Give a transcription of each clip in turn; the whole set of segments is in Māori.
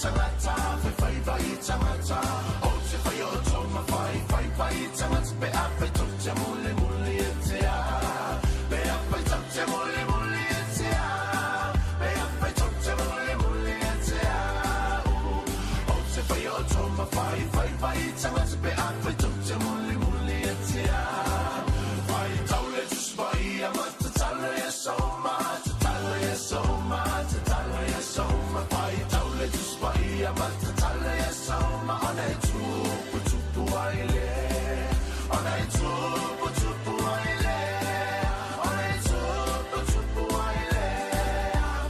tangata fai vai tangata o se fai o toma fai tangata pe ape to te mule te a pe ape to te mule te a pe ape to te mule te a o se fai o toma fai tangata pe ape to te mule te a fai taule just fai amata tala ya so much so much fai taule just fai amata tala ya so much on a tupu aile on a tupu aile on a tupu aile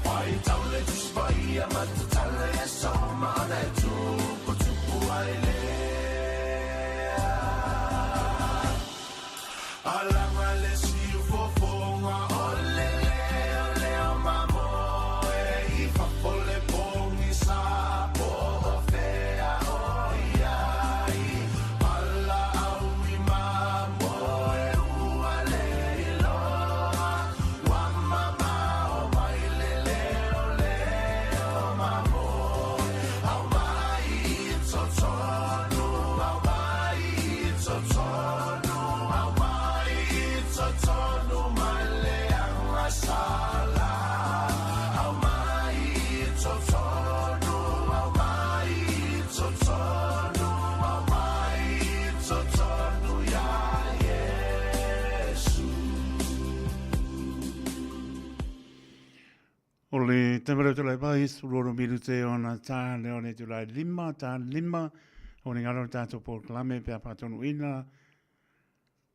fai taule just fai amata tala ya so much on a tupu aile alama le si fofonga ole Ole temere te lai pai suroro miru te ona tā leone te lai lima, o ni ngaro tātou porklame pe apatonu ina,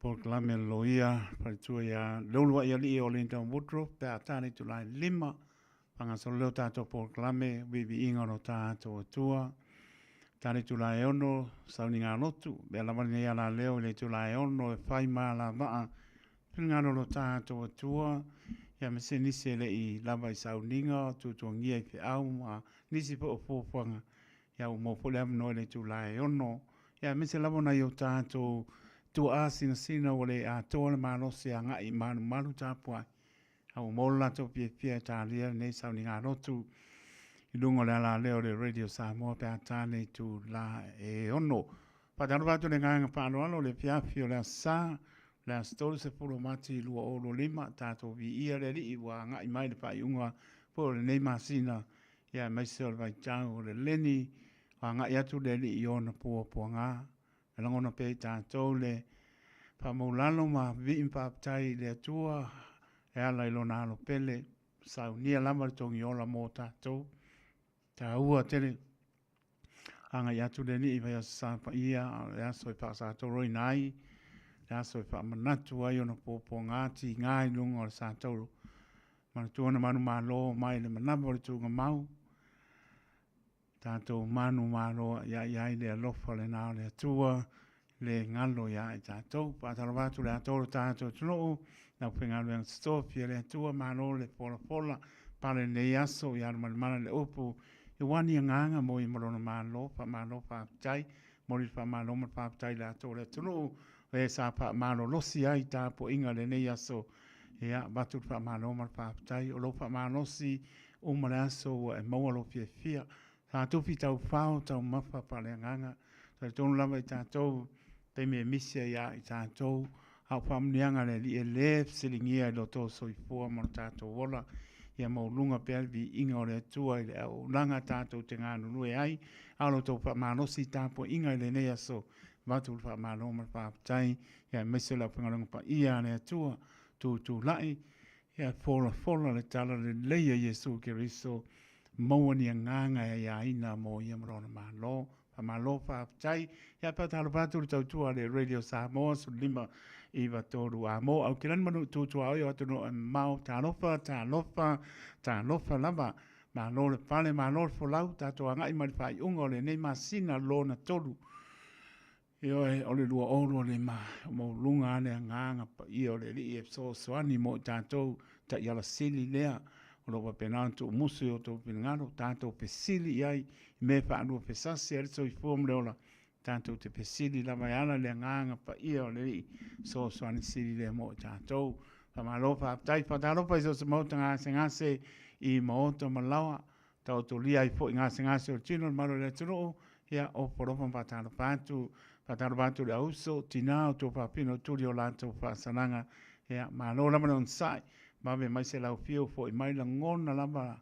porklame loia, paritua ia, leulua ia li o lintau mutro, pe atane te lai lima, pangasolo leo tātou porklame, vivi inga no tātou atua, tane tu lai ono, sauni ngā lotu, bea lamani ia la leo le tu lai ono, e whai maa la maa, pingano no tātou atua, ia me se nisi ele i lava i sauninga, tutuangia i pe au, ma nisi po o pōpanga, ia o mo pole amno ele tu lai ono, ia me se lava na i o tātou, tu a sina o le a toa le malosi a ngai manu tāpuai, au mo lato pia tā lia nei sauninga rotu, i lungo le ala leo le radio Samoa pe a tāne tu la e ono, pataro vatu le nganga pānoalo le piafio le sa, la stole se polo mati lua olo lima tato vi ia le li wa nga i mai le pai unga po le nei masina ia mai se o vai tau le leni wa nga ia tu le li i ona po nga e langona pe tato le pa maulano ma vi impa tai le atua e ala ilo nalo pele sau nia lama le tongi ola mo tato ta ua tele anga ia tu le li i vai sa pa ia le aso i pa sa to roi nai aso e wha manatu ai ona pōpō ngāti ngāi lunga o le sātauru. Mana tuana manu mālo mai le manapa o le tūnga mau. Tātou manu mālo iai le alofa le nao le atua, le ngalo iai tātou. Pātara wātu le atoro tātou tunoo, nau pengalo yang stofia le atua mālo le pola, pare le aso i aru mana le upu. I wani nganga mo i marona mālo, pa mālo pāptai, mori pa mālo ma pāptai le atoro le tunoo. E sa pa malo losi ai ta po inga le nei aso ia batu pa malo mar pa tai o lo pa malo si o maraso e mo lo fia sa tu fi tau fao tau mafa pa le nganga sa tonu lava i tātou pe me misia ia i tātou au pamnianga le li e le silingia i loto soifua mo tātou wola ia mo lunga pe alvi inga o le atua i le au langa tātou te ngānu nue ai au lo tau pa malo si ta po inga le nei aso watu pa malo ma pa tai ya mesela pengalong pa ia le tua tu lai ya fola le tala le leia Yesu Kiristo mo ni nganga ya ina mo ia mrona malo pa tai ya pa tala patu tu le radio Samoa su lima iva toru amo au kiran manu tu au yo tu no mau ta lofa lava malo le pale malo folau ta to anga i mai pa ungo le nei masina lona toru Io e ole lua oro le ma mo lunga le nganga pa io le li e so swani mo tanto ta yala sili lea o lo penanto museo to pingano tanto pe sili ai me fa no pe sasi al so i fom leola tanto te pe sili la mayala le nganga pa io le so swani sili le mo tanto pa malo pa tai pa talo pa so mo tanga sengase i mo to malawa tau to lia i fo ngase o tino malo le tino ia o porofa patalo patu le auso tina o to papino tuli o lato fasananga ia malo lama non sai ma me mai se lau fio fo i mai la ngona lama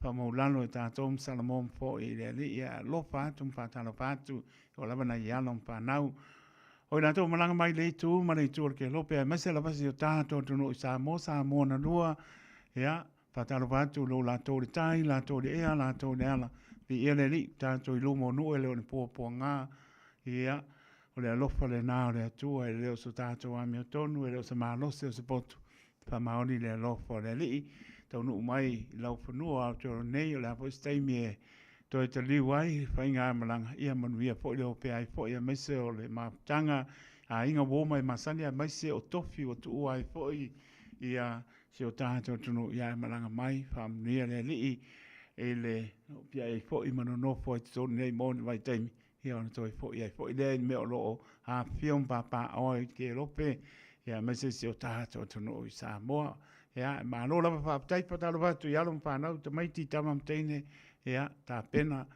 pa maulano e tatou salamon fo i le li ia lo patu patalo patu o lama na ia lom pa nau o ina tō malanga mai le tu ma le tu ke lope mai se la pasi o tato tuno sa mo na lua ia patalo patu lo la tō le tai la tō le ea la tō le ala pi ia le li tato i lumo nu e leo ni po ngā ia o le alofa le nā o le atua e leo so tato a mi o tonu e leo sa mālose o se potu pa maoni le alofa o le li tau nu mai lau whanua au tō nei o le apo staimi e to te liwai fai ngā malanga ia manuia fo leo pe ai fo ia maise o le maptanga a inga woma i masani a maise o tofi o tu ai fo ia se o tātou tunu ia malanga mai whamunia le li e le pia ai fo i manono fo i tonu nei mōni vai taimi ia ona toi fo i ai fo i le me o loo a fion papa oi ke lope ia maise se o tātou tunu i Samoa ia malo lava whaptai patalo watu i alum whanau ta maiti tamam teine ia ta pena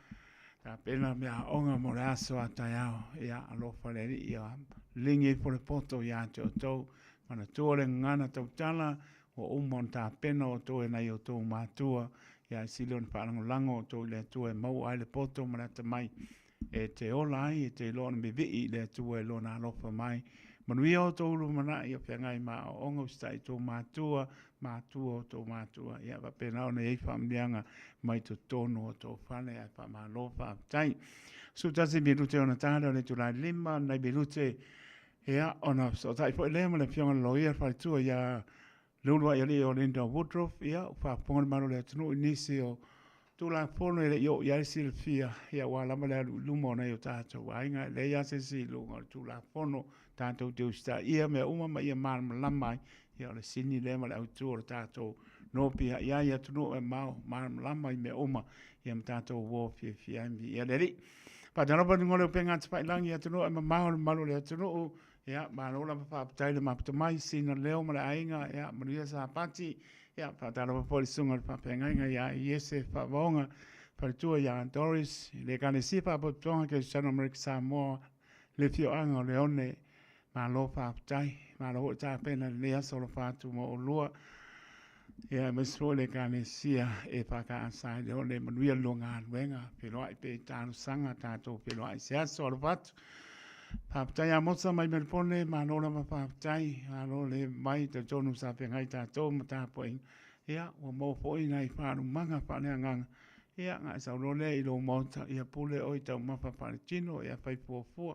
mea onga mo le aso a tai ao ia alofa le li ia lingi po le poto ia te o tau mana tua le ngana tau tala o umon ta pena o tau e nei o tau mātua ia silon whalango lango o tau le tua e mau ai le poto ma le mai e te ola ai e te lona me vii le tua e lona alofa mai manuia o tau lu mana ia whiangai ma o onga ustai tau mātua o tau mātua ia wa pena o nei ei whamlianga mai to tono o tō whane ai wha malo wha tai. So tasi birute ona tāra o le tulai lima, nei birute ea ona so tai fo lema le fionga loia whai tua ia lulua ia li o Linda Woodruff ia wha ponga maro le tunu inisi o tulai pono e le yo ia isi le fia ia wala le luma o nei o tātou ainga le ia se si lunga o tulai pono tātou te usta ia mea uma ma ia marama lamai ia le sini lema le autu o tātou no pia ia tunu e mau marama lamai mea uma ia tātou wo fia ia le ri pa tano pa ngole penga tpai langi ia tunu e mau malo le tunu ia malo la pa tai le mapta mai sina leo ma le ainga ia maria sa pati ia pa tano pa poli sunga pa penga ia iese pa vonga pa tu ia Doris le kane si pa po tonga ke San America Samoa le fio anga le one malo pa tai malo ta pena le solo fatu mo lua ia mesro le kane sia e pa ka sai le one manuia longa wenga pero ai pe tanu sanga tato pero ai sia solo fatu pa tai a mosa mai melpone malo la pa tai alo le mai te tonu sa pe ngai tato mata poin ia o mo foi nai fa manga pa le ngang ia nga sa le i lo monta ia pule oi tau mapa pa chino ia fai fu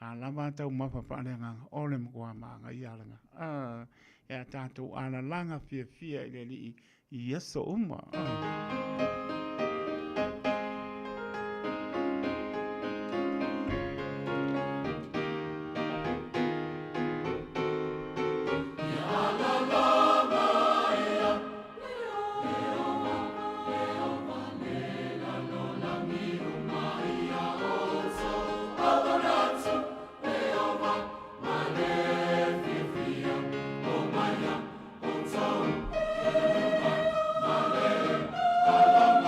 a lava tau mapa palenga ole mkua maanga ialanga ia tātou ana langa fia i li i yeso uma Alam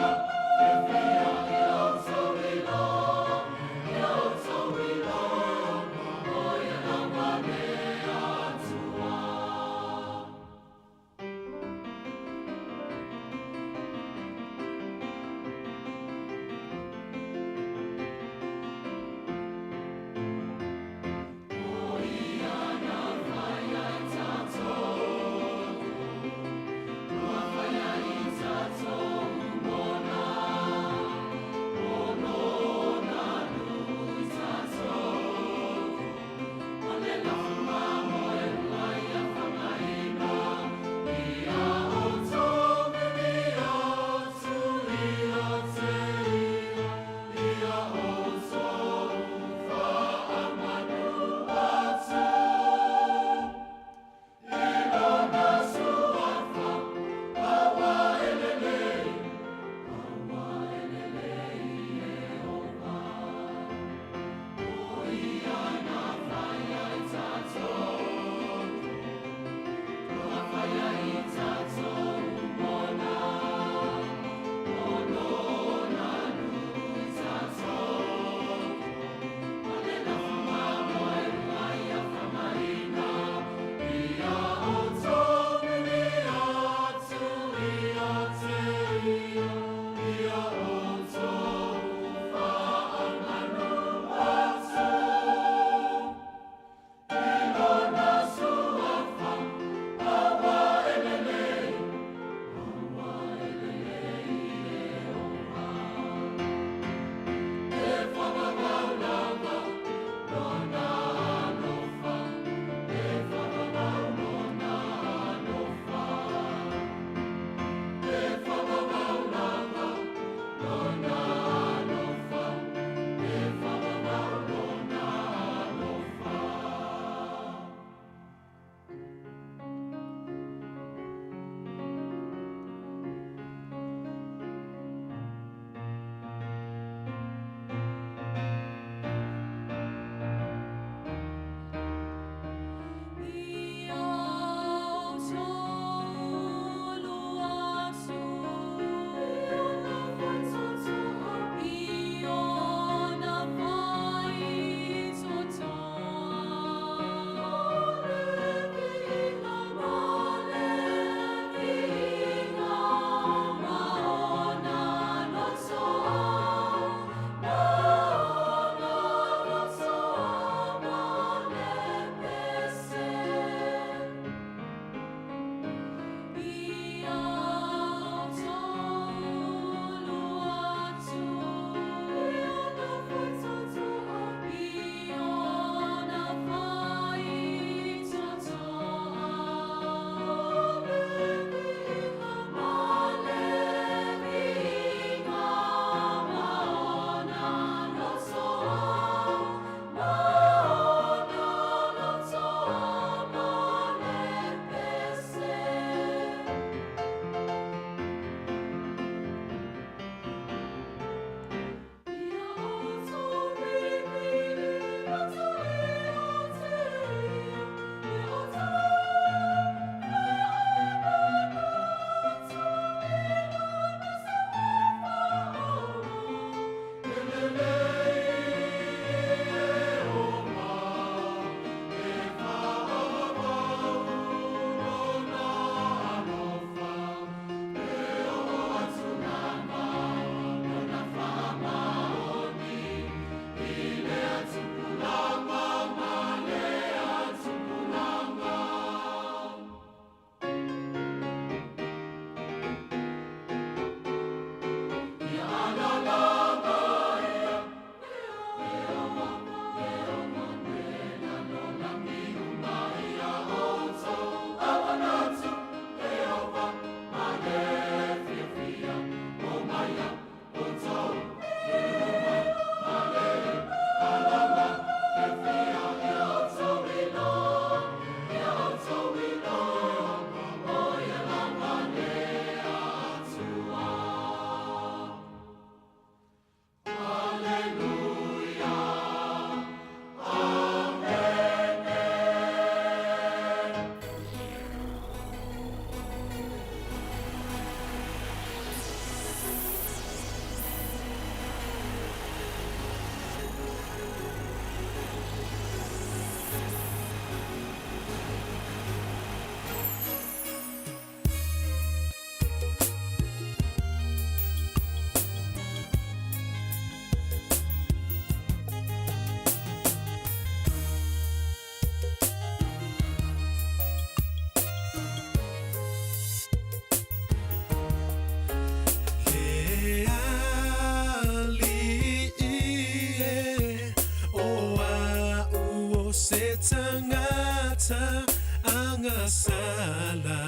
Tangata angasala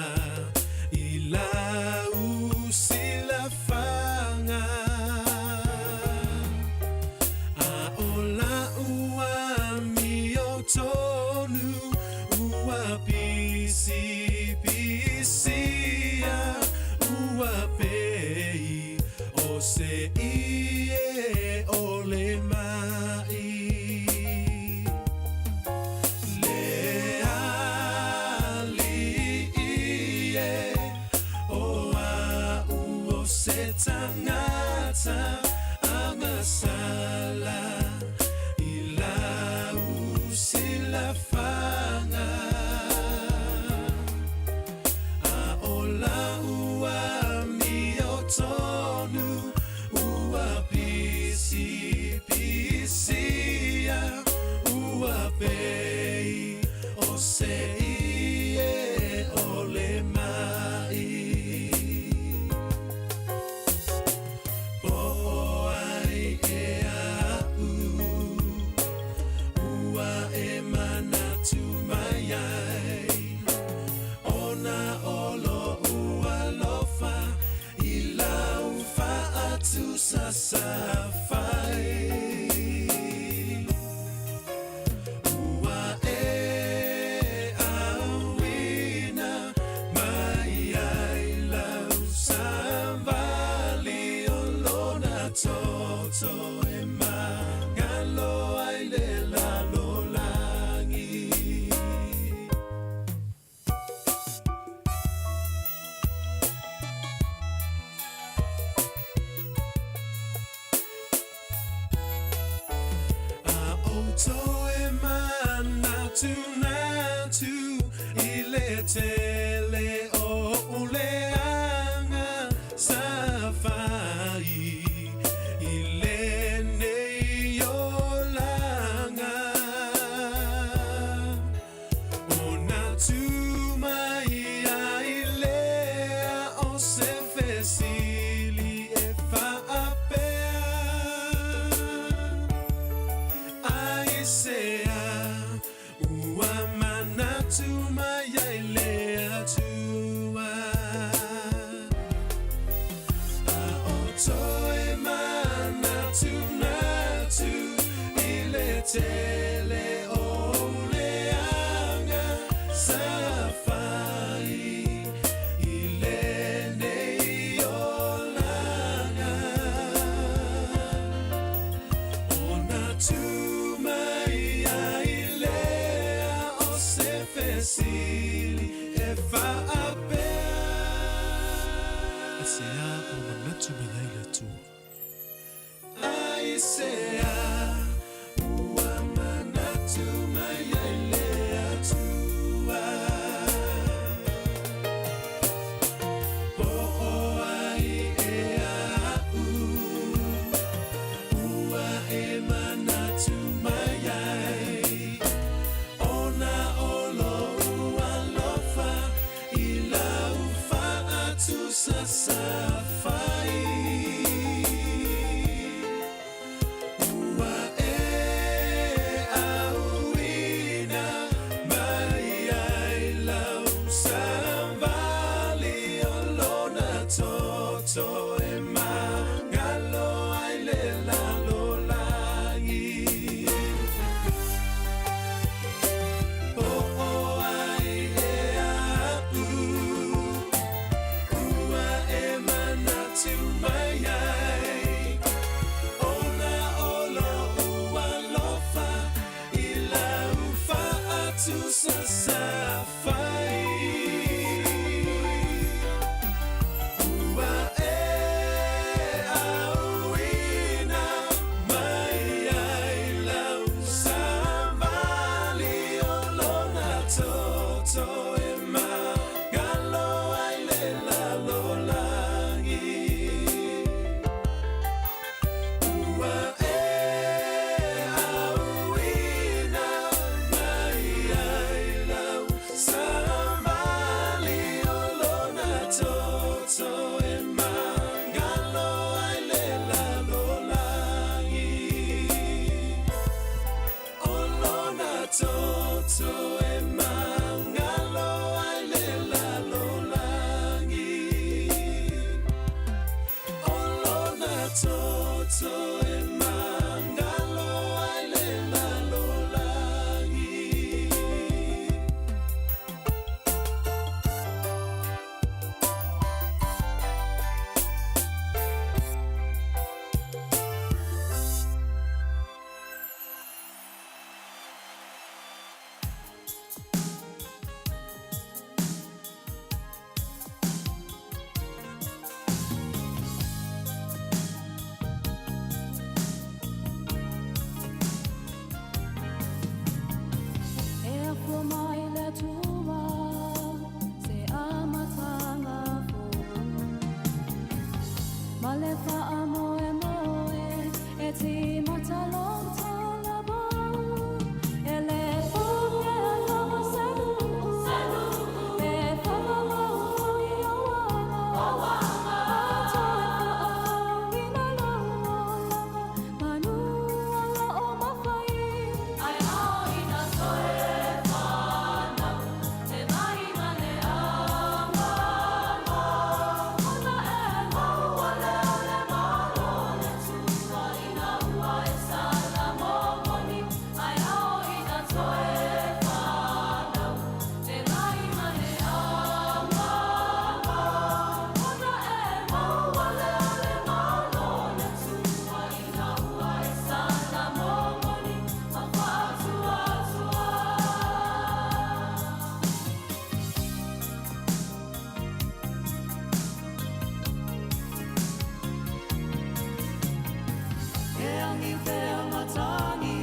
ila usilafanga aola ua miotonu ua pisi pisia ua pei o se ie ole mai tangata angasala ila usilafanga aola ua miotonu ua pisi pisia ua pei o se ie ole mai safai ua awina mai ai lau savali o lona toto e magalo ai le lalo langi Toe mana tu ile tele o uleanga safai ile ne yolanga ona tu mai ile o se fesili e fa apea Aisea ua manatu mai ailea tua Aotoe manatu natu ile tele o leanga safai ile neiolanga Ona tu mai ailea o se fesili e fa apea Asea o manatu mai ailea tu Ai isea ua manatu mai ai le atua po o ai e au ua e manatu mai ai ona olo ua lofa I lau faatu sasafai ua e auina mai ai lau savali o lona toto e magalo ai le lalolangi po o ai e au ua e manatu mai ai ona olo ua lofa I lau faatu sasafai ua e auina mai ai lau savali o lona toto e magalo ai le lalolangi ua e auina mai ai lau savali o lona toto e magalo ai le lalolangi o lona toto e magalo ai le lalolangi o lona toto e magalo ai le lalolangi E afua mai le tua, se amatanga fo. Ma le wha moe moe, e ti matalong talabo. E le whonge alama sanu, e whamamau i awanga. Atoe whaawina laulanga, manu ala o mawhai. Ai ao ina toe whanau, te mai mane ama. Ona e maua leo le malo le tua ina ua e sala momoni. Ai ao ina toe whanau, te mai mane ama. Ona e maua leo le malo le tua ina ua e sala momoni. Ma whaatua atua. E angi te amatangi,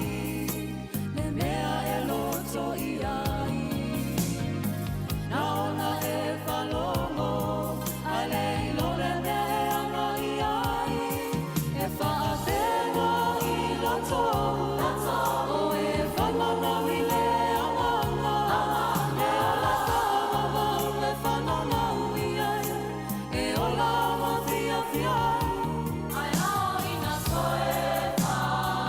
le mea e loto I ai. Na ona e whalongo, ai le ilo le mea e anga I ai. E whaatenga I loto, o e whananau I le anganga. E ola whaamamau le whananau I ai, e ola mawhia whiai. Ai ao ina toe whanau,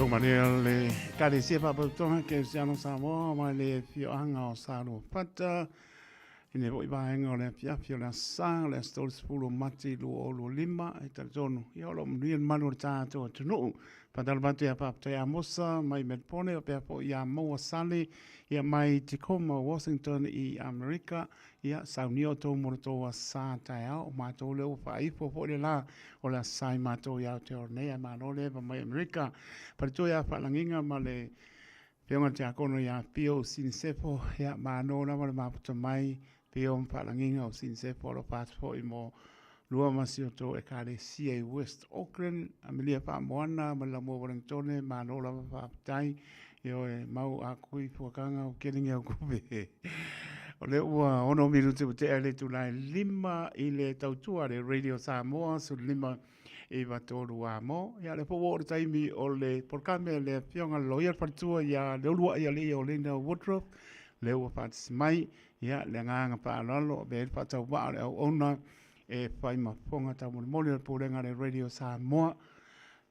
Maria le kare sia pa tonga ke siano Samoa mai le fioanga o salo pata ine voi vaenga o le fio la sang le stol spulo mati lu o lu lima e tarzonu io lo mrien manu tato tunu padal batu ya papta ya mosa mai medpone o pepo ya mo sali ya mai Tacoma Washington i America ia saunio tō moroto a sā tai au mātou leo whaifo po le la o la sai mātou iau te ornea māno le pa mai Amerika paritu ia whalanginga ma le peonga te akono ia pio sinisefo ia māno la ma le maputa mai pio whalanginga o sinisefo lo pātfo i mo lua masi o tō e kāre CA West Auckland Amelia Whamoana ma la mua Wellingtone māno la whaapatai io e mau a kui fuakanga o kelinga o kuwe o le ua ono minutu te ele tu lai lima i le tautua le Radio Samoa su lima i watoru a mo. Ia le powo o le taimi o le porkame le fionga lawyer partua ia le ulua ia le o Linda Woodruff le ua patis mai ia le nganga pa alalo be le patau wa le au ona e whai mafonga tau moli le purenga le Radio Samoa.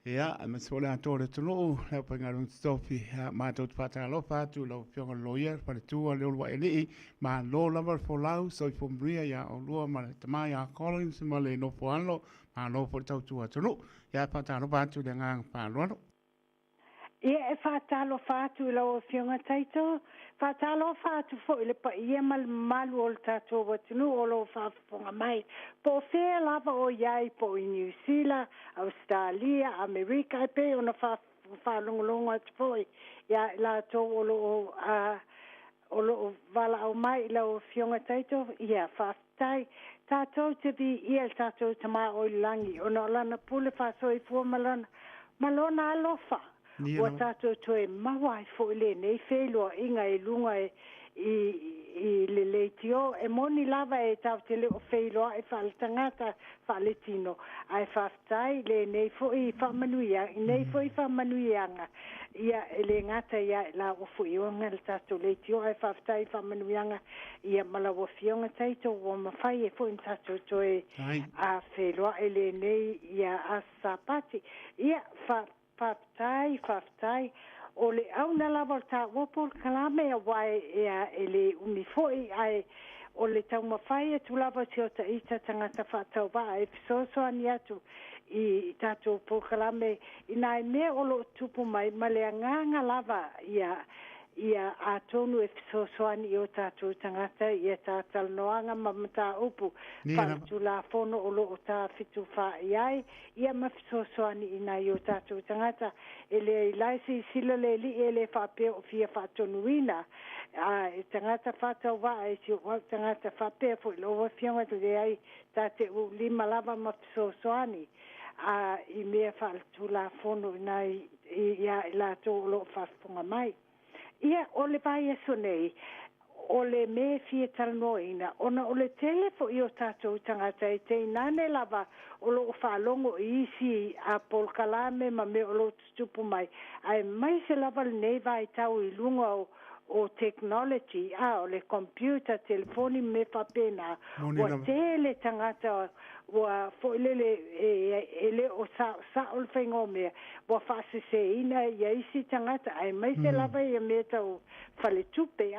Ia, ma se ole atore tunu, leo penga rungi stofi, ma tau tupata alofa, tu lau fionga lawyer, pare tua leo lua elii, ma lo lava fo lau, so i fumbria ia o lua ma le tamai a Collins, ma le no fo alo, ma lo fo tau tua tunu, ia pata alofa tu le ngang pa aloano. Ia e whātalo whātu i lau fionga taito, whātalo whātu fo i le pa ia malu o le tātou watunu o lau whāwhonga mai. Po whea lava o iai po i New Zealand, Australia, Amerika, e pe o na whālongolongo atu po i. Ia la tō o lo wala au mai i lau fionga taito, ia whātai. Tātou te vi ia le tātou tamā o i langi, o na lana pule whāso i fua malona alofa. Wa tātou toe mawai fo le nei whelua inga e lunga i le leitio e moni lava e tau te leo whelua e whaletangata whaletino ai whaftai le nei fo i whamanuia i nei fo i whamanuianga ia le ngata ia la o fo i onga le tātou leitio ai whaftai whamanuianga ia malawa fionga taito o mawhai e fo i tātou toe a whelua e le nei ia a sapati ia Whaftai, o le au na lava ta wapol kalame a wai e le unifoi ai o le tau mawhai e tu lava te o ta ita tangata whatau wa e fisoso ani atu i tātou po kalame i nai mea o lo tupu mai ma le nganga lava ia a tonu e fisosoani o tātou tangata ia tātal noanga mamata upu whaitu la fono o lo o tā fitu wha iai ia ma fisosoani ina i o tātou tangata e le laisi sila le li e le whapea o fia whatonuina e tangata whatau wa e si o tangata whapea fo i loa fionga tu de ai tate u lima lava ma fisosoani i mea whaitu la fono ina ia i la tō o lo whafunga mai ia o le vai aso nei, o le me fia talanoina, ona o le telefo i o tātou tangata e te inane lava o lo whalongo i isi a polkalame ma me o lo tutupu mai. Ai mai se lava le nei vai tau i lunga o technology, o le computer, telefoni me whapena, o tele tangata wa foilele ele o sa ol fengo me wa fase se ina ya isi tangata ai mai se lava ia me tau fale tupe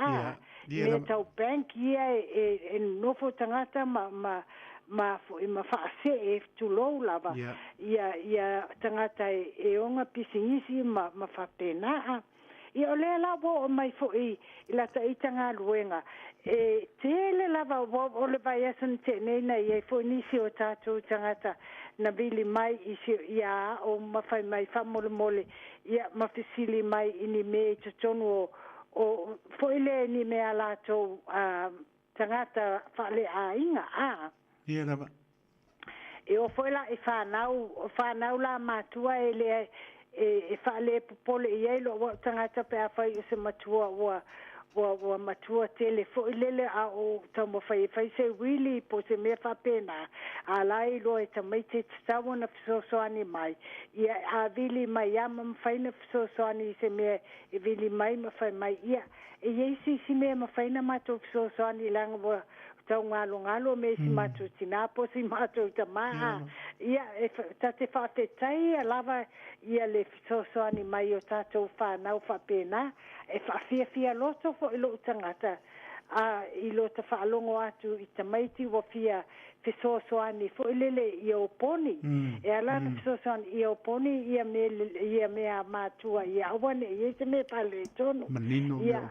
me tau bank ia e no fo tangata ma fase e tu lo lava ia tangata e onga pisingisi ma fa pena i ole la wo mai fo i la ta itanga luenga e tele lava o le vai asan te nei na i fo nisi o tātou tangata na bili mai isi ia o mawhai mai whamole mole ia mawhisili mai ini me te tonu o fo ile ni me ala tō tangata whale a inga Ia lava e o fo ila e whanau la matua e le e whale popole i eilo o tangata pe a whai o se matua wa matua tele fo ilele a o tamo fai se wili po se me fa pena a lai lo e tamai te tsawo na fisosoani mai ia a vili mai ama fai na fisosoani se me e vili mai ma fai mai ia e yeisi si me ma fai na mato fisosoani langa wa tau ngalo me si matu tinapo si matu tamaa ia e tate whaapetai a lava ia le fisosoani mai o tātou whanau whapena e whawhiawhia loto fo ilo utangata a ilo ta whaalongo atu i tamaiti wa fia fisosoani fo ilele i oponi e ala fisosoani i oponi ia mea matua ia awane ia te me pale tono ia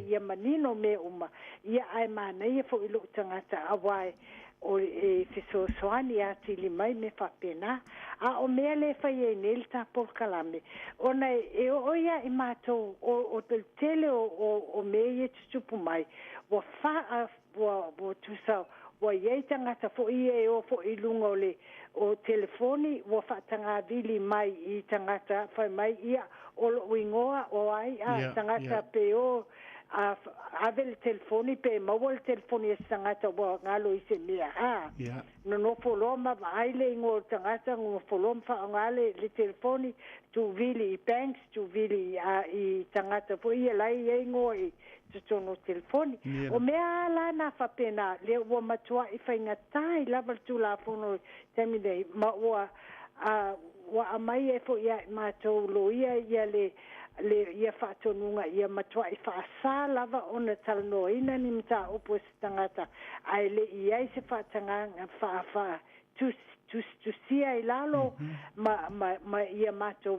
ia manino me uma ia ai mana ia fo ilo utangata awai o e fisosoani ati li mai me whapena a o mea le whai e nel ta por kalame ona e oia i mātou o tele o mea e tutupu mai wa wha wa tusau wa iei tangata fo i e o fo i lunga o telefoni wa whaatanga vili mai i tangata whai mai ia o lo ingoa o ai a tangata pe o ave le telefoni pe maua le telefoni e tangata wa ngalo i se mea no foloma vai le ingo tangata no foloma wha ngale le telefoni tu vili i banks tu vili i tangata fo i lai e ingo i tono telefoni o mea la na whapena le ua matua i whaingatai lava tu la fono temine ma ua amai e fo ia mātou lo ia le ia whaatonunga ia matua i whaasa lava ona talanoina ni mta opos tangata ai le iai se whaatanga wha tu sia i lalo ma ia mātou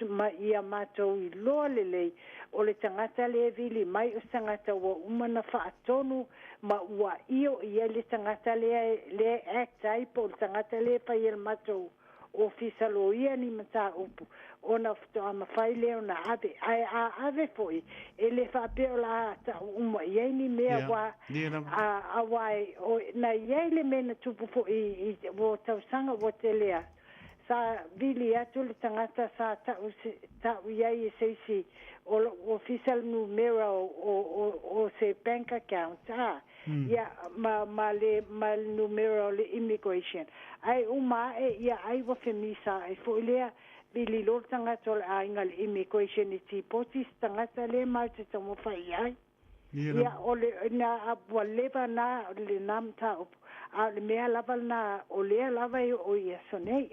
ma ia mātou i loa lelei o le tangata le vili mai o tangata wa umana whaatonu ma ua io ia le tangata le act ai po le tangata le pai el mātou o fisaloia ni mata upu ona fto ama faile ona ave ai ave foi ele fa peola ta uma ye ni mea wa a wai o na ye le mena tupu fo i wo tausanga wo telea sa vili atu le tangata sa ta ye se o official numero o se bank account ya mal numero le immigration ai uma ia ai wo femisa ai fo lea bili lo tangata le inga le immigration ti potis tangata le mal te tomo fai ai ia ole na abwaleva na le namta a le mea lava na o le lava o ia sone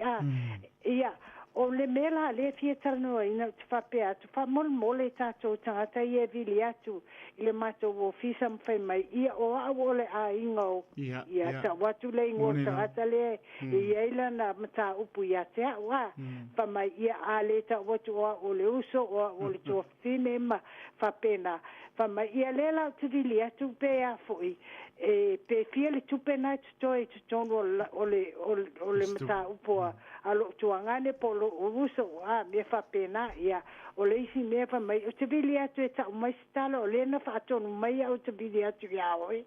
ia o le mela le fieta no ina te whapea tu whamol mole tātou tangata ia vili atu i le mato o fisa mwhai mai ia o au ole a ingo ia ta watu le ingo tangata le i eila na mata upu ia te awa whamai ia a le ta watu o le uso o le tua fine ma whapena whamai ia le lau te vili atu pe a foi pe fia le tupe na tutoi tutono o le mata upu a lo tuangane po lo uso me fa pena ia o le isi me fa mai o te vili atu e ta mai stalo o le na fa atonu mai o te vili atu ia oi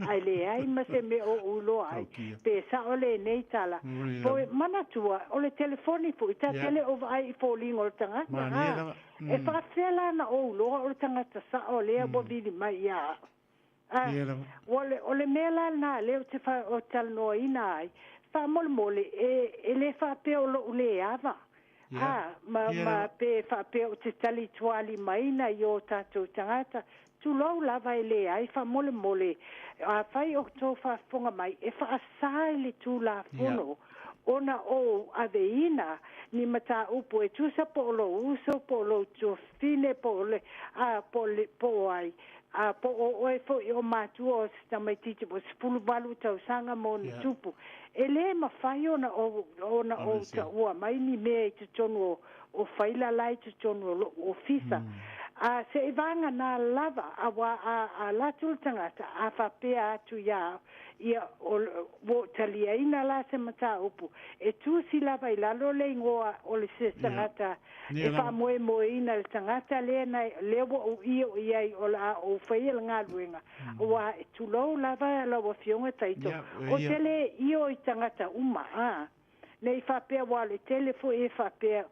ai le ai ma se me o ulo ai pe sa o le nei tala po mana tua o le telefoni po ita tele o ai fo lingo tanga e fa fela na o ulo o tanga sa o le bo vili mai ia ole mela na le te fa o tal no ina ai fa mole e le fa pe o le ava ma pe fa pe o te tali tuali mai na yo tatou tangata tu lo lava ele ai fa mole a fai o to fa fonga mai e fa asai le tu la fono ona o aveina ni mata upo e tu sa po lo uso po lo tu fine po le po ai po o e fo o matu o sta mai titi po spulu balu tau sanga mo ni tupu ele ma fai ona o ta ua mai ni me te tono o faila lai te tono o fisa se ivanga na lava a la tultangata a fa pe atu ia o talia ina la se mata upu e tu si lava i lalo le ingoa o le se tangata e fa moe ina le tangata le na le o io iai o la o faila ngā luenga wa tu lo lava la o fionga taito o tele io i tangata uma nei fa pe wa le telefo e fa pe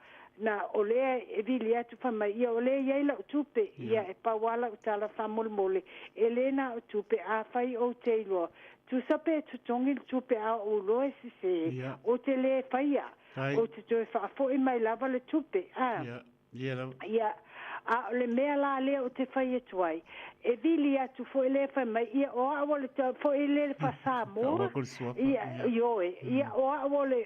na ole e vili atu whama ia ole ia la utupe ia e pawala utala whamol mole elena utupe a whai o teilua tu sape tu tongi utupe a o loe sise o te le whaia o te toe whaafo i mai lava le tupe ia a le mea la le o te whai atu ai e vili atu fo ele whai mai ia o a wale fo ele fa Samoa ia ioe ia o a wale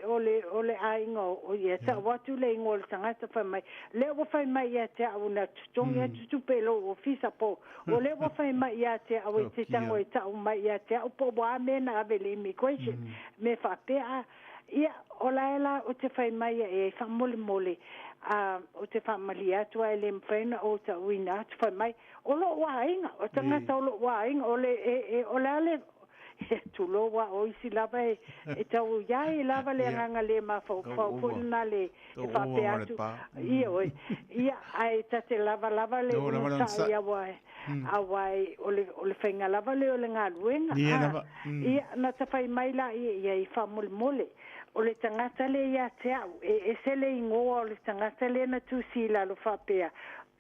a inga o ia ta watu le ingo le tangata whai mai le o whai mai ia te au na tutongi atu tupelo o fisa po o le o whai mai ia te au e te tango e tau mai ia te au po wa mena ave le immigration me whapea ia o laela o te whai mai e whamole mole o te whamali atu ai le mwhaina o ta uina atu whai mai o lo wainga o tangata o lo wainga o le o le ale tu lo wa o isi lava e tau iai lava le nganga le mawhau pulina le e whape atu ia ai tate lava le uno sa ia wai awai o le whainga lava le o le ngā luenga ia na ta whai mai la ia i whamole mole o le tangata le ia te au e se le ingoa o le tangata le na tu sila lo whapea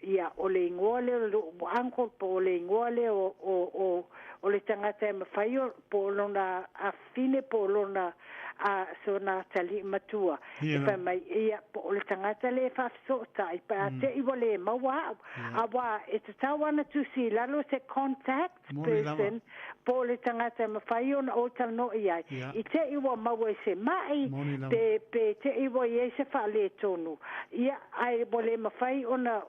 ia o le ingoa le o angkol po le ingoa le o le tangata e mawhaio po lona a fine po lona a sona tali matua e whai mai ia po o le tangata le whafsota i pa te iwa le maua awa e te tawana tu sila lo se contact person po le tangata e mawhaio na o tal no iai i te iwa maua e se mai pe te iwa i e se whale tonu ia ai wale mawhai ona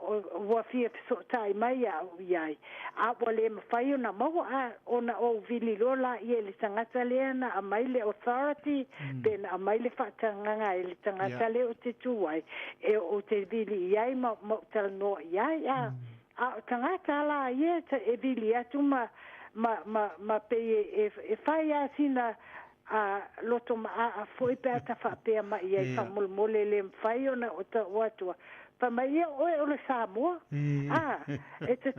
wafia sota i mai au iai a wale mawhai ona maua ona o vili lola i e le tangata lea na a mai le authority pena a mai le whaatanganga e le tangata le o te tuai e o te vili iai ma tal no iai a tangata la ia e vili atu ma pe e whai a sina a loto ma a foi pe ta whapea ma iai whamolmole le mwhai ona o ta watua pa mai ia o le Samoa e te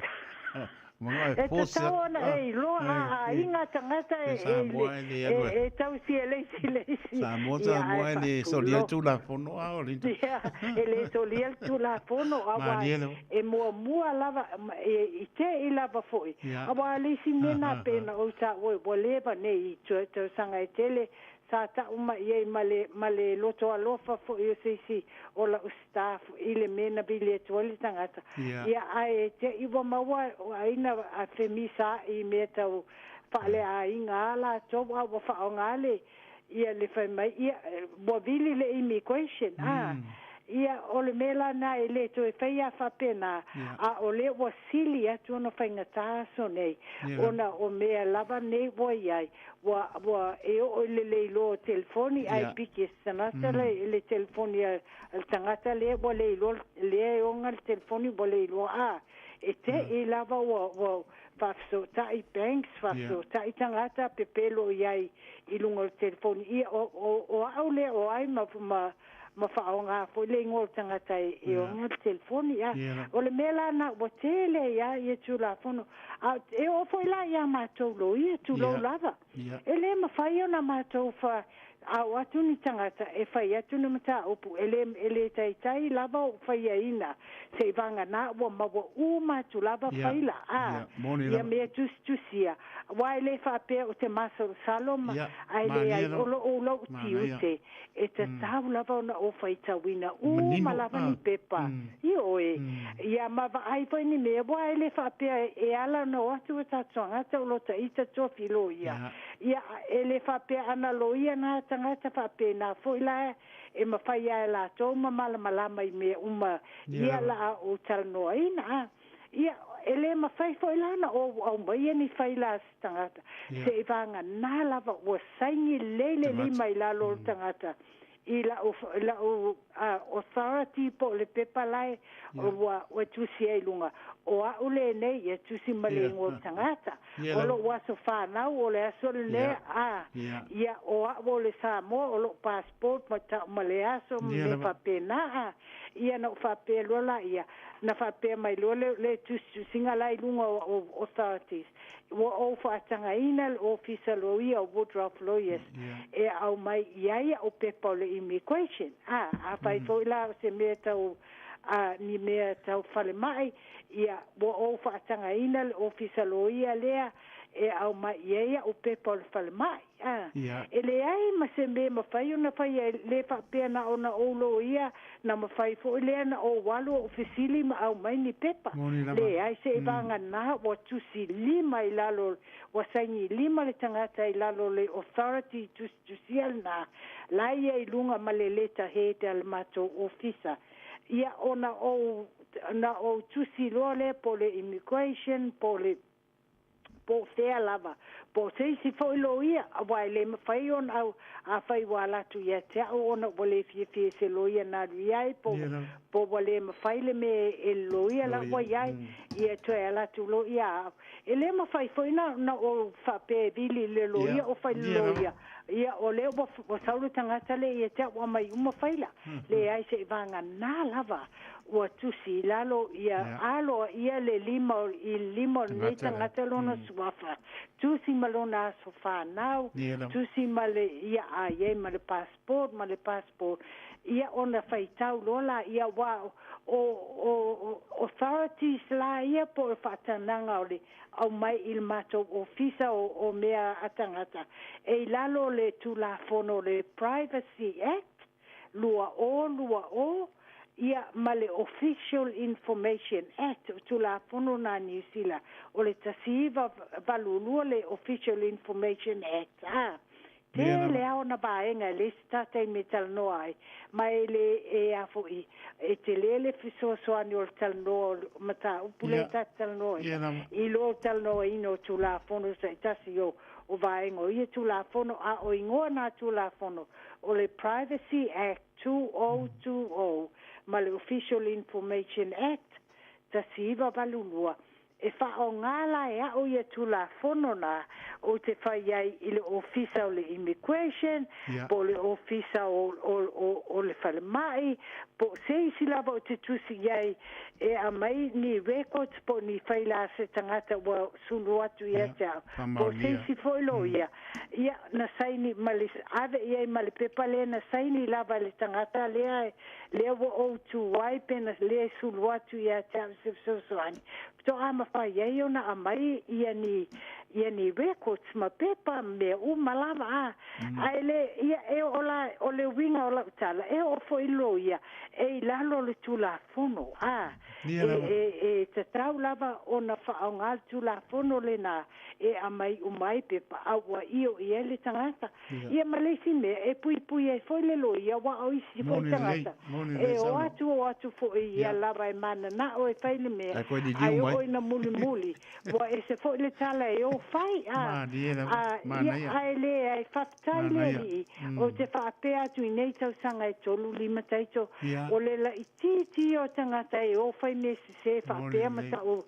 e te tawana e loa a inga tangata e tau si e leisi Samoa le solia tu la fono a o linto e le solia tu la fono awa e mua lava i te i lava foi awa leisi nena pena o ta o leva ne i te sanga e tele sa ta uma ye male loto alofa fo yo si o la staff ile mena bile tole tangata ia ai te iwa mawa aina a femisa i meta o fale a inga la to wa fa ngale ia le fa mai ia bo bili le immigration ia o le mela na ele to e faia fa pena a o le wasili atu no fainga taso nei ona o mea lava nei boiai wa e o le lo telefoni ai biki sanata le telefoni al tangata le bo le lo le o ngal telefoni bo le lo e te e lava wa faso tai banks faso tai tangata pepelo iai i lungo le telefoni ia o au le o ai ma whaonga fo le ngol tangata e o ngol telefoni o le mela na o tele i tu la fono e o fo la ia matou lo i tu lo lava e le ma whai ona matou fa a watu ni tangata e whai atu ni mata opu ele tai lava o whai aina se vanga na o mawa uma tu lava whai la ia mea tusia wa ele whape o te maso saloma ai le ai o lo tiute e te tau lava ona o whai tawina uma lava ni pepa i oe ia mawa ai whai ni mea wa ele whape e ala no atu e tatuanga te o lo ta ita tua filo ia ele whape ana lo ia na tangata whape na foila e mawhai ai la tō malama i mea uma ia la o talanoa ina ia ele mawhai foila na o mai ni whaila tangata se vanga na lava o saingi leile lima i la lo tangata i la authority po le pepa lai o tusi ai lunga o a ule nei e tusi malengo tangata o lo waso whanau o le aso le ia o a o le Samoa o lo passport ma le aso me whapena ia na whape lola ia na whape mai lola le tusi singa lai lunga o authorities o whaatanga ina o officer loia o Woodruff lawyers e au mai iaia o pepa o le immigration a whai foila se mea tau ni mea tau whale mai ia o whaatanga ina le officer loia lea e au mai iaia o pepa o le whale mai Ia. Ele ai ma se me ma fai ona fai le fa pena ona olo ia na ma fai fo le na o walo ofisili ma au mai ni pepa. Moni lava. Le ai se vanga na wa tusi lima i lalo wa sangi lima le tangata i lalo le authority tusial na la ia i lunga ma le leta he te al mato ofisa. Ia ona o na o tusi loa le po le immigration po le po fea lava po sei si fo lo ia wa le mafai on au a fai wala tu ia te o ona wale fie se lo ia na ia po wale mafai le me e lo ia la wa ia ia tu ala tu lo ia ele mafai fo na o fa pe bili le lo ia o fai lo ia o le o saulu tangata le ia te wa mai uma faila le ai se vanga na lava o tusi lalo ia alo ia le limo ne tangata lona suafa tusi malona sofa now tusi male ia ai male passport ia ona faitau lola ia wa o authorities la ia po fatananga ole au mai il mato ofisa o mea atangata e lalo le tula fono le Privacy Act lua o ia male Official Information Act tula fono na New Zealand o le tasiva valulua le Official Information Act le au na baenga le state metal no ai mai le e afoi e te le fiso so anio tal no mata upuleta tal no i lo tal no ino tula fono se tasio o vaengo i tula fono a o ingoa na tula fono o le Privacy Act 2020 ma le Official Information Act tasiva valulua e fa o ngala e o ia tula fono na o te fai ai i le ofisa o le immigration po le ofisa o le falemai po se isi lava o te tusi ai e a mai ni records po ni fai la se tangata wa sulu atu ia tau po se isi foi lo ia na saini mali ave ia mali pepa le na saini lava le tangata le o tu wai pena le sulu atu ia tau se soani to ama fai ai ona a mai ia ni records ma pepa me malava ele ia e o le winga o la tala e o foi lo ia e lalo le tula fono e te tau lava ona fa o ngal tula fono le na e a mai o mai pepa awa io i ele tangata ia malesi me e pui e foi le lo ia wa o isi foi tangata e o atu foi ia lava e mana na o e fai le me ai o ina muli wa e se foi le tala e o fai ai le ai fatai le o te whaapea tu i nei tau sanga e tolu lima taito o le la iti o tangata e o fai me se whaapea ma tau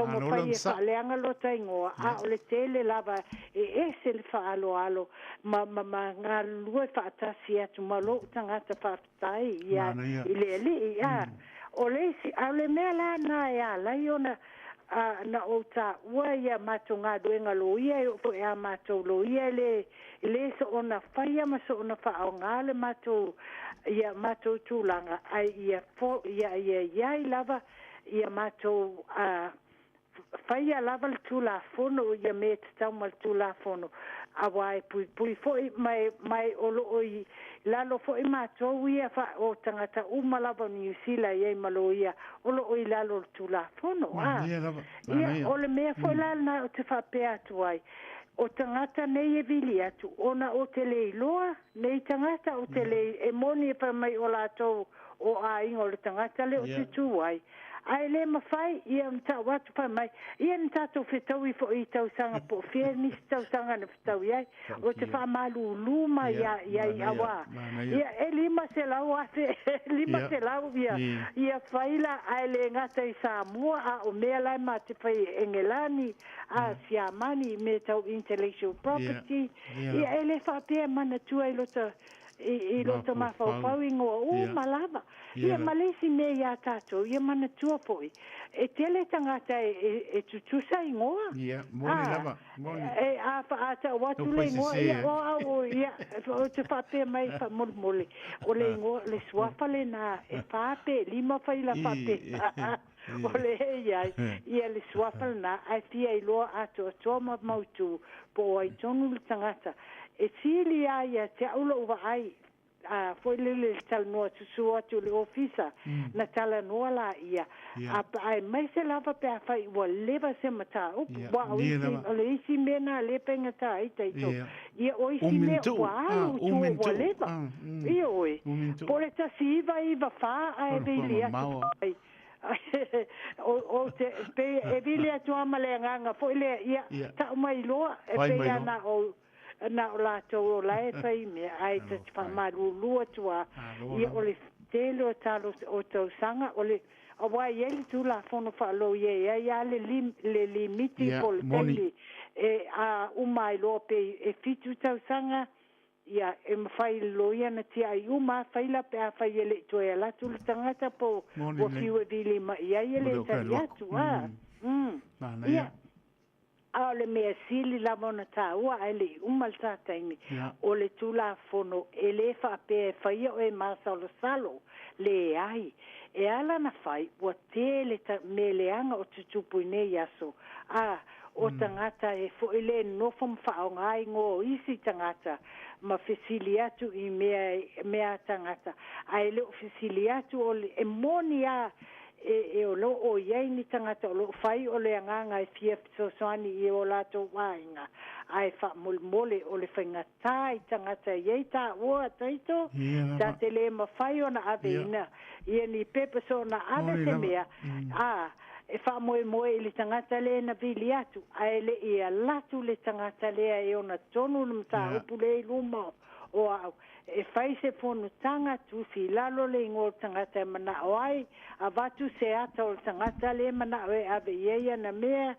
ma fai e whaaleanga lo taingoa o le tele lava e se le whaalo ma ngā lue whaatasi atu ma lo tangata whaatai i le li o le si au le mea la na e a lai ona na o ta ua ia mato ngā duenga lo ia e o ea mato lo ia le so ona whaia ma so ona wha o ngā le mato ia mato tūlanga ai ia lava ia mato whaia lava le tūla fono ia me te tau ma le tūla fono awai pui foi mai olo oi lalo foi mato ia fa o tangata umalava New Zealand ia malo ia olo oi lalo tula fono ia ole me foi lana o te fa pe atu ai o tangata nei e vili atu ona o te leiloa nei tangata o te le e moni pa mai o lato o a ingo le tangata le o te tu ai ai le mafai ia mta watu pa mai ia mta to fetau I fo I tau sanga po fierni tau sanga na fetau ia o te fa malu luma ia awa ia e lima se lau ate lima se lau ia faila ai le ngata I Samoa a o mea lai ma te fai engelani a siamani me tau intellectual property ia ele fa pia mana tua I loto mafau ingoa malava ia malesi me ia tato ia mana tua poi e tele tangata e tutusa ingoa moni lava e a ata watu le ingoa ia ia o te whape mai wha mole o le ingoa le suafa le na e whape lima whai la whape Ole ia ia le swafal na ai fia I loa ato toma mautu po ai tonu le tangata e sili ia te aulo uwa ai foi le tal no tu atu le ofisa na tala no la ia ai mai se lava pe fai wa leva se mata o wa ole isi mena le penga ta ita ito ia o isi me wa tu leva ia oi pole ta si va fa ai velia o te pe e velia tu amalenga foi le ia ta mai loa e pe ana o na o la to la e fai me ai te fa malu tua ia o le telo talo o to sanga o le o wai ele tu la fono fa lo ye ia le limiti pol tele e a umai lo pe e fitu to sanga ia e mafai lo ia na tia I uma fai la pe a fai ele to e la tu tangata po o fiu e vili ma ia ele taria tu ia ale me sili la mona ta ua ele umal ta taimi o le tula fono ele fa pe fai o e masa lo salo le ai e ala na fai o tele ta meleanga o tutupu nei yaso o tangata e fo ele no fom fa o ngai ngo isi tangata ma fesiliatu I mea tangata ai le fesiliatu o le emonia e o lo o yei ni tangata o lo fai o le anganga e fia soani I o lato wainga ai fa mole o le whainga tai tangata yei ta ua taito ta te le ma fai o na aveina ia ni pepe so na ave te mea e fa moe I le tangata le na vili atu ai le ia latu le tangata le e ona tonu na mta upu le luma o au e fai se fono tanga tu si lalo le ngol tangata mana oai a vatu se ata o tangata le mana oe ave ia na mea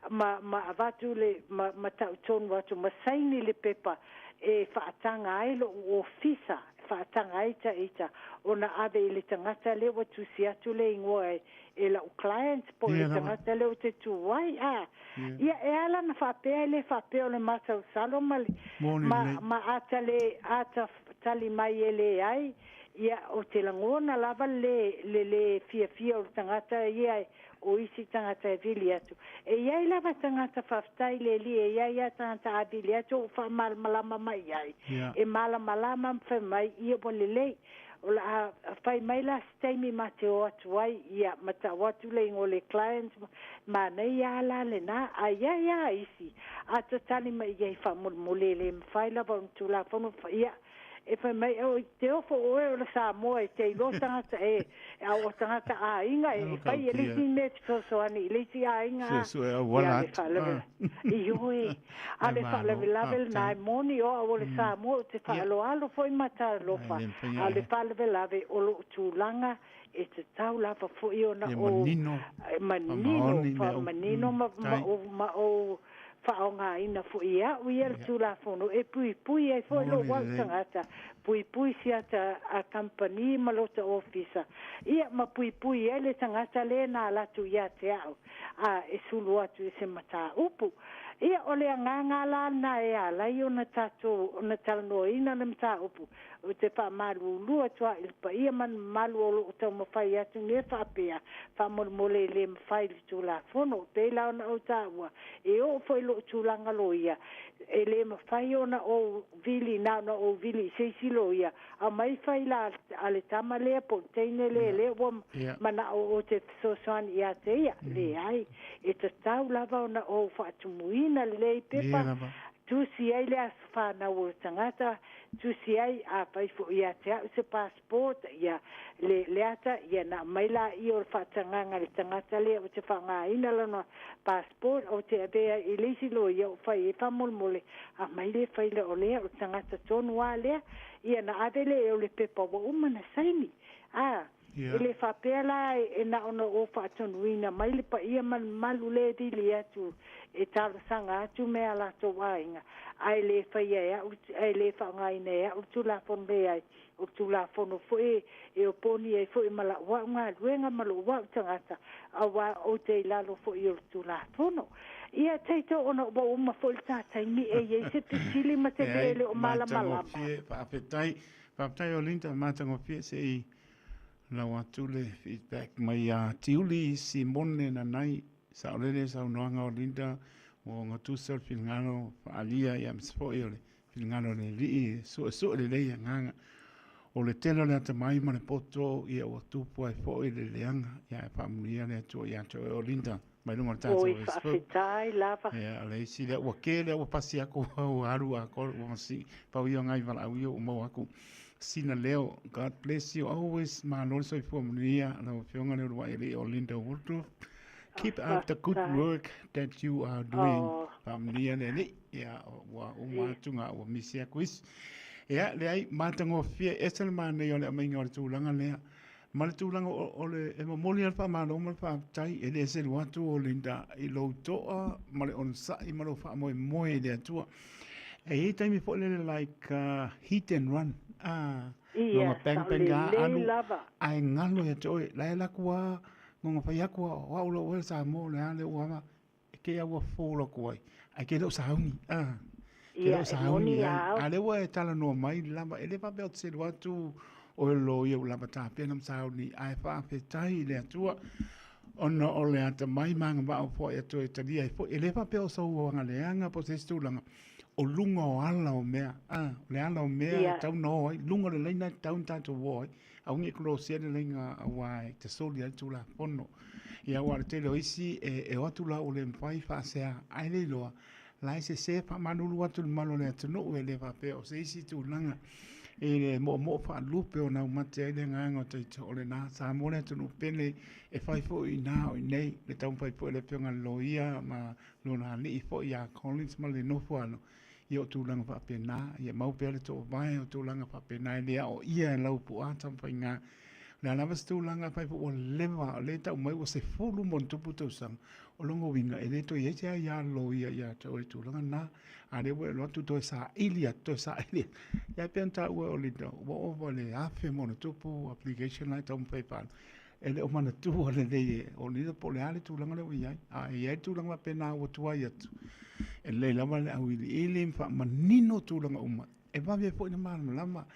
ma avatu le ma tau tonu watu ma saini le pepa e whaatanga ai lo ofisa whaatanga aita ita o na ave I le tangata le watu si atu le ingoe e la clients po le tangata le o te tuwai ia e ala na whapea le whapea o le matau salo ma ata tali mai ele ai ia o te langona lava le fia o tangata ia o isi tangata e vili atu e iai lava tangata whaftai le li e ia tangata a vili atu o wha malama mai iai e malama mwha mai ia po le lei o la fai mai la steimi ma te o atu ai ia mata watu le ingo le clients ma nei ala le na ia isi ata tani mai iai wha mole le mwhai lava untu la whanu ia e fai mai o te ofo o e o la Samoa e te ilo tangata o tangata a inga e fai e lisi me so ani lisi a inga e wala ioi ale fa level na moni o le Samoa te fa alo foi mata lofa ale fa level o lo tulanga e te tau lava foi ona o manino ma o whaonga ina fu ia uia tu la fono e pui e foi lo wa tangata pui siata a company malota officer ia ma pui ele tangata le na la tu ia te au e sulu atu se mata upu ia ole nganga la na e ala io na tatu na talno ina na mata upu o te pa malu lua tua il pa ia man malu o to mo fai atu ne fa pea fa mole le fai tu la fono pe la na o tawa e o foi lo tu langa loia e le ma fai ona o vili na o vili se siloia a mai fai la ale tamale po teine le mana o te sosan ia te ia le ai e te tau lava ona o fa tumuina le pepa tu si ai le asfa na o tangata tu si ai a pai fo ia te se passport ia le ata ia na mai la I o fa tanganga le tangata le o te fa nga ina la no passport o te ave I le si lo ia o fai fa mole a mai le fai le o le o tangata tonu ale ia na ave le o le pepa o umana saini ele fa pela e na ona o fa tonuina mai le pa ia man malu le dili atu e tala sanga atu me ala to wainga ai le fa ia ai le fa ngai ne o tu la fon be ai o tu la fon fo e o poni e fo mala wa nga luenga malo wa tangata awa o te lalo fo I o tu la fono ia teito ona bo uma fo ta tai mi e se te sili ma te le o mala pa apetai o linta matango pie se Lau atu le feedback mai a tiuli Simone na nai sa olele sa unoanga o Linda o ngā tūsal whingano alia i am spoi o le whingano le rii so le lei a nganga o le tela le ata mai ma le poto i a o tupu ai foi le leanga i a whamunia le atu i ato o Linda mai lunga le tātou Oi, e spoi. whawhitai, lava. A le isi le ua ke le ua pasi ako o aru a kore o masi pau i o ngai wala au i o mau aku. Sina leo, God bless you always. Ma lor so for mania, no fionga le wa ile o Linda Woodruff. Keep up the good work that you are doing. Familia le ni ya wa uma tunga o misia quiz. Ya le ai matango fie esel ma ne yo le mainga o tulanga le. Ma le tulanga o le e moli al fa ma lo ma fa tai e le sel watu o Linda i lo toa ma le on sa i ma lo fa mo le tua. E taimi fo le like hit and run. Ia, Ngonga le anu lava. ai ngalo ya toi la la kwa ngonga pa ya kwa wa ulo wel sa mo le ale wa ke ya wa folo kwa ai ke do sa uni ke Ia, do sa e moni uni au. ale wa e tala no mai lava ele pa belt se wa tu o lo ye la ta pe nam sa uni ai fa pe tai le tua ona o le ata mai manga ba o fo e to e tali ai fo ele pa pe o so nga le anga po se stu langa o lunga o ala o mea le ala o mea tau no ai lunga le leina tau tato woi au ngi klo sia le lenga wai te soli al tula pono ia wa te lo isi e watu la o le mpai fa sea ai le loa la se pa manulu watu le malo le tano o le fa pe o se isi tu langa e le mo fa lupe o na mate le nganga te o le na sa mo le tunu pele e fai fo i na o nei le tau fai fo le pionga loia ma lo na li fo ia Collins ma le no fo ano ia o tūlanga whapena, ia mau pere tō vai o tūlanga whapena, ia o ia e lau pu ātam whai ngā. Nā lawas tūlanga whai o lewa, o le tau mai o se fulu mon tupu tau sang, o longo winga, e le to ia tia ia lo ia tau e tūlanga nā, a le ue lotu to sa ilia, ia pean tā ue o le tau, o le awhi mona tupu, application lai tau mwhai pāna. E le o mana tū o le leie, o le po le ale tūlanga le ui ai, a ia tūlanga whapena o tuai atu. E le lama le au ili mfa manino tūlanga uma. E wawia po ina mārama lama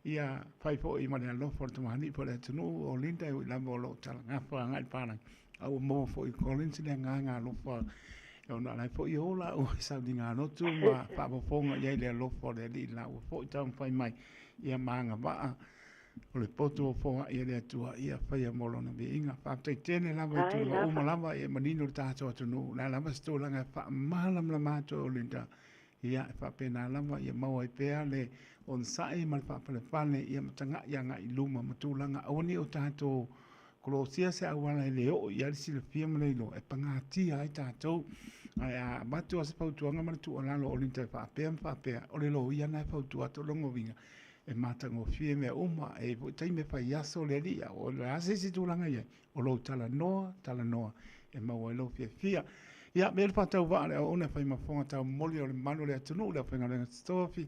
ia whai po i mare alofa o tamahani po le tunu o Linda i lama o lo tala ngāwha ngai pānang. Au mo fo i Collins le ngā alofa e ona lai po i ola o saudi ngā notu ma whapafonga iai le alofa o le li la o fo i tau mwhai mai ia maanga waa o le poto o foa ia le atua ia whaia molo na me inga whaatai tēne lama i tūlanga uma lama ia manino le tātou atunu la lama stolanga wha mahalam la mātou o Linda ia e whapena lama ia maua i pēa le on sae ma le whapale pale ia matanga ia ngā i luma matūlanga aoni o tātou kolosia se awala le o ia le sila pia maleilo e pangatia ai tātou ai a batu a se pautuanga ma le tu alalo o Linda whapea o le lo ia nai pautua to longo winga e matango fie me uma e tai me fa yaso le lia o la sisi tulanga ia o lo tala noa e maua lo fia ia me le patau va le ona fa ma fonga tau moli o le mano le tunu le fa ngale stofi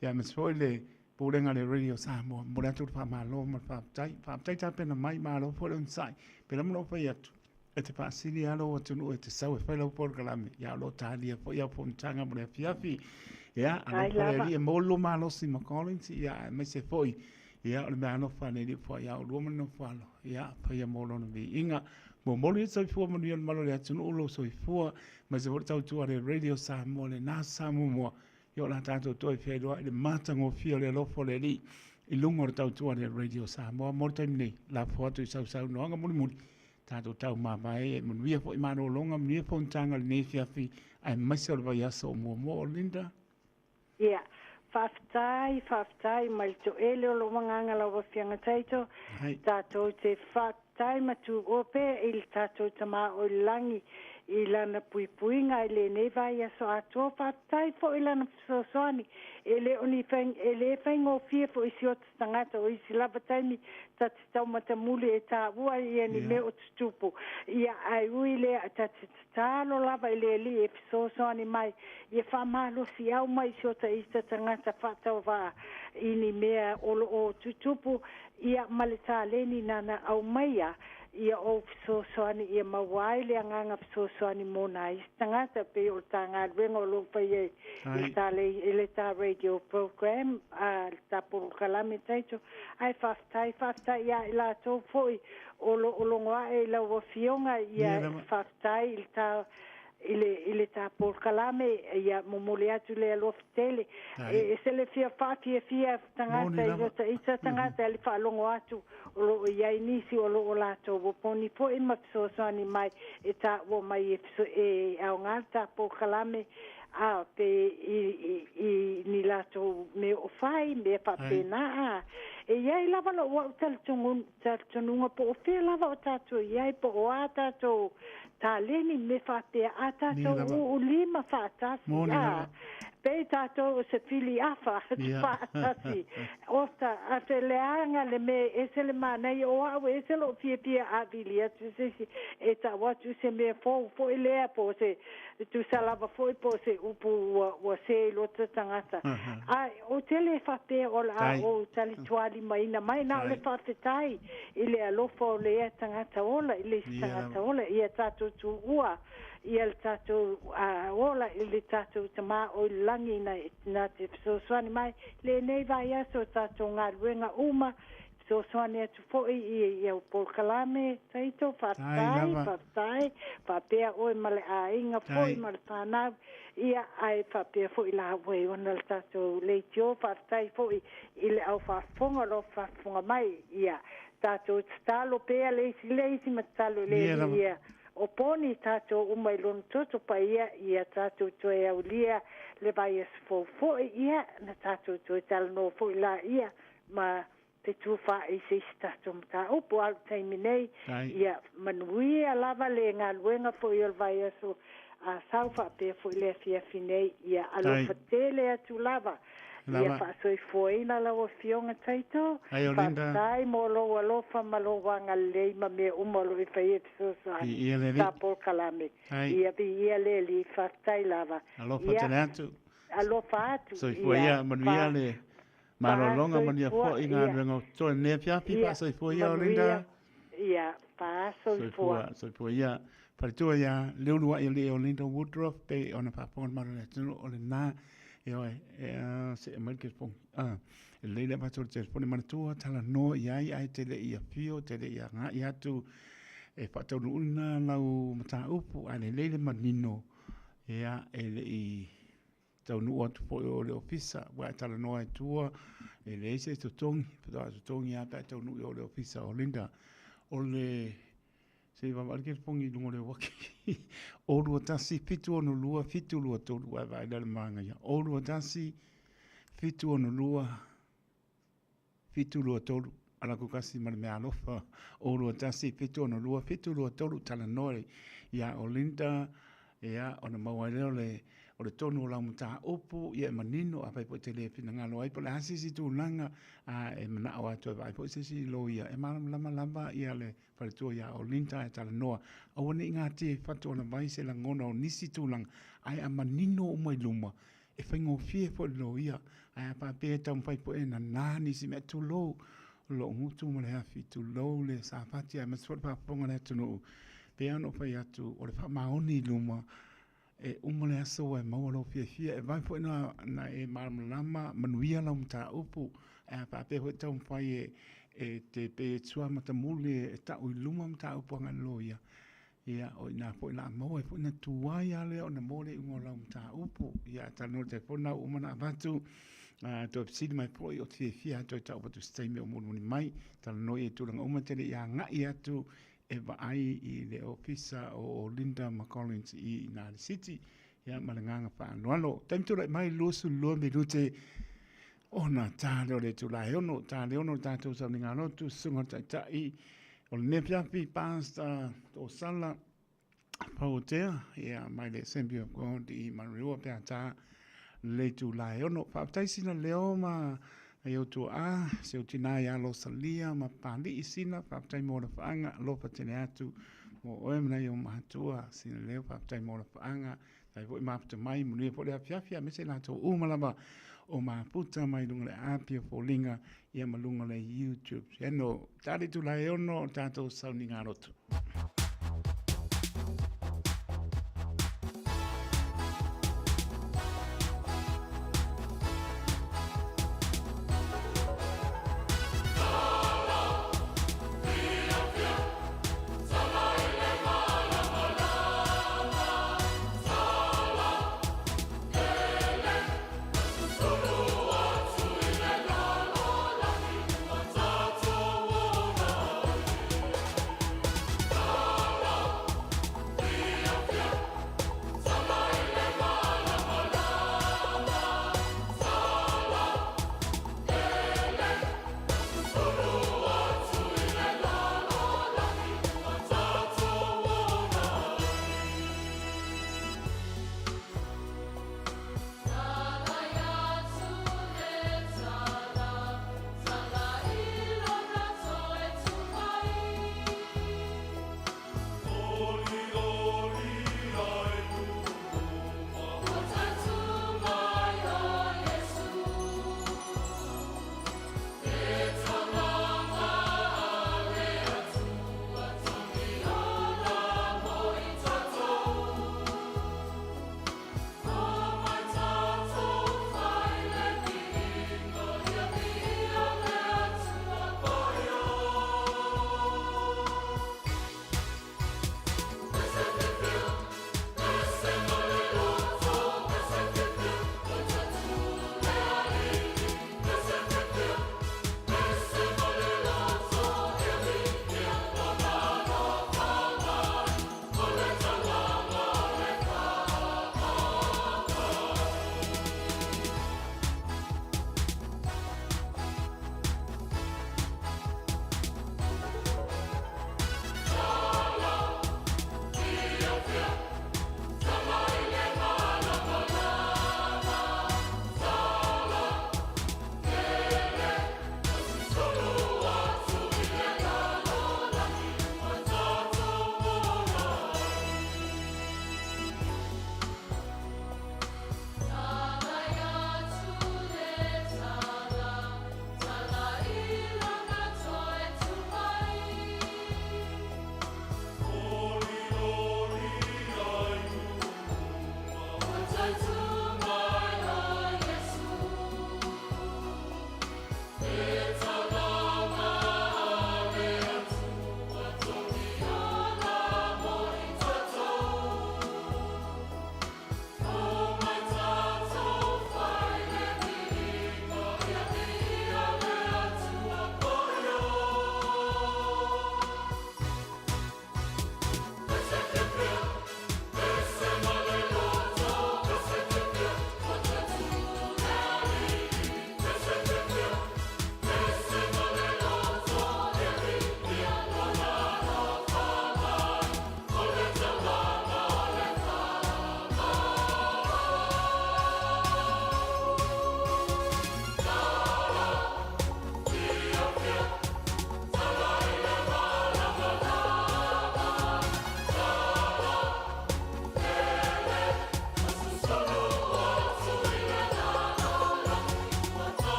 ia me spoile pulenga le radio Samoa mo le tu fa malo ma fa tai ta pena mai malo fo le sai pe mo fa yatu e te pasili alo o tunu e te sau e fa lo por kalame ia lo talia fo ia fo tanga mo le fiafi ia alo e molo malo si ma Collins ia me se foi ia o me ano fa ne fo ia o lo no falo ia pa ia molo no vi inga mo moli so fo mo ni malo le tunu lo so fo ma se volta tu ale radio Samoa le na Samoa io la tanto toi fedo le matango fio le lo fo le li i lungo tau tu ale radio Samoa mo temni la foto i sau no nga muli tato tau mamai e mun via fo i mano longa mun via fo tanga le fiafi ai maisel vai aso mo Linda Ia, whaftai, mai to ele o lo manganga la wafianga taito, tato te whaftai matu ope, il tato tama o langi, ilana puipuinga, ele neva ia so atua whaftai fo ilana sosoani, ele whaingo fia fo isi o tangata o isi lava taimi, tati tau matamuli e tā ua ia ni me o tutupu. Ia ai ui lea tati tālo lava ile li e fisosoani mai, ia whamalo si au mai si o ta ista tangata whatau wā ini mea o tutupu, ia male tā leni nana au maia, ia o fesoasoani ia mauai le agaga fesoasoani mona isi tagata pe o le tagaluega o loo pai ai i le tā radio program a le tapolokalame taito ae faafetai ia i latou foʻi o logoaʻe i lauafioga ia faafetai i le tā i le tapolokalame ia momole atu le alofa tele e se le fia tagata i lo taʻita tagata le faalogo atu o loo iai nisi o loo latou oponi foʻi ma fesoasoani mai e taʻua mai e aoga le tapolokalame a pe i ni latou me o fai me faapena e iai lava lo ua talitonuga po o fea lava o tatou iai po o a tatou taleni me faapea a tatou o lima faatasi pe tatou se fili afa faatasi o ta afeleanga le me ese le manai o au ese lo fia avili atu se e ta watu se me fo ilea po se tu salava foi po se upu o se lo tangata ai o tele faapea o la o tali tuali mai na le faafetai ile alofo le tangata ola ile tangata ola ia tatou tu ua ia le tatou ola i le tatou tamā o i langi na te fesoasoani mai lenei vai aso tatou galuega uma fesoasoani atu foʻi ia o polokalame taito faafetai faapea oe ma le aiga foʻi ma le fanau ia ae faapea foʻi lauai ona le tatou leitio faafetai foʻi i le ʻaufaafofoga lo faafofoga mai ia tatou tatalo pea leisi ma tatalo lele ia o poni tatou uma i lona toto paia ia tatou toe aulia le vai asofoufoʻi ia na tatou toe talanoa foʻi la ia ma te tufaʻaisi tatou mataupu alu taimi nei ia manuia lava le galuega foʻi o le vai aso asau faapea foʻi le afiafi nei ia alofa tele atu lava ia faasoifoina lauafioga taito faafetai mo lou alofa ma lou agalelei ma mea uma o loo e faia fesoasoani tapolokalame ia ia le li faafetai lava alofa atu soifoia manuia le malolonga mania foʻi galuega toe lea fiafi faasoifoia o linda ia faasoifoa soifoia faletua ia le uluaʻi o lii o linda woodruff pe ona faapoga malo le atunu o lenā se American Spong e leila ma tole telefone manatua talanoa i ai ai tele ia fio tele ia nga'i atu e whatauruna lau mataupu a le leile manino ea e le i taunu atu po o le ofisa wa talanoa e tua e le ise tutongi a pa taunu o le ofisa o linda o le se va mal que pongi lungo le waki o lu tasi fitu ono lua fitu lua tolu wa vai le manga ya o lu tasi fitu ono lua fitu lua tolu ala ko kasi mal me alofa o lu tasi fitu ono lua fitu lua tolu tala nore ya olinda ya ona mawale o le tonu la muta opu ia manino a po tele fina ngalo ai po la sisi tu langa a e mana o atu ai po sisi lo ia e lama ia le pa tu ia o linta e tala noa o ni ngati fatu ona vai se la ngona o nisi tu lang ai a manino o mai luma e faingo fie po lo ia ai pa pe tam pai po ena nani si me tu lo mutu mo le afi tu lo le sa fati ai masua pa ponga le tunu pe ano pai atu o le fa maoni luma e umole aso e maualo fia e vai foi na e marmalama manuia la mta upu e pa pe ho tau fai e te pe tsua mata mule e ta luma mta upu nga loia ia o na foi la mo e foi na tuai ale o na mole ungo la mta upu ia ta no te fona umana vatu to psidi mai poi o fia to ta o tu stay me o moni mai ta no e tu nga umate ia nga ia tu e vai i le ofisa o Linda McCollins i United City ia malanganga pa anualo taimtura mai losu lo me lute ona tale o le tulai ono tale ono tatou sauninga no tu sunga tai o le nefiafi pasta o sala pautea ia mai le Assembly of God i Manrua pe ata le tulai ono pa taisina leo ma ai o tu se o tina ia lo salia ma pali isina pa tai mo le fanga lo pa tene atu mo o emna yo matua sina leo pa tai mo le fanga ai vo ma pa mai mo le po le fiafia me se na to o malaba o maputa mai lunga le apia folinga ia malunga le YouTube. Eno, tari tu lai ono o tātou sauni ngā rotu.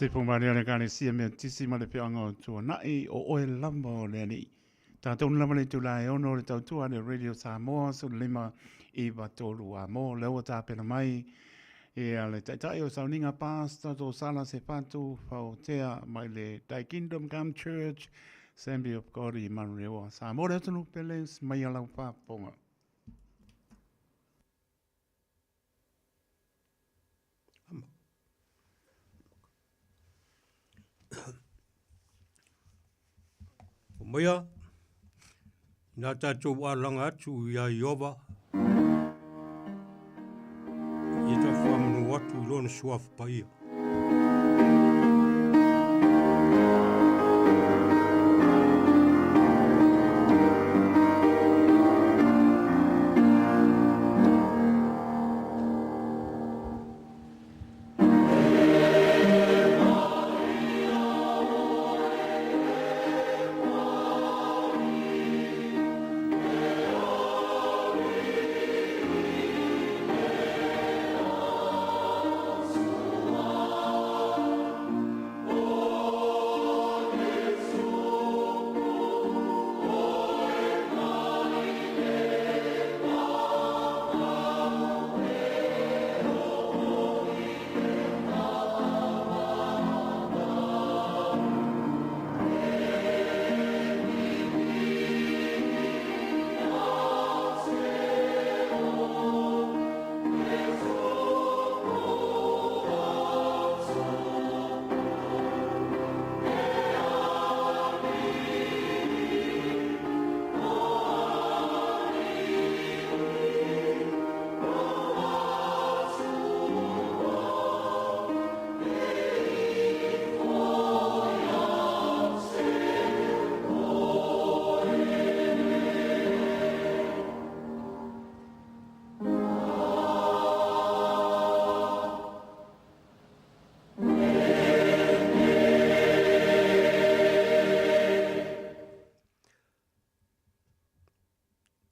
Se po mari ana kane sia me tisi ma le pe anga tua nai o oe lama o le ani. Tātou lama le tula e ono le tautua le Radio Samoa so lima i batolu a mo lewa tāpena mai e ale taitai o sauninga pasta to sala se patu whautea mai le Thy Kingdom Come Church Assembly of God i Manurewa. Samoa le tunu peles mai alau pāponga. O mea, nā tātou wālanga atu i a Iowa. I tā whamanu atu I lona suafu paia.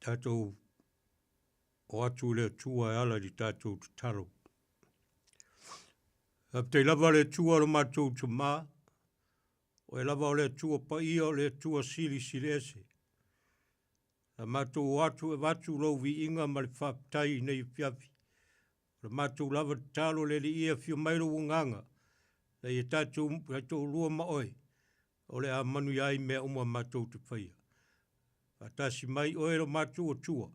Tātou o atu le tua e ala di tātou te taro. Te lava le tua lo mātou te mā. O e lava o le tua pa ia o le tua sili ese. La mātou watu e watu lau vi inga ma le whaptai nei fiafi. La mātou lava talo le li ia fio mairo wunganga. La ia tātou lua ma oi. O le a manu iai mea uma mātou te whaia. Atasi mai oe lo mātou o tua.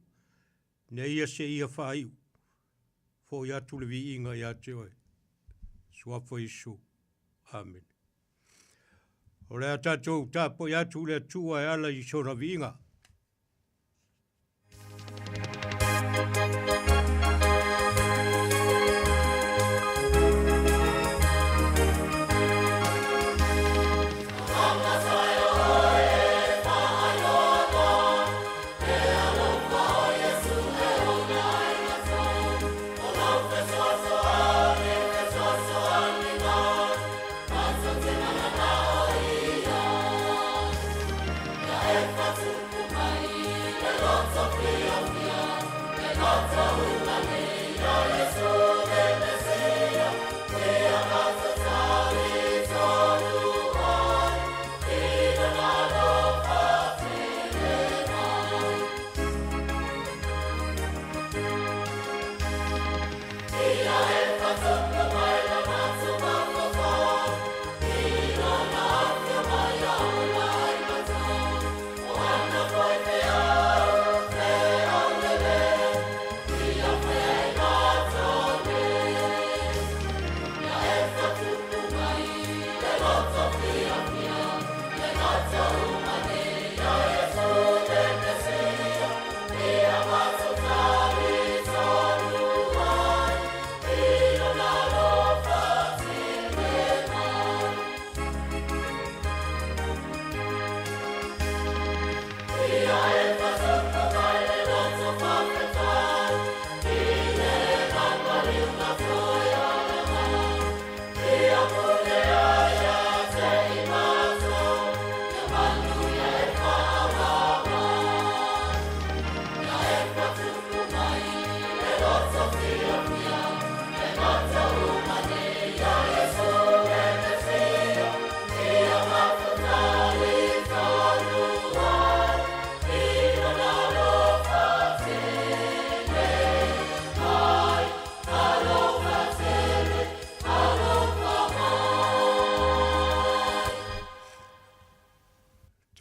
Ne ia se ia whaiu. Fo ia tu le vi inga ia te oe. Suafa Isu. Amen. O le a tātou tāpo ia tu le tua e ala i sona vi inga.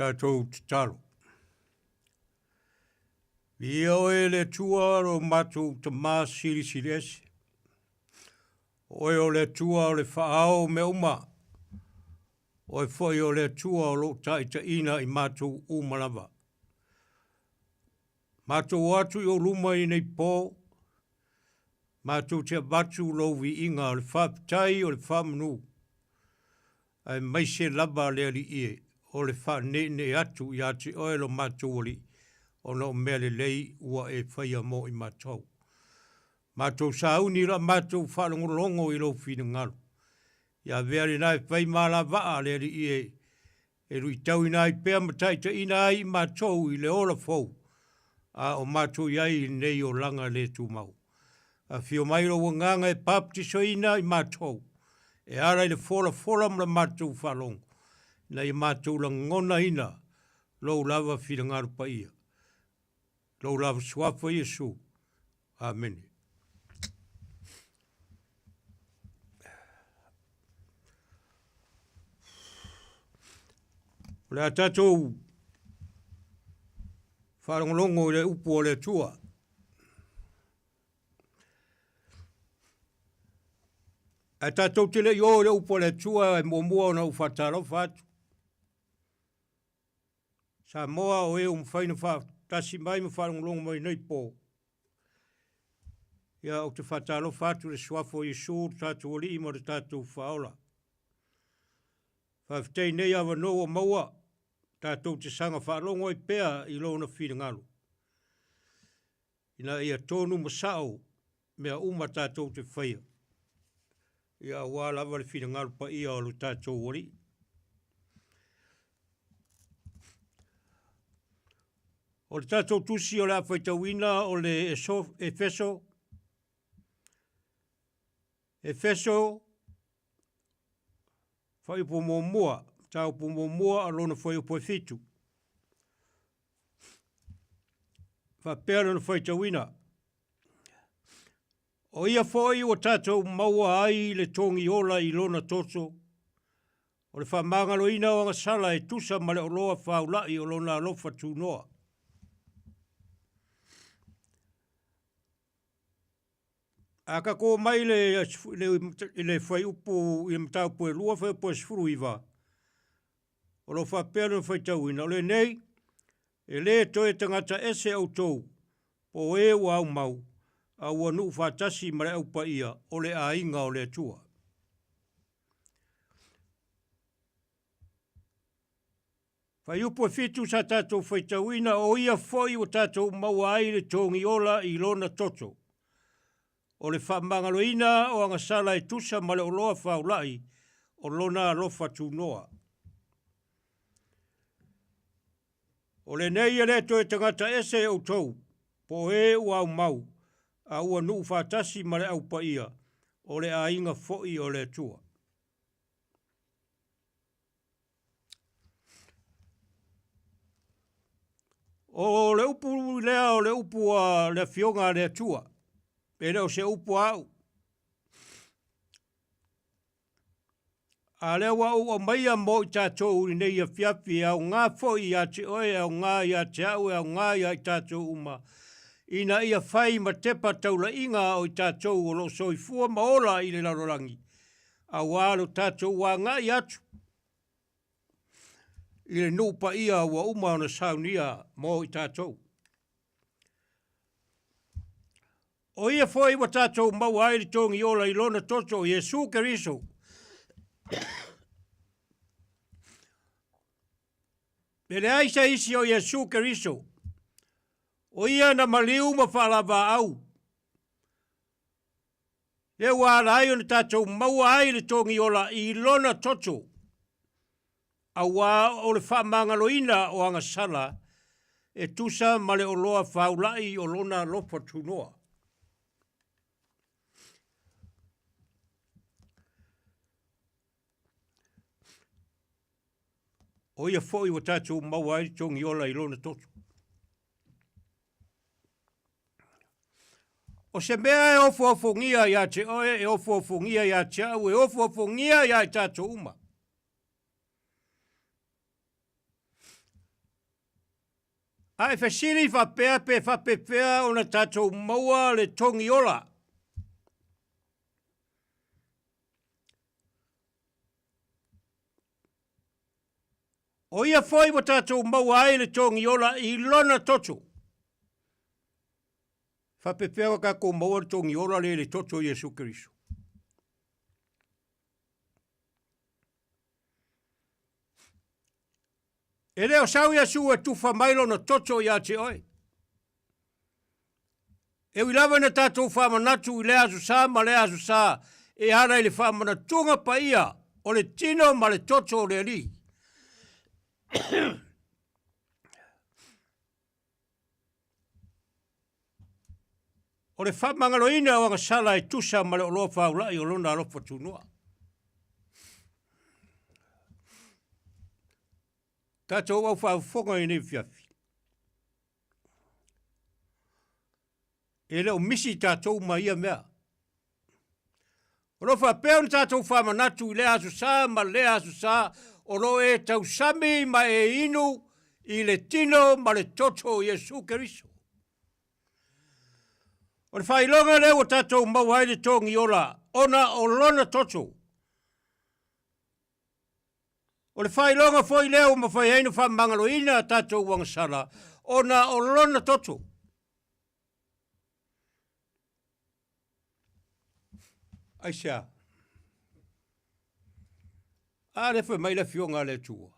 Tātou te talo. Ia oe le tua ro mātou te mā siri ese. Oe o le tua o le whaao me uma. Oe foi o le tua o lo taita ina i mātou umalawa. Mātou atu i o luma i nei pō. Mātou te watu lo vi inga o le whaptai o le whamanu. Ai maise laba le ali ie. O le wha ne atu i ati oe lo mātou oli. O no mea le lei ua e whaia mo i mātou. Mātou sauni la mātou whalongolongo i lo whina ngalo. Ia vere nai whai mala waa le ali ie. E rui tau ina i pēr mataita ina ai mātou i le ola fau. A o mātou iai nei o langa le tu mau. A fio mairo wanganga e baptiso ina i mātou. E ara i le fola mla mātou whalongo. Na i mātou la ngona ina, lou lava whirangaru pa ia. Lou lava suafa Iesu. Amen. Le a tātou wharangolongo i le upo o le tua. A tātou tele i o le upo o le tua e mua o na uwhataro whatu. Samoa o e umwhaina wha tasi mai ma wharangolongo mai nei pō. Ia o te whatalo whatu le suafo Iesu tātou oli ima le tātou whaola. Whawhtei nei awa no o maua tātou te sanga whalongo i pēa i lona whiringalo. Ina ia tonu masao mea uma tātou te whaia. Ia wālawa le whiringalo pa ia o le tātou oli. O le tātou tusi o le awhaitawina o le Efeso Whai upo mō mua, tā upo mō mua alona whai upo e fitu. Whapea lona whai tawina. O ia whai o tātou maua ai le tongi ola I lona toso. O le whamangalo ina o anga sala e tusa ma le oloa whaulai o lona alofa tūnoa. A ka ko mai le whai upo I mtau po e lua whai po e sfuru iwa. O lo whapea lona whai tawina. O le nei, e le toe tangata ese au tou, po e ua au mau, a ua nuu whatasi ma le au pa ia, o le a inga o le atua. Whai upo e fitu sa tātou whai tawina, o ia whai o tātou maua ai le tongi ola I lona toto. O le whamangaloina o anga sala e tusa ma le oloa whaulai, o lona alofa tūnoa. O le nei e le toe tangata ese au tau, po e ua au mau, a ua nuu whatasi ma le au pa ia, o le a inga foi o le atua. O le upu lea o le upu a le fionga le atua, e leo se upu au. A leo au o maia mo I tātou I nei a fiafi au ngā foi I ate oe au ngā I ate au au ngā I tātou uma. Ina ia whai ma tepa taula inga o I tātou o lo soifua maola I le larorangi. A wālo tātou wā ngā I atu. I le nupa ia wa uma ona saunia mo I tātou. O ia foi wa tātou mau aere tongi ola I lona toto o Jesu Keriso. Ele aisa isi o Jesu Keriso. O ia na maliu ma whalava au. Le wāra ai ona tātou mau aere tongi ola I lona toto. A wā o le whamangaloina o anga sala e tusa ma le oloa whaulai o lona lopa tūnoa. O ia foi o tātou mawai tongi ola I lona toto. O se mea e ofo ngia ia te oe, e ofo ngia ia te au, e ofo ngia ia tātou uma. A e whasiri whapea pe whapepea o na tātou maua le tongi ola. O ia foi wa tātou maua ai le tongi ola I lona toto. Whapepea wa kako maua le tongi ola le toto Jesu Keriso. E leo sau ia su e tufa mailo na toto ia te oi. E wilawa na tātou whamanatu I le asu sā ma le asu sā. E ara I le whamanatunga pa ia o le tino ma le toto o le li. O le whamangaloina o anga sala e tusa ma le oloa whaulai o lona alofa tūnoa. Tātou au whauwhonga I nei whiawhi. E leo misi tātou ma ia mea. O lo whapea tātou whamanatu I le asu sā ma le asu sā o lo e tau sami ma e inu I le tino ma le toto Jesu Keriso. O le whailonga leo o tātou mauhai le tongi ola, ona o lona toto. O le whailonga foi leo ma whai heino whamangaloina tātou wangasala, ona o lona toto. Aisha. A lefe mai le fionga le tua.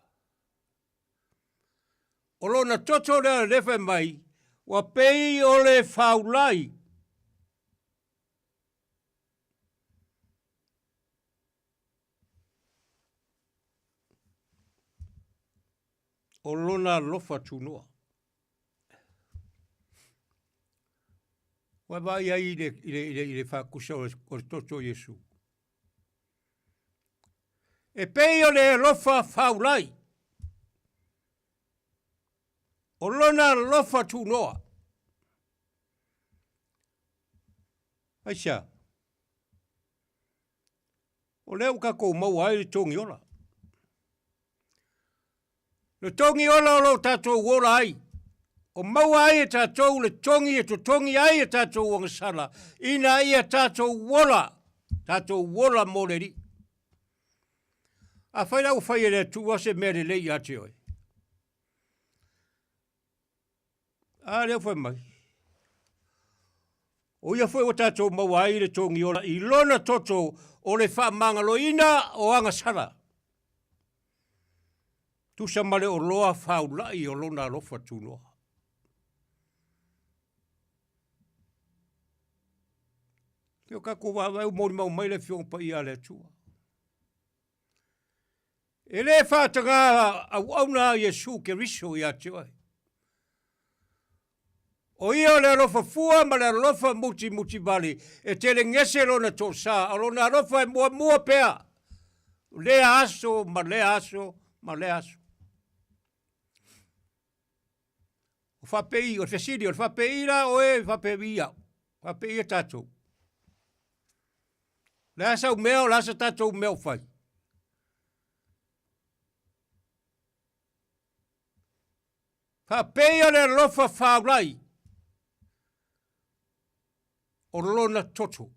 O lona toto le lefe mai, wa pei o le whaulai. O lona lofa tūnoa. Wa vai ai le whakusa o le toto Jesu. E pei o le lofa faulai. O lona lofa tu noa. Aisha. O leo ka kou mau ai le tongi ola. Le tongi ola o lo tatou wola ai. O mau ai e tatou le tongi e to tongi ai e tatou wangasala. Ina ia tatou wola. Tatou wola mo le ri. A whaina u whai le tu wase mere le i ate oi. A leo whai mai. O ia whai o tatou mau ai le tongi ola. I lona toto o le wha mangalo ina o angasala. Tu sa male o loa whaulai o lona lofa tu noa. Kio kako wawai mori mau mai le fiong pa ia le tua. E le whātanga au auna Yesu ke riso ia te oi. O ia le lofa fua ma le lofa muti bali. E te le ngese lona tō sā. A lona lofa e mua pea. Le aso ma le aso ma le aso. O whapei, o whesiri, o whapei la o e whapei ia. Whapei e tātou. Le asa u meo, le asa tātou meo whai. Whapei a le lofa whaurai. O lona toto.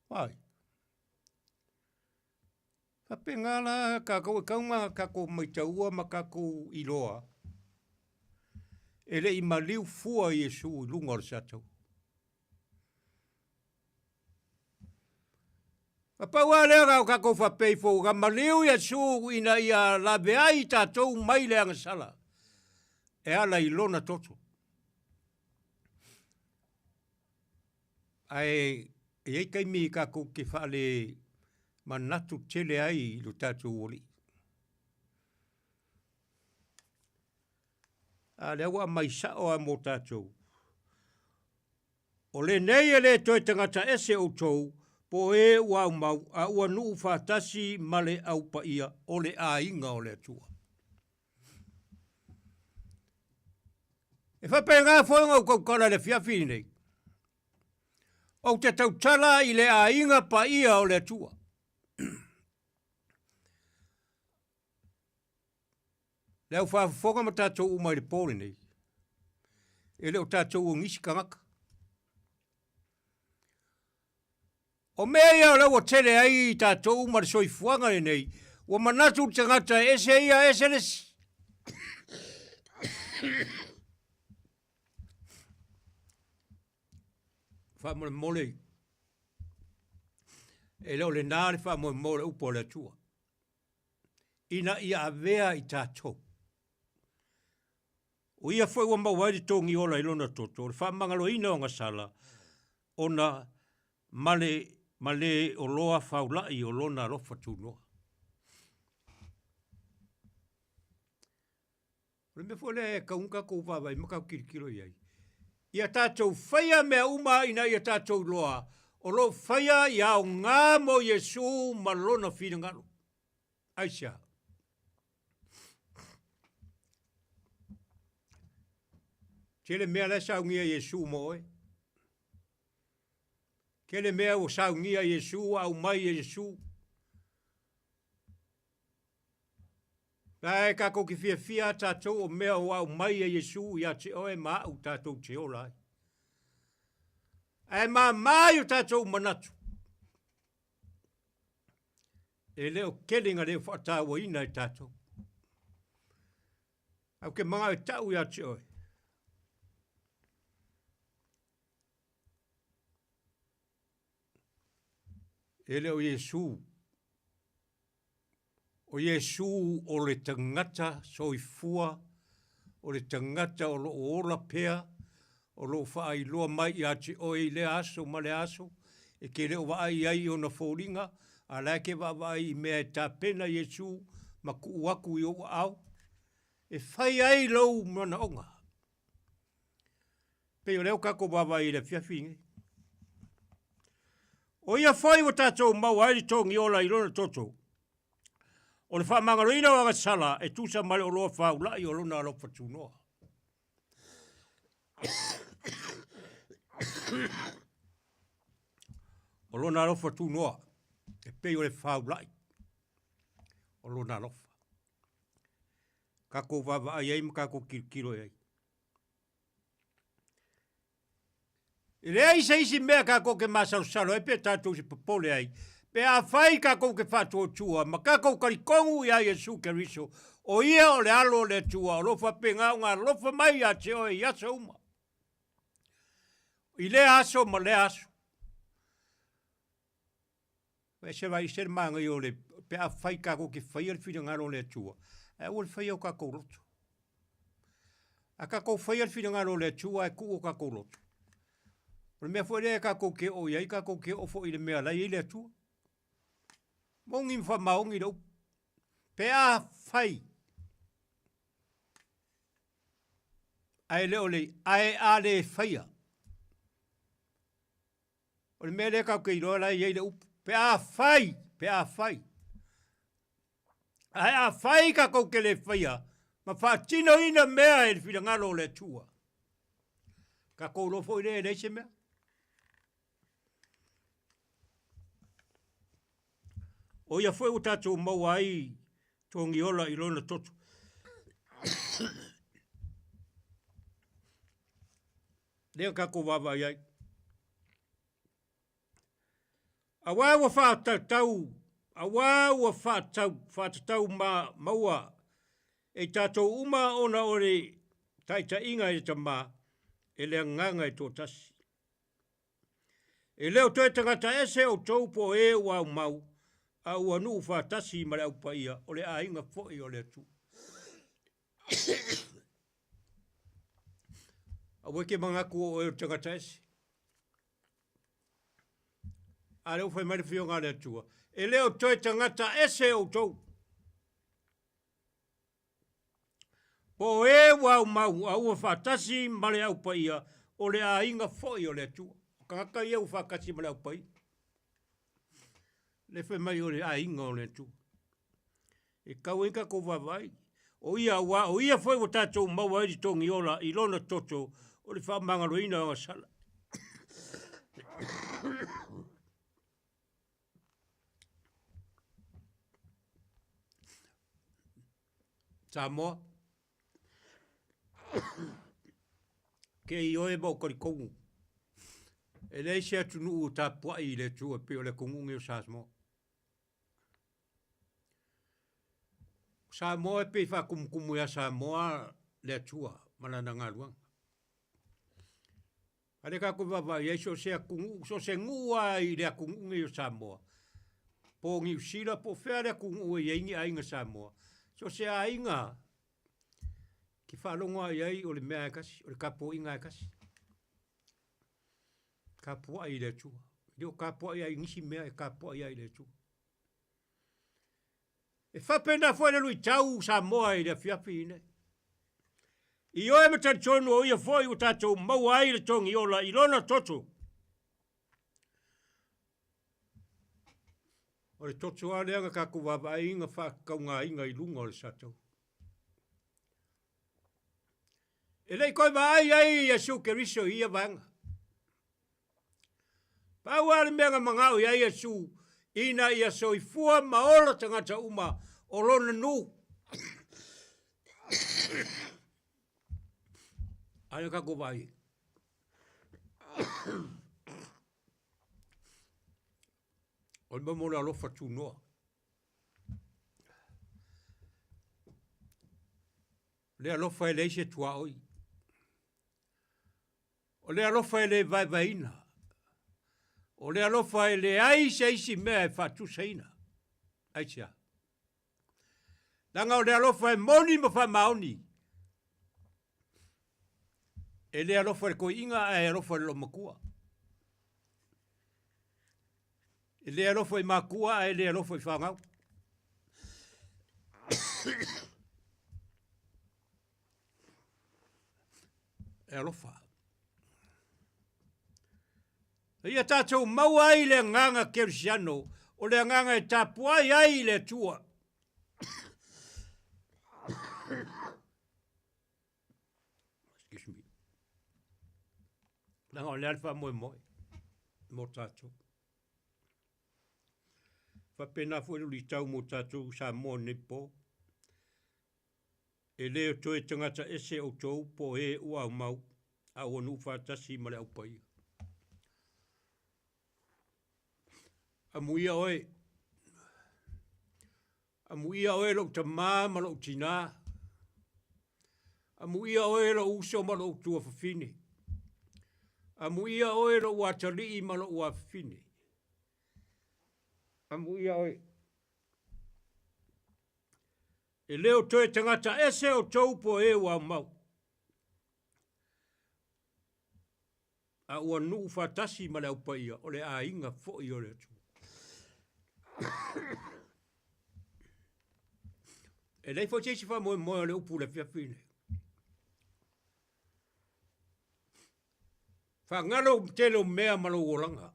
Wai. Whapei ngala kako e kaunga kako maitaua ma kako iloa. Ele i maliu fua Yesu i lunga o satou. Paua lea ngau kako whapei fo, ka maliu Yesu ina ia lawe ai tātou mai le angasala. E ala i lona toto. Ai, e ei kai mi kako ke whaale manatu tele ai i lo tātou oli. A lea wa mai sao a mo tātou. O le nei e le toi tangata ese o tou, po e ua mau a ua nuu whātasi male au pa ia o le a inga o le atua. E whape ngā whoenga o kaukara le whiawhiri nei. O te tautala i le a inga pa ia o le atua. Leo whawhonga ma tātou umai le pōre nei. E leo tātou o ngisi kangaka. O mea ia leo o tele ai tātou umai soi fuanga nei. O manatu tangata ese ia ese lesi. Whamole mole. E leo le nāre whamole mole upo le atua. Ina ia avea i tātou. O ia foi ua mawai tongi ola i lona toto. Le whamangalo ina o ngasala. Ona male o loa whaulai o lona rofa tūnoa. Le me foi le kaunka kou wawai makau kirikiro iai. Ia tātou whaia mea uma ina ia tātou loa. O lo whaia ia o ngā mo Yesu ma lona whiringaro. Aisha. Kele mea le saungia Yesu moe. Kele mea o saungia Yesu au mai Yesu. Lai kako ki fia tātou o mea o au mai Yesu ia te oe maa au tātou te o lai. E maa mai o tātou manatu. E leo kelinga leo whaatawa ina i tātou. Au ke mga e tau ia te oe. E leo Yesu. O Yesu o le tangata soifua, o le tangata o lo ola pea, o lo whaai loa mai i ati o i le aso ma le aso, e ke leo waai ai o na fōringa, a la ke waai i mea e tā pena Yesu, ma ku uaku i o au, e whai ai lau mana onga. Peo leo kako waai i le whiawhingi. O ia whai o tātou mau ai tongi ola i lona toto. O le whamangaroina o sala e tusa male o loa whaulai o lona alofa tunoa. O lona alofa tunoa. E pei o le whaulai. O lona alofa. Kako wawa ai ma kako kirikiro ai. I rea isa isi mea kako ke masalo e pe tātou se popole ai. Pe a whai kako ke whatua tua, ma kako karikongu ia Yesu Keriso. O ia o le alo le tua, o lofa pe ngā lofa mai a te oe i asa uma. I le aso ma le aso. E se vai ser manga i o le, pe a whai kako ke whai al whina ngaro le tua. E o le whai au kako roto. A kako whai al whina ngaro le tua e ku o kako roto. O le mea whaere kako ke o iai kako ke o fo i le mea lai i le tua. Mongi mwha maongi rau. Pe a whai. Ai leo le, ai a le whaia. O le mea le kako ke i roa lai i le upu. Pe a whai, pe a whai. Ai a whai kako ke le whaia. Ma whaatino ina mea e whina ngalo le tua. Kako lofo i le se mea. O ia foi o tatou mau ai tongi ola i lona toto. Lea kako wawa ai. A wā ua whātatau maua e tatou uma ona ore taita inga e ta mā e lea nganga e tō tasi. E leo toi tangata ese o taupo e wau mau a ua nuu whātasi ma le au paia o le a inga fōi o le tu. A weke mangaku o e tangata ese. A leo whai mai whio ngā le atua. E leo toi tangata ese o tau. Po e wau mau a ua whātasi ma le au paia o le a inga fōi o le atua. Kangaka ia u whākasi ma le au paia. Le whai mai o le a inga o le atua. E kau inga ko wawai. O ia whai o tātou maua i tongi ola i lona toto o le whamangaroina o sala. Samoa. Ke i oe mau karikongu. E lei se atunu u tā puai i le tua pe o le kongungi o Samoa. Samoa e pe whakumukumu ia Samoa le tua, malana ngā luanga. Ale kako wawa i so se ngua i le kongungi o Samoa. Po ngi usira po whea le kongungi i ingi ainga Samoa. So se a inga ki whalonga iai o le mea e kasi, o le kapo inga e kasi. Kapoa i le tua. Leo kapoa iai ngisi mea e kapoa iai le tua. E whapena fwene lui tau Samoa i le fiapi ine. I oe me tonu o ia fwoi o tatou maua ai le tongi ola i lona toto. O le toto a leanga kako wawa inga whakaunga inga i lunga o le satou. E lei koe maai ai Yesu Keriso ia vanga. Pau ale mea mangau ia Yesu ina ia soifua maola tangata uma o lona nu. Aia kako vai. O le mamona alofa tunoa. Le alofa e leise tua oi. O le alofa e le vaivaina. O le alofa e le aise isi mea e whatu seina. Aisia. Langa o le alofa e moni ma wha maoni. E le alofa e koi inga e alofa e lo makua. E le alofa i makua e le alofa i whangau. E alofa. E ia tātou maua ai le nganga kerisiano, o le nganga e tāpua ai le tua. Nanga o le alfa moe moe. Mo tātou. Whapena fwelu li tau mo tātou Samoa nepo. E leo toe tangata ese o tau po e ua mau. A ua nu whātasi ma le au pai. A muia oe. A muia oe lo ta mā ma lo tina. A muia oe lo uso ma lo tua whawhine. A muia oe lo watali ma lo ua whawhine. A muia oe. E leo toe tangata ese o tau po e ua mau. A ua nuu whatasi ma le au paia, o le a inga fōi o le atu. E lei fo teisi wha moe moe o le upu le whiawhine. Wha ngalo telo mea malo olanga.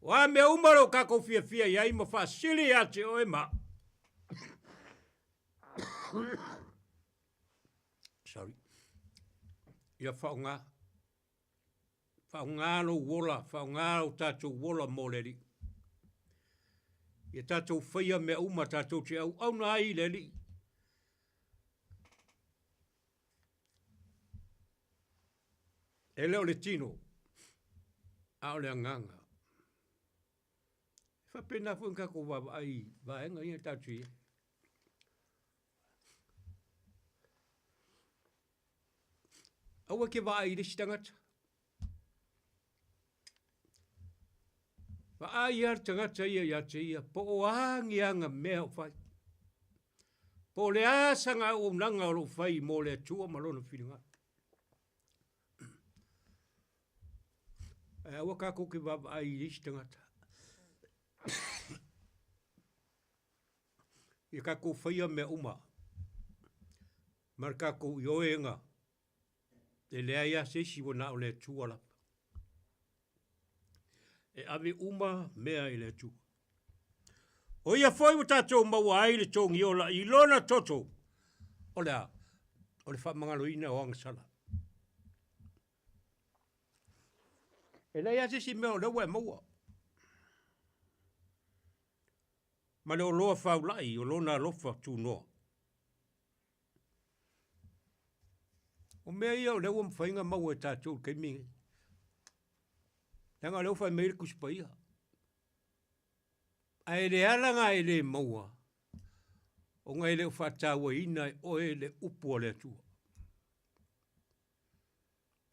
Wa mea umaro kako whiawhia iai ma wha sili ate o e ma. Sorry. Ia whaunga. Whaunga no wola, whaunga o tātou wola moleri. Ia tātou whaia mea uma tātou te au na ai leri. E leo le tino. A o le anganga. Whapena whunka ko wawa ai, vaenga ia tātou ia. Aua ke wa ai resi tangata. Wa ai ar tangata ia te ia, po o aangi anga mea o whai. Po le asanga o nanga o lo whai mo le tua malona whiringa. E aua kako ke wa ai resi tangata. Ia kako whaia mea uma. Mar kako ioenga. E lea ia se si wana o le tua la. E ave uma mea i le tua. O ia foi o tātou maua ai le tongi ola i lona toto. O lea, o le whamangalo ina o angasala. E lea ia se si mea o lewa e maua. Ma le o loa whaulai o lona lofa tu noa. O mea ia o lewa mwhainga maua e tātou kei mingi. Nanga leo whai meire kuspa ia. A e le alanga e le maua. O ngai leo whatawa ina o e le upu o le atua.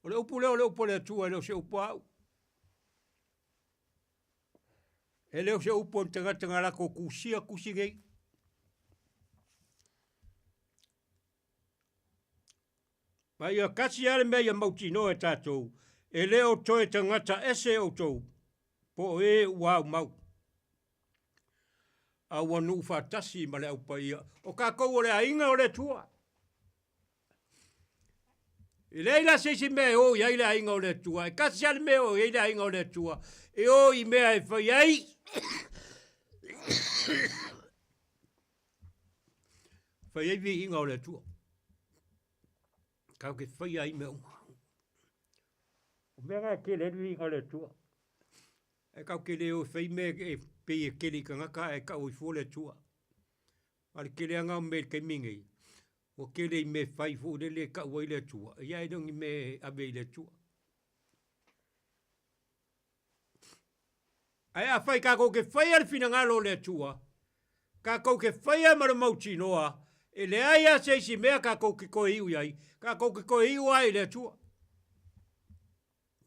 O le upu leo le upu o le atua e leo se upu au. E leo se upu o tangata lako kusia kusigei. Ma ia kasi ale mea ia mautino e tātou. E leo toe tangata ese o tau. Po e wau mau. A wanu whatasi ma le au paia. O kakou o le ainga o le tua. E leila se si mea o iai le ainga o le tua. E kasi ale mea o iai le ainga o le tua. E o i mea e whai ai. Whai ai vi inga o le tua. Kau ke whai ai mea uma. O mea ke le rui inga le tua. E kau ke le o whai mea e pei e keli ka ngaka e kau i fo le tua. Mare ke le anga o me ke mingi. O ke le me whai fo le kau i le tua. Ia e dongi me ave i le tua. Ai a whai kako ke whai al fina ngalo le tua. Kako ke whai a mara mauti noa. E le aia se si mea kako ke koe iu iai. Kako ke koe iu ai le tua.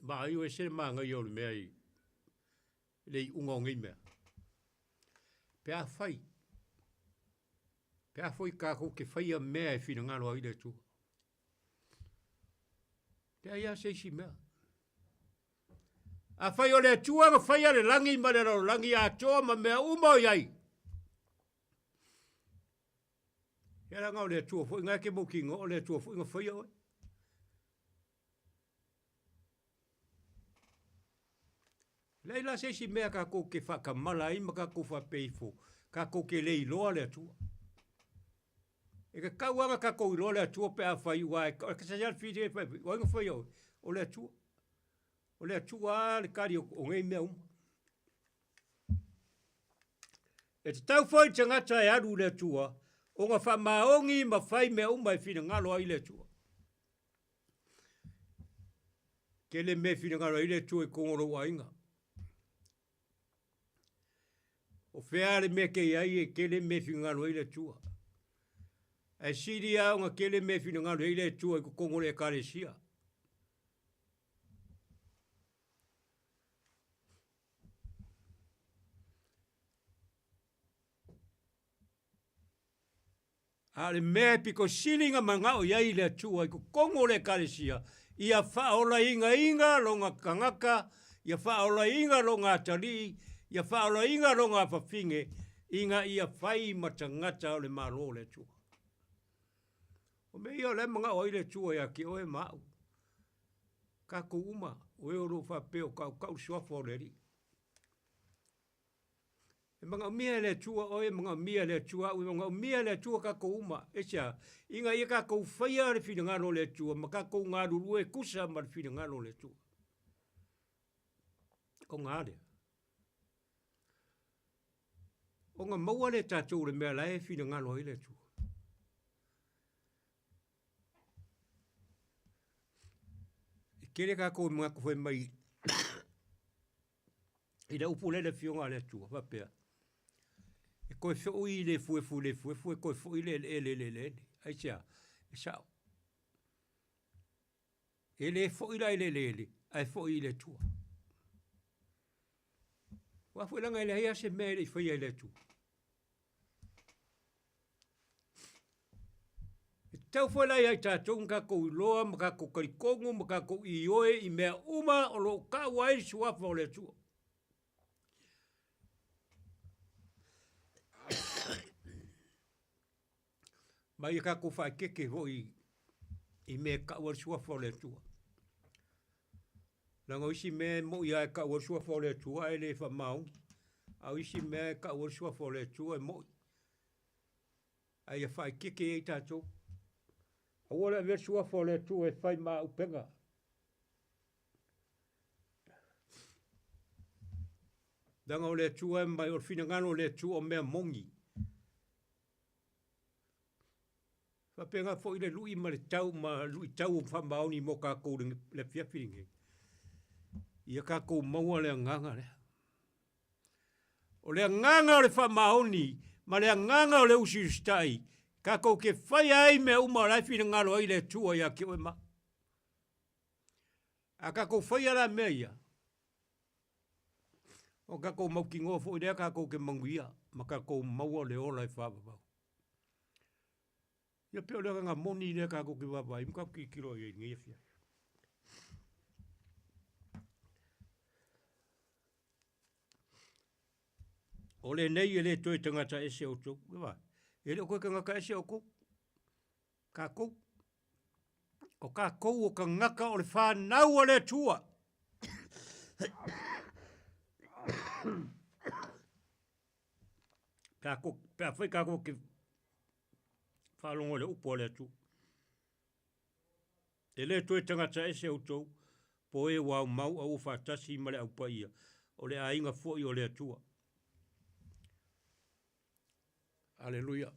Ba iu e se maa ngai o le mea i. Le i unga o ngai mea. Pea whai. Pea whai kako ke whai a mea e fina ngalo ai le tua. Pea ia se si mea. A whai o le tua ma whai a le langi ma le rau langi a toa ma mea uma o iai. Ia ranga o le tua fwoi ngai ke mokingo o le tua fwoi ngā whai oi. Leila se si mea kako ke whakamala ima kako whapeifo. Kako ke lei loa le tua. E ka kauanga kako i loa le tua pe a whai uai. Ka sa jal fiti e whai. Wai ngā whai oi. O le tua. O le atua le kari o ngai mea uma. E te tau whai tangata e aru le atua, o ngā whamaongi ma whai mea uma e whina ngalo ai le atua. Ke le me whina ngalo ai le atua e kongoro wa inga. O wheare me ke ai e ke le me whina ngalo ai le atua. E siri au ngā ke le me whina ngalo ai le atua e kongoro e kare sia. Ale mea piko silinga mangao iai le atua i kongo le karesia. Ia whaola inga lo ngā kangaka, ia whaola inga lo ngā tari, ia whaola inga lo ngā whawhinge, inga ia whai matangata o le malo le atua. O me ia le mangao i le atua ia ki oe mau. Kako uma, o euro whapeo kau suafo le ri. E mga mia le tua oe, mga mia le tua, mga mia le tua kako uma. Esia, inga ia kako whaia le whina ngaro le tua, ma kako ngā rurue kusa ma le whina ngaro le tua. Ko ngā rea. O ngā maua le tātou le mea lai whina ngaro i le tua. E kere kako mga kuwhe mai. I le upu le whionga le tua, whapea. E koe whoi le fue, koe whoi le. Ai sia, e sao. E le whoi la le, ai whoi le tua. Wa fwe langa ele hea se mea le whoi le tua. E tau whoi lai ai tātou ngā kou loa, maka kou karikongo, maka kou i oe, i mea uma, o lo ka wai suafa o le tua. Mai e kako whae keke hoi i me ka ua sua whole tua. Nanga isi me mo ia e ka ua sua whole tua e le wha maungi. Au isi me ka ua sua whole tua e mo. Ai e whae keke e tātou. Awara e sua whole tua e whai maa upenga. Nanga o le tua e mai o whina ngano le tua o mea mongi. Whapenga fo i le lui ma le tau o whamaoni mo kako le whiawhiringe. Ia kako maua le nganga le. O le nganga o le whamaoni, ma le nganga o le usiristai, kako ke whai ai me uma raifi na ngalo ai le tua ia ke oe ma. A kako whai ara mea ia. O kako maukingo fo i lea kako ke manguia, ma kako maua le ola e whababau. Ia peo lea ngā moni lea kako ke wapai, mga ki kiro i ngia fia. O le nei e le toi tangata ese o tō, e le koe ka ngaka ese o kou, ka kou, o ka kou o ka ngaka o le whanau o le tua. Ka kou, pea whai ka kou ke whalongo le upo le atu. E le toi tangata ese o tō, po e wau mau au whatasi ma le au paia, o le ainga fwoi o le atua. Aleluia.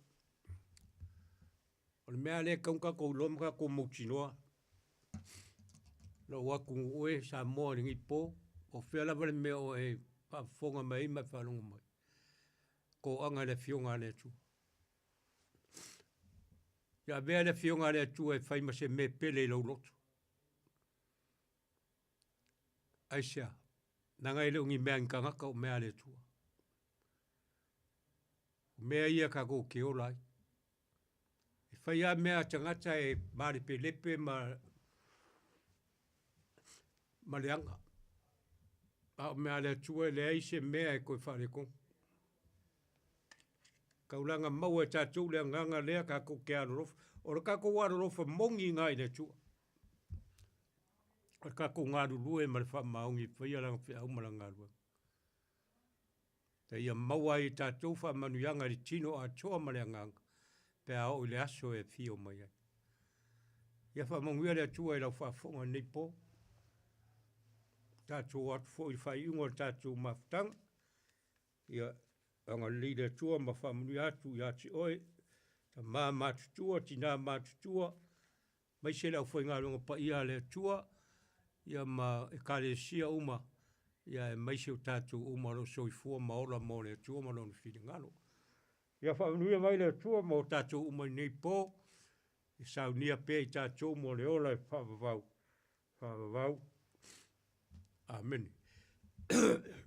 O le mea le kaunka kou lomka kou moutinoa. Lo waku ue Samoa ringi po. O whiala vale mea o e whafonga mai mai whalonga mai. Ko anga le fionga le tu. Ia vea le fionga le tu e whaima se me pele lau lotu. Aisia. Nanga ele ungi mea ngangaka o mea le tua. Mea ia ka go ke o lai. E whaia mea tangata e maari pe lepe ma leanga. A mea le tua le aise mea e koe whare kong. Kaulanga mau e tātou lea nganga lea ka ko ke arorofa. Ora ka ko arorofa mongi ngai le tua. Ora ka ko ngāru lue ma le wha maungi whaia langa whi au maranga lue. Te ia maua i tātou wha manuianga li tino a toa marea nganga. Pe a o le aso e fio mai ai. Ia wha monguia le atua e lau wha fonga nei po. tātou atu fo i whai ungo tātou mawhtanga. Ia anga leader tua ma whamunu atu i ati oe. Ta mā mātutua, tina mātutua. Mai se lau whai ngā runga pa ia le tua. Ia ma e kare sia uma. Ia e mai se o tātou uma ro soifua ma ora mo le tua ma lonu whiri ngalo. Ia whamunu ia mai le tua ma o tātou uma nei pō. I sau nia pē i tātou mo le ola e whavavau. Whavavau. Amen. Oh,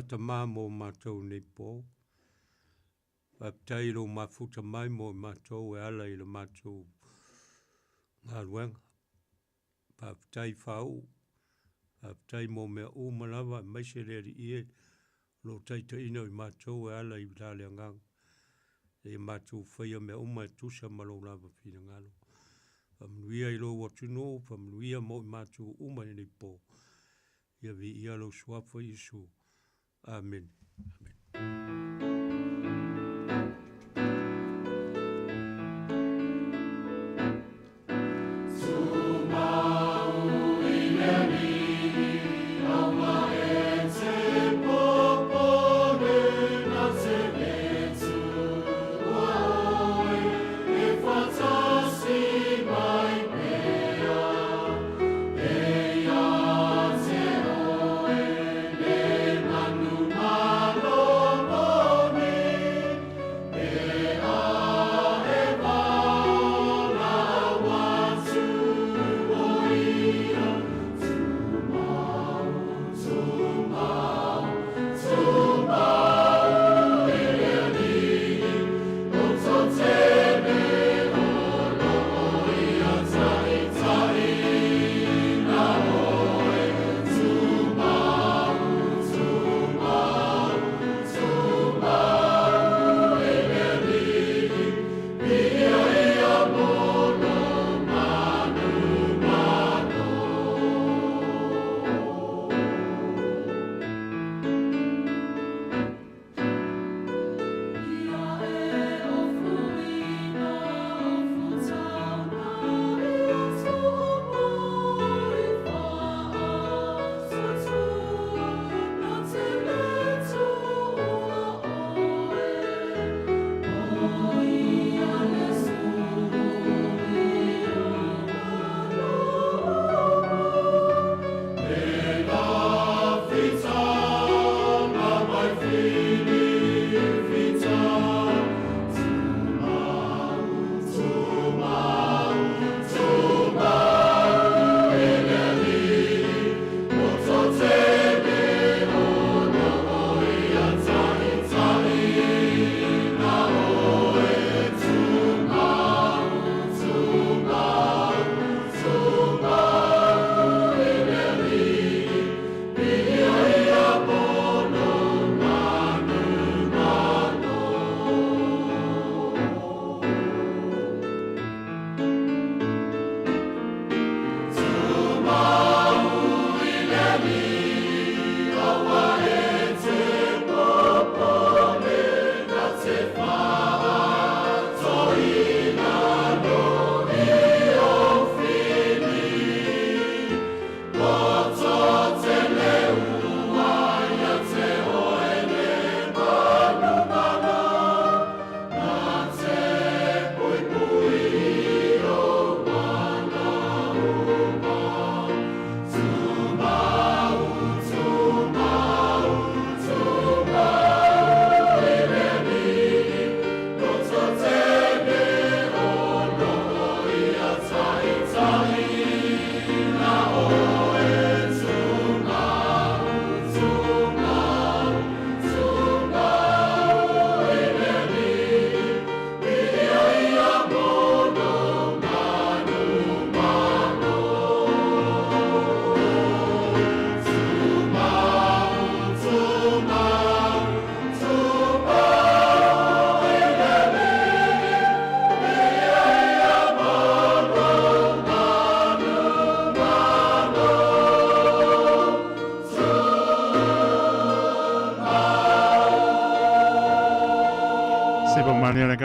tama mo mātou nei pō. Whaptai lo mafuta mai mo mātou e ala i le mātou ngā ruenga. Whaptai whau. Whaptai mo mea o manawa mai se reari i e. Lo taita ina i mātou e ala i lale angang. E mātou whaia mea o mai tusa malo lava whina ngalo. Whamnuia i lo watu no, whamnuia mo i mātou o mai nei pō. Ia vi ia lo suafa Isu. Amen. Amen.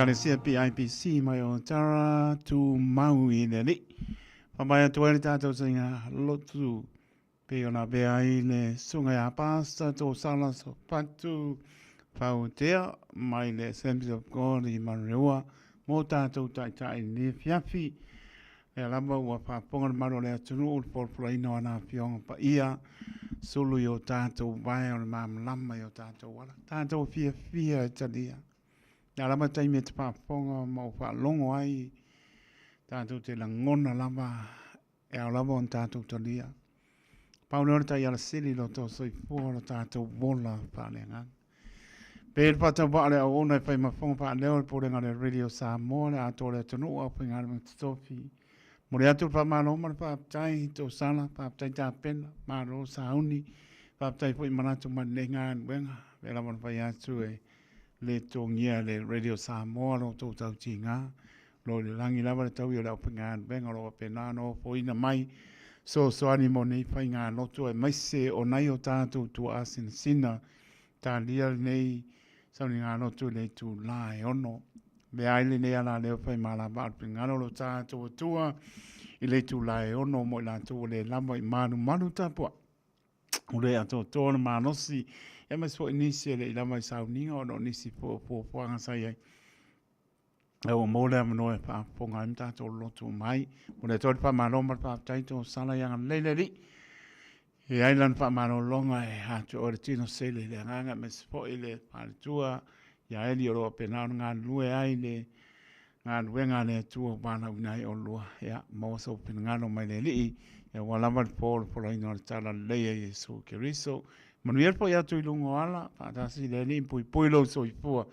Kale sia PIPC mai o tara tu mau I le li. Pamaya tuere tātou singa lotu pe o na bea I le sunga ya pasta to sala so patu pautea mai le Assembly of God I Mareua mo tātou tai ni fiafi e lama ua whaponga maro le atunu o porpula ino ana pionga pa ia sulu I o tātou vai o le mamlama I o tātou wala. Tātou fia talia. Nā lama taime te pāponga mau whaalongo ai, tātou te langona lama, e au lama on tātou talia. Paunora ta yala sili lo to soi pōra tātou wola pālenga. Pēr pata wale a ona e whai mawhonga pa leo pōre ngare Radio Samoa le atore tonu au pai ngare mta tofi. Mori atu pa maro mara pa aptai to sala pa aptai tā pena maro sauni pa aptai po i manatu mane ngan wenga vela mana pai atu e le tongia le Radio Samoa lo tō tau tinga lo le langi lava le tau i o le au pai ngan wenga lo pena no po ina mai so ani mo nei pai ngā lotu e maise o nai o tātou tu asin sina tā lia nei sauni ngā lotu nei tu lae ono. Me aile nei ala leo pai mala baat pi ngaro lo tātou tua i le tu lae ono mo i lātou le lama i manu tapua. Ule ato tōna mānosi e mas po inisi le i lama i sauninga ono nisi po anga sai ai. O mole amano e pa ponga imta to lotu mai o le tōri pa maroma pa taito sala yanga leleri e ailan pa marolonga e hatu o le tino sele le nganga me spo ile palitua ya eli o pena ngā lue ai le ngā luenga le tua wana unai o lua ya mawasa o pina ngano mai le li e walama le pōle pola ino le tala leia Yesu Keriso manuel po ya tu ilungo ala pa tasi le li pui lo so i pua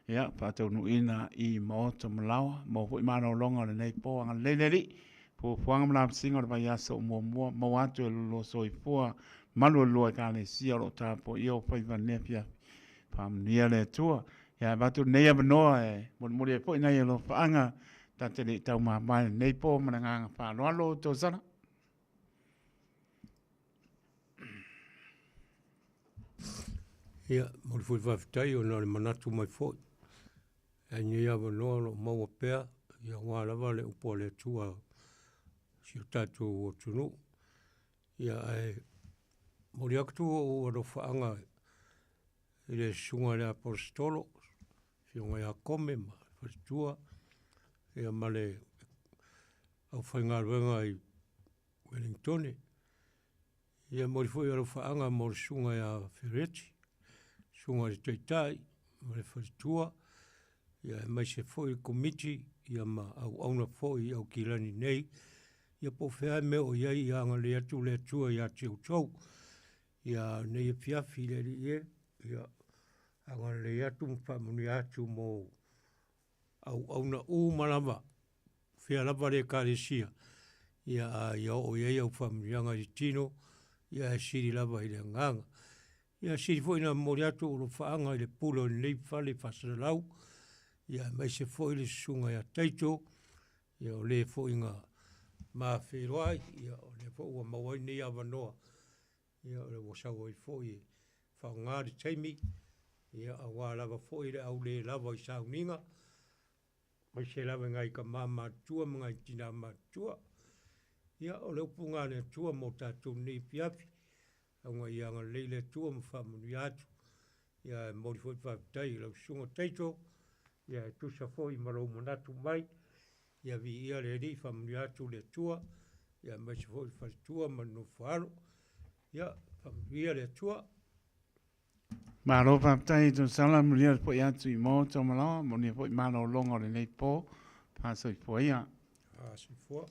ya patau nu ina i moto malawa mo pu mano longa le nei po anga leleri po fuanga mala singa ba ya so mo atu lo so i po malu lo ka le sia lo ta po io pa va nepia pam nia le tua ya batu nei abno e mo po ina lo faanga ta te le tau ma mai nei po mana nga pa lo to sana Ia, mo fui whaftai o nare manatu mai fōi. E ni awa noa lo maua pēr, ia ngā lawa le upo le tua si o tātou o tunu. Ia e, mori aktu o aro whaanga i le sunga le apostolo, si o ngai a kome ma wharitua, ia male au whainga ruenga i Wellington. Ia mori fui aro whaanga mori sunga ia Ferretti, sunga le teitai, mare wharitua, ia mai se foi komiti ia ma au auna foi au kilani nei ia po fea me o ia ia nga le atu le tua ia tiu tau ia nei fiafi le ie ia anga le atu mwhamuni atu mo au auna malama fea lava le kāresia ia ia o ia au whamuni anga i tino ia siri lava i le nganga ia siri foi na mori atu uro whaanga i le pulo nei whale whasaralau ia mai se foi le sunga ia taito ia o le foi nga ma wheroai ia o le foi ua mawai nei awa noa ia o le wasau i foi whaongari taimi ia a wā lava foi le au le lava i sauninga mai se lava ngai ka mama tua mga i tina matua ia o le upunga le tua mo tātou nei piapi au ngai anga leile tua mwhamunu atu ia mori foi whaktai lau sunga taito ia tu sa foi maro monatu mai ia vi ia le ri famili atu le tua ia mai se foi fa tua manu faro ia famili le tua maro pa tai to sala mulia po ya tu mo to mala mo ni po mano longo le nei po pa so po ia si fo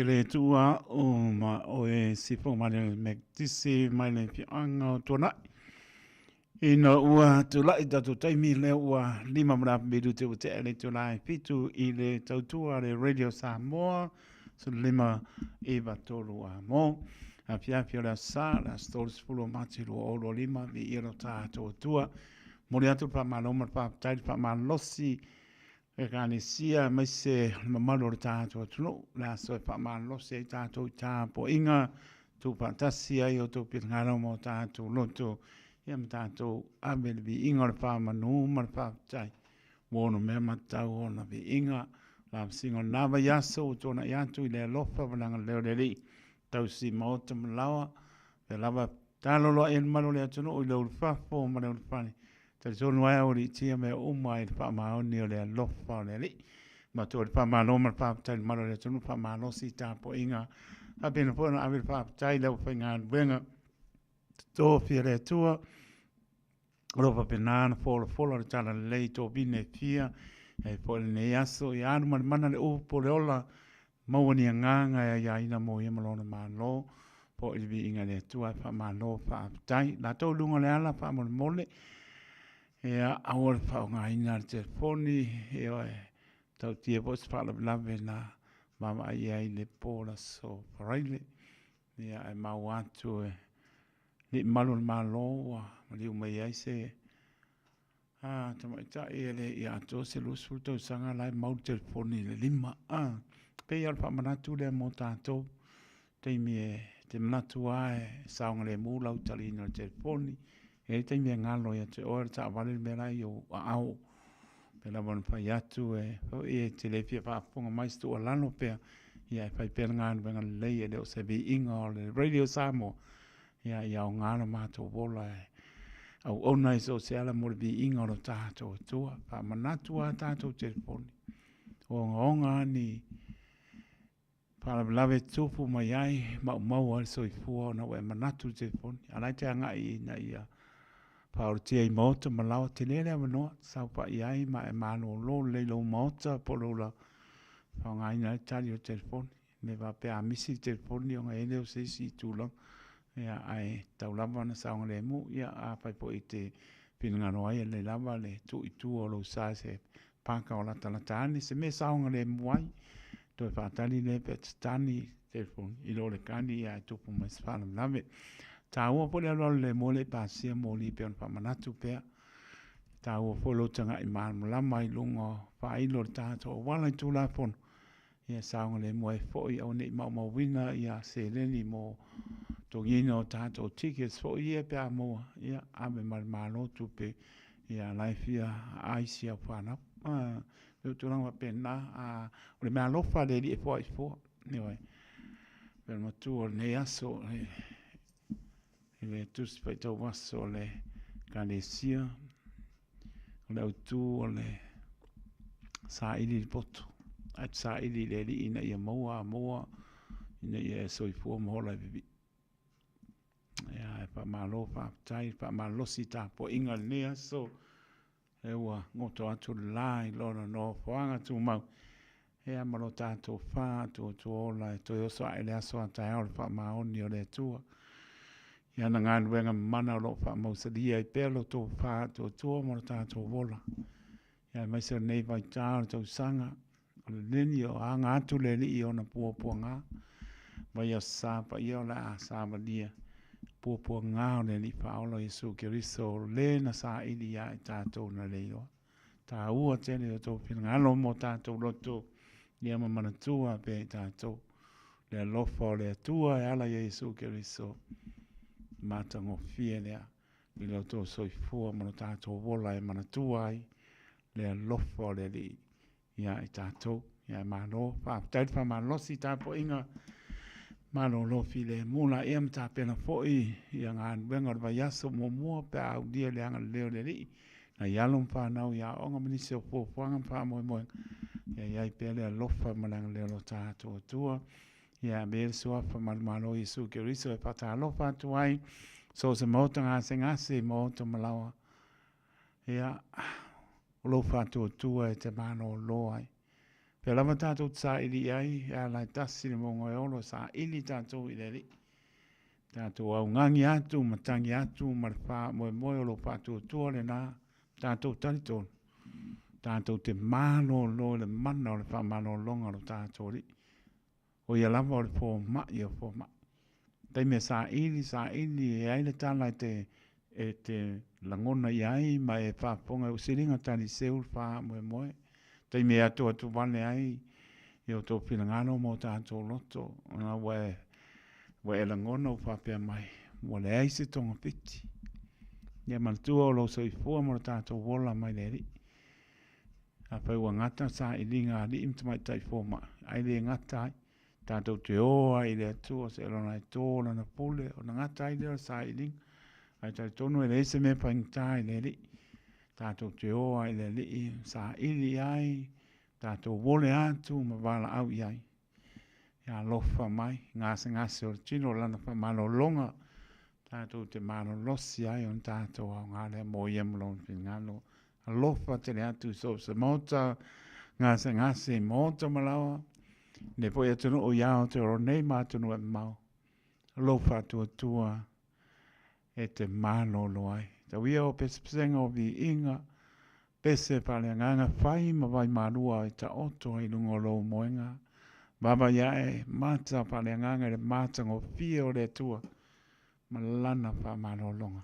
le tua o ma o e sifo ma le mektisi mai le fianga o tona. Ina ua tu lai tatu taimi le ua lima mra miru te ute ele tu lai pitu i le tautua le Radio Samoa so lima e batolu a mo. A pia la sa la stores fulo mati lo olo lima vi iro ta tua. Mori atu pa maloma pa tai pa malosi e kani sia mai se mamalo ta tunu la so pa malosi ta po inga tu fantasia io tu pirngano mo ta tu loto. Ia mtato abel vi inga le pa manu mar pa tai. Wono me matau ona vi inga la singo nava yaso tona yatu i le lofa vananga leo le li. Tau si maota malawa pe lava talo lo en malo le atu no i le ulfafo ma le ulfani. Tari tonu aia ori tia me uma i le pa maoni o le lofa o le li. Ma to le pa malo mar pa tai malo le atu no pa malo si tapo inga. Apena pona abel pa tai le uwhainga wenga. Tō fia le tua. Ropa penana fola le tala lei tō bine fia. E po le ne aso i anu mana le upo le ola. Mawani a nganga ia ina mo ia malona malo. Po i vi inga le tua pa malo pa tai. La tō lunga le ala pa mole mole. E a awal pa o ngā ina le telefoni. E o e tau tia po se pala lave na mama ia i le pola so paraile. E a e mau atu e. Ni malo malo li umai ai se tama ita ele ia to se lusu to sanga lai mau telefoni le lima pe ia pa manatu le mo tato te mi te manatu ai saunga le mu lau tali no telefoni e te mi ngalo ia te ora ta vale me lai o au pe la bon pa ia tu e telefia pa ponga mai stu alano pe ia pa pe ngan venga le ia o se bi inga le Radio Samoa ia o ngana mātou wola au ona i so se ala mo vi inga o tātou tua pa manatu a tātou telefoni o ngonga ni pa lave tupu mai ai mau al so i fua na we manatu telefoni alai te anga i na ia pa o tia i mota malawa te lele amanoa sau pa i ai ma e mano lo le lo mota po lo la pa ngai na tali o telefoni me va pe a misi telefoni o ngai leo se si tulang ia ai tau lava na saunga le mu ia a pai po i te pinangano ai le lava le tu i tu o lo sa se paka o la talatani se me saunga le mu ai to e whaatani le pe tani telefoni i lo le kani ia e tupu mai se whanam lave ta ua po le alo le mo le pasia mo li pe on whamanatu pea ta ua po lo tanga i maanu lama i lungo wha ilo le tato o wala i tu la pono ia saunga le mu ai fo i au ne i mau winga ia se leni mo to gino tato tickets fo ia pe mo ia ame mal malo tu pe ia life ia aisia pana eu tu lang pe na o le malo fa de li fo ni vai per mo tu ne aso le tu spe to vaso le canesia le tu le sa ili poto at sa ili le li ina ia moa ina ia so i fo mo la vivi pa malo pa tai pa malo sita po inga nea so e wa ngoto atu lai lona no foanga tu mau e a malo tato fa tu ola to yo so ele aso tai ol pa maoni o le tua ia na ngan wenga mana lo fa mo se dia i pelo to fa tu mo tato vola ia mai se nei vai ta to sanga le nini o anga atu le li ona puanga vai a sa pa io la sa va dia pua ngao ne li paolo Jesu Kiristo le na sa ili ya tato na leo ta ua tele o to ngalo mo tato loto ia ma mana tua pe tato le lofo le tua e ala Jesu Kiristo mata ngo fiele mi lo to soi fu mo tato vola e mana tua le lofo le li ia tato ia ma no pa tel pa ma lo si tapo inga malo lo file mula em ta pena foi yang an benga va yaso mo pe au dia le ang leo le li na yalom fa na ya onga mini se po fanga pa mo ya pe le lo fa malang le lo ta to ya be so fa malo Yesu Kiristo e pata lo fa tu ai so se mo tanga se mo to malawa ya lo fa tu e te mano lo ai Pe lama tātou tsa ili ai, lai tasi le mongo e olo sa ili tātou ili li. Tātou au ngangi atu, matangi atu, marwha moe moe olo pātou tua le nā, tātou tani tōnu. Tātou te mālo lo le mana o le wha mālo longa lo tātou li. O ia lama o le pō mai o pō mai. Tai me sa ili e aile tāna te langona i ai, ma e whaponga usiringa tani seul wha moe moe. Tai me atu wane ai, i o tō pinangano mo tātou loto, ona we e langona o whapea mai, mo le aise tonga piti. Ia mantua o lo soifua mo tātou wola mai le ri. A pai ua ngata sa i linga li imtamai tai fōma, ai le ngata ai, tātou te oa i le atua se elona i tōna na pule, o na ngata ai le sa i linga, ai tai tonu e le ese me paingta i le li, tātou te oa i le li, sa ili ai, tātou wole atu ma wala au i ai. Ia lofa mai, ngase o tino lana pa malo longa, tātou te malo losi ai on tātou au ngale mo iemlon ngalo. Alofa te le atu so se mota, ngase mota malawa, ne po atunu o iao te oro nei mātunu e mau. Alofa tua e te malo loai. Ta wia o pesenga o vi inga, pese pale nganga whai ma vai marua i ta oto i lungo lo moenga. Baba iae, mata pale nganga le mata ngo fia o le tua, ma lana pa malo longa.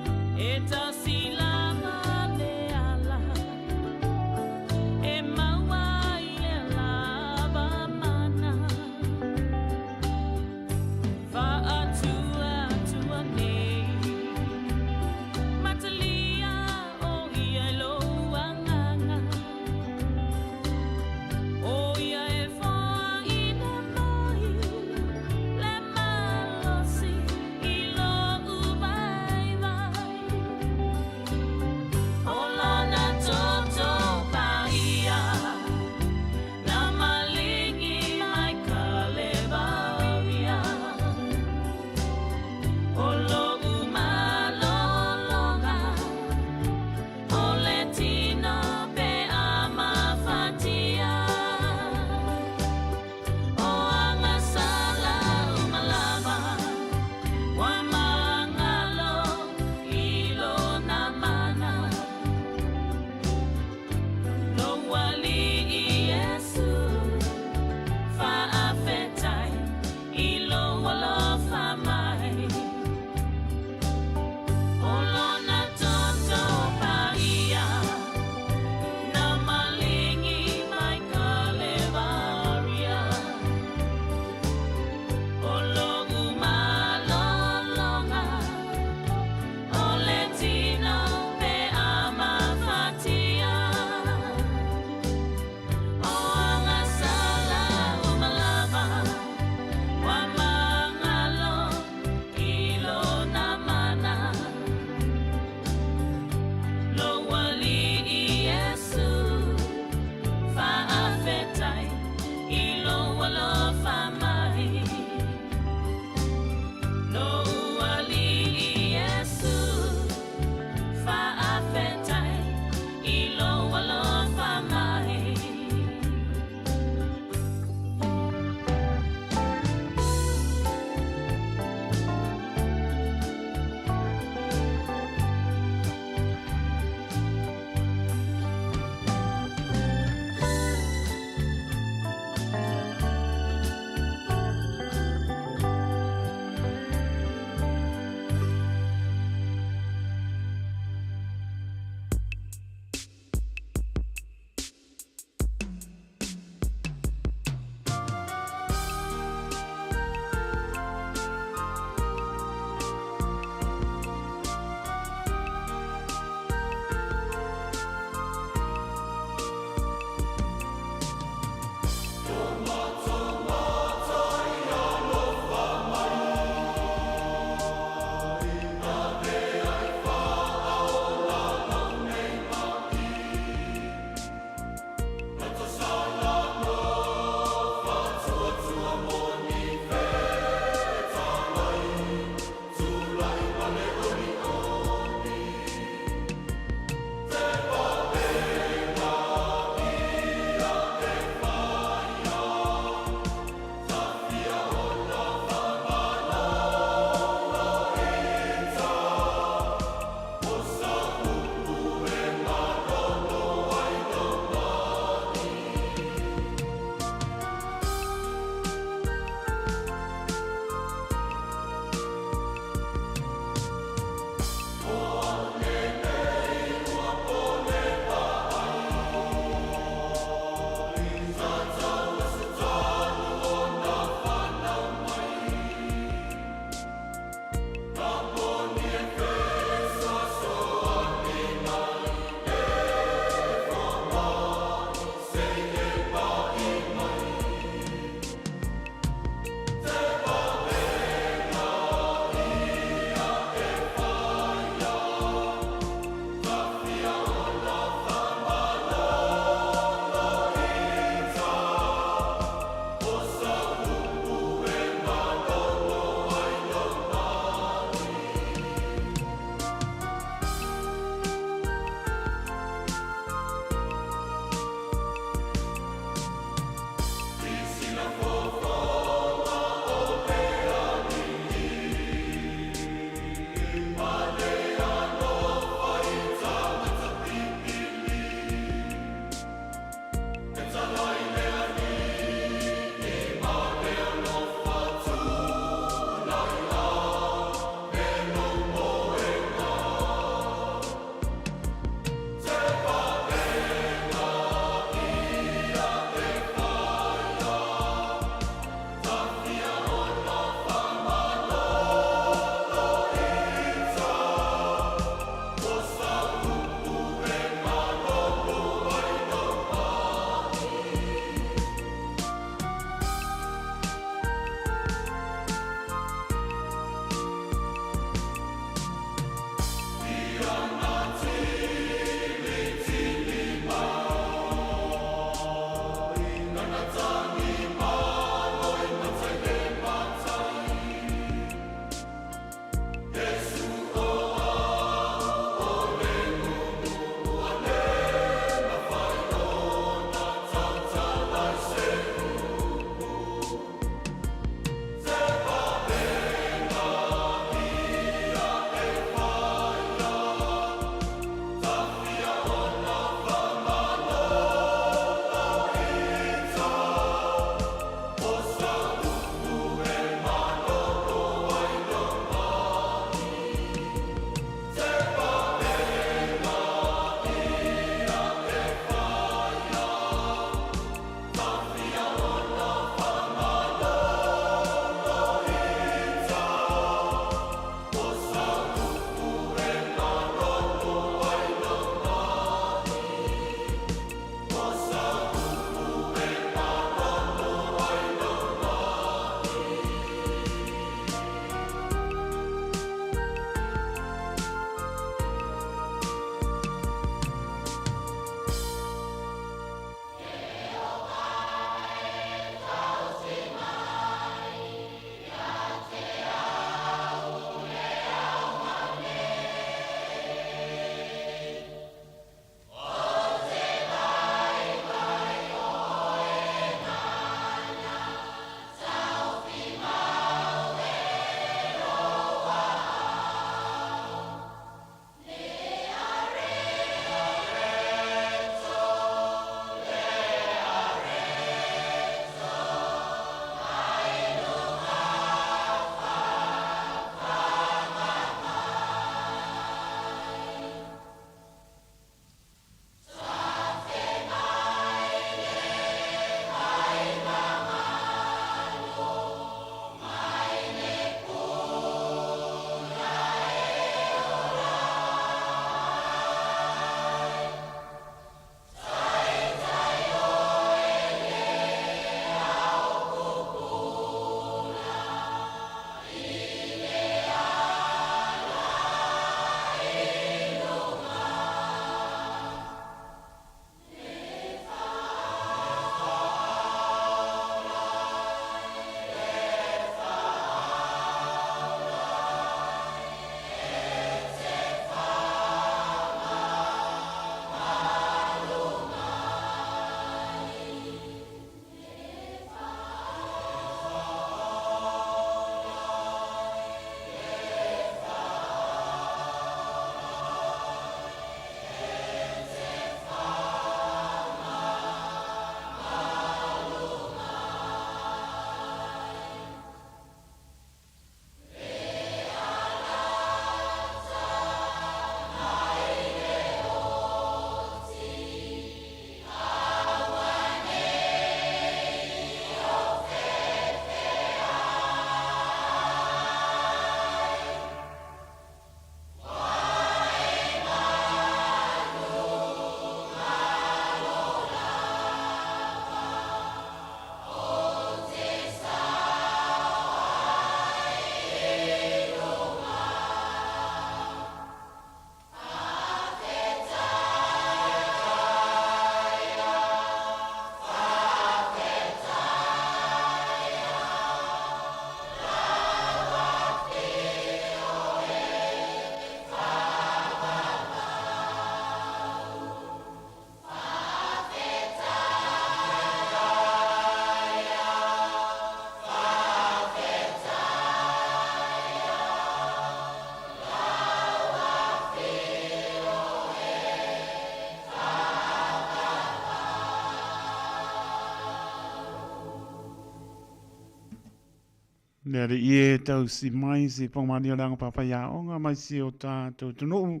Nere ie tau si mai si pongmani o langa papaya o ngā mai si o tātou tunu.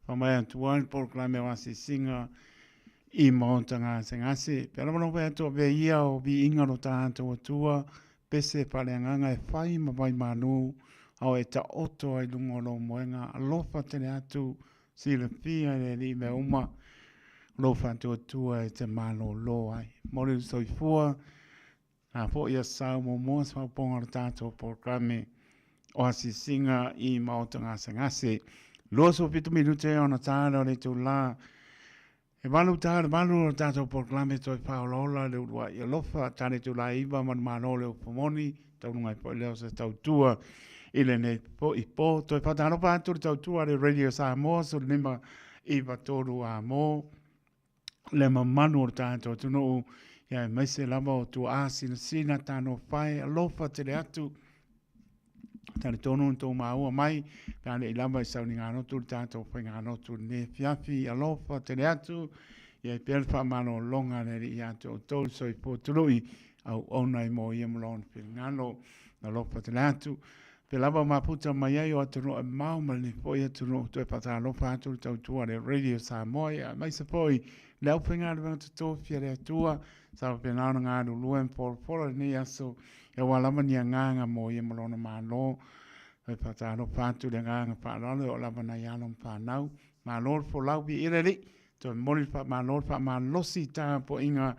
Whamai atuan porklame wa si singa i mautanga se ngasi. Pera mano pe atua pe ia o bi inga no tātou atua. Pese pale anganga e whai mawai manu. Au e ta oto ai lungo no moenga. Alofa tene atu si le pia e li me uma. Lofa atu atua e te malo lo ai. Mori soifua. A po ia sau mo mo sa ponga tātou porklame o asi singa i mautanga se ngasi. Loso pitu minute ona tāra le tu la. E malu tāra, malu o tātou porklame toi whaolola le urua i alofa. Tāre tu la iwa man mano le upomoni. Tau nungai po leo se tau tua. Ile ne po i po. Toi whataro pāturi tau tua le Radio Samoa. So lima iwa toru a mo. Le manu o tātou tunu. Ia mai se lava o tu asina sina tano whae. Alofa tere atu. Tane tonu tō maua mai, tane I lava I sauni ngā notu, tātou whai ngā notu ne fiafi, alofa, tere atu, ia I pēr whamano longa neri I atu o tōru so I pōturui, au onai mō I amulon pēr ngāno, alofa, tere atu, pe lava maputa mai ai o atu roa mau mali poi atu roa, toi pata alofa atu, tau tua le Radio Samoa, ia mai se poi, leo whenga le vanga tuto fiare atua, sa penana ngā luen por ni aso, e walawa ni nganga mo I malona malo e pataro patu le nganga palalo o lava na yalo panau malo fo lau bi ireli to mori pa malo pa malosi ta po inga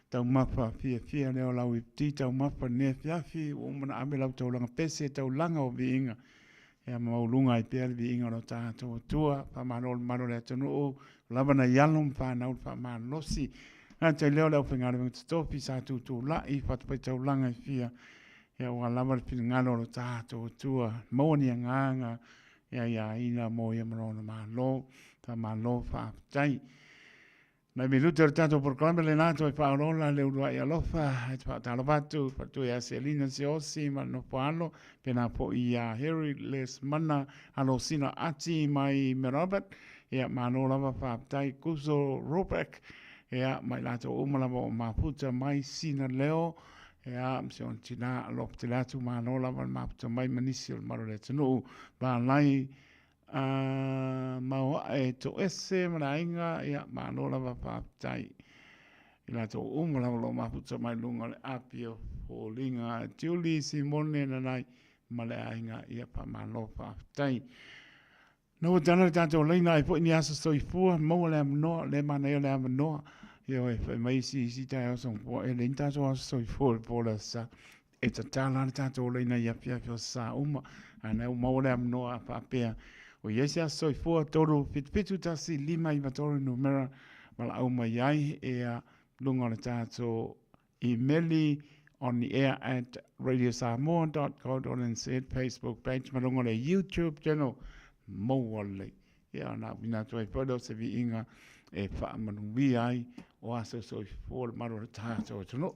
tau mapa fia le o lau ti tau mapa ne fiafi o mana ame lau tau langa pese tau langa o bi inga e maulunga I pere bi inga no tātou tua pa malo le tonu o lava na yalo panau pa malosi Te leo leo whengare mga topi sa tu la I whatupai tau langa I fia. Ia wa lama le ngalo lo tātou tua. Mauni a nganga. Ia ina mo ia marona maa lo. Ta maa lo whaatai. Nai mi luta tātou porklame le nātou I whaorola le urua I alofa. E te whaatalo patu. Patu ia se lina se osi ma no poalo. Pena po I a Harry les mana. Alo sina ati mai me Robert. Ia maa lo lava whaatai. Kuso Robek. Ea, mai lato umalawa o maputa mai sina leo. Ea, mse on tina alop te latu maano lawa maputa mai manisi o maro le tanu. Ba lai maua e to ese mana inga. Ea, maano lawa paaptai. I lato umalawa lo maputa mai lunga le apio o linga. Tiuli Simone na nai male ainga ia pa maano paaptai. No tana tātou leina I po ini asa soifua. Maua le amanoa, le mana ia le amanoa. Ia e whai mai si tai au song po. E le tātou asa soifua le pola sa. E ta tālana tātou leina ia pia pia sa uma. Ana u maua le amanoa a whapea. O iesi asa soifua toru pitu tasi lima I vatoru numera. Mala au mai ai e a lunga le tātou emaili on the air at radiosamoa.co.nz Facebook page. Malunga le YouTube channel. Mowale. Ia na wina toi podo se vi inga e wha manuwi ai o aso soi fōr maro le tātou tuno.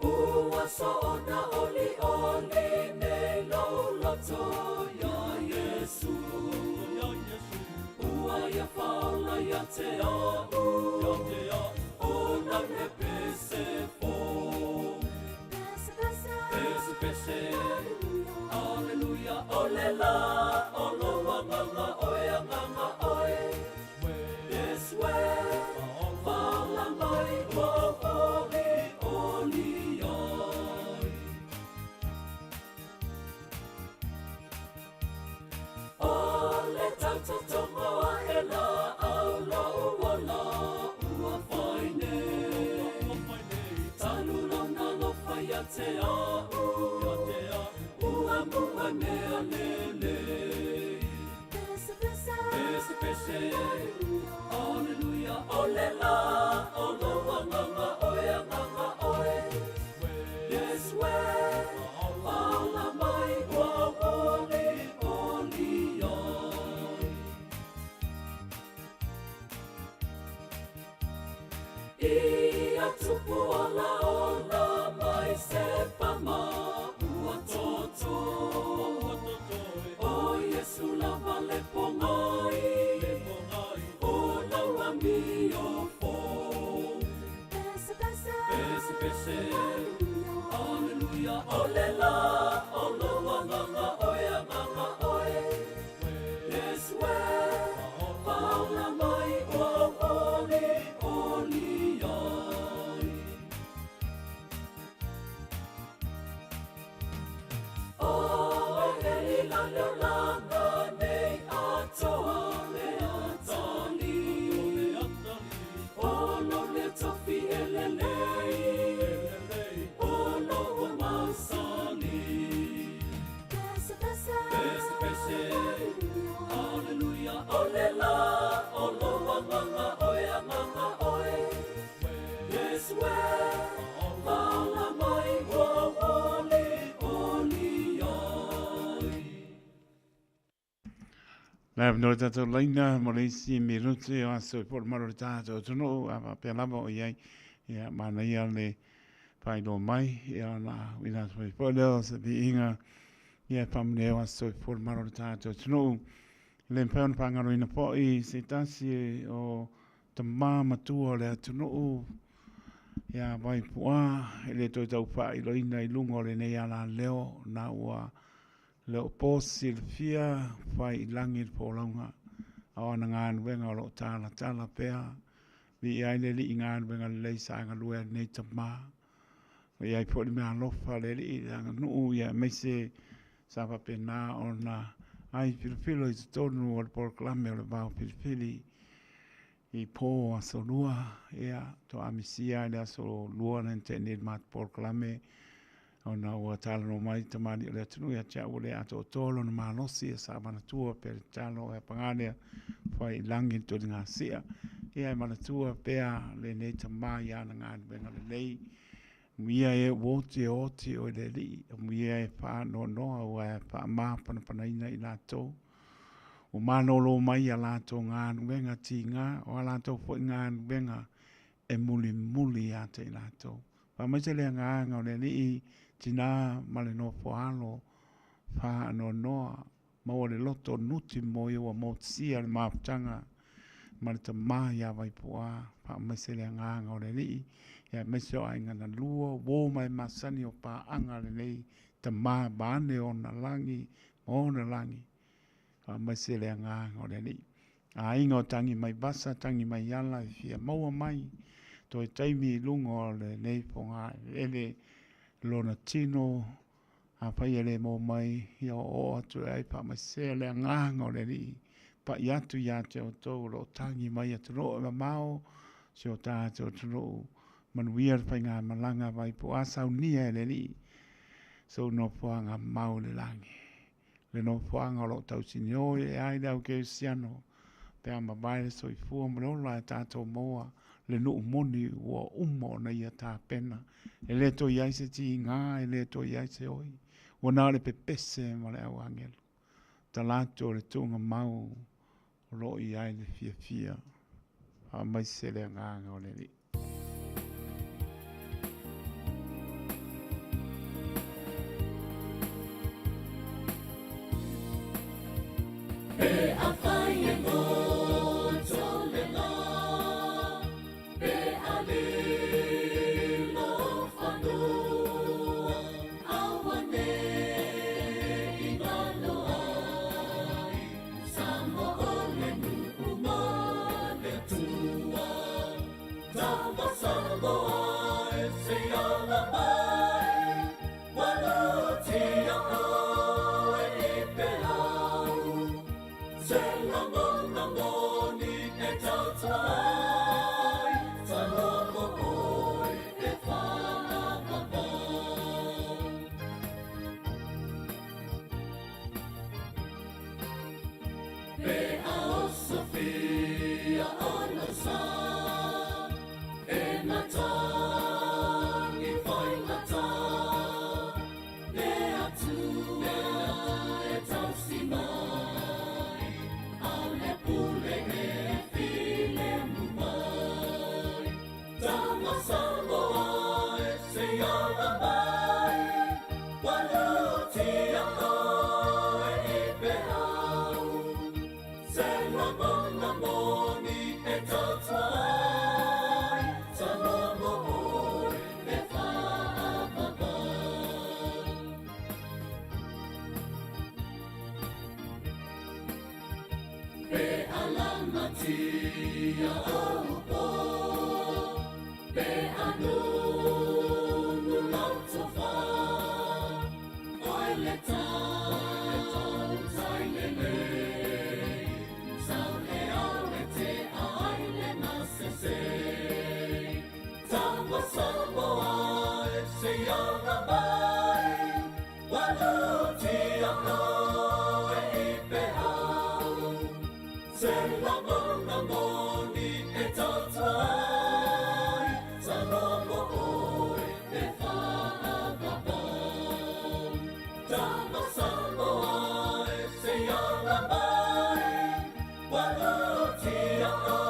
Ua so'ona oli nei loto ya Yesu. Ua ia faula ia te au. O na me pese fo. Pese. Alleluia. Ole la. Olo nganga oe nganga oe. Yes we. Faula mai o oli. Te au, ua mua mea lele. Pese, Alleluia, ole la, olo nganga oe nganga oe. Yes we, ala mai ua oli ai. Ia tupu ola ola mai se pama ua toto. O Yesu lava le pongai, o laura mi o fo. Pese pese, Alleluia, olela, olo wanganga oya nganga oe. Yes we, paula mai o oli oli ai. O hei la le langa nei atoa le atali. O lo le tofi elelei, o lo o masali. Pese pese, Alleluia, olela, olo wanganga oya nganga oe. Yes we, paula mai o oli oli ai. Nā no tātou laina, mo reisi me rute o aso i por maro tātou tono, a pia lava o iai, ia mana ia le whaino mai, ia nā wina tui pōleo, sa pi inga, ia pamne o aso i por maro tātou tono, le mpēona pāngaro ina pōi, se tasi o ta mā matua le tono, ia vai pua, ele toi tau pā i loina i lungo le nei ala leo, nā ua, leo pōsi le fia, whai i langi le pōlaunga, a wana ngānu wenga o lo tāla tāla pēa, vi i aile li i ngānu wenga le leisa anga lue nei ta mā, i ai pōli mea lofa le li i anga nuu, ia meise sāpa pēnā o na ai pilipilo i tonu o le pōrklame o le vāo pilipili, i pō aso lua, ia to amisia i le aso lua na tēne i māt pōrklame, o na ua tala no mai tamani o le atunu ia tia ule ato o tolo na malosi e sa manatua pe talo e panganea whai langi to di ngā sia ia e manatua pea le nei tamai ana ngā benga le nei mia e woti oti o le li mia e wha no noa ua e wha maa panapanaina i lato o manolo mai a lato ngā benga ti ngā o a lato fo ngā benga e muli muli a te i lato pa mai te le ngā ngā o le li tina male no poalo fa no noa ma o le loto nuti mo iwa mo sia le maptanga ma le tama ia vai poa pa mese le nganga o le li ia mese o ainga na lua wo mai masani o pa anga le nei tama bane o na langi o na langi pa mese le nganga o le li a inga o tangi mai basa tangi mai yala fia maua mai to e taimi lungo le nei ponga ele lona tino a pai ele mo mai ia o atu ai pa mai se le nganga o le li pa iatu iatu o tau lo tangi mai atu ro e mamao se o tātou turo manuia pai ngā malanga vai po asa unia e le li so no poanga mau le langi le no poanga lo tau sinio e ai dau ke siano pe ama baile so i fua mrola e tātou moa le nuu moni ua umo na ia tā pena. E le to iai se ti ngā, e le to iai se oi. Ua nā le pepese ma le au angelu. Ta lato le tunga mau, lo iai le fia fia. A mai se le ngā ngā o le li. E a whai e moto le ngā. Say pe alana tia aupo, pe anu nulantofa, oile tau tainene, sau e aue te aile na sese, tamo Samoa e se iana mai, wanu tia no e ipe au, se la mona moni e tatuai, sa nomo oi e whaapapa. Tama Samoa e se iana mai, wanu tia no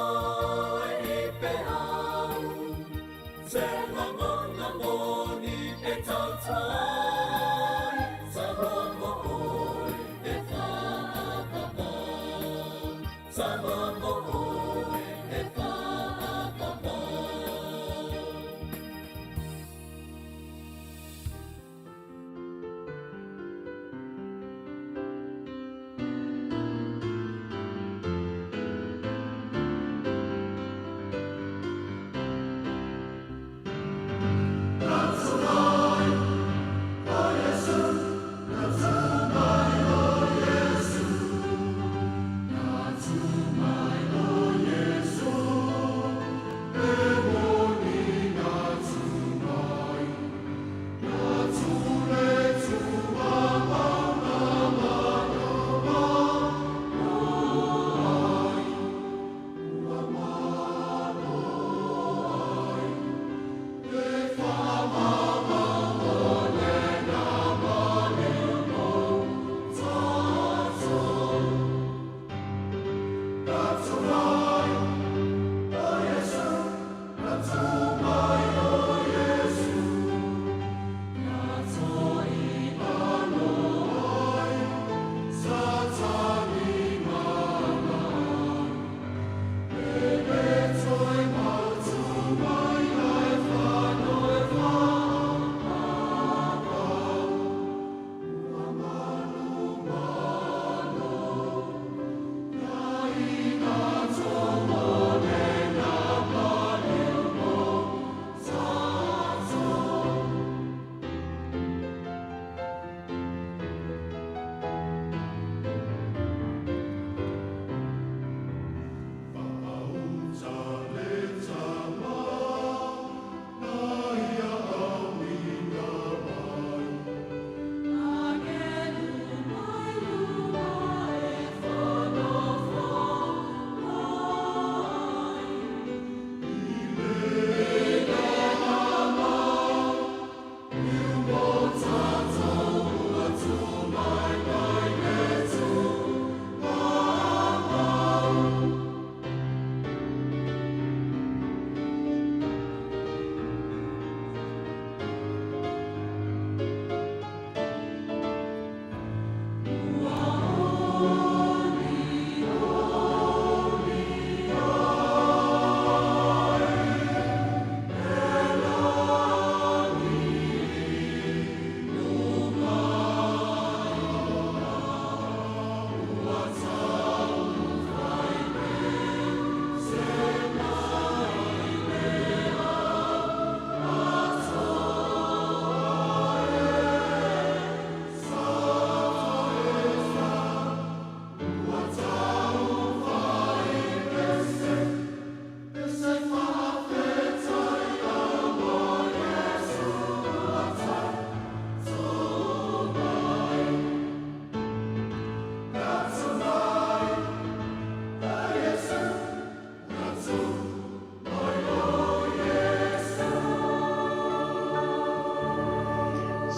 e ipe au, se la mona moni e tatuai, sa nomo oi e whaapapa. Sa nomo oi e whaapapa.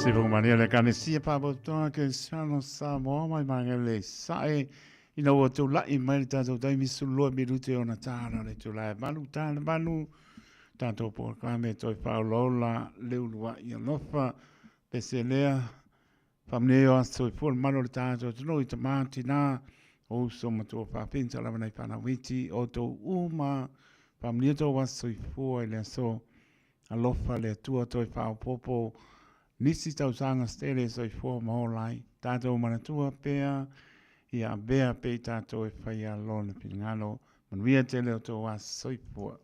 Sifu Maria le kanesia papotoa ke sano Samoa mai manga le sae ina o tu la i mai tato dai misulo mi rute ona tara le tu la manu tana manu tanto por kame toi Paolola le ulua i lofa peselea famneo aso for manu tato no i tamati na o so mato pa pinta la mai pana witi o to uma famneo to waso i for le so alofa le tua toi pa popo nisi tau sanga stele so i fua maolai. Tātou manatua pea ia bea pe tātou e whai a lona pi ngalo, manuia te leo tō a soipua.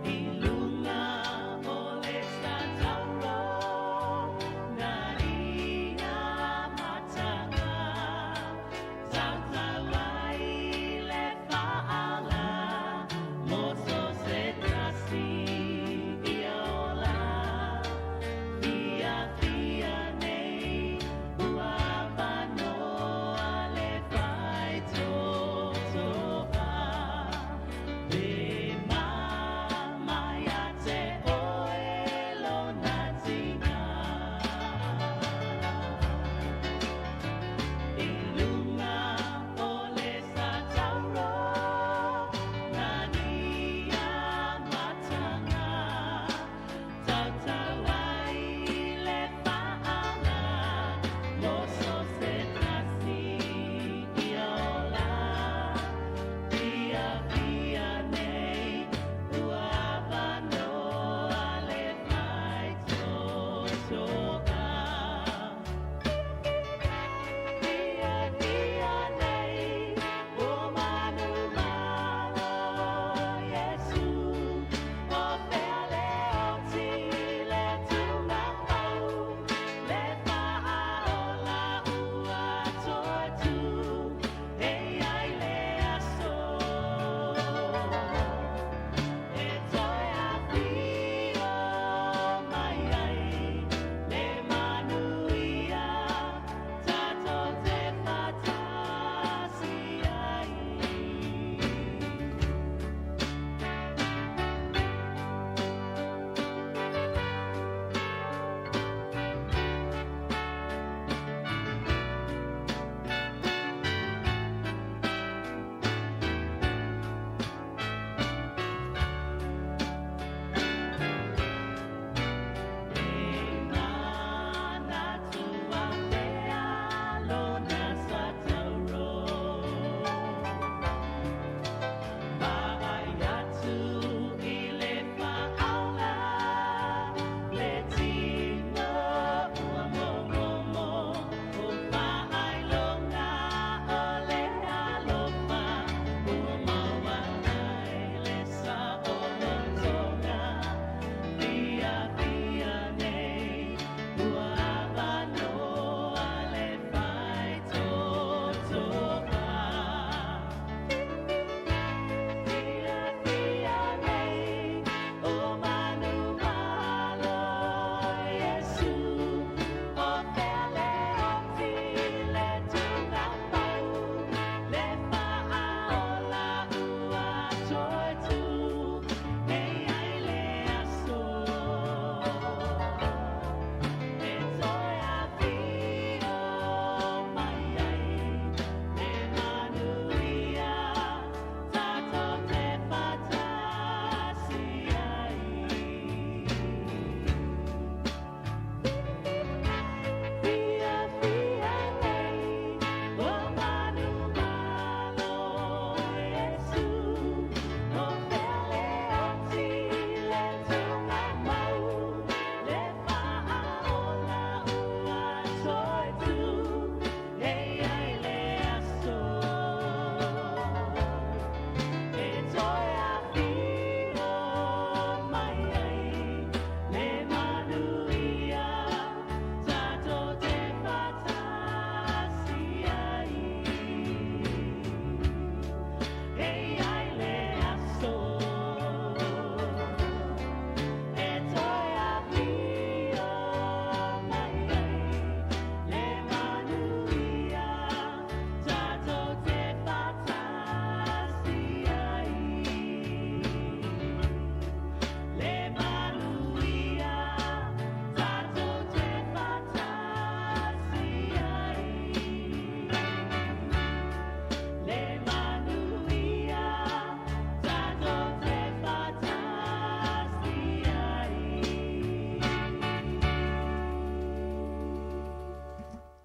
Ilunga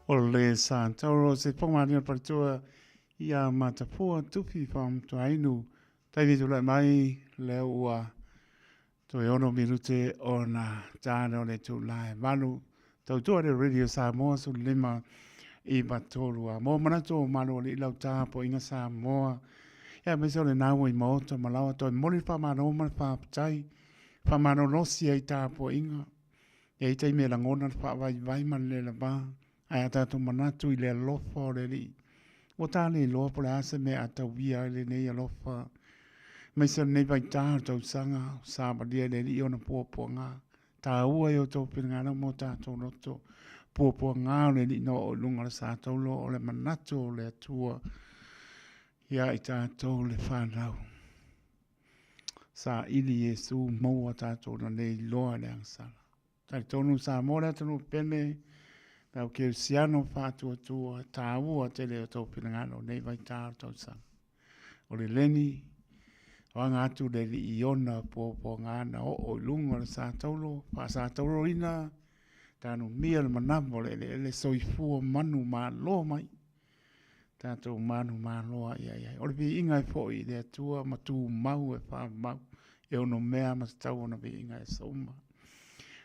O le sa tauro se pongmani o paritua ia matapua tupi wham tu ainu. Taimi tu lai mai le ua to e ono minute o na tāne o le tu lai manu. Tau tua le radio Samoa su lima i matolua. Mo manato o manu o li lau tāpo inga Samoa. Ia mese o le nāua i maota malawa toi mori whamano man whaapatai. Whamano nosi ai tāpo inga. Ia i taimi la ngona whaavai man le la ba. Ai a tātou manatu i le alofa o le li. O tāne i loa po le asa me a tau via i le nei alofa. Mai sa nei vai tā tau sanga, sābadia le li o na pua ngā. Tā ua i o tau pinangana mo tātou roto. Pua ngā o le li no o lunga le sā tau lo o le manatu o le atua. Ia i tātou le whānau. Sā ili Jesu maua tātou na nei loa le angsala. Tai tonu sā mora tonu pene. Tau ke siano whātua tua, tā ua te leo tau pinangano, nei vai tā tau sang. O le leni, o anga atu le li iona po ngāna o lunga le sā taulo, pā sā taulo ina, tānu mia le manamo le soifua manu mā loa mai. Tātou manu mā loa ia. O le vi inga e fo i le atua, matu mau e wha mau, e ono mea mas tau ona vi inga e sauma.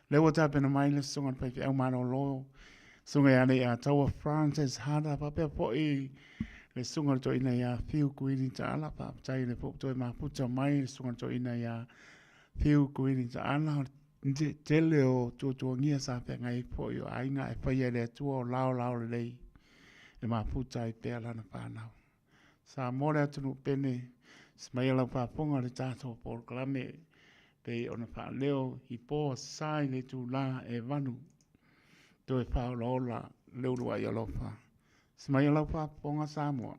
Lewa tāpena mai le songa pai au mano loo, sunga ya le a taua Francis hada papea po i le sunga to ina ya fiu kuini ta ala pa tai le po to ma puta mai le sunga to ina ya fiu kuini ta ala te le o to ngia sa pe ngai po yo ainga e pa le tu o lao le e ma puta i pe ala na pa na sa mora tu pene smaila pa ponga le tato por klame pe ona pa leo i po sai le tu la e vanu to e pao lola leurua i alofa. Smai alofa ponga Samoa.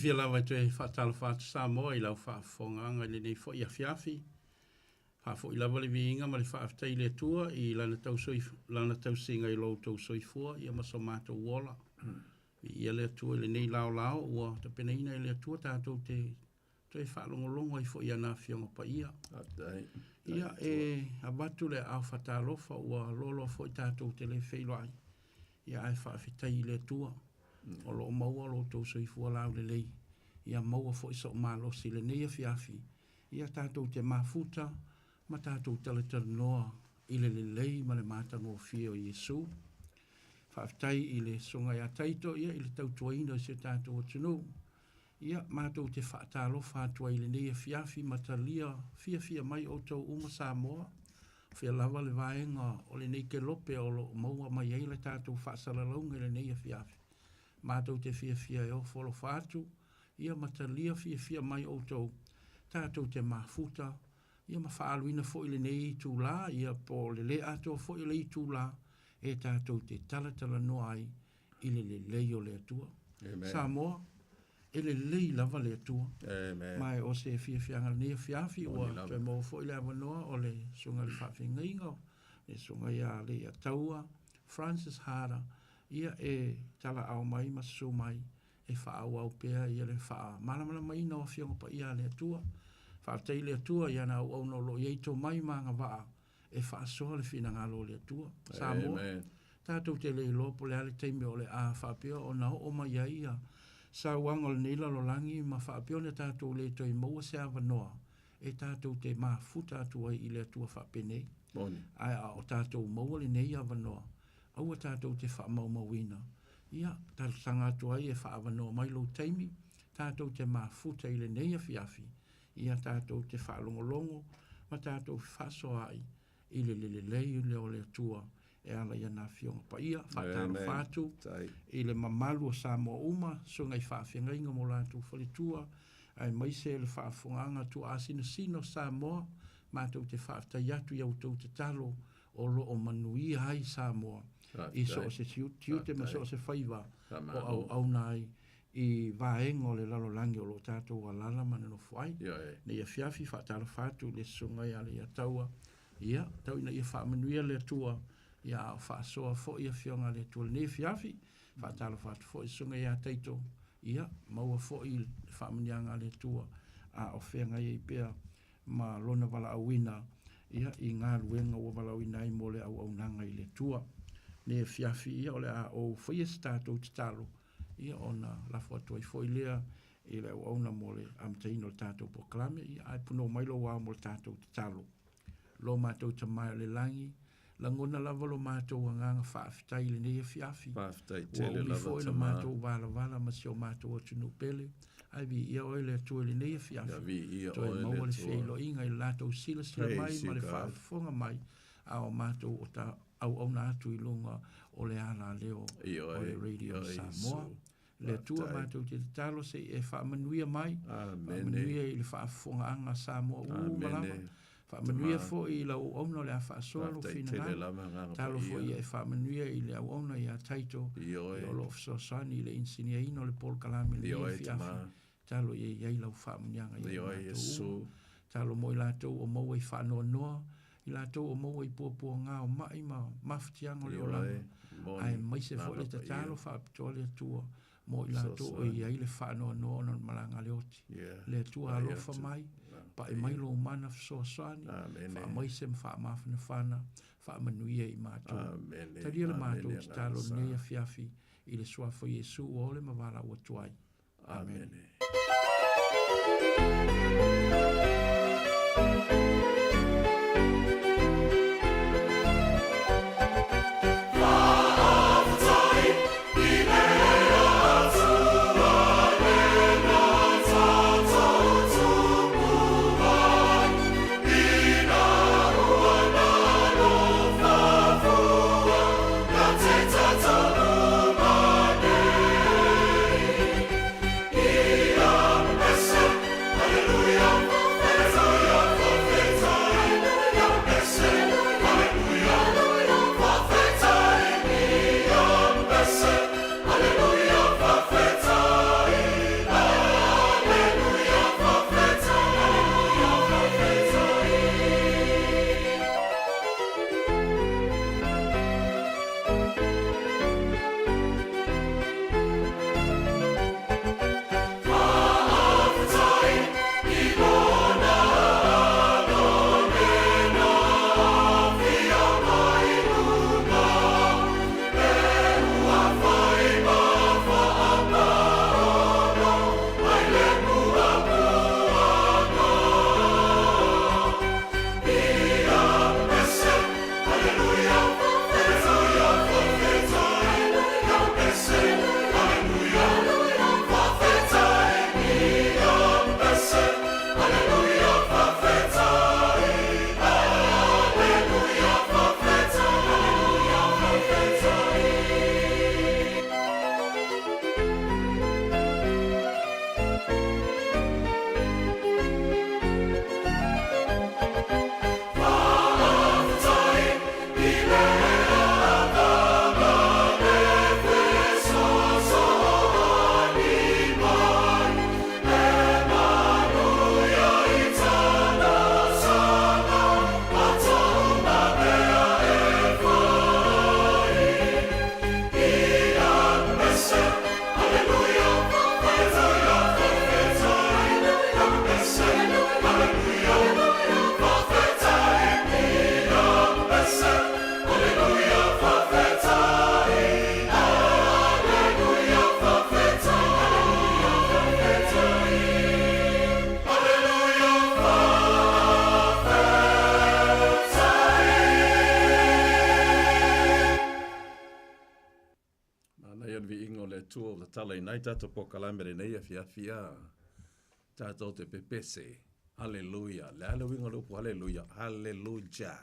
Fia lawa te whatala whātu Samoa i lau whaafonganga le nei fo i a fiafi. Whaafo i lawa le viinga ma le whaaftei le tua i lana tau singa i lau tau soifua i a maso mātou wola. I a le tua le nei lao ua ta pena ina i le tua tātou te whaalongolongo i fo i ana fionga pa ia. Ia e abatu le au whatalofa ua lolo fo i tātou te le whailoai. Ia ai whaafetai i le tua. O lo maua lo tau soifua lau le lei. Ia maua fo iso malo si le neia fiafi. Ia tātou te mafuta, ma tātou tala noa i le lei ma le mātango fia o Iesu. Whaaftai i le songa ia taito, ia i le tau tuaina se tātou atunu. Ia mātou te whaatalo whātua i le neia fiafi, ma talia fia mai o tau uma Samoa. Fia lava le vaenga o le nei ke lope o lo maua mai ei le tātou whaasalaunga i le neia fiafi. Mātou te fia e o folo whātu, ia matalia fia mai o tau, tātou te mafuta, ia ma whaaluina fo i le nei tū la, ia po le ato fo i le tū la, e tātou te talatala noa ai, i le lei o le atua. Samoa, e le lei lava le atua. Mai o se fia ngal nea fiafi, o te mo fo i le awanoa, o le sunga le whawhingainga, le sunga ia le ataua, Francis Hara, ia e tala au mai masu mai e whaau au pea ia le wha malamala mai no fionga pa ia le atua whaatei le atua ia na au no lo ieito mai manga waa e wha soa le fina ngalo le atua Samoa tātou te le lopo le ale teime o le a whaapio o na o mai ia sa wanga le neila lo langi ma whaapio le tātou le toi maua se awanoa e tātou te maa futa atua i le atua whaapene ai o tātou maua le nei awanoa aua tātou te whaamaumawina. Ia, tātou sanga atua i e whaawanoa mai lo teimi, tātou te mafuta i le neia fiafi. Ia tātou te whaalongolongo, ma tātou whasoa ai, i le lei leo le atua, e ala ia nā fionga pa ia, whaataro whātu, i le mamalu o Samoa uma, sungai whaawhianga inga mo lātou whalitua, ai maise le whaafonganga tu asina sino Samoa, mātou te whaaftai atu iau tau te talo, o lo o manui hai Samoa. I so se tiu te ma so se whaiwa o au nai i vaenga le lalo langi o lo tātou alala mana no whai. Ne ia fiafi whaatara whātu le sungai ale ia taua. Ia, tau ina ia whaamanuia le tua. Ia au whaasoa fo ia fionga le tua. Ne fiafi whaatara whātu fo i sungai ia teito. Ia, maua fo i whaamanianga le tua. A o whenga i pia ma lona wala awina. Ia, i ngā ruenga o wala awina i mole au nanga i le tua. Ne fiafi ia o le a o whaia stato te talo. Ia ona lafo atu ai foi lea i le auna mole am teino le tātou poklame ia ai puno mailo wā mo le tātou te talo. Lo mātou ta mai le langi, langona lava lo mātou anganga whaafitai le neia fiafi. Whaafitai tele lava foi ta na mā. mātou wala ma si o mātou o tunu pele. Ai vi ia oe le atua le neia fiafi. Ia vi ia Toi oe maua le le atua. whielo inga i lātou sila mai ma le whaafonga mai a o mātou o ta au atu i lunga o le ala leo o le radio Samoa. Le tua mātou te talo se e whaamanuia mai. Whaamanuia i le whaafonga anga Samoa malama. Whaamanuia fo i la uona le a whaasoa lo fina ngana. Talo fo i e whaamanuia i le uona i a taito. I o lo fsosani i le insinia ino le pol kalame le ia fiafi. Talo i e lau whaamanianga i mātou. Talo mo i lātou o maua i whaanoa noa. I lātou o maua i pua ngā o mai ma mawhitianga le o lama. Ai maise fo le tatalo whaapitoa le tua. Mo i lātou o i aile whaanoa noa na malanga le oti. Le tua alofa mai. Pa i mailo o mana fsosani. Wha maise mwha mawhana whana. Wha manuia i mātou. Tari le mātou ti talo nea fiafi. I le suafo Jesu o le mawala ua tuai. Amen. Tala nai tātou po kalamere nei a fia tātou te pepese. Hallelujah. Le ale winga lupu hallelujah. Hallelujah.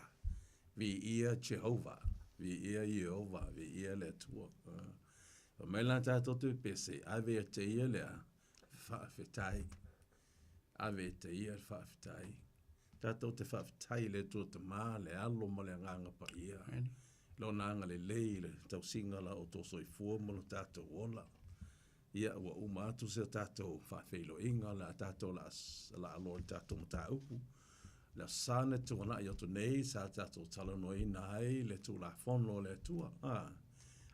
Vi ia Jehovah. Vi ia Jehovah. Vi ia le tua. Maila tātou te pepese. Ave te ia lea whaafetai. Ave te ia whaafetai. Tātou te whaafitai le tua te mā, le alo ma le nganga pa ia. Lo nanga le lei, le tau singala o tō soi fua mo lo tātou ola. Ia ua umatu se tātou whawhelo inga, la tātou la alo i tātou mata upu. La sāne tua na i oto nei, sa tātou talano i nai, le tu la whono le tua.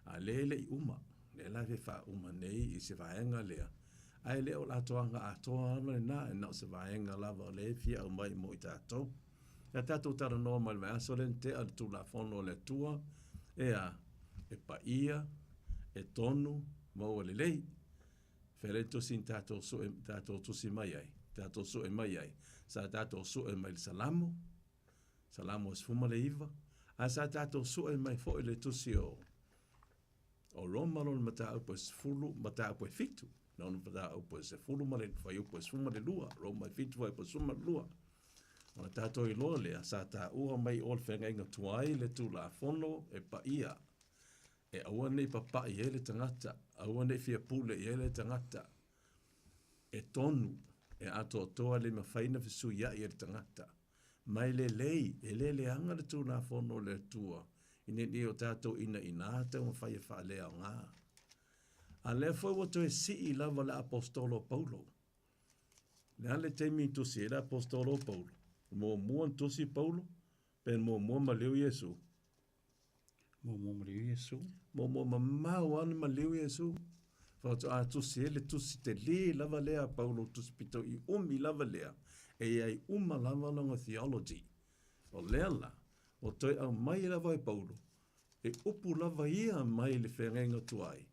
A le i uma, le la ve wha uma nei i se vaenga lea. Ai leo la toanga a toa ama na e nao se vaenga lava le fia au mai mo i tātou. Ia tātou tara noa mai mai asolen te al tu la whono le tua, e pa ia, e tonu, mau le lei. Where tusin tātou so e tātou tusi mai ai, tātou so e mai ai. Sa tātou so e mai le salamo, salamo es fuma le iwa. A sa tātou so e mai fo le tusi o Roma lon mata upo es fulu, mata upo e fitu. Non mata upo es fulu ma le fai upo es fuma le lua, Roma e fitu vai upo suma lua. Ona tātou i loa lea, sa tā ua mai ol whenga inga tuai le tu la fono e pa ia. E aua nei papa i ele tangata, aua nei fia pule i ele tangata. E tonu, e ato toa le mawhaina fisu ia i ele tangata. Mai le lei, e le anga le tu la fono le tua. Ine ni o tātou ina inata o whaia wha lea ngā. A lea fwoi wato e si i lava le apostolo Paulo. Le ale teimi tusi e le apostolo Paulo. Mo muan tusi Paulo, pen mo mua maleu Yesu. Mo maleu Yesu. Mo mau ane maleu Yesu. Whātu a tusi ele tusi te le lava lea Paulo tusi pito i umi lava lea. E ai uma lava langa theology. O lea la. O toi au mai lava e Paulo, e upu lava ia mai le whengenga tuai.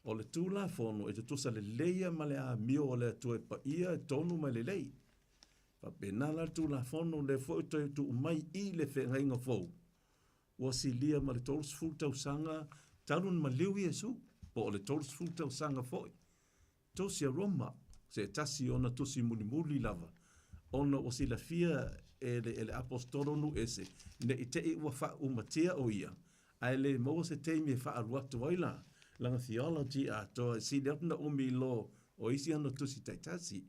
O le tūla whono e te tusa le leia ma le a mio o le tuai pa ia e tonu mai le lei. Pa penala tūla whono le fo toi tu mai i le whengenga fau. Wa si lia ma le tolus fultau sanga, talun ma liu Yesu, po o le tolus fultau sanga foi. Tosi a Roma, se tasi ona tusi muli lava. Ona o si la fia ele apostolo nu ese ne ite I wa fa umatia o ia ai le mo se te me fa aluatu waila langa theology a to si na umi lo o isi ana tusi taitasi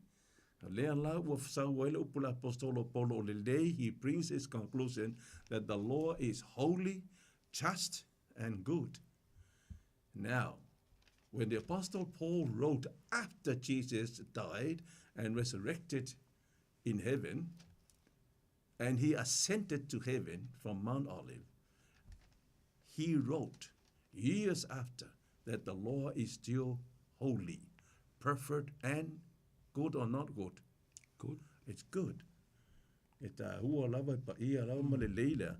le ala wa sa waila upula apostolo Paulo le day he brings his conclusion that the law is holy, just and good. Now when the apostle Paul wrote after Jesus died and resurrected in heaven, and he ascended to heaven from Mount Olive, he wrote years after that the law is still holy, perfect, and good or not good? Good. It's good. E tā hua lava pa ia lava ma le leila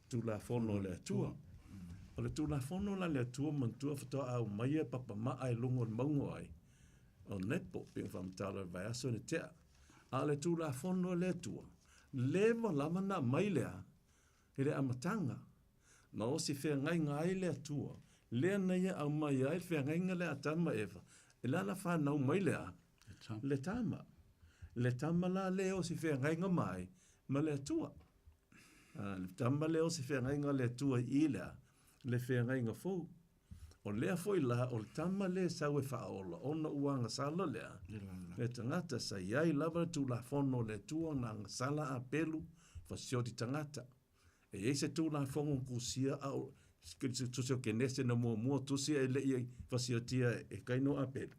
tu la fono le tua. O le tu la fono la le tua mantua whatoa au maia papa maa e lungo le maungo ai. O nepo ping whamtala vai aso ne tea. A le tu la fono le tua. Lewa lama na mai lea, ele amatanga. Na o si whea ngai ngai lea tua, lea neia au mai ai whea ngai nga lea tama ewa. E la whanau mai lea, le tama. Le tama la lea o si whea ngai nga mai, ma lea tua. Le tama lea o si whea ngai nga lea tua I lea, le whea ngai nga fau. O lea foi la, o le tama lea sau e whaola, ona uanga sala lea. Le tangata sa iai lava tu la fono le tua na sala a pelu, fasioti tangata. E eise tu la fono kusia au, tusio kenese na mua tusia e le iai fasiotia e kaino a pelu.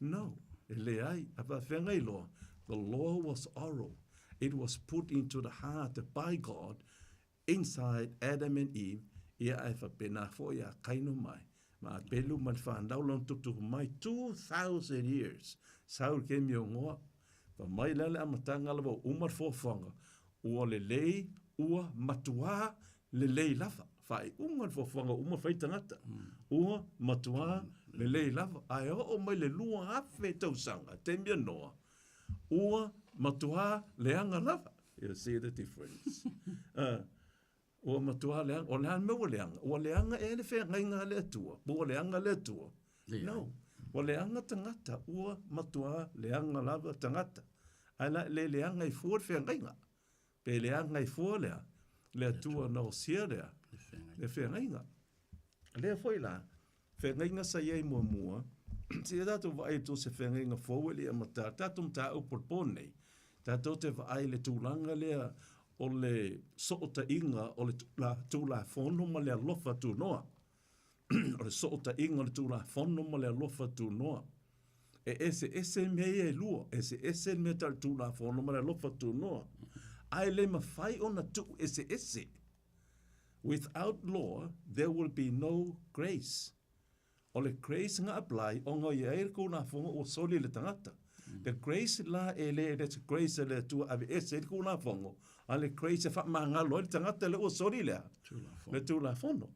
No, e le ai, apa whengai loa. The law was oral. It was put into the heart by God inside Adam and Eve, ia ai whapena fo ia kaino mai. Ma pelu man whanau lon tutu mai 2,000 years. Saul ke mi o ngoa. Pa mai lele amatanga lava umar fōwhanga. Ua le lei, ua matua le lei lava. Whai umar fōwhanga, umar whaitangata. Ua matua le lei lava. Ai o mai le lua hawhe tausanga. Te mia noa. Ua matua le anga lava. You see the difference. O matua leanga, o leanga mewa leanga. O leanga e le whea ngai ngā lea tua. O leanga lea tua. No. O leanga tangata. Ua matua leanga lava tangata. Ala le leanga I fuor whea ngai ngā. Pe leanga I fuor lea. Lea tua na o sia lea. Le whea ngai ngā. Lea foi la. Whea ngai ngā sa iei mua. Si e tatu wa e to se whea ngai ngā fuor li a mata. Tatu mta upor pōnei. Tātou te whaai le tūlanga lea o le soota inga o le tūla whono ma le alofa tū noa. O le soota inga o le tūla whono ma le alofa tū noa. Ese mea e lua, ese mea tal tūla whono ma le alofa tū noa. Ai le mawhai o na tu ese. Without law, there will be no grace. O le grace nga apply, o ngā iair kūna whonga o soli le tangata. The grace la that's grace le tu ave ese kūna whongo. A le grace e whamangalo le tangata le o soli lea. Le tu la whono.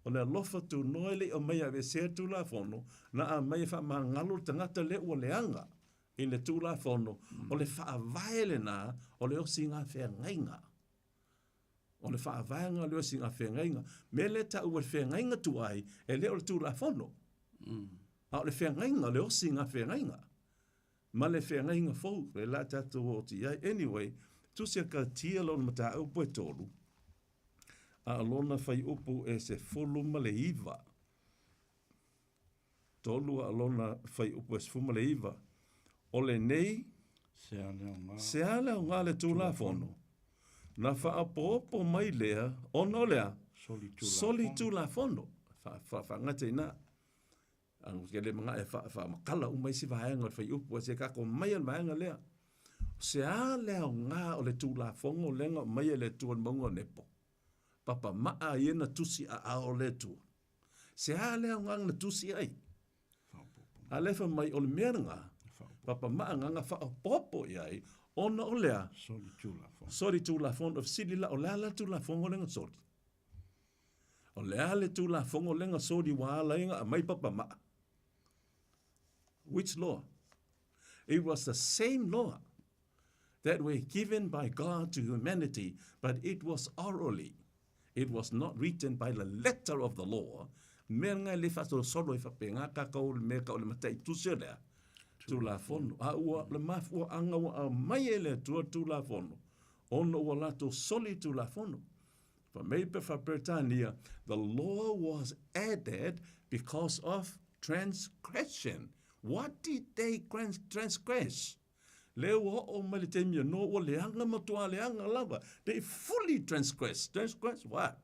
O le alofa tu noele o mea ave se tu la whono, na a mea whamangalo le tangata le o leanga. I le tu la whono. O le whaavaele na, o le osi ngā whengainga. O le whaavaenga le osi ngā whengainga. Me le ta ua whengainga tu ai, e le o le tu la whono. A o le whengainga le osi ngā whengainga. Ma le whengainga fau, le la tatu o ti ai. Anyway, tu se ka tia lona mata au poe tolu. A lona whai upu e se fulu ma le iwa. Tolu a lona whai upu e se fulu ma le iwa. O le nei, se alea o ngā le tu la whono. Na whaapopo mai lea, ono lea, soli tu la whono. Whangate na. Ang ke le mga e whaamakala umai si vahenga whai upu, se kako mai al vahenga lea. Se alea o ngā o le tu la whono lenga mai le tuan mongo nepo. Papa maa iena tusi a ao le tu. Se alea o ngā na tusi ai. Alefa mai o le merenga. Papa maa nganga whaapopo iai, ona o lea. Soli tu la whono, sili la o lea tu la whono lenga soli. O lea le tu la whono lenga soli wala inga a mai papa maa. Which law? It was the same law that were given by God to humanity, but it was orally. It was not written by the letter of the law. Menga le faso solo e whapenga kakao le mea kao le matai tusia lea. Tu la whono. A ua le mafua anga wa a mai ele tu la whono. Ono ua lato soli tu la whono. For maybe for Britannia, the law was added because of transgression. What did they transgress? Leo o malitemia no o leanga matua leanga lava. They fully transgress. Transgress what?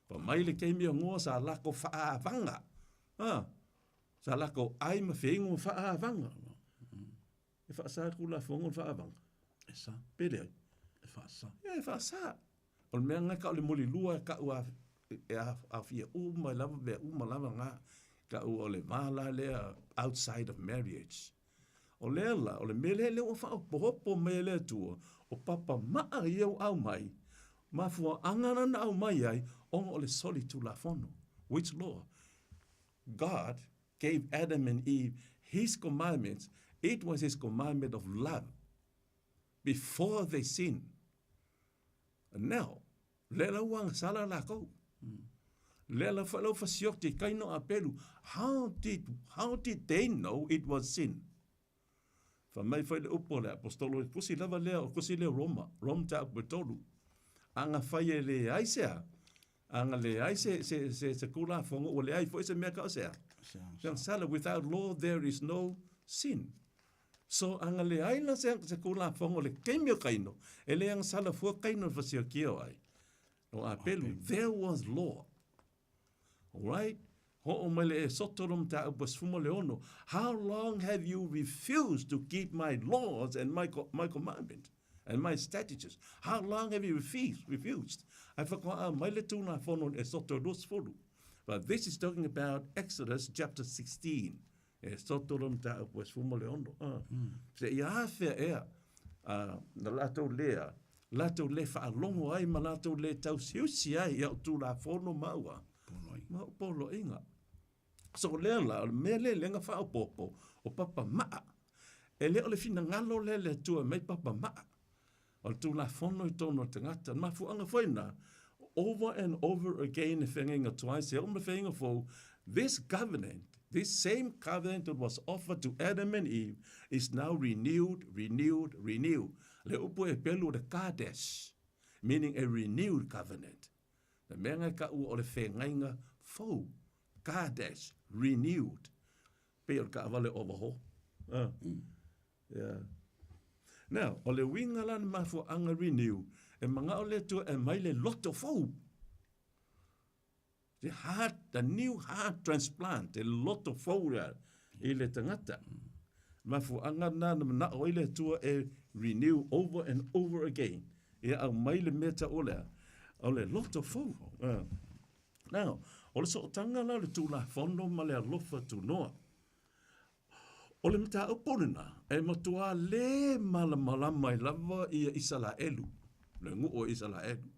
For mai le kemia ngoa sa lako whaavanga. Sa lako ai mawhengu whaavanga. E whaasa kula whongo whaavanga. E sa? Pere ai? E whaasa? E whaasa. O mea ngai ka o le moli lua ka ua e a fia uma lava bea uma lava ngā. Ka ua o le mala lea outside of marriage. O lea la, o le mele leo o whaapohopo mele tua, o papa maa iau au mai, mafua anganana au mai ai, onga o le soli tu la whono. Which law? God gave Adam and Eve his commandments. It was his commandment of love before they sinned. And now, lela wang sala lako. Lela falo fasiok te kaino apelu. How did they know it was sin? Fa mai fai le upo le apostolo e kusi lava lea o kusi lea Roma. Rome ta apostolu. Anga fai e le aisea. Anga le aise se kula fongo o le ai fo se mea kao sea. Sang sala, without law there is no sin. So anga le aina se kula fongo le kemio kaino. E le ang sala fua kaino fasiok kio ai. No apelu, there was law. All right? How long have you refused to keep my laws and my commandments and my statutes? How long have you refused? I forgot my little but this is talking about Exodus chapter 16. Se ia fe na lato le fa longo ai ma lato le tau siusi ai au tu la fono maua. Ma polo inga. So lela, mele lenga fa o popo, o papa maa. E leo le fina ngalo le tua mai papa maa. O tu la fono I tono te ngata, ma fuanga whaina. Over and over again, e whengenga twice, e oma whengenga fo, this covenant, this same covenant that was offered to Adam and Eve, is now renewed. Le upo e pelu de Kadesh, meaning a renewed covenant. The menga ka u o le whengenga fo, Kadesh, renewed. Peo ka avale overhaul. Yeah. Now, o le winga lan mafuanga renew, e mga o le tua e mai le loto fau. The new heart transplant, e loto fau rea, i le tangata. Mafuanga na o le tua e renew over and over again. Ia au mai le meta o le loto fau. Now, o le sootanga la le tūla fono ma le alofa tu noa. O le mita uporina, e matua le malamalama i lava ia Israelu. Le ngu o Israelu.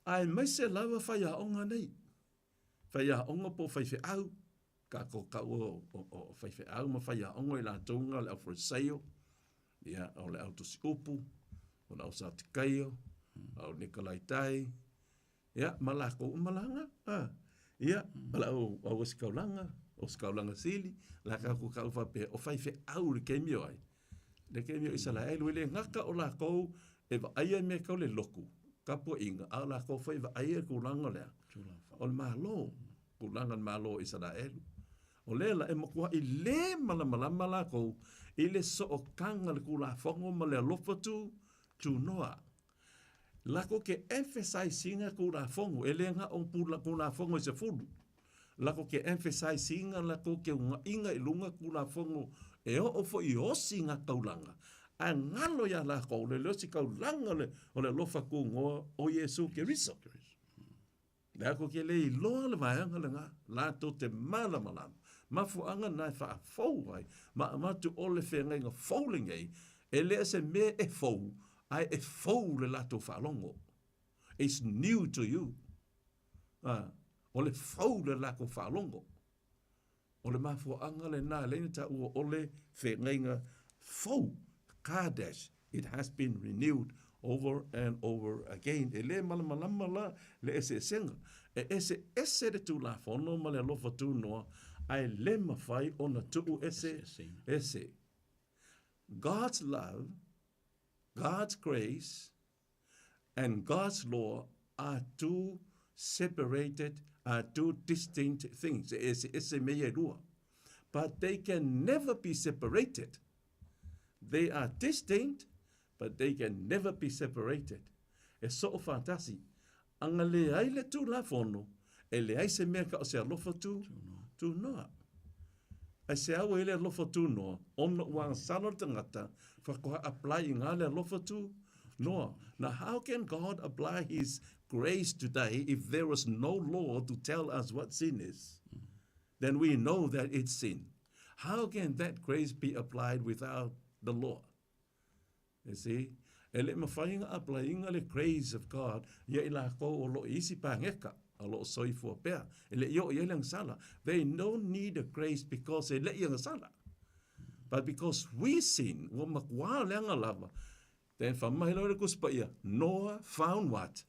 Ai mai se lava whai a onga nei. Whai a onga po whai whi au. Ka o whai whi au ma whai a onga i la tunga le au for sale. Ia, o le au tusi upu. O le au sa tikaio. Au Nikolai Tai. Ia, malako umalanga. Ia, ala au skaulanga. O skaulanga sili. La ka ku kau whape. O whai whi au le kemio ai. Le kemio Israelu. Le ngaka o la kou. E wa aia me kau le loku. Kapo inga, a la ko whai wa aia kulanga lea. O le malo, kulanga malo Israelu. O le la e makua i le malamalama la ko, i le so o kanga le kula whango ma le alofa tu noa. La ko ke emphasize singa kula whango, e le nga o pula kula whango i se fulu. La ko ke emphasize singa la ko ke unga inga i lunga kula whango, e o fo i osi nga kaulanga. A ngalo ya la ko le losi kau langa le o le lofa ku ngoa o Yesu Keriso. Le ako ke le loa le vaianga le nga la to te malamalam. Mafu anga nai wha fau ai. Ma tu ole whenga inga fauling ei. E le se me e fau. Ai e fau le lato whalongo. It's new to you. O le fau le lako whalongo. O le mafu anga le nai le ta ua ole whenga inga fau. Kadesh, it has been renewed over and over again. E le malamalama la, le ese senga. E ese de tu la fono ma le alofa tu noa, ai le mawhai o na tuu ese. God's love, God's grace, and God's law are two separated, are two distinct things. Ese mea rua. But they can never be separated. They are distinct, but they can never be separated. E so fantasi. Anga le ai le tu la fono, e le ai se mea ka o se alofa tu noa. Ai se au e le alofa tu noa, ono wang salo tangata, whakoha apply ngā le alofa tu noa. Now how can God apply his grace today if there was no law to tell us what sin is? Then we know that it's sin. How can that grace be applied without the law? You see? Ele mawhainga applyinga le grace of God, ia ila ko o lo isi pangeka, a lo soifua pea. Ele yo yelang sala. They don't need a grace because ele yang sala. But because we sin, wa makwa leanga lava, then whamahilo le kuspaia, Noah found what?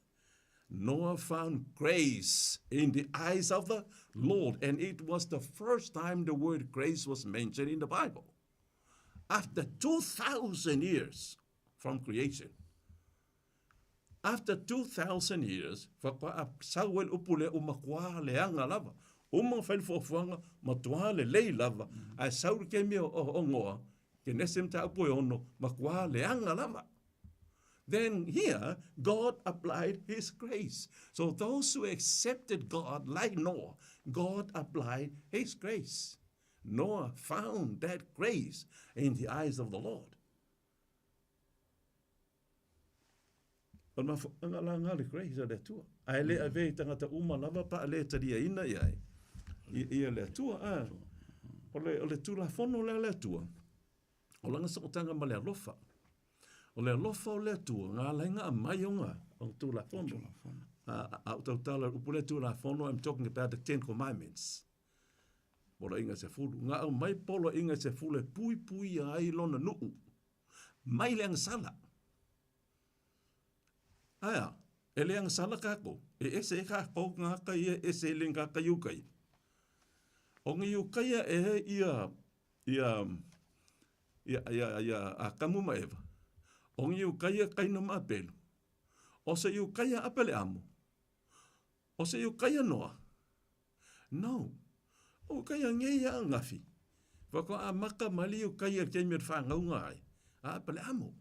Noah found grace in the eyes of the Lord. And it was the first time the word grace was mentioned in the Bible. After 2,000 years from creation. After 2,000 years, whakwa sawel upule umakwa leanga lava. Umang whailfofuanga matua le lei lava. Ai saur kemia o ngoa, ke nesem ta upoe ono makwa leanga lava. Then here, God applied his grace. So those who accepted God, like Noah, God applied his grace. Noah found that grace in the eyes of the Lord. Ona nga le grace a le tua. Ai le ave tangata uma lava pa le taria ina iai. Ia le tua. O le tula fono le tua. O langa sakotanga ma le alofa. O le alofa o le tua. Ngā lainga a mai o ngā. O tula fono. Au tau tala upule tula fono. I'm talking about the 10 Commandments. Polo inga se fulu. Ngā au mai polo inga se fulu pui pui ai lona nuu. Mai leanga sala. Aya, e leanga sala kako. E ese e kako ngā kai ese e lenga kai ukai. O ngi ukai a kamu maeva. O ngi ukai kai no mapelu. O se ukai apele amo. O se ukai noa. No. O kai ngei a ngafi. Whako a maka mali o kai a kei me whangau ngai. A pale amo.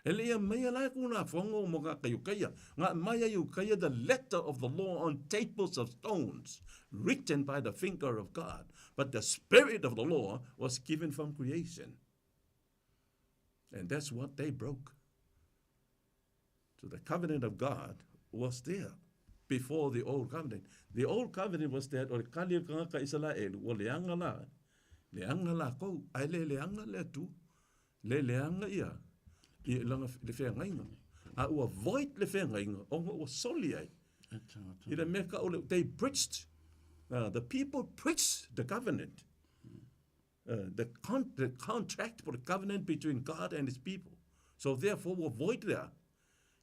Ele ia mea lai kuna whango mo ngā kai o kaia. Ngā mai ai o kaia the letter of the law on tables of stones written by the finger of God. But the spirit of the law was given from creation. And that's what they broke. So the covenant of God was there before the old covenant. The old covenant was that o kali o kanga Israel o leanga la kou, ai leanga le tu, leanga ia. I langa le whengainga. A ua void le whengainga, o ngā ua soli ai. I le meka o le, they preached, the people preached the covenant. The contract for the covenant between God and his people. So therefore, ua void there.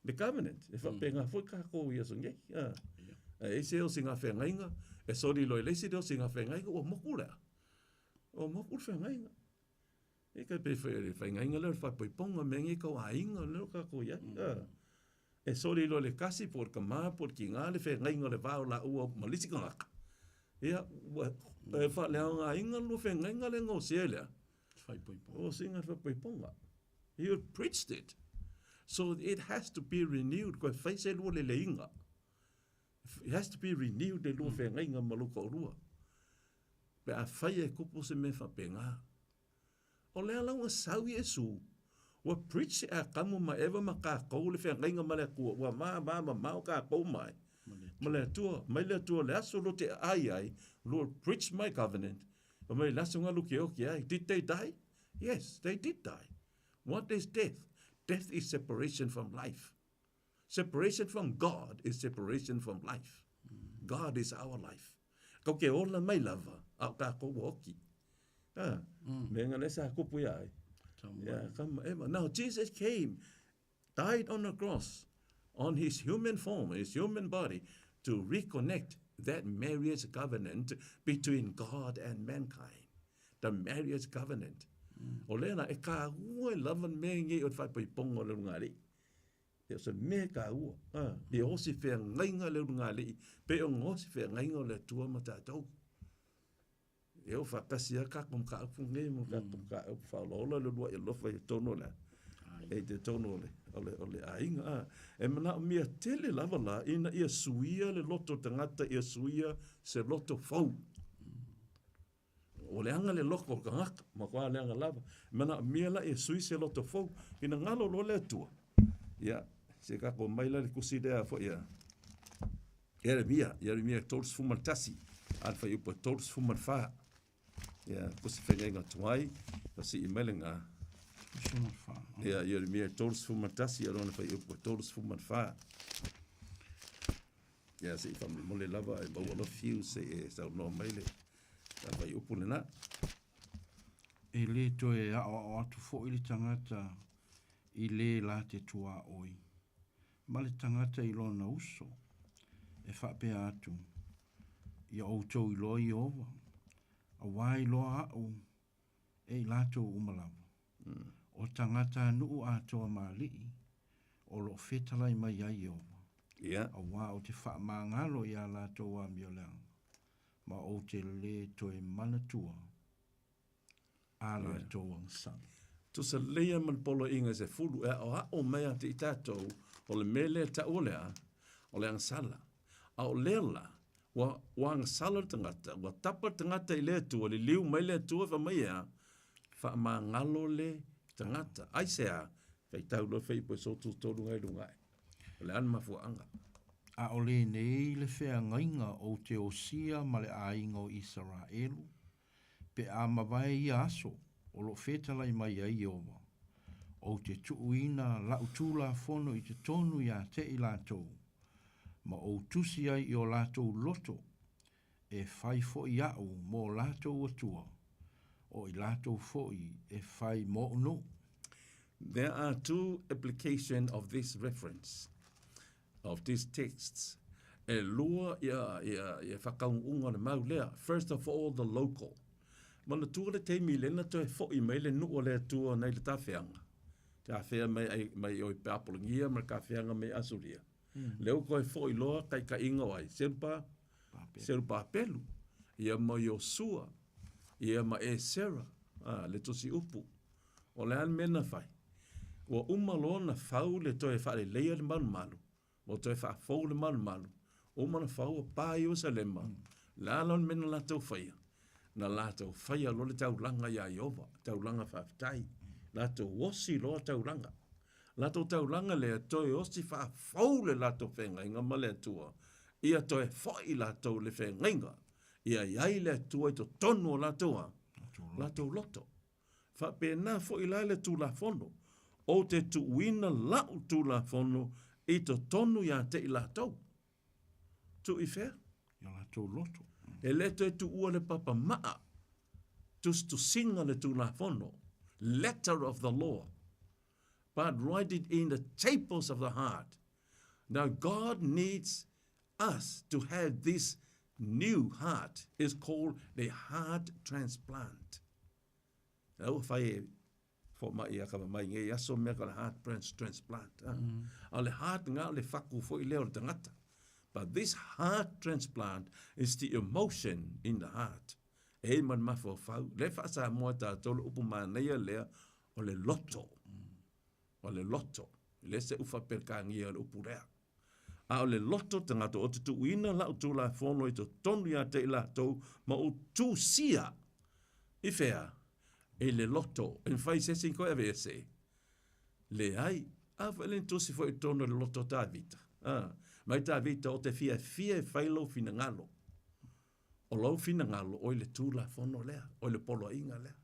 The covenant. E whapenga fwoi kako ia so ngei. E se o singa whengainga, e sori loi leisi deo singa whengainga, ua moku lea. O moku whengainga. E kai pe whaingainga leo whaipoiponga mengi kau ainga leo kako ia. E sori lo le kasi por ka maa por ki ngā le whaingainga le vāo la ua malisi ka ngaka. Ia, e wha leo ngā inga lo whaingainga le ngō sea lea. O singa whaipoiponga. You preached it. So it has to be renewed. Koe whaise lua le inga. It has to be renewed le lua whaingainga maluka o rua. Pe a whai e kupo se me whapenga. O lea launga sau Yesu, wa preach a kamu ma ewa ma ka kou le whengainga ma le kua, wa ma ka kou mai. Ma le tua le aso lo te ai, Lord, preach my covenant. O mai laso ngā luki oki ai. Did they die? Yes, they did die. What is death? Death is separation from life. Separation from God is separation from life. God is our life. Kau ke ola mai lava, au ka kou oki. Now Jesus came, died on the cross, on his human form, his human body, to reconnect that marriage covenant between God and mankind. The marriage covenant. O lena e ka ua lavan me nge o whai pongo le ngari. E se me ka ua. E osi whea ngainga le ngari. Pe o ngosi whea ngainga le tua matatou. E o whakasia ka kum ka apu nge mo ka kum ka apu whaolola le lua e lofa e tono le. E te tono le. Ole ainga. E mana mea tele lava la ina ia suia le loto tangata ia suia se loto fau. O le anga le loko ka ngaka, ma kua le anga lava. Mana mea la e sui se loto fau. Ina ngalo lo le atua. Ia, se kako maila le kusidea fo ia. Jeremia tols fumatasi. Alfa yupo tols fumatfaa. Ia, kusi whengenga tuai. Pasi i melenga. Ia, Jeremia tols fumatasi. Arona fa yupo tols fumatfaa. Ia, se i famili mole lava. E bawa lo fiu se e sau no maile. Vai upule na. E le toe o atu fo ili tangata i le la te tua oi. Ma le tangata i lona uso. E whape atu. I autou i loa i ova. A wai loa au. E i lato umalawa. O tangata nuu atoa maalii. O lo fetalai mai ai ova. A wā o te wha maangalo i a lato wa mioleanga. Ma o te le toe manatua a la toang sang. Tu sa lea man polo inga se fulu e o mea te itatou o le mele ta olea o le angsala. A o lela wa angsala tangata, wa tapa tangata i le tua, le liu mai le tua fa mai ea, fa ma ngalo le tangata. Ai sea, fai tau lo fai po so tu tolu ngai lungai. Le an mafuanga. A o le nei le whea ngainga o te osia ma le ainga o Israelu, pe a mawai i aso o lo whetalai mai ai ova, o te tuuina la utula fono i te tonu i a te i lātou, ma o tusi ai i o lātou loto, e whai fo i au mō lātou atua, o i lātou fo i e whai mō no. There are two applications of this reference. Of these texts, e lua ia whakaunga le mau lea. First of all, the local. Mana tua le te milena to e fo i mai le nuu le tua nei le tawhianga. Te awhia mai oi peapolingia, ma ka whianga mai asuria. Leo koe fo i loa kai ka inga wai. Serupa pelu. Ia mai o sua. Ia ma e Sarah, le tosi upu. O le an mena fai. Ua umalo na fau le toe fa le leia le malu. O toe fa fau le malu. Uma na fau pa Ierusalema. La lon mena la tau faia. Na la tau faia lo le tau langa ia Iova. Tau langa whaftai. La tau wosi lo tau langa. La tau langa le toe osi fa fau le la tau whenga inga ma le atua. Ia toe fai la tau le whenga. Ia iai le atua i to tonu o la tua. La tau loto. Fa pe na fo i le tu la fono. O te tu wina lau tu la fono i to tonu ia te i la tau. Tu i whea. Ia la tau loto. E le te tu ua le papa maa. Tus tu singa le tu la fono. Letter of the law. But write it in the chapels of the heart. Now God needs us to have this new heart. It's called the heart transplant. Au fai fo mai ia ka mai nge aso me ka heart transplant. Ale heart nga le faku fo i leo tangata. But this heart transplant is the emotion in the heart. E man mafo fau le fa sa mo ta tolo upu manea le o le loto. O le loto. Le se ufa per kangia le upu rea. A o le loto tangata o te tu ina la utu la fono i to tonu ia te ila tau ma o tu sia. I fea. E le loto, en fai se sinko e vese. Le ai, a velen tu si fo i tono le loto ta vita. Mai ta vita o te fia failo fina ngalo. O lau fina ngalo, o le tu la fono lea, o le polo inga lea.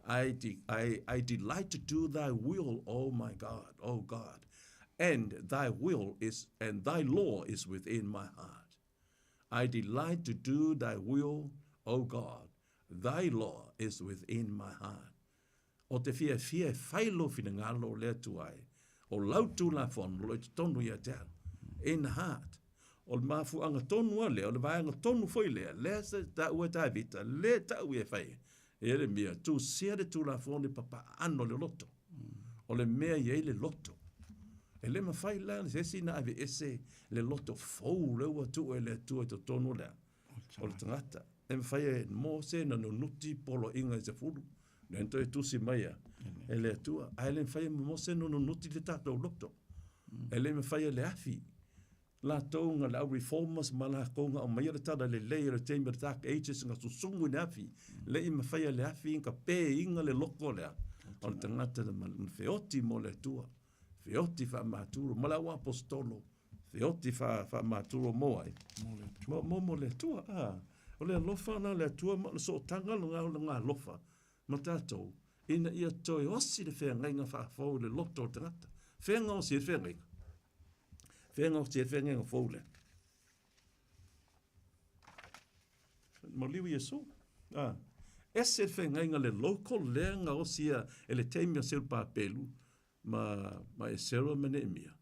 I delight to do thy will, oh my God, oh God. And thy will is, and thy law is within my heart. I delight to do thy will, oh God. Thy law is within my heart. O te fia failo fina ngalo lea tuai. O lau tu la fono, lo i tonu ia tea. In the heart. O le mafu anga tonu a lea, o le vaanga tonu foi lea, lea se ta ua ta vita, lea ta ua e fai. E le mea, tu siare tu la fono papa ano le loto. O le mea ye le loto. E le ma fai la, se si na ave ese le loto fou, le ua tu e le tu e to tonu lea. O le tangata. E ma fai e mo se na no nuti polo inga e se furu. Nento e tu si maia. E le tua. A le ma fai e mo se no nuti le tato loto. E le ma fai e le afi. La tounga la reformers mala konga o mai tada le le chamber tak ages nga susungu na fi le I ma fai le afi ka pe inga le loko le on tangata de mal feoti mo le tua feoti fa maturo mala wa apostolo feoti fa maturo mo ai mo le tua o le lofa na le tua ma so tanga nga lofa matato ina ia toi osi le fe nga fa fo le loto tangata fe nga osi fe nga Fenga o te fenga o fōle. Mo liwi e so. Ese fenga inga le local lenga o sia e le teimia sil pa pelu ma e sero mene emia.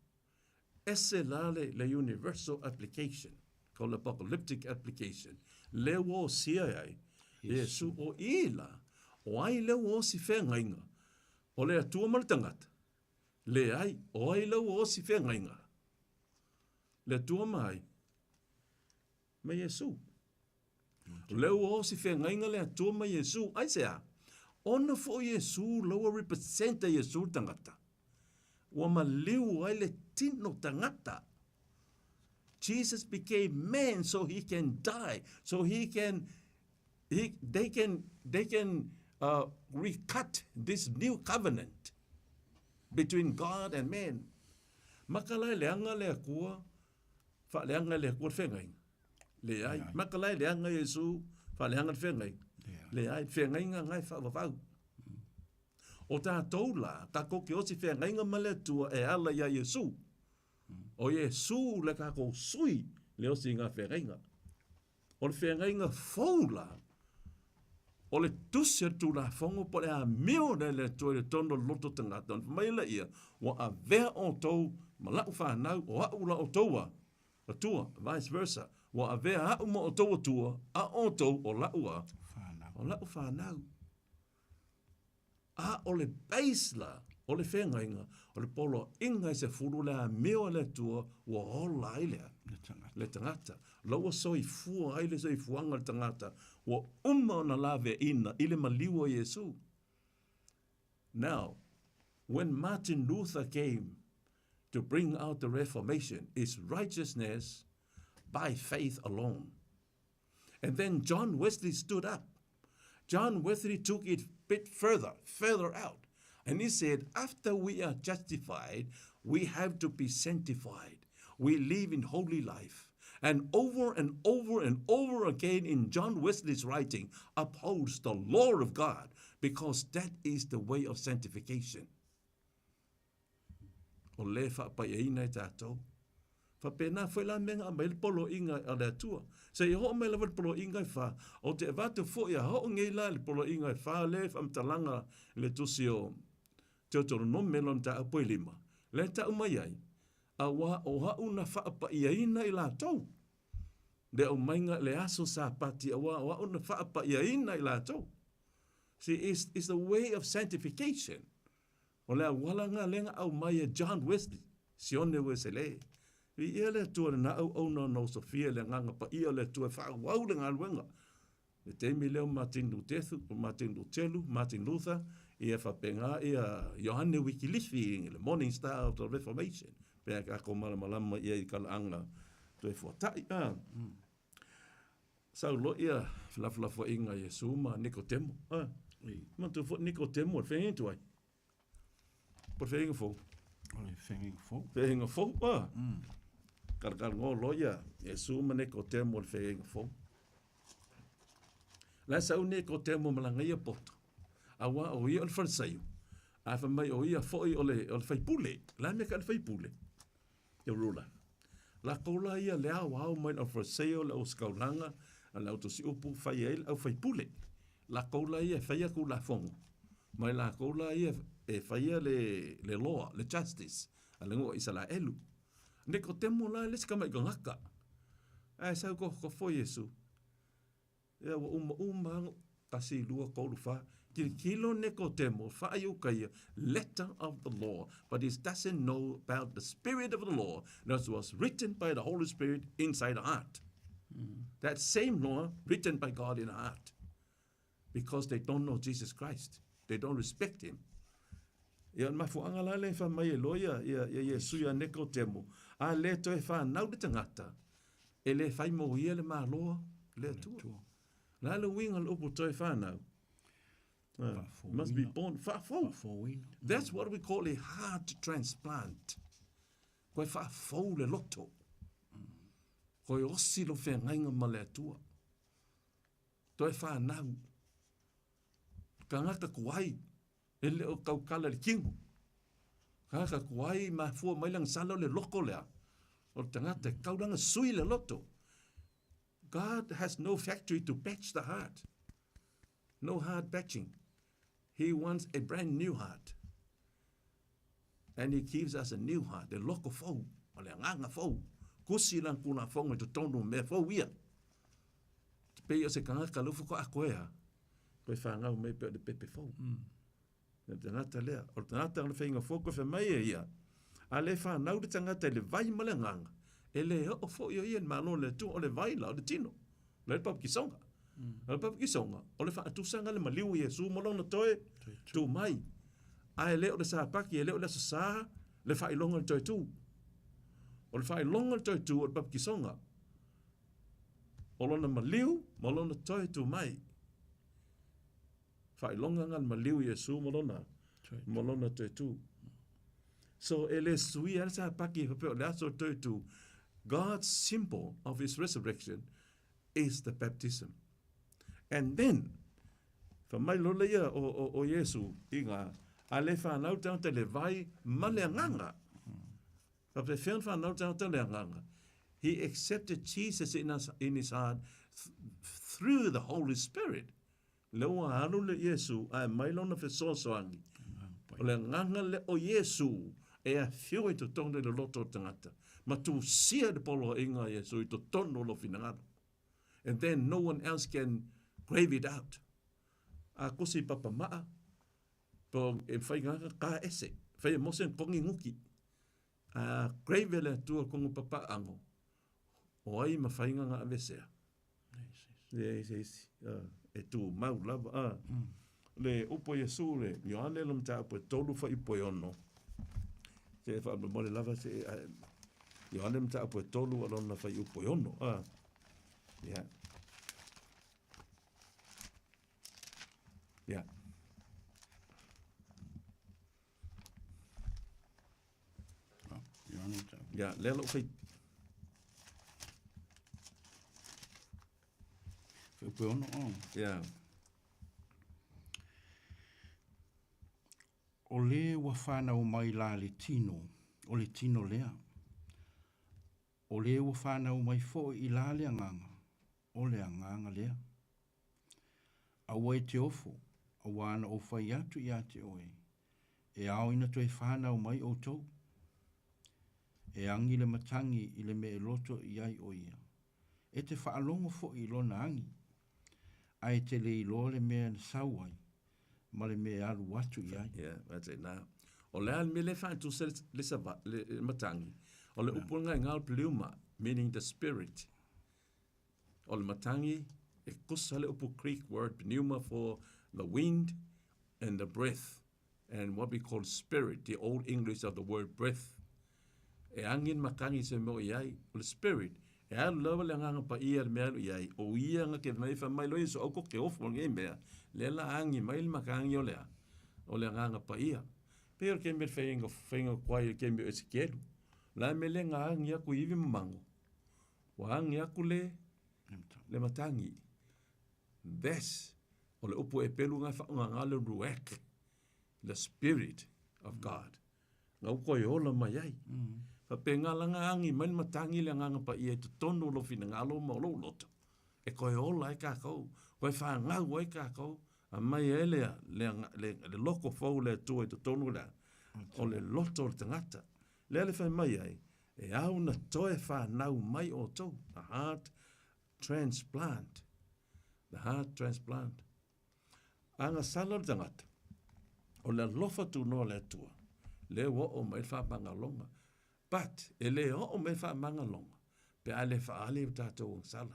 Ese la le universal application, called apocalyptic application. Le wo sia ai, Yesu o ila, o ai le wo si fenga inga. O le atua maltangata. Le ai, o ai le wo si fenga inga. Le tua mai. Ma Yesu. Leo o si whenga inga le tua mai Yesu. Ai sea. Ona fo Yesu loa representa Yesu tangata. Wa ma liu ai le tino tangata. Jesus became man so he can die. So they can recut this new covenant between God and man. Makalai leanga le akua. Fa leanga le kua whengai. Le ai. Makalai leanga Yesu. Fa leanga le whengai. Le ai. Whengai nga ngai whawawau. O tā toula. Ka koki osi whengai nga male tua e ala ia Yesu. O Yesu le ka ko sui. Le osi nga whengai nga. O le whengai nga foula. O le tusia tu la fongo po le a meo le tua le tono loto tangata. Maila ia. Wa a vea o tau. Malau whanau. O a ula o taua. Tua, vice versa. Wa avea hau mo o toa tua, a o tau o laua. O lau whanau. A o le baisla, o le whengainga, o le polo inga se furu le a meo le tua, wa o lailea. Le tangata. Laua soi fua, aile soi fuanga le tangata, Wa ona lave ina ile maliu o Yesu. Now, when Martin Luther came to bring out the Reformation, it's righteousness by faith alone. And then John Wesley stood up. John Wesley took it a bit further out. And he said, after we are justified, we have to be sanctified. We live in holy life. And over and over again in John Wesley's writing upholds the law of God, because that is the way of sanctification. O le whaapaia tātou. Whapena whaila menga mai polo inga a le tua. Se i ho mai lawa polo inga wha. O te vatu fo ia ho ngei la le polo inga wha le whamtalanga le tusi o te otoro no melon ta apoi lima. Le ta umai ai. A wa o hau na whaapaia ina i la tau. Le o mainga le aso sa pati a wa o hau na whaapaia ina i la tau. See, it's the way of sanctification. O lea walanga lenga au mai John Wesley. Sione Wesley. I ia le tua na au no Sofia le nganga pa ia le tua wha wau le ngā luenga. Le teimi leo Martin Luther, ia whapenga ia Johanne Wikilifi, le Morning Star of the Reformation. Pea kako malama ia I kalaanga tue fuatai. Sau lo ia laflafo inga Yesu ma Nicodemo. Mantu fo Nicodemo, whengi tuai. Por whengi fo. Whengi fo, Karkar ngō loia, Yesu ma Nicodemo whengi fo. La sau Nicodemo malanga ia poto. Awa o ia o Farisaio. A whamai o ia foi o le whaipule. La meka le whaipule. Ia rula. La koula ia lea wau mai o Farisaio le o skaulanga. A la utosi upu whai eil au whaipule. La koula ia whaia ku la fongo. Mai la koula ia whaia le law, le justice. A lengo isa la elu. Neko temo la leska mai gangaka. Ai sau ko fo Yesu. Ia wa uma kasi lua koulu wha. Kilo Nicodemo, whaayukaya, letter of the law, but he doesn't know about the spirit of the law that was written by the Holy Spirit inside the heart. That same law written by God in the heart. Because they don't know Jesus Christ. They don't respect him. Ia mafuanga la le whamai loia, ia Yesu ia Nicodemo. A le toi whanau de tangata. E le whaimo ia le maa loa, le tua. La le winga le upu toi whanau. Must be born fa'afou. That's what we call a heart transplant. Koe fa'afou le loto. Koe osi lo whengainga ma le atua. Toi whanau. Ka ngaka kuai. E le o kaukala le kingu. Ka ngaka kuai ma fua mailang salo le loko lea. O tangata kauranga sui le loto. God has no factory to patch the heart. No heart patching. He wants a brand new heart. And he gives us a new heart. The loko fau. O le nganga fau. Kusi lang kuna fonga to tonu me fau ia. Te pei o se kangaka lufu ko akoea. Koe whangau me pe o de pepe fau. Na tangata lea. O tangata le whainga foko wha mai e ia. A le whanau de tangata le vai ma le nganga. E le o fo i o ia malo le tu o le vai la o le tino. Le pap ki songa. Le pap ki songa. O le whaatusanga le maliu Yesu molona toe. Tu mai. A e leo le sa paki e leo le sa le whailonga le toi tu. O le whailonga le toi tu o le pap ki songa. O lona maliu molona toi tu mai. Whailonga ngan maliu Yesu molona toi tu. So e le sui e le sa paki e peo le aso toi tu. God's symbol of his resurrection is the baptism. And then, whamai lola ia o Yesu inga, a le whanau tau te le vai ma le nganga. Ka pe whian whanau tau te le nganga. He accepted Jesus in his heart through the Holy Spirit. Leo alu le Yesu, a mai lona whesoasoangi. O le nganga le o Yesu, e a whio i to tonga le loto tangata. Ma tu sia de polo inga Yesu i to tono lo finangaro. And then no one else can grave it out. A kosi papa maa, po e whai nganga ka ese, whai mose kongi nguki. A grave le tua kongu papa ango. O ai ma whai nganga avesea. Yes. E tu mau lava. Le upo Yesu le Ioane lo mta upo tolu fa ipo ono. Se fa mo le lava se Ioane mta upo tolu alona fa ipo ono. Yeah. Yeah. Yeah, lelo fa Ipo ono. yeah. O le ua whanau mai la le tino, o le tino lea. O le ua whanau mai fo i la le anganga, o le anganga lea. A wai te ofo, a wana o whai atu i ate oe. E ao ina toi whanau mai o tau. E angi le matangi i le me loto i ai o ia. E te whaalongo fo i lona angi. Ai te le i lo le mea na sauai. Ma le me alu watu i ai. Yeah, that's it now. O le al me le fa tu se le sava le matangi. O le upunga ngal pluma, meaning the spirit. O le matangi e kusa le upu Greek word pneuma for the wind and the breath, and what we call spirit, the old English of the word breath. E angin matangi se mo iai, o le spirit. E alu lawa le nganga pa ia le mea iai, o ia nga ke mai fa mai lo iso oko ke ofu nge mea, le la angi mai le makangi o lea, o le nganga pa ia. Pero ke me whainga kwai ke me esikelu. La me le ngā angi aku iwi mamango. Wa angi aku le matangi. This, o le upo e pelu ngā le ruek, the spirit of God. Ngā uko e ola mai ai. Pa pe ngā langa angi mai matangi le nganga pa ia te tono lo fina ngā lo ma lo loto. E koe ola e kākou. Koe wha ngau e kākou. A mai e le loko fau le tua e te tono le. O le loto le tangata. Le whai mai ai. E au na toe wha nau mai o tau. The heart transplant. The heart transplant. Anga sala le tangata. O le lofa tu no le tua. Le wo o mai wha mangalonga. But, e le o mai wha mangalonga. Pe ale wha ale o tātou ang sala.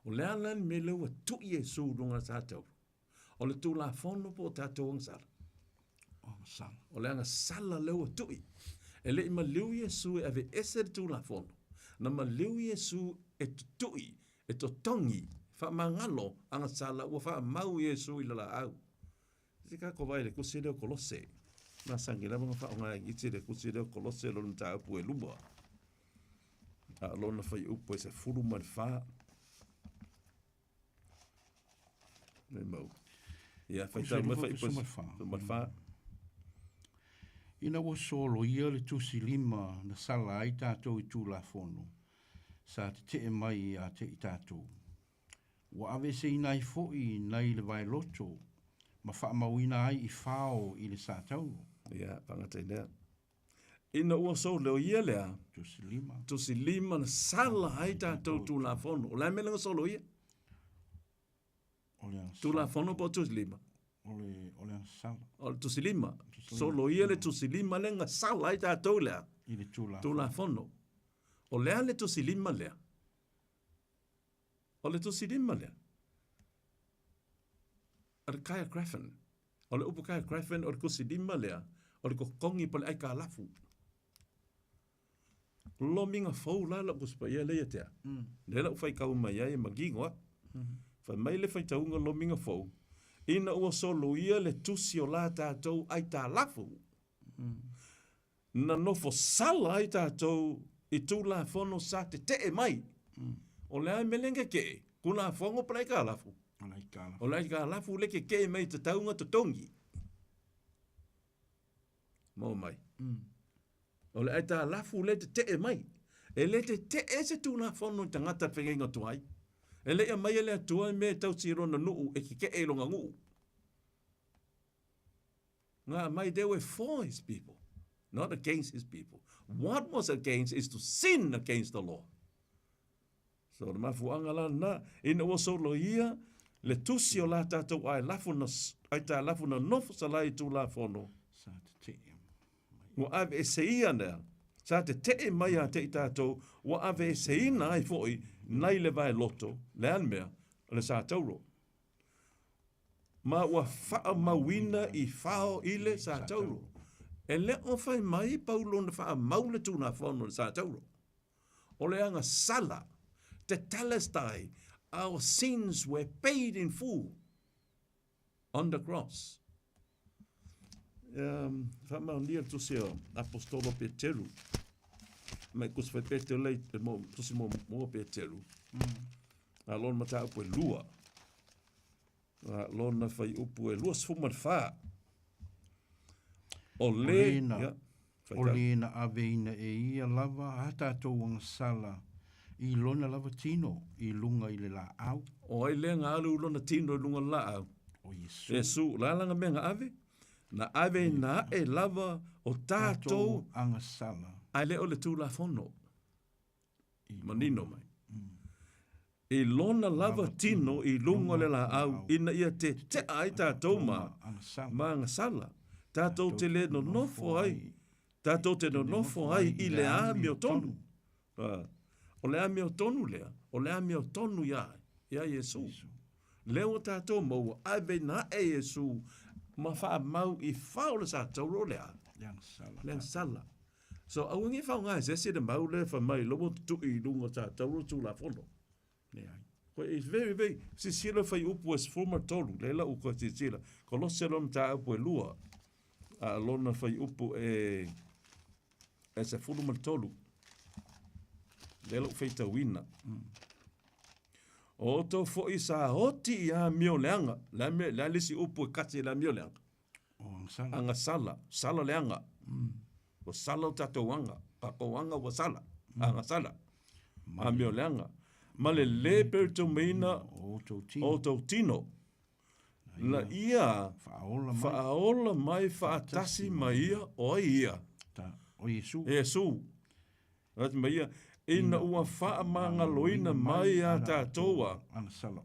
O le alan me lewa tu Yesu runga tātou. O le tu la fono po tātou ang sala. O le anga sala lewa tui. E le ima liu Yesu e ave ese tu la fono. Na ma liu Yesu e tui, e to tongi, wha mangalo anga sala ua wha mau Yesu i lala au. Sika ko vai le kusile o kolose. Na sangi la mga wha o ngai iti le kusile o kolose lo nta upu e lumua. A lona whai upu e se furu man wha. Ne mau. Ia, whai tau mai whai upu e se man wha. Ina wa solo ia le tusi lima na sala ai tātou i tū la fono. Sa te te mai a te i tātou. Wa ave se ina i foi nai le vai loto. Ma wha mawina ai i whao i le sātau. Ia, pangatai nea. Ina ua so leo ia lea. Tusi lima na sala ai tātou tū la fono. O lai melenga solo ia. Tū la fono po tusi lima. O le sala. O le tusi lima. Solo ia le tusi lima lenga sala ai tātou lea. I le tū la fono. O lea le tusi lima lea. O le tusi lima lea. O le kaya grafen. O le upu kaya grafen o le kusi lima lea. O le kokongi pa le ai ka lafu. Lo minga fau la la kuspa ia leia tea. Le la ufai kau mai ai magingoa. Fai mai le fai taunga lo minga fau. Ina ua solo ia le tusi o la tātou ai tā lafu. Na nofo sala ai tātou i tū la fono sa te te mai. O le ai melenga ke, ku la fongo pa lai ka lafu. O lai ka lafu le ke mai te taunga te tongi. Mo mai. O le ai tā lafu le te mai. E le te se tū la fono tangata whengenga tuai. E le mai ele atua me tau tiro na nuu e ke e longa ngu. Ngā mai they were for his people, not against his people. What was against is to sin against the law. So le mafuanga la na ina wa solo ia le tusi o la tātou ai tā lafu na nofu salai tū la fono. Sa te te. Wa ave e se ia nea. Sa te te mai a te i tātou wa ave e se ina ai foi nai le vai loto, le an mea, le sa tauro. Ma ua faa mawina I fao ile sa tauro. E le o fai mai paulo na faa maule tu na fono le sa tauro. O le anga sala, te telestai, our sins were paid in full on the cross. Fama lia tu se apostolo Peteru. Mai kus fai Peteru lei tu se mo Peteru. Alon mata upu e lua. Alon na fai upu e lua sfuma fa. O le o le na aveina e ia lava hata tau ang sala I lona lava tino I lunga I le la au. O ai le nga alu lona tino I lunga la au. O Yesu. Yesu, la langa me nga ave. Na ave na e lava o tātou anga sala. ai le o le tū la fono. Manino mai. I lona lava tino I lunga le la au. Ina ia te ai tātou ma anga sala. Tātou te le no nofo ai. Tātou te no nofo ai I le ame o tonu. O le ame o tonu lea. O le ame o tonu ia Yesu. Leo tātou mau ave na e Yesu. Ma wha mau I whao le sa tauro lea. Leang sala. So awangi whao ngai se se de mau le wha mai lomo tu I lunga sa tauro tu la fono. It's very, very, si sila whai upu es forma tolu. Leila uko si sila. Ko lo selom ta upu e lua. Lona whai upu e se fuluma tolu. Leila whai ta wina. O to fo I sa hoti ia mio leanga. La lisi upu e kati la mio leanga. Anga sala. Sala leanga. O sala o tato wanga. Kako wanga wa sala. Anga sala. A mio leanga. Ma le leper to meina o tau tino. La ia whaola mai whaatasi mai ia o ia. O Yesu. Yesu. Ati mai ia. Ina ua wha manga loina mai a tātoa.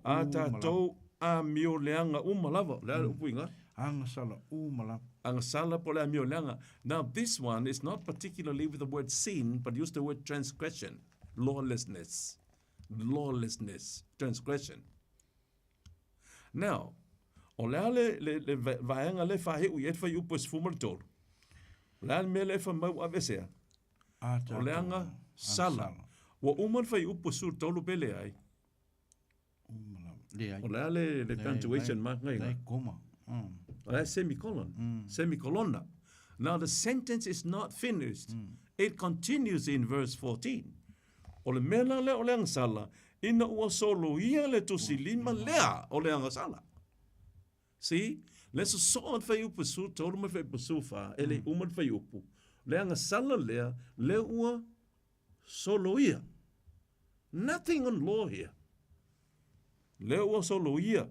A tātou a mio leanga umalawa. Lea upu inga. Anga sala umalawa. Anga sala po lea mio leanga. Now this one is not particularly with the word sin, but use the word transgression. Lawlessness. Lawlessness. Transgression. Now, o lea le vaenga le whahe ui et whai upu es fumartoro. Lea me le wha mau avesea. O leanga sala. Wa uman fai upu sur tolu pele ai. O lea le punctuation mark ngai nga. O lea semicolon. Semicolona. Now the sentence is not finished. It continues in verse 14. O le mena le o leanga sala. Ina ua solo ia le tusi lima lea o leanga sala. See? Leso soan fai upu sur tolu man fai upu sur fa. Ele uman fai upu. Leanga sala lea le ua solo ia. Nothing on law here. Le ua solo ia.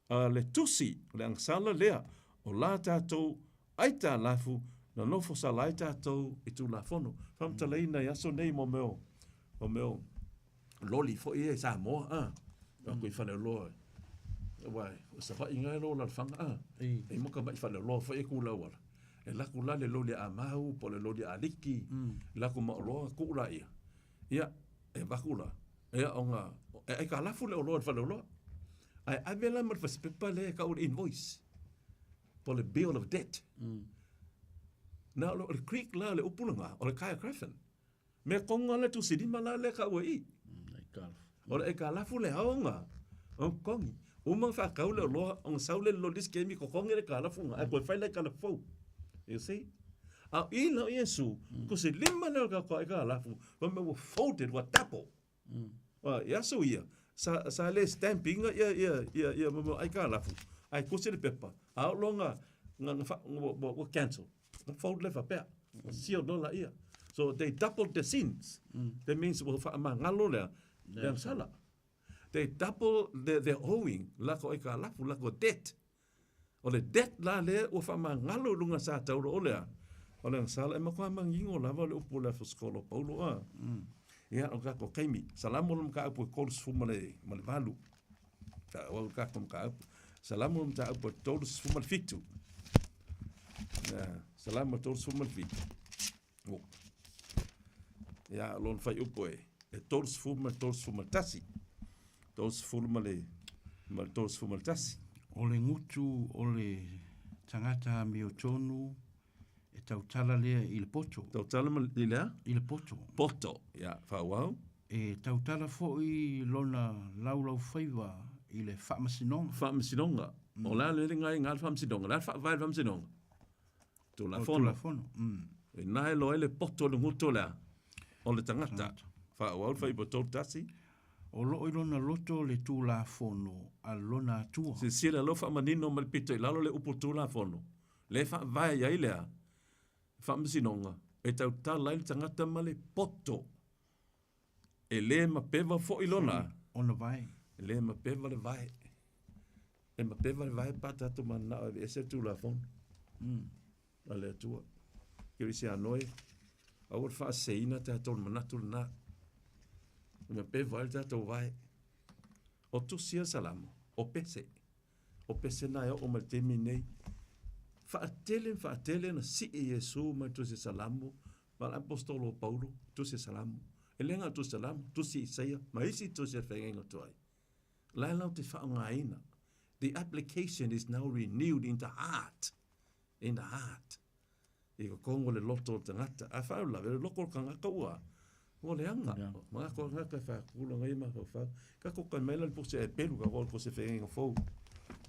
Le tusi, leanga sala lea, o la tātou aita lafu, na nofo sa la tātou I tu la fono. Whamta leina yaso nei mo meo. Mo meo. Loli fo ia sa moa, Ako I whane loa. Wai, o sa wha ingai loa la whanga, E moka mai whane loa, fo e kula wala. E laku la le loli a mahu, po le loli a liki, laku maoloa kura ia. Ia, e wakula. Ia onga, e ka lafu le oloa whale oloa. Ai avela mar whaspepa le ka ule invoice. Po le bill of debt. Na o le creek la le upulanga, o le kaya crafin. Me konga le tu sidima la le ka ua I. O le e ka lafu le haonga. O kongi. Umang whakau le oloa, onga saule lo diskemi ko kongi le ka lafu nga. Ai koe whaile ka lafu. You see? A ina Yesu, ko se lima le ka koe ka lafu, wa me wa folded wa tapo. Wa yaso ia, sa le stamping ia mo ai ka lafu. Ai ko se le pepa. A longa wa cancel. The fold le fa pe. Sio no la ia. So they doubled the sins. That means wa fa mangalo le sala. They double their owing, la ko ai ka lafu, la ko debt. O le debt la le o fa mangalo lunga sa tauro o lea. O le sala e makua mangingo lava le upu le fuskolo paulo a. Ia o kako kaimi. Salamu lum ka upu e kolos fuma le valu. Ta o kako mka upu. Salamu lum ta upu e tolos fuma le fitu. Salamu tolos fuma le fitu. Ia lon fai upu e tolos fuma tasi. Tos fulu ma le tos fulu ma le tasi. O le ngutu o le tangata mi o tonu e tautala lea i le poto. Tautala ma i lea? I le poto. Poto, ia, whauau. E tautala fo i lona laulau whaiva i le whaamasinonga. Whaamasinonga. O la le ngai ngā whaamasinonga. La whaavai whaamasinonga. Tō la O fono. tula fono. E nai lo ele poto le ngutu lea. O le tangata. Whauau, whaipo tō tasi. O lo i lona loto le tū la fono a lona atua. Se sila lo whaamanino ma le pito i lalo le upo tō la fono. Le whaavai ai lea. Whaamasinonga. E tautala le tangata ma le poto. E le ma peva fo ilona. Ona vai. E le ma peva le vai. E ma peva le vai patato mana e se tu la fon. A le tua. Kiri se anoi. A ur fa seina te ato manatu na. E ma peva le tato vai. O tu sia salamo. O pese. O pese na o ma temi nei. Fa atele na si e Yesu ma tu se salamo. Ma apostolo Paulo. Tu se salamo. E lenga tu salam, tu si Isaia, ma isi tu se whengenga tuai. Lai te whaongaina. The application is now renewed in the heart. In the heart. I ko kongo le loto o tangata. A whaula, le loko ka ngaka ua. O le anga. Mga ko ngaka whakula ngai ma whau. Ka ko kai meila le pose e peru ka ko se whengenga fau.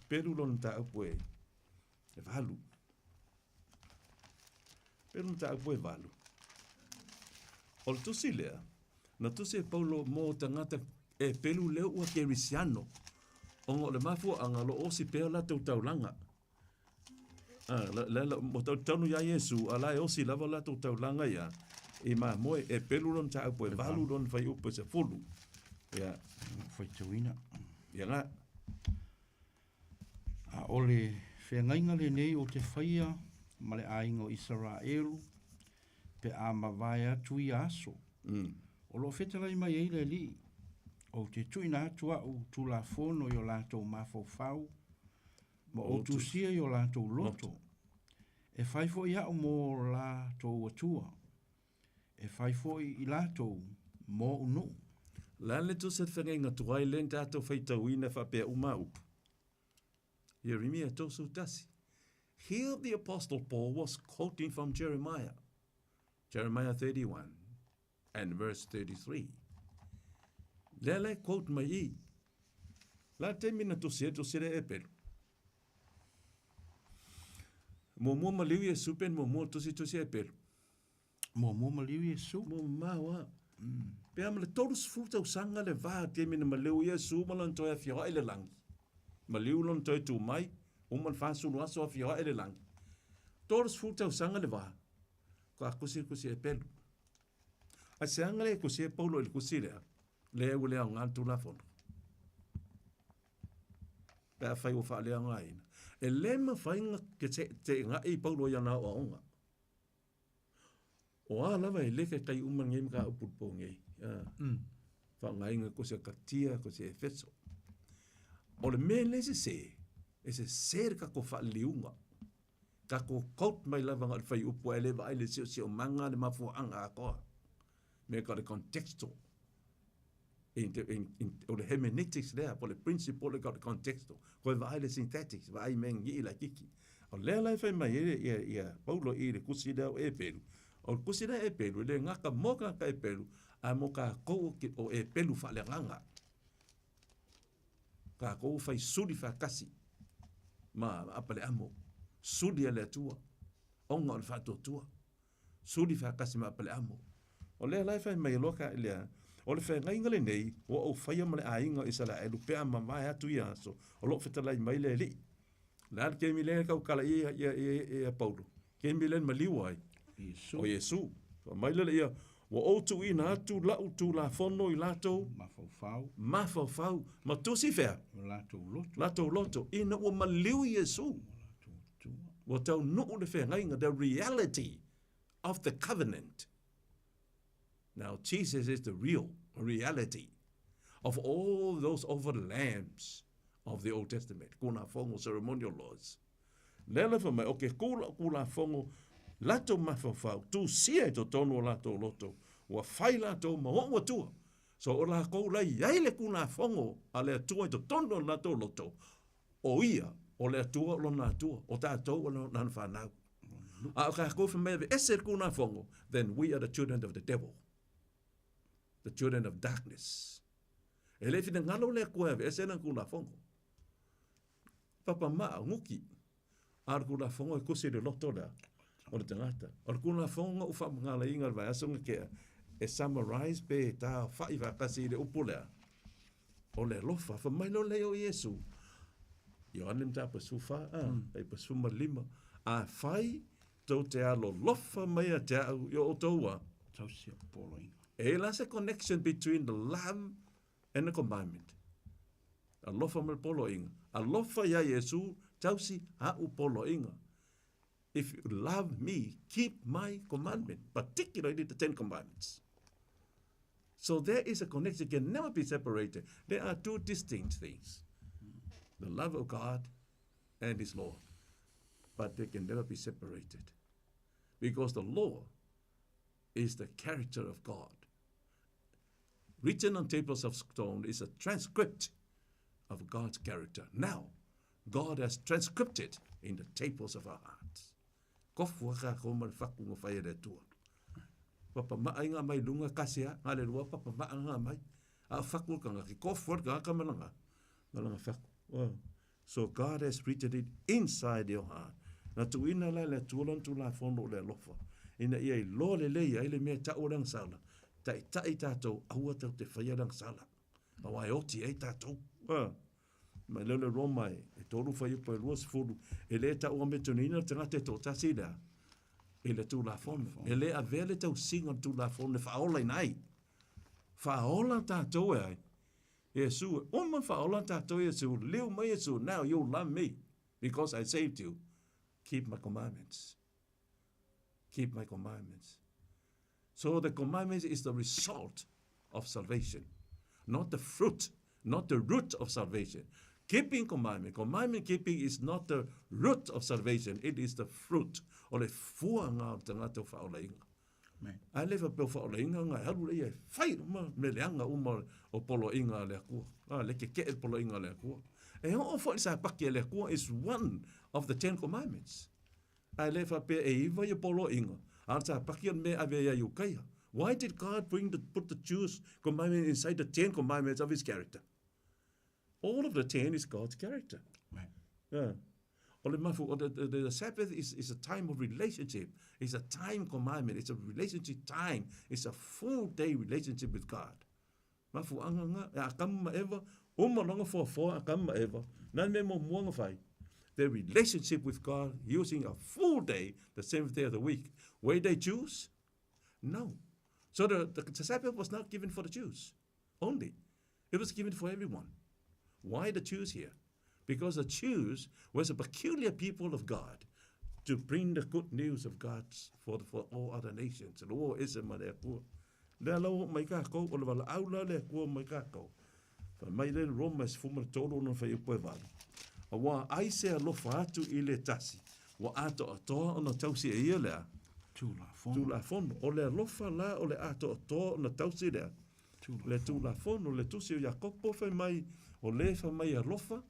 Peru lon ta upue. E valu. Peru ta upue valu. O le tusi lea. Na tu se Paulo mo tangata e pelu leo ua kerisiano. Ongo le mafu anga lo osi peo la tau taulanga. Mo taunu ya Yesu, ala e osi lava la tau taulanga ya. I ma moe e pelu lon ta upo e valu lon fai upo se fulu. Ya. Fai tauina. Ya nga. A ole whengainga le nei o te whaia ma le aingo Israelu pe a mawaya tui aso. O lo whetalai mai eile li, o te tuina atua o tu la fono i o lātou mawhau, ma o tu sia i o lātou loto. E whaifo i au mō lātou atua. E whaifo i lātou mō unu. Lale tu se whengenga tuai len tātou whaitauina whapea umau. Jeremia tosu tasi. Here the Apostle Paul was quoting from Jeremiah. Jeremiah 31. And verse 33. Lele quote mai I. La te mina tu se e pelu. Mo ma liu Yesu pen mo tu se e pelu. Mo ma liu Yesu? Mo mawa. Pe am le todos fruta usanga le va te mina ma liu Yesu ma lon toia fio ele langi. Ma liu lon toi tu mai, man fasu no aso fio ele langi. Todos fruta usanga le va. Ko kusi e pelu. A se angale kusi e Paulo il kusi le ule a ngantu la fono. Pea fai o wha lea ngaina. E lema fai ke te ngai Paulo yana o onga. O a lava e leke kai uman ngei mga upurpo ngei. Wha ngai nga kusi a katia, kusi e feso. O le mele se ser ka ko wha liunga. Ka ko kaut mai lava ngai fai upo e lewa ele sio manga le mafu anga a koa. Me ka le contexto. O le hermeneutics there, po le principle le ka le contexto. Ko vai le synthetics, vai mengi i la kiki. O le lai fai mai ia Paulo i le kusida o e pelu. O kusida e pelu, le ngaka moka ka e pelu, a moka kou o e pelu fa le nganga. Ka kou fai sudi fa kasi. Ma apale amo. Sudi ale atua. Onga o le fa tua. Sudi fa kasi ma apale amo. O le lai fai mai loka ilea, o le whainga ingale nei, o whaia male a inga isa la e lupea ma mai atu ia so, o lo whetalai mai le li. Lār ke mi le kau kala ia Paulo, ke mi le ma liwai, o Yesu, o mai le ia, o o tu ina atu lau tu la fono i lato, mafau, ma tusi whea, lato loto, ina o ma liu Yesu, o tau nuu le whainga inga, the reality of the covenant. Now, Jesus is the real reality of all those over the lambs of the Old Testament. Kuna fongo ceremonial laws. Lele fa mai, okay, kula fongo, lato mafafau, tu sia to tono lato loto, wa fai lato maonga tua, So o la kou lai, iai le kuna fongo, a le atua i to tono na tō loto. O ia, o le atua o na atua, o tātou o na whanau. A ka kou whamea ve ese kuna fongo, then we are the children of the devil. The children of darkness. E le fina ngalo le kua ve ese na kuna fongo. Papa maa nguki, ar kuna fongo e kusi le loto da, o le tangata. Ar kuna fongo u wha ngala inga vai asonga kea, e summarize pe ta whai wakasi le upulea. O le lofa, wha mai no leo Yesu. Ioanem ta pasufa, e pasuma lima. A whai, tau te alo lofa mai a te au i o taua. Tausia poloinga. E lasa connection between the love and the commandment. A lofa mai poloinga. A lofa ia Yesu, tausi ha u poloinga. If you love me, keep my commandment, particularly the 10 commandments. So there is a connection, it can never be separated. There are two distinct things. The love of God and His law. But they can never be separated. Because the law is the character of God. Written on tables of stone is a transcript of God's character. Now, God has transcribed it in the tables of our hearts. Kofuaka koma whakunga whaia re tua. Papa maainga mai lunga kasia, ngale rua papa maanga mai. A whakurkanga ki kofuaka kamalanga. Malanga whaku. So God has written it inside your heart. Na tuina la le tuolon tu la fono le lofa. Ina ia I lo le leia ile mea ta orang sala. Tai tātou aua tau te whaia rang sala. Awai oti ei tātou. Mai lele romai, e toru whai upa e ruas furu. E le ta ua me tunina tangate tō tasi rea. E le tū la fono. E le a vele tau singa tū la fono. E whaola nai. Whaola tātou e ai. Yesu, oma whaola tātou Yesu. Leo mai Yesu, now you love me. Because I saved you. Keep my commandments. Keep my commandments. So the commandments is the result of salvation. Not the fruit. Not the root of salvation. Keeping commandment. Commandment keeping is not the root of salvation. It is the fruit. O le fuanga o tangata whaolainga. Ai lewa peo whaolainga ngai haru le whai me leanga uma o polo inga le akua. Le ke polo inga le akua. E ho o sa paki le akua is one of the 10 commandments. Ai lewa pe e iwa i polo inga. Sa paki me ave ya yukaya. Why did God put the Jews commandment inside the 10 commandments of His character? All of the 10 is God's character. Right. Yeah. The Sabbath is a time of relationship. It's a time commandment. It's a relationship time. It's a full day relationship with God. Mafu anga akama eva longa for akama eva nan me mo muanga fai. The relationship with God using a full day, the 7th day of the week. Where they choose? No. So the Sabbath was not given for the Jews only. It was given for everyone. Why the Jews here? Because the Jews was a peculiar people of God to bring the good news of God for all other nations. And all is a maneko. Le lo mai ka ko o le wala aula le ko mai ka ko. Fa mai le Roma is fuma tolo no fa ipo vale. A wa ai se lo fa atu I le tasi. Wa ato ato ona tausi e ia lea. Tu la fono. O le lofa la o le ato ato ona tausi lea. Le tu la fono le tusi o Jacopo fa mai o le fa mai a lofa.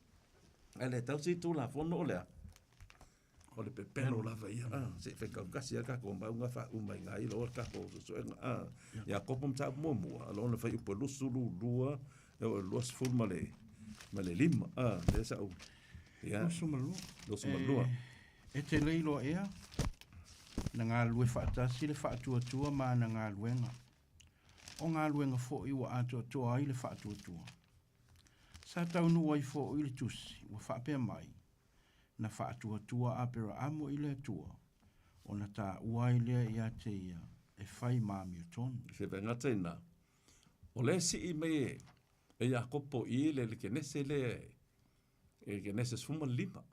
E le tausi tu la fono o lea. O le pepeno la vai se fe ka kasi ka ko ba nga fa mai ngai lo ka ko so ya ko pom ta mo lo na fa ipo lusulu lua o los formale male lim de sa o ya los malu E te leilo ea na ngā lue whaatasi le whaatua ma na ngā luenga. O ngā luenga fo I wa atua ai le whaatua. Sa tau nu ai fo I le tusi wa whaapea mai. Na whaatua apera amo I le atua. O na tā uai lea ia te ia e whai māmi o tonu. Se venga tēnā. O le si I me e Jacopo I le kenese le e kenese suma lima.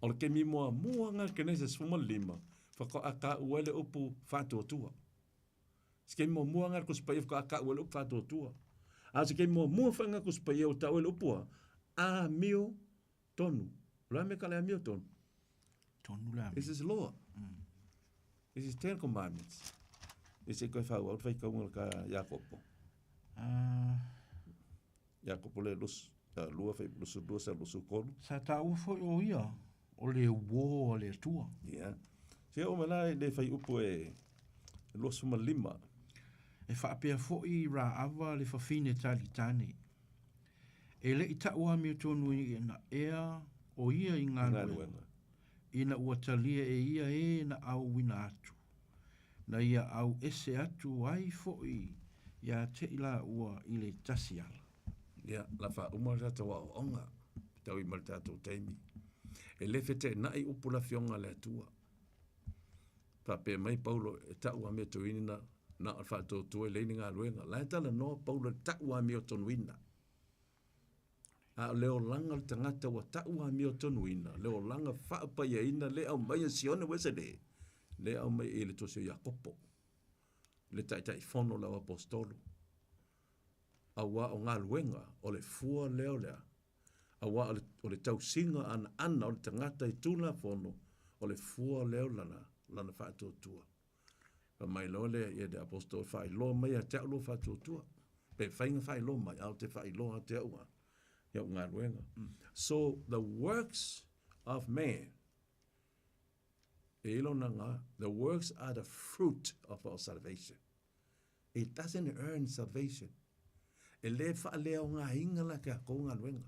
O le ke mi mua nga kenese suma lima. Whako aka ua le upu whātua. Se ke mua nga kuspai whako aka ua le upu whātua. A se ke mua whanga kuspai o tau le upua. A mio tonu. Ula me kale a mio tonu. Tonu la. This is law. This is 10 commandments. This is koe whau au whai kaunga ka Jacopo. Ia ko pole lus lua fai lus sa lus kolu. Sa ta ua foi o ia, o le uo o le tua. Ia. Se o mala le fai upo lus malima. E whaapea foi ra awa le whawhine tali tane. E le ita ua mi o tonu i na ea o ia i ngā luenga. Ina ua talia e ia e na au wina atu. Na ia au ese atu ai foi ia te ila ua i le tasi ala. Ia, la fa umara tawa o onga. Tau i maritato teimi. E le fete na i upula fionga le atua. Pa pe mai Paulo e ta ua me to inina na al fa to to e leini ngā luenga. La tala no Paulo ta ua me o tonuina. A leo langa le tangata wa ta ua me o tonuina. Leo langa fa pa ia ina le au mai sione wese le. Le au mai e le tosio Jakopo. Le tai fono la apostolo. Awa o ngā luenga o le fua leo lea. Awa o le tausinga ana o le tangata i tūna fono o le fua leo lana whaatotua. Pa mai loa lea ia de apostolo whai loa mai a te aulo whaatotua. Pe whainga whai loa mai au te whai loa te aua. Ia o ngā luenga. So the works of man the works are the fruit of our salvation. It doesn't earn salvation. E le wha lea o ngā inga la ka kou ngā luenga.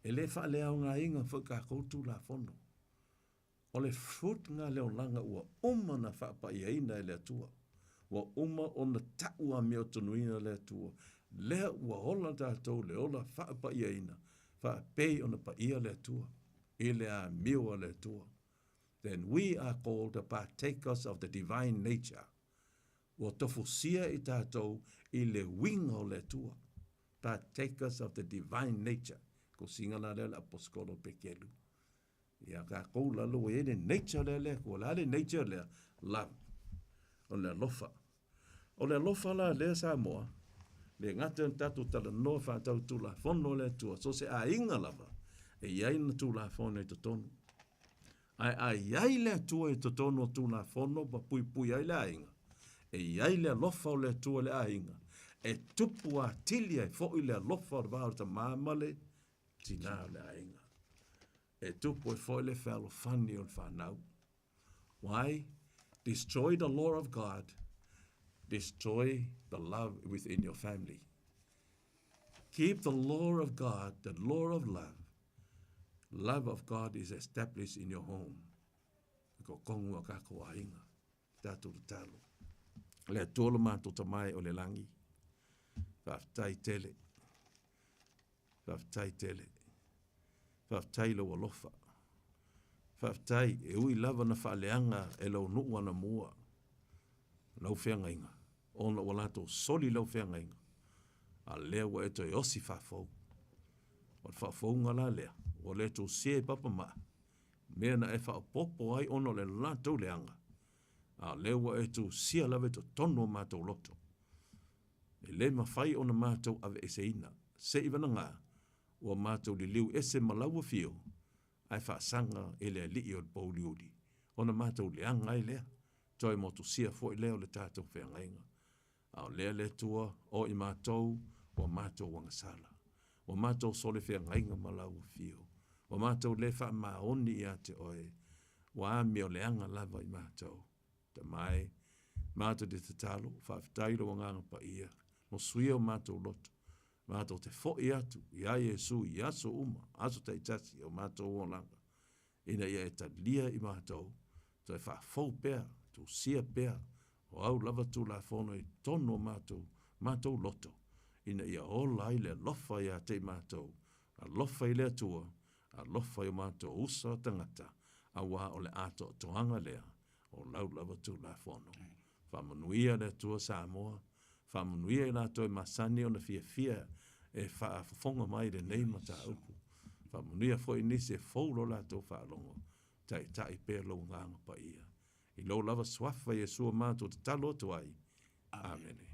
E le wha lea o ngā inga wha ka kou tū la fono. O le fruit ngā leo langa ua uma na wha pa ia ina e le atua. Ua uma o na taua me o tonuina le atua. Lea ua hola tātou le ola wha pa ia ina. Wha pei o na pa ia le atua. I le a miwa le atua. Then we are called the partakers of the divine nature. Ua tofusia i tātou I le winga o le tua. Partakers of the divine nature. Ko singa na le apostolo pekelu. Ia ka kou lalo e le nature le ko la le nature le love. O le lofa. O le lofa la le Samoa. Le ngata tatu tala no fa tau tula fono le tua. So se a inga lava. E iai na tula fono e totonu. Ai iai le tua e totonu o tula fono pa pui ai le ainga. E iai le lofa o le tua le ainga. E tupu a tili ai fo i le lofa o le vāo ta mamale tina o le ainga. E tupu e fo i le whalo fani o le whanau. Why? Destroy the law of God. Destroy the love within your family. Keep the law of God, the law of love. Love of God is established in your home. Ko kongu a kako a inga. Tātou talo. Le tolo mātou tamai o le langi. Whaftai tele. Whaftai tele. Whaftai lo alofa. Whaftai e ui lava na whaaleanga e lau nuu ana mua. Lau whianga inga. Ona walato soli lau whianga inga. A lea wa eto e osi whafau. O whafau nga la lea. O le to se papa ma. Mea na e whaapopo ai ono le lato leanga. A lewa e tu sia lave to tono mātou loto. E le mawhai o na mātou ave e se ina. Se iwana ngā, ua mātou li liu ese malaua fio, ai whaasanga e lea li i o pauli uri. O na mātou leanga ai lea, toi motu sia fo i leo le tātou whengainga. A lea le tua o i mātou, o mātou wangasala. O mātou sole whengainga malaua fio. O mātou le wha maoni i a te oe, wa mi o leanga lava i mātou. Te mai, mātou de te talo, whawhitairo o nganga pa ia, no suia o mātou loto, mātou te fo i atu, i a Jesu, i aso uma, aso te itasi o mātou o langa. Ina ia e ta lia i mātou, toi whawhau pēr, tu sia pēr, o au lava tu la fono i tono mātou loto. Ina ia o lai le lofa i a te mātou, a lofa i le atua, a lofa i mātou usa o tangata, a wā o le ato toanga lea, o lau lava tu la fono. Whamanuia le tua Samoa, whamanuia i la toi masani o na fia e whaafonga mai le neima ta upu. Whamanuia fo i nisi e faulo la tau whaalongo, tai pēr lau nganga pa ia. I lau lava swafa i e sua mātou te talo atu ai. Amen.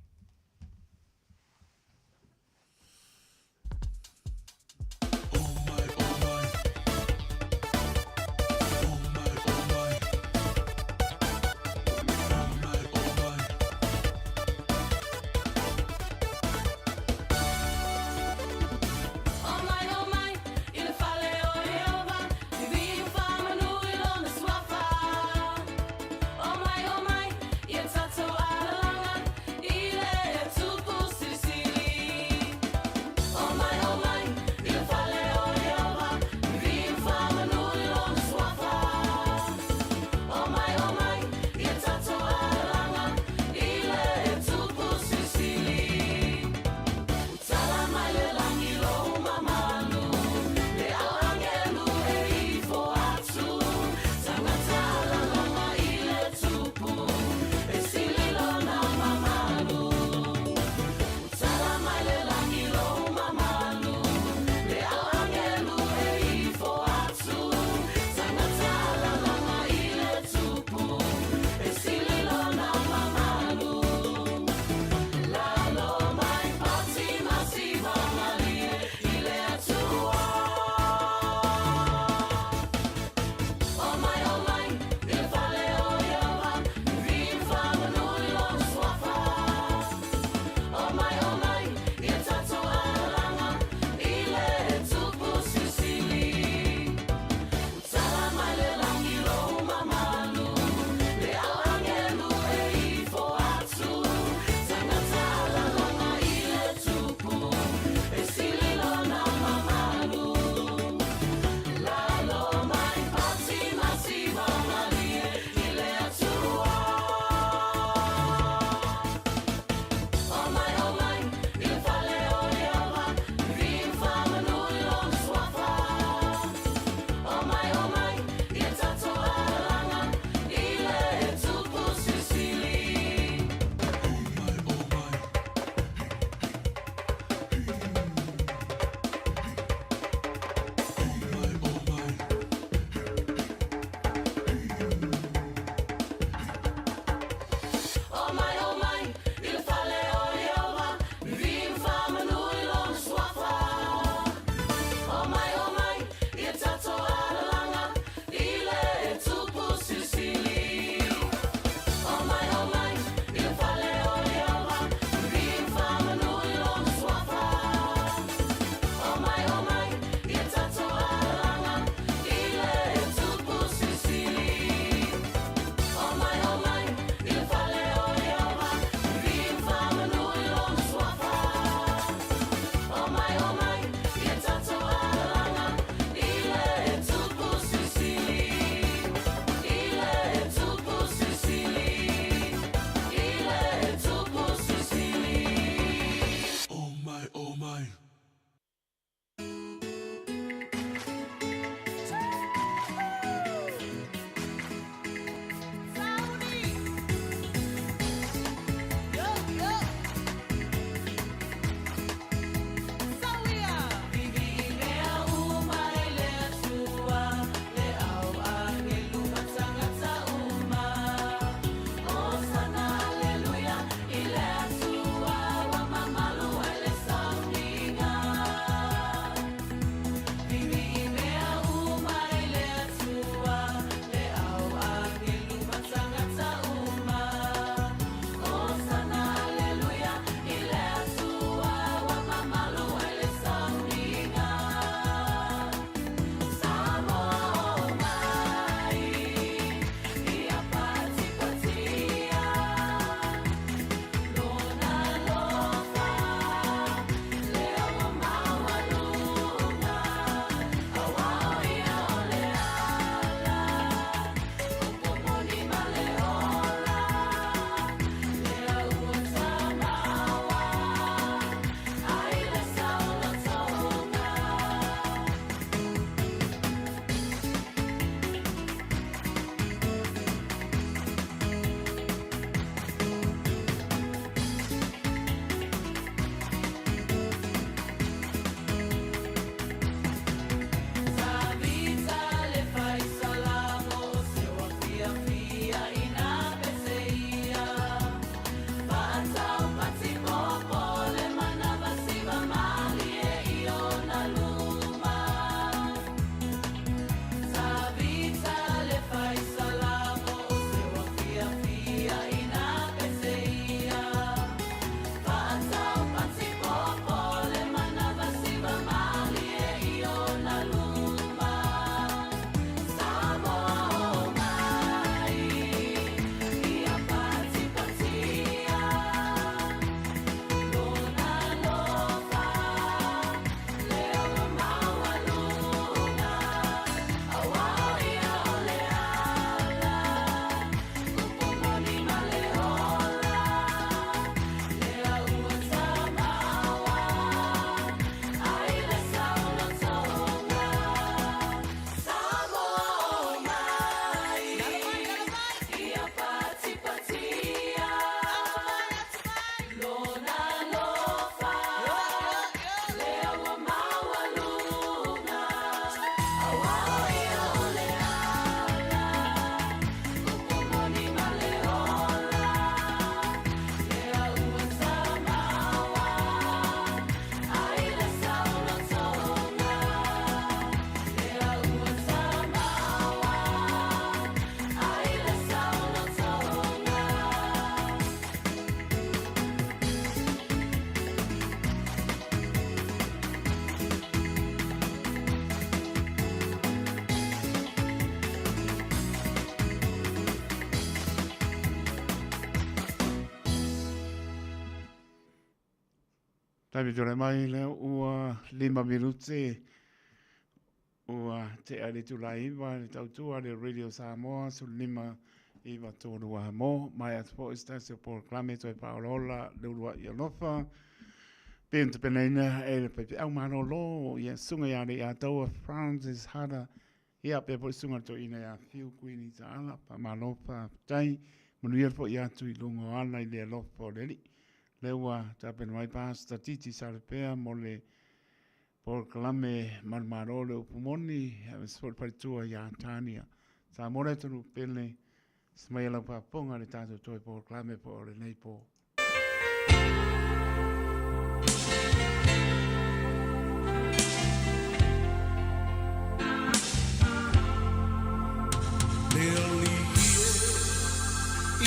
Kai tole mai le ua 5 minute ua te ale tu la iwa le tautua le Radio Samoa su 5 iwa tonu wa mo mai at po istasio por klame toi paolola le ua i alofa penta penaina e le pepe au mano lo ia sunga ia le ia taua Francis Hada ia pe po sunga to ina ia fiu kuini ta ala pa malofa tai manuia po ia tu i lungo ala i le alofa o leli le ua tapen mai pasta titi sarpea mo le por klame marmaro le upumoni sport paritua ia tania sa mora tonu pele smai la pa ponga le tato toi por klame por le nei po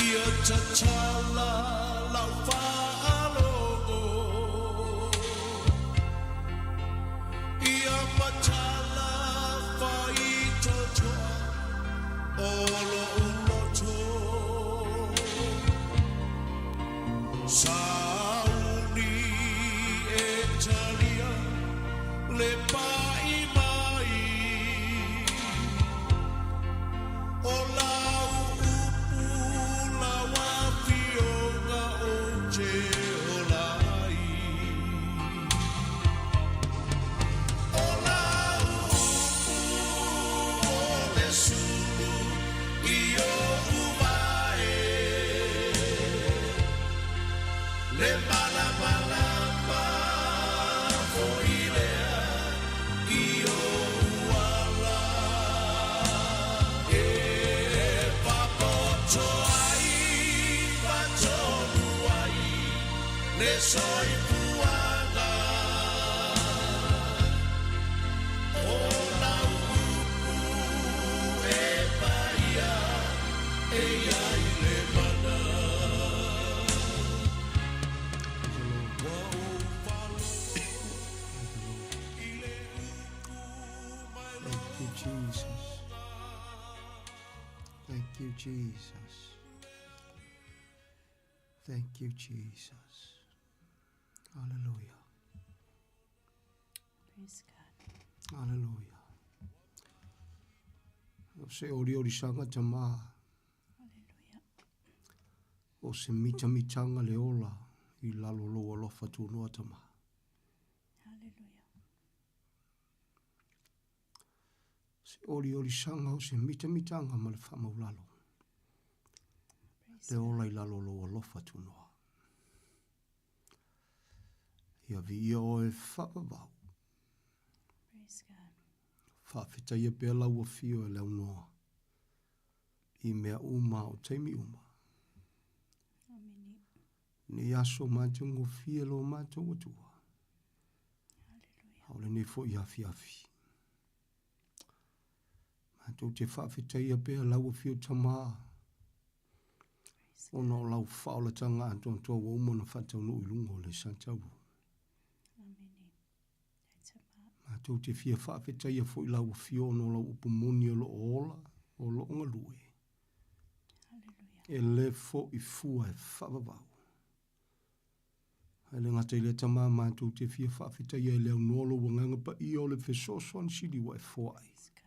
ia tachala lau whaalo ia matala whai totoa olo uloto sauni e talia le pai mai o lau upu lawa fionga o te olai o lau upu o le sulu i o uvae le mala mala ma o ilea i o uala e papoto ai patonu ai le soi puanga o lau upu e paia e ai le mana wa o falo i le upu mai lo Thank you, Jesus. Thank you, Jesus. Thank you, Jesus. Hallelujah. Praise God. Hallelujah. O se ori sanga tama. Hallelujah. O se mitanga le ola i lalo loa lofa tunua tama. Hallelujah. Se ori sanga o se mitanga ma le whamaulalo. Praise Le ola i lalo loa lofa tunua. Ia vi o e whapavau. Praise God. Whawhita ia pēr lau a fio e leo noa. I mea uma o teimi uma. Amen. Ni aso mātou ngō fia lo mātou atua. Hallelujah. Haole ne fo i hafi hafi. Mātou te whawhita ia pēr lau a fio tamā. Praise O no lau whaola tanga anton tō wa umona whatau no ilungo le santau. Amen. That's about. Mātou te fia whawhita ia fo i lau a fio no lau upumoni o lo ola o lo onga lue. Hallelujah. E le fo i fua e whawavau. Ele ngata ile tama mātou te fia whawhita ia leo nolo wanganga pa i o le whesosoan siri wa e foai. Praise God.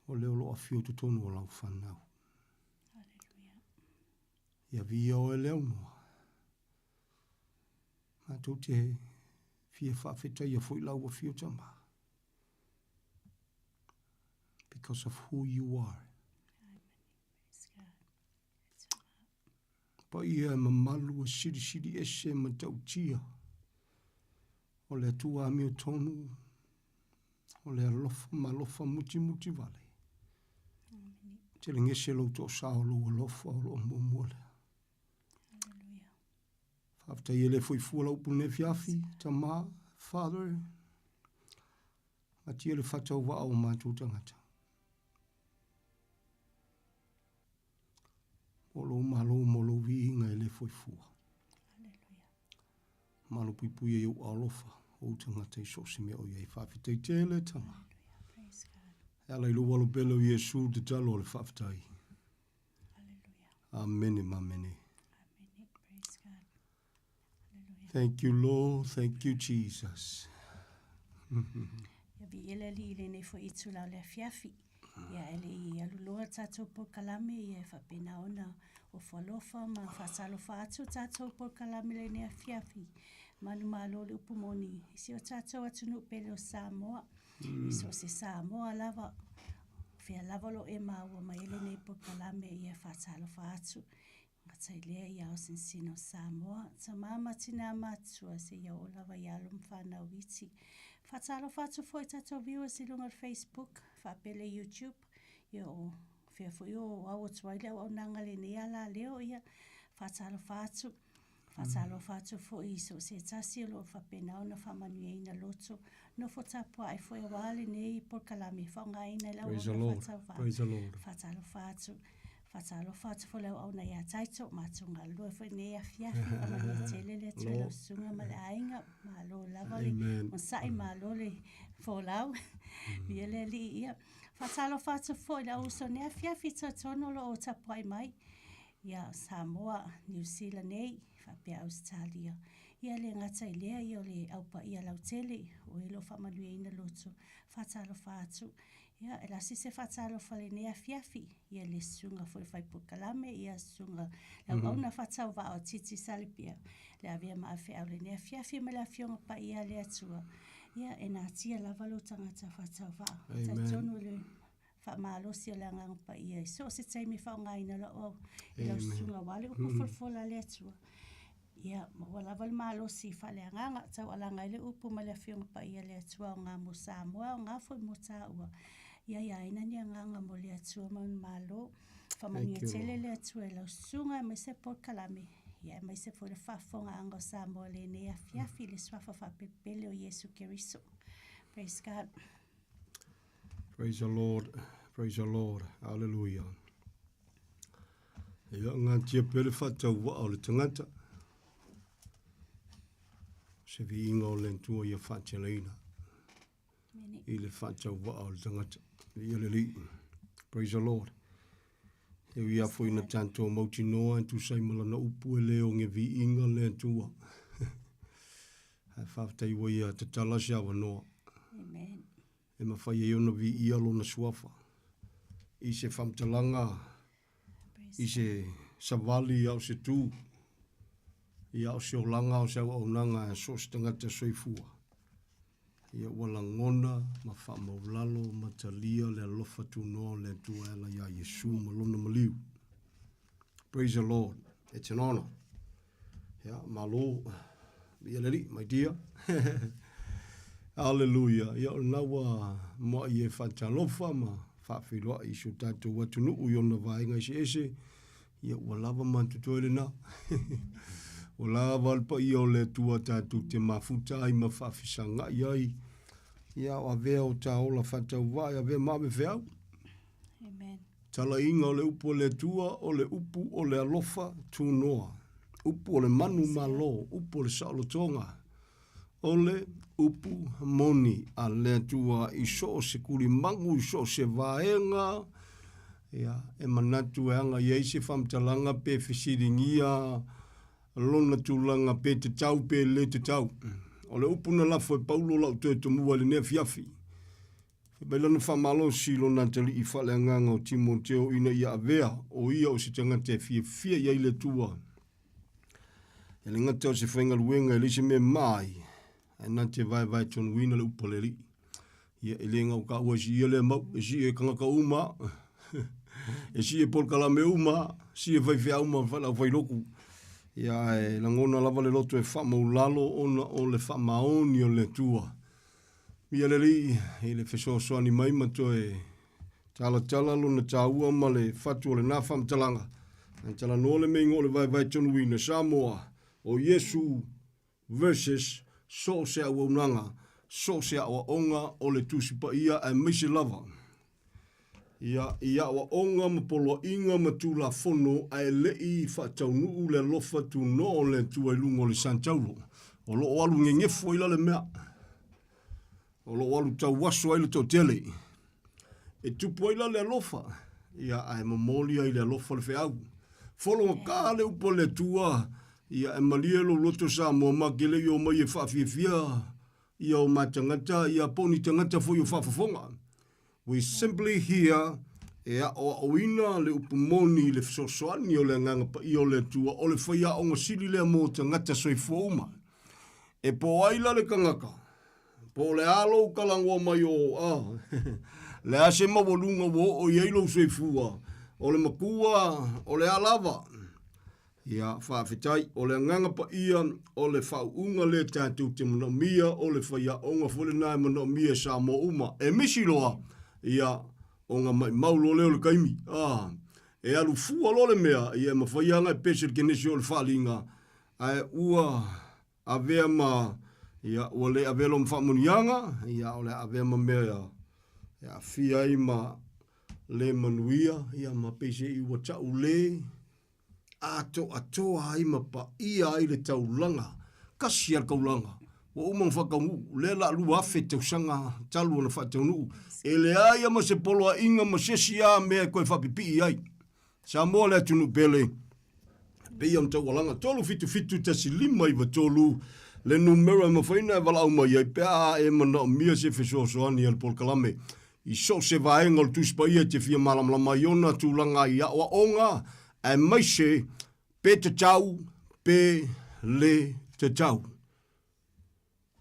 O leo lo a fio tu tonu o lau whanau. Hallelujah. Ia vi o e leo noa. Mātou te fia whawhita ia fo i lau a fio tama. Because of who you are. Praise God. That's about. Pa ia e mamalu a siri e se matau tia. O le atua ami o tonu. O le alofa malofa muti vale. Amen. Te ringe se lo to sao lo alofa o lo mumole. Hallelujah. Whafta ia le foi fua lau pune fiafi. Tama, Father. Matia le whatau wa au mātou tangata. Molo malo molo viinga e le foi fua. Hallelujah. Malo pui e au alofa. O tangata i so se me o iei whawhitai te le tama. Hallelujah. Praise God. Ala i lo walo belo i Yesu te talo le whawhitai. Hallelujah. Amene mamene. Amen. Praise God. Hallelujah. Thank you, Lord. Thank you, Jesus. Ia vi ele li le nei fo i tula o le fiafi. Ia ele i aluloa tatou po kalame ia whapena ona o whalofa ma whasalofa atu tatou po kalame le nei fiafi. Manu malo le upumoni. Isi o tatou atunu pele o Samoa. Iso se Samoa lava. Fia lava lo e maua ma ele nei po kalame ia whasalofa atu. Ngatai lea ia o sinsino Samoa. Sa mama tina matua se ia o lava ia lo mwhana witi. Fatalo fatu foi tato viewers i lunga Facebook, whapele YouTube, yo fia fo yo au tuaile au nangale ni ala leo ia fatalo fatu foi so se tasi lo whapena ona whamanu e ina loto no fo tapua ai foi wale nei por kalami whanga ina lau Praise the Lord. Praise the Lord. Fatalo fatu fo lau au na ia taito matunga lua foi nei a fiafi whamanu tele le tuelo sunga male ainga malo lavale Masai malole folau viele li ia fatalo fatu foi la uso ne fiafi tono lo o tapai mai ia Samoa New Zealand nei fa pe Australia ia le ngata ile ia le au pa ia lau tele o ilo fa manuina loto fatalo fatu ia ela se fatalo fale ne fiafi ia le sunga foi fai pukalame ia sunga la ona fatau va o titi salipia le avia ma fe au le ne fiafi me la fionga pa ia le atua ia ena tia la valo tangata fatau va tatono le fa malo si le ngang pa ia so se tsai mi fa ngaina la o ila sunga wale o fofola le atua ia wala val malo si fa le nganga tau ala ngaile upu ma le fionga pa ia le atua nga mo Samoa nga foi mo taua ia ina ni nganga mo le atua malo fa mani tele le atua la sunga me se por kalame ia mai se for fa fonga anga Samoa le ne a fiafi le swafa fa pepele o Yesu Keriso. Praise God. Praise the Lord. Praise the Lord. Hallelujah. Ia ngatia pele fatau wa o le tangata. Se vi inga o le tua ia fateleina. I le fatau wa o le tangata. Ia le li. Praise the Lord. E ia foi na tanto mauti noa en tu sai malana upu e leo nge vi inga le tua. Hai whaftai wa ia te tala siawa noa. Amen. E mawhai e ona vi ia lo na suafa. I se whamtalanga. I se savali au se tū. I au se olanga au se au nanga e so stangata soifua. Ia wala ngona, ma wha maulalo, ma talia le alofa tu noa le tuela ia Yesu malona maliu. Praise the Lord. It's an honor. Yeah, malo. Ia leli, my dear. Hallelujah. Ia nawa mo ie whatalofa ma whawhiloa i su tātou watunu uiona vaenga isi ese. Ia walava mantutoile na. Walava alpa ia o le tua tātou te mafuta ai ma whawhisanga iai. Ia o avea o tā ola whatau vai, avea mawe whiau. Amen. Tala inga o le upu o le tua, o le upu o le alofa tu noa. Upu o le manu malo, upu o le saolotonga. O le upu moni a le tua i so se kuri mangu, i so se vaenga. Ia, e manatu e anga iei se whamtalanga pe whisiringia, lona tūlanga pe te tau pe le te tau. O le upuna lafo e paulo lau tue tomua le nea fiafi. Bailana whamalo si lona tali i whale anganga o Timoteo ina ia avea o ia o se tangata e fia iai le tua. E le ngata o se whainga luenga e le se me mai. E na te vai tonu ina le upaleri. Ia e le ngau ka ua si ia le mau, e si e kangaka uma. E si e polkala me uma, si e vai fea uma whala vai roku. Ia e langona lava le loto e whamaulalo ona o le whamaoni o le tua. Ia le li, e le whesoasoani mai mato e tala lo na tāua ma le whatu o le nā whamtalanga. Ang tala no le mei ngō le vai tonu ina Samoa o Yesu versus so se awa unanga, so se awa onga o le tusipa ia e misi lava. Ia wa onga mapolo inga matula fono ai lei whatau nuu le lofa tu no le tua ilungo le Santaulo. O lo walu ngengefo ila le mea. O lo walu tau waso ai le tau tele. E tupu ila le lofa. Ia ai mamoli ai le lofa le feau. Folo ka le upo le tua. ia e malia lo loto Samoa makele i o mai e whaafia ia o matangata, ia poni tangata fo i o whaafafonga. We simply here e a o ina le upumoni le fisosoani o le nganga pa i o le tua o le whaia o ngasili le mo tangata soi fōuma. E po aila le kangaka, po le alo kalangwa mai o le ase mawalunga wo o yeilo soi fua, o le makua, o le alava. Ia whaafetai o le nganga pa ia o le whauunga le tātou te manomia o le whaia o ngā whole nai manomia sa mo uma. E misi loa ia o ngā mai maulo leo le kaimi. E alu fua lo le mea ia ma whaia ngai pese le kenesi o le whaalinga. Ai ua avea ma ia o le avea lo mwhamunianga ia o le avea ma mea ia fia i ma le manuia ia ma pese i ua tau le atoa ai mapa ia ai le taulanga, kasi al kaulanga. Wa umang whakamu, le la lua afe tausanga talu na whataunu. E le ai ama se poloa inga ma sesia mea koe whapipi ai. Samoa le atunu pele. Pei am taualanga, tolu fitu tasi lima iwa tolu. Le numero ma whaina e wala au mai ai, pea e mana o mia se fesoasoani al pol kalame. I so se vaenga le tuspa ia te fia malamlama iona tūlanga i awa onga. E mai se, pe te tau, pe le te tau.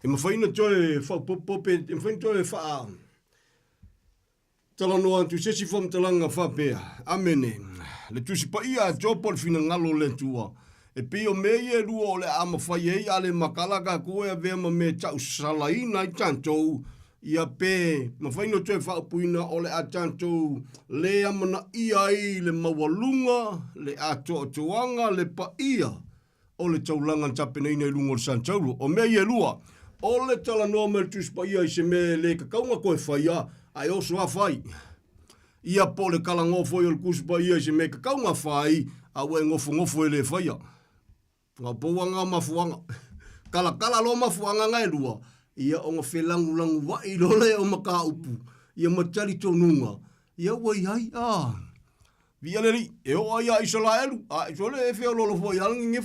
E mawhaina toe whaupopope, e mawhaina toe wha talanoa tu sesi fom talanga whapea. Amene. Le tusi pa ia a tōpol fina ngalo le tua. E pio mei e rua o le ama whai e ale makalaka koe a vema me tau salaina i tantou. Ia pe, mawhaino toe whaupuina o le a tantou le amana ia i le mawalunga, le atoa toanga, le pa ia o le taulanga tapeneina i lungo le Santauro. O mea ia lua, o le talanoa me le tuspa ia i se me le kakaunga koe whaia, ai oso a whai. Ia po le kalangofo i o le kuspa ia i se me kakaunga whai, a ue ngofo e le whaia. Ngā pouanga mafuanga. Kala lo mafuanga ngai lua. Ia o ngā whelangulangu wai lole o maka upu. Ia matari tonunga. Ia wai hai, Via leri, e o ia Israelu. Isole e wheo lolo fo ia, nge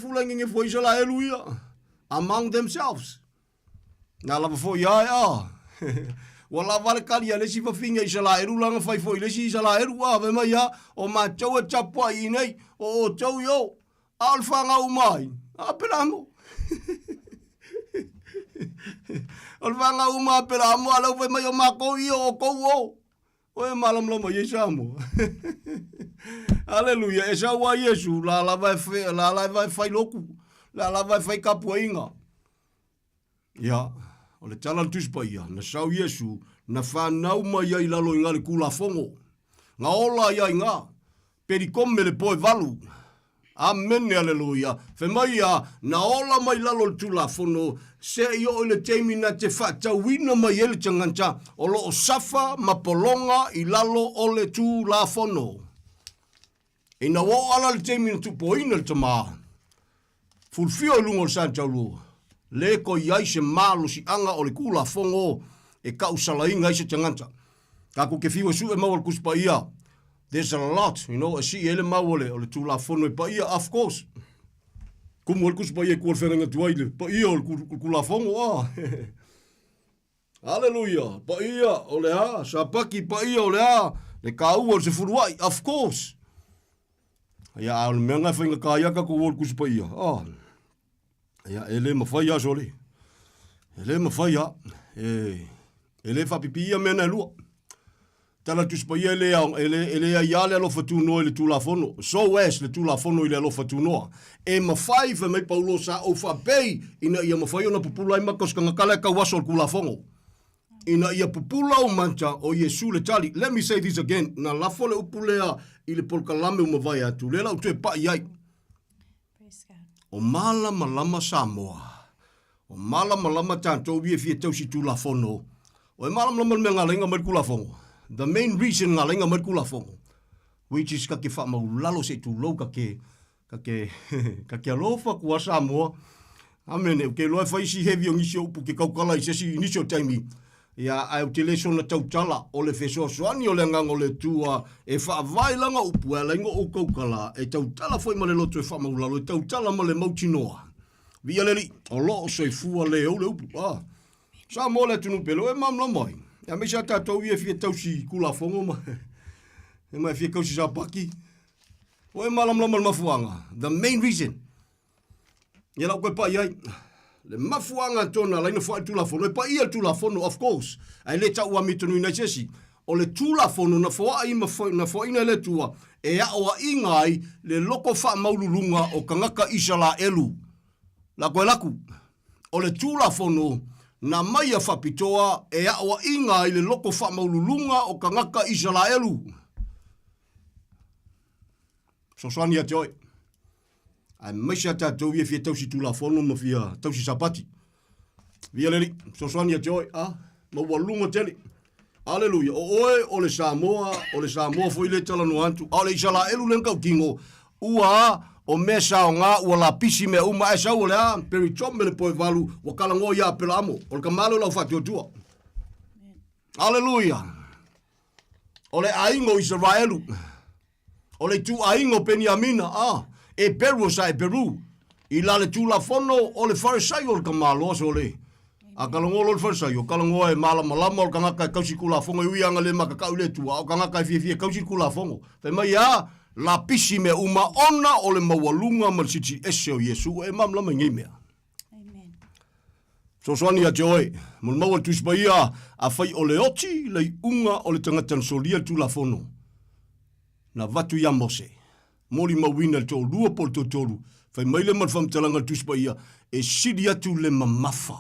fo Israelu ia. Among themselves. Nā lava fo ia, Wala vale kali ia lesi whawhinga Israelu langa whai fo i lesi Israelu. Vema ia, o mā tau e tapua i nei, o tau yo. Alwhanga umai. Pelamo. Alwhanga umai pelamo. Alau wai mai o mako i o kou o. Oe malam lama Yesamo. Aleluia. E sa wa Yesu. La la vai fai loku. La la vai fai kapua inga. Ia. O le talan tuspa ia. Na sau Yesu. Na whanau mai ai lalo inga le kula fongo. Nga ola ia inga. Perikome le poe valu. Amen, aleluia. Whemaia, na ola mai lalo tu la fono, se i o le teimi na te whatauina mai ele tanganta, o lo o safa mapolonga i lalo o le tu la fono. E na o ala le teimi na tupoina le tama. Fulfio lungo le Santauro. Le ko iai se malo si anga o le kula fongo, e ka usala inga i se tanganta. Kako ke fiwa su e mawal kuspa ia. There's a lot, a si ele mawale, o le tūla fono e pa ia, of course. Kumu alkus pa ia kua whenanga tuaile, pa ia o le kula fongo, Hallelujah, pa ia o le sapaki pa ia o le le kaua o se furuai, of course. Ia o le menga whenga kaiaka kua alkus pa ia, Ia ele mawhai a sole. Ele mawhai a, ele whapipi ia mena lua. Tala tuspa ia ele a iale alofa tūnoa le tūla fono. So as le tūla fono i le alofa tūnoa. E mawhai wha mai paulo sa o whapei ina ia mawhai ona pupula i makos ka ngakale ka waso le kula fongo. Ina ia pupula o mancha o Yesu le tali. Let me say this again. Na lafo le upulea i le polkalame umawai atu. Le lau tue pa iai. O malama Samoa. O malama tanto bie fie tau si tūla fono. O e malama me ngalenga mai kula fongo. The main reason nga lenga mai kula fongo, which is ka ke wha maulalo se tu lau ka ke alofa kua Samoa. Amene, ke loa whaisi hevi o ngisio upu ke kaukala i sesi inisio taimi. Ia ai te leso na tautala o le fesoasoani o le nganga o le tua e whaavailanga upu e laingo o kaukala e tautala foi ma le loto e whamaulalo e tautala ma le mautinoa. Via leli, o lo o soifua le au le upu. Sa mo le tunu pelo e mamla mai. Ia me sa tatou ia fia tausi kula fongo ma. E mai fia kausi sa paki. O e malamlama le mafuanga. The main reason. Ia lau koe pa iai. Le mafuanga tona laina fo tu la fono e pa ia tu la fono of course ai le tau amitonu ina sesi o le tu la fono na fo ai na fo ina le tua e a o ingai le loko fa maululunga o kangaka isala elu la koe laku o le tu la fono na mai a fapitoa e a o ingai le loko fa maululunga o kangaka isala elu so swani a joy ai maisha tatou ia fia tausi tu la fono ma fia tausi sapati. Via leli, sosoani a joy, ma walunga tele. Aleluia, o le Samoa fo ile tala no antu, o le isala elu len kau kingo, ua o mesa o ngā ua la pisi me uma e sau o le a, peri chom me le poe valu, wa kalango ia pela amo, o le kamalo lau fatio tua. Aleluia, o le aingo Israelu, o le tu aingo Peniamina, e Peru sa e Peru. I la le tu la fono o le farisai o le kamalo so le. A kalango lo le farisai o kalango e malama o kangaka e kausi kula fongo i uianga le makakau le tua o kangaka e fia kausi kula fongo. Fe mai la pisi me uma ona o le mawalunga marsiti ese o Yesu e mamlama ngai mea. Amen. So soani a joe, mun mawa tuspaia a fai o le oti le unga o le tangatan solia tu la fono. Na vatu ya mose. Mori mawina to lua pol to tolu. Fai maile man fam talanga tuspaia e sidi atu le mamafa.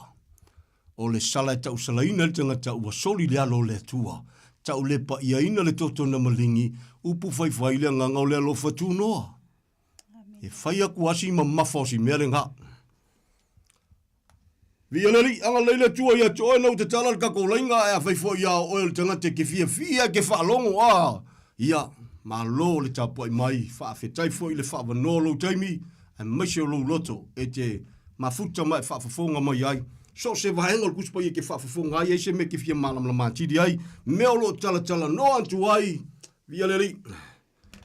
O le sala e tau salaina le tangata ua soli le alo le tua. Tau le pa iaina le toto na malingi upu fai le nganga o le alofa tu noa. E fai aku asi mamafa o si merenga. Via leli, anga leile tua ia toa nau te tala le kako lainga e a fai fo ia o le tangata ke fia ke whaalongo ia. Ma lo le tapoi mai, whaafetai fo i le whaavanolo taimi, e maise o lo loto, e te mafuta mai whaafafonga mai ai. So se vahenga le kuspa i ke whaafafonga ai, e se me ke fia malam la matidi ai, meo lo tala no antu ai, via leli.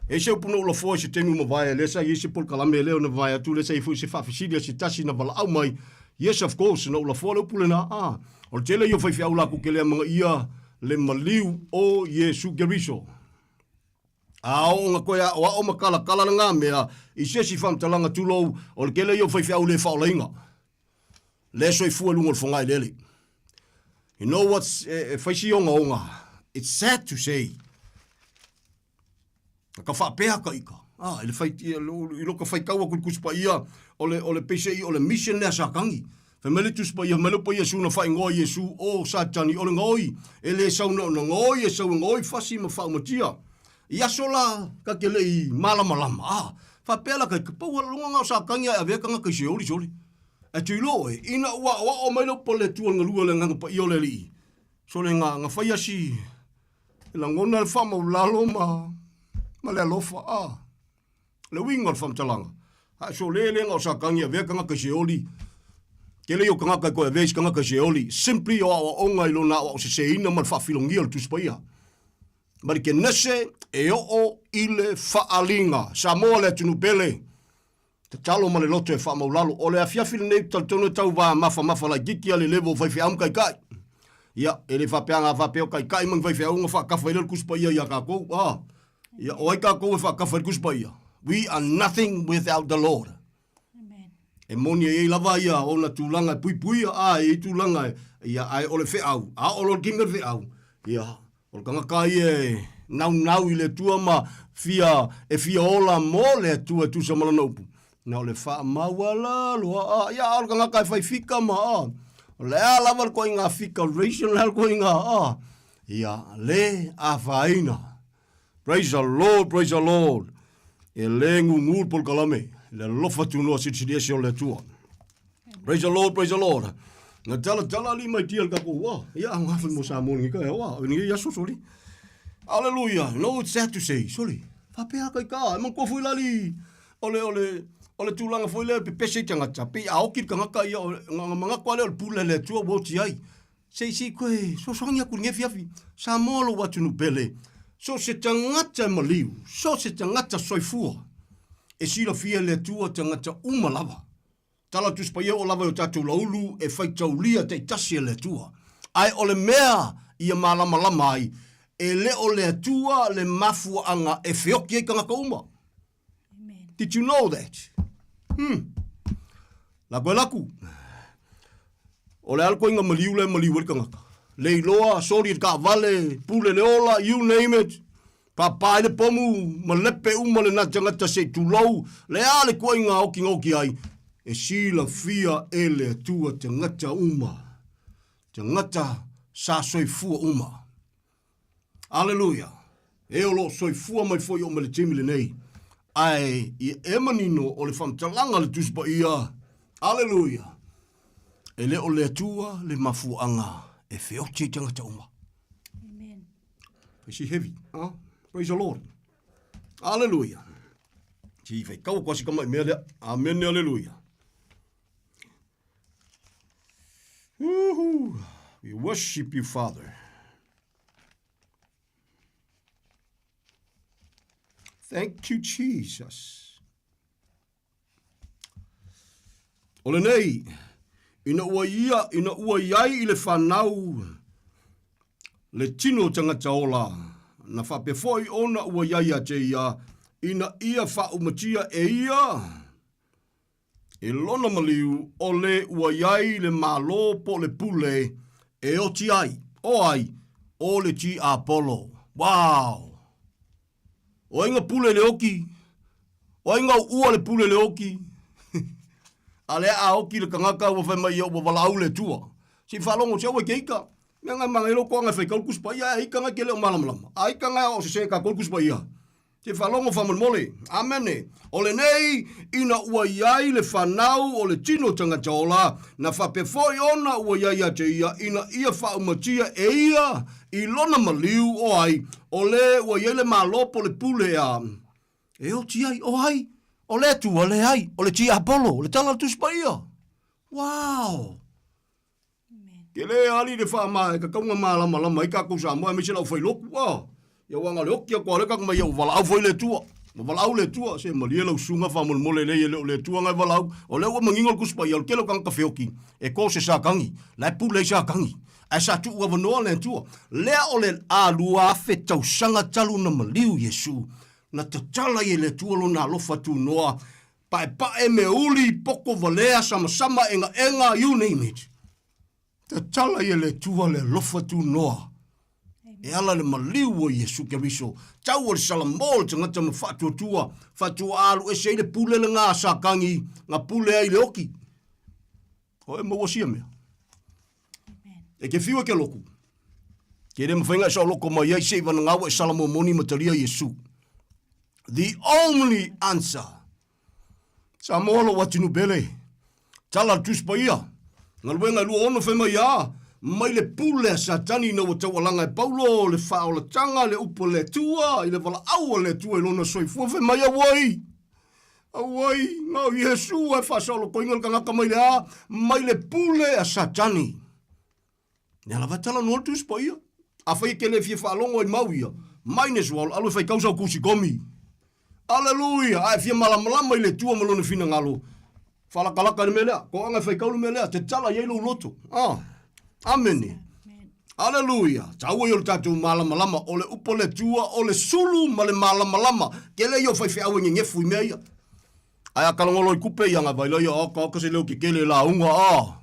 E se upuna ula fo se temi ma vai, lesa i se pol kalame leo na vai atu, lesa i fu se whaafasidia se tasi na vala au mai, yes of course, na ula fo le upule na, o le tele i o whaifi au laku ke lea mga ia, le maliu o Yesu Geriso. Ao nga koe o makala kala nga mea i sesi whamtalanga tulou o le kele i o whaifi au le whaolainga. Le soi fua lunga le whangai lele. You know what's whaisi onga. It's sad to say. Ka whapea ka ika. I loka whaikaua kuspa ia o le pese i o le mission nea sa kangi. Whamele tuspa ia melupa ia suna whai ngoi Yesu o satani o le ngoi. E le sauna o na ngoi e sau ngoi whasi ma whaumatia. Ia sola ka ke lei malama. Fa pela ka pau lunga nga sa kanga a veka nga ka sioli soli. E tu lo ina wa o mai lo pole tu nga lua le nga pa iole li. Sole nga fa ia si la ngona le fama lalo ma le lofa Le winga fam talanga. Ha so le nga sa kanga veka nga ka sioli. Ke le yo kanga ka ko ves kanga ka sioli. Simply o nga ilo na o se ina mal fa filongia tu spaia. Mari ke nese e o ile whaalinga. Samoa le tunu pele. Te talo ma le loto e whaamaulalo. O le a fiafili nei taltono tau wā mafa la giki a le levo whaifi aum kai. Ia, e le whapeanga whapeo kai mang whaifi aunga whakafa ile kuspa ia kākou. Ia, o ai kākou e whakafa ile kuspa ia. We are nothing without the Lord. Amen. E moni e lava ia o na tūlanga pui e tūlanga ia ai o le wheau. O lo kimer wheau. Ia, o le kangakai e nau i le tua ma fia ola mo le tua tu sa malana upu. Na o le wha mawala loa ia o le kangakai whai fika ma o le a lava ko inga fika racial ko inga ia le a whaina. Praise the Lord. E le ngur pol kalame le lofa tu no sitsi o le tua. Praise the Lord. Na tala li mai tia kako wa ia ngafa mo sa mo ngi ka wa ni ia so soli. Hallelujah. No, it's sad to say. Sorry. Whapea kai ka. Mang ko fui lali. Ole tūlanga fui le pe pese tangata. Pe aokit ka ngaka ia. Nga mga kwa le pula le tua woti ai. si koe, so songia ku nge fiafi. Samoa lo watu nu pele. So se tangata maliu. So se tangata soifua. E sila fia le tua tangata uma lava. Tala tu spaia o lava o tatu laulu e fai taulia te tasi le tua. Ai ole mea ia malama lama ai. E le o le tua le mafua anga e feoki e kanga kauma. Did you know that? La koe laku. O le alko inga maliu le kanga. Le iloa, sori ka vale, pule le ola, you name it. Papai le pomu, malepe uma le na tangata se tulau. Le ale koe inga oki ai. E sila fia e le tua tangata uma. Tangata sa soifua uma. Aleluia. E o lo soifua mai foi o me le timi le nei. Ai, i emanino o le whamtalanga le tuspa ia. Aleluia. E le o le atua le mafuanga. E feoche tangata uma. Amen. Is he heavy? Huh? Praise the Lord. Aleluia. Si fai kau kwasi kamai mea lea. Amen, aleluia. Woohoo. We worship you, Father. Thank you, Jesus. Ole nei, ina ua iai i le whanau, le tino tangata ola, na whapefoi ona ua iai a te ia, ina ia whaumatia e ia. E lona maliu, o le ua iai le malo po le pule, e o ti ai, o le ti Apollo. Wow! O inga pule le oki. O inga ua le pule le oki. Ale a oki le kangaka wa fai mai wa walau le tua. Si whalongo se awe keika. Mea ngai mangelo ko ngai fai kalkus pa ia. Ika ngai kele o malamalama. A ika ngai o se ka kalkus pa ia. Si whalongo whaman mole. Amene. Ole nei ina ua iai le whanau o le tino tangata ola. Na whapefoi ona ua iai a te ia. Ina ia whaumatia e ia. I lona maliu o ai. O le ua iai le malopo le pule a. E o ti ai o ai. O le tu o le ai. O le ti Apollo. O le tanga tu spaia. Wow. Ke le ali le whaama e ka kaunga maalama lama. I ka kusa moa me se lau whai loku. Wow. Ia wanga le okia kua reka kuma ia uvala au foi le tua. Uvala au le tua. Se malia lau sunga whamul mole le tua ngai vala au. O le ua mangingol kuspa ia. O kelo kanga kawheoki. E ko se sa kangi. Lai pule sa kangi. A sa tu ua vanoa le tua. Lea o le alua afe tau sanga talu na maliu Yesu. Na tatala ye le tua lo na lofa tu noa. Pae me uli poko valea sama enga you name it. Tatala ye le tua le lofa tu noa. E ala le maliu o Yesu ke riso. Tau o le salamol te ngata ma fatua tua. Fatua alu e se le pule le ngā sa kangi. Ngā pule ai le oki. O e mawasia mea. E ke fiwa ke loku. Ke re mawhainga sa loko mai ai se wana ngawa e salamo moni mataria Yesu. The only answer. Samoa lo watinu bele. Tala tuspa ia. Ngaluenga lua ono whema ia. Mai le pule satani na watawalanga e paulo le whao le tanga le upo le tua. I le wala aua le tua i lona soifua whema ia wai. Awai, ngau Yesu e whasolo koingal kangaka mai le a. Mai le pule a satani. Nea la vatala no tu spoia. A fai ke le fie whalongo i mau ia. Maines wal, alu fai kausa o kusi komi. Aleluia. Ai fie malamalama i le tua malone fina ngalo. Whalakalaka ni melea. Ko anga fai kaulu melea. Te tala yeilo loto. Amene. Aleluia. Tau i o le tatu malamalama. O le upo le tua. O le sulu ma le malamalama. Ke le yo fai fia awe ngefu i mea ia. Ai akalangolo i kupe i anga vaila ia. Aka se leo ki kele la unga.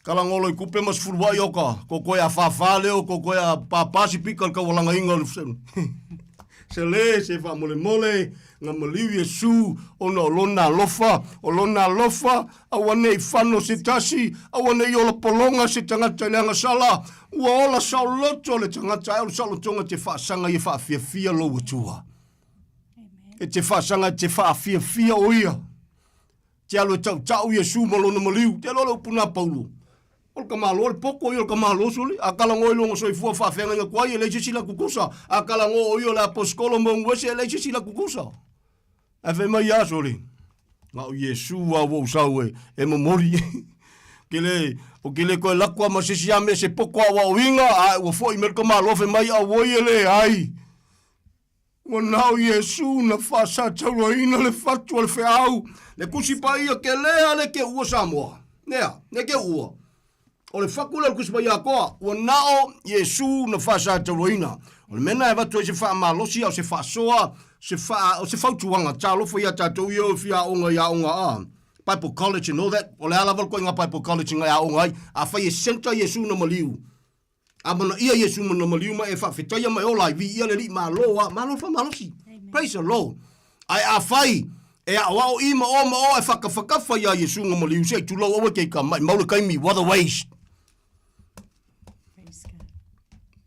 Kalangolo i kupe mas furuai oka. Ko koe a whawha leo. Ko koe a papasi pika ka walanga inga. Se le, se wha mole mole. Nga maliu Yesu. Ona o lona alofa. O lona alofa. Awane i whano se tasi. Awane i ola polonga se tangata i leanga sala. Ua ola sauloto le tangata. Aolo saulotonga te whaasanga i whaafia lo watua. E te whaasanga te whaafia o ia. Te alo e tau Yesu malona maliu. Te alo upuna paulo. O ka malo o poko o ka malo soli akala ngoi longo soi fu fa fenga nga kwai le sila kukusa akala ngo o la apostolo mo ngwese le sila kukusa ave mai ya soli nga Yesu wa wo sawe e mo mori Kile koe lakua ma sisi ame se poko awa winga, a ua fo i merka malofe mai a woi ele ai. Ua nao Yesu na whasa tauloina le fatu le whiau. Le kusi pa ia ke lea le ke ua Samoa. Nea, ne ke ua. O le whakula le kusi pa ia koa. Ua nao Yesu na whasa tauloina. O le mena e watu e se wha malosi au se wha soa, o se whautuanga. Tā lofo ia tātou ia o whia onga ia onga a. Bible College and all that. O le alaval koe ngā Bible College ngai a onga ai. A whai e senta Yesu na maliu. A mana ia Yesu na maliu ma e whawhetaya mai olai. Vi ia le li ma loa. Ma loa wha malosi. Praise the Lord. Ai a whai. E a wao i ma o e whakawhakafa ia Yesu na maliu. Se tu lau awa kei ka mai. Maula kai mi. What a waste.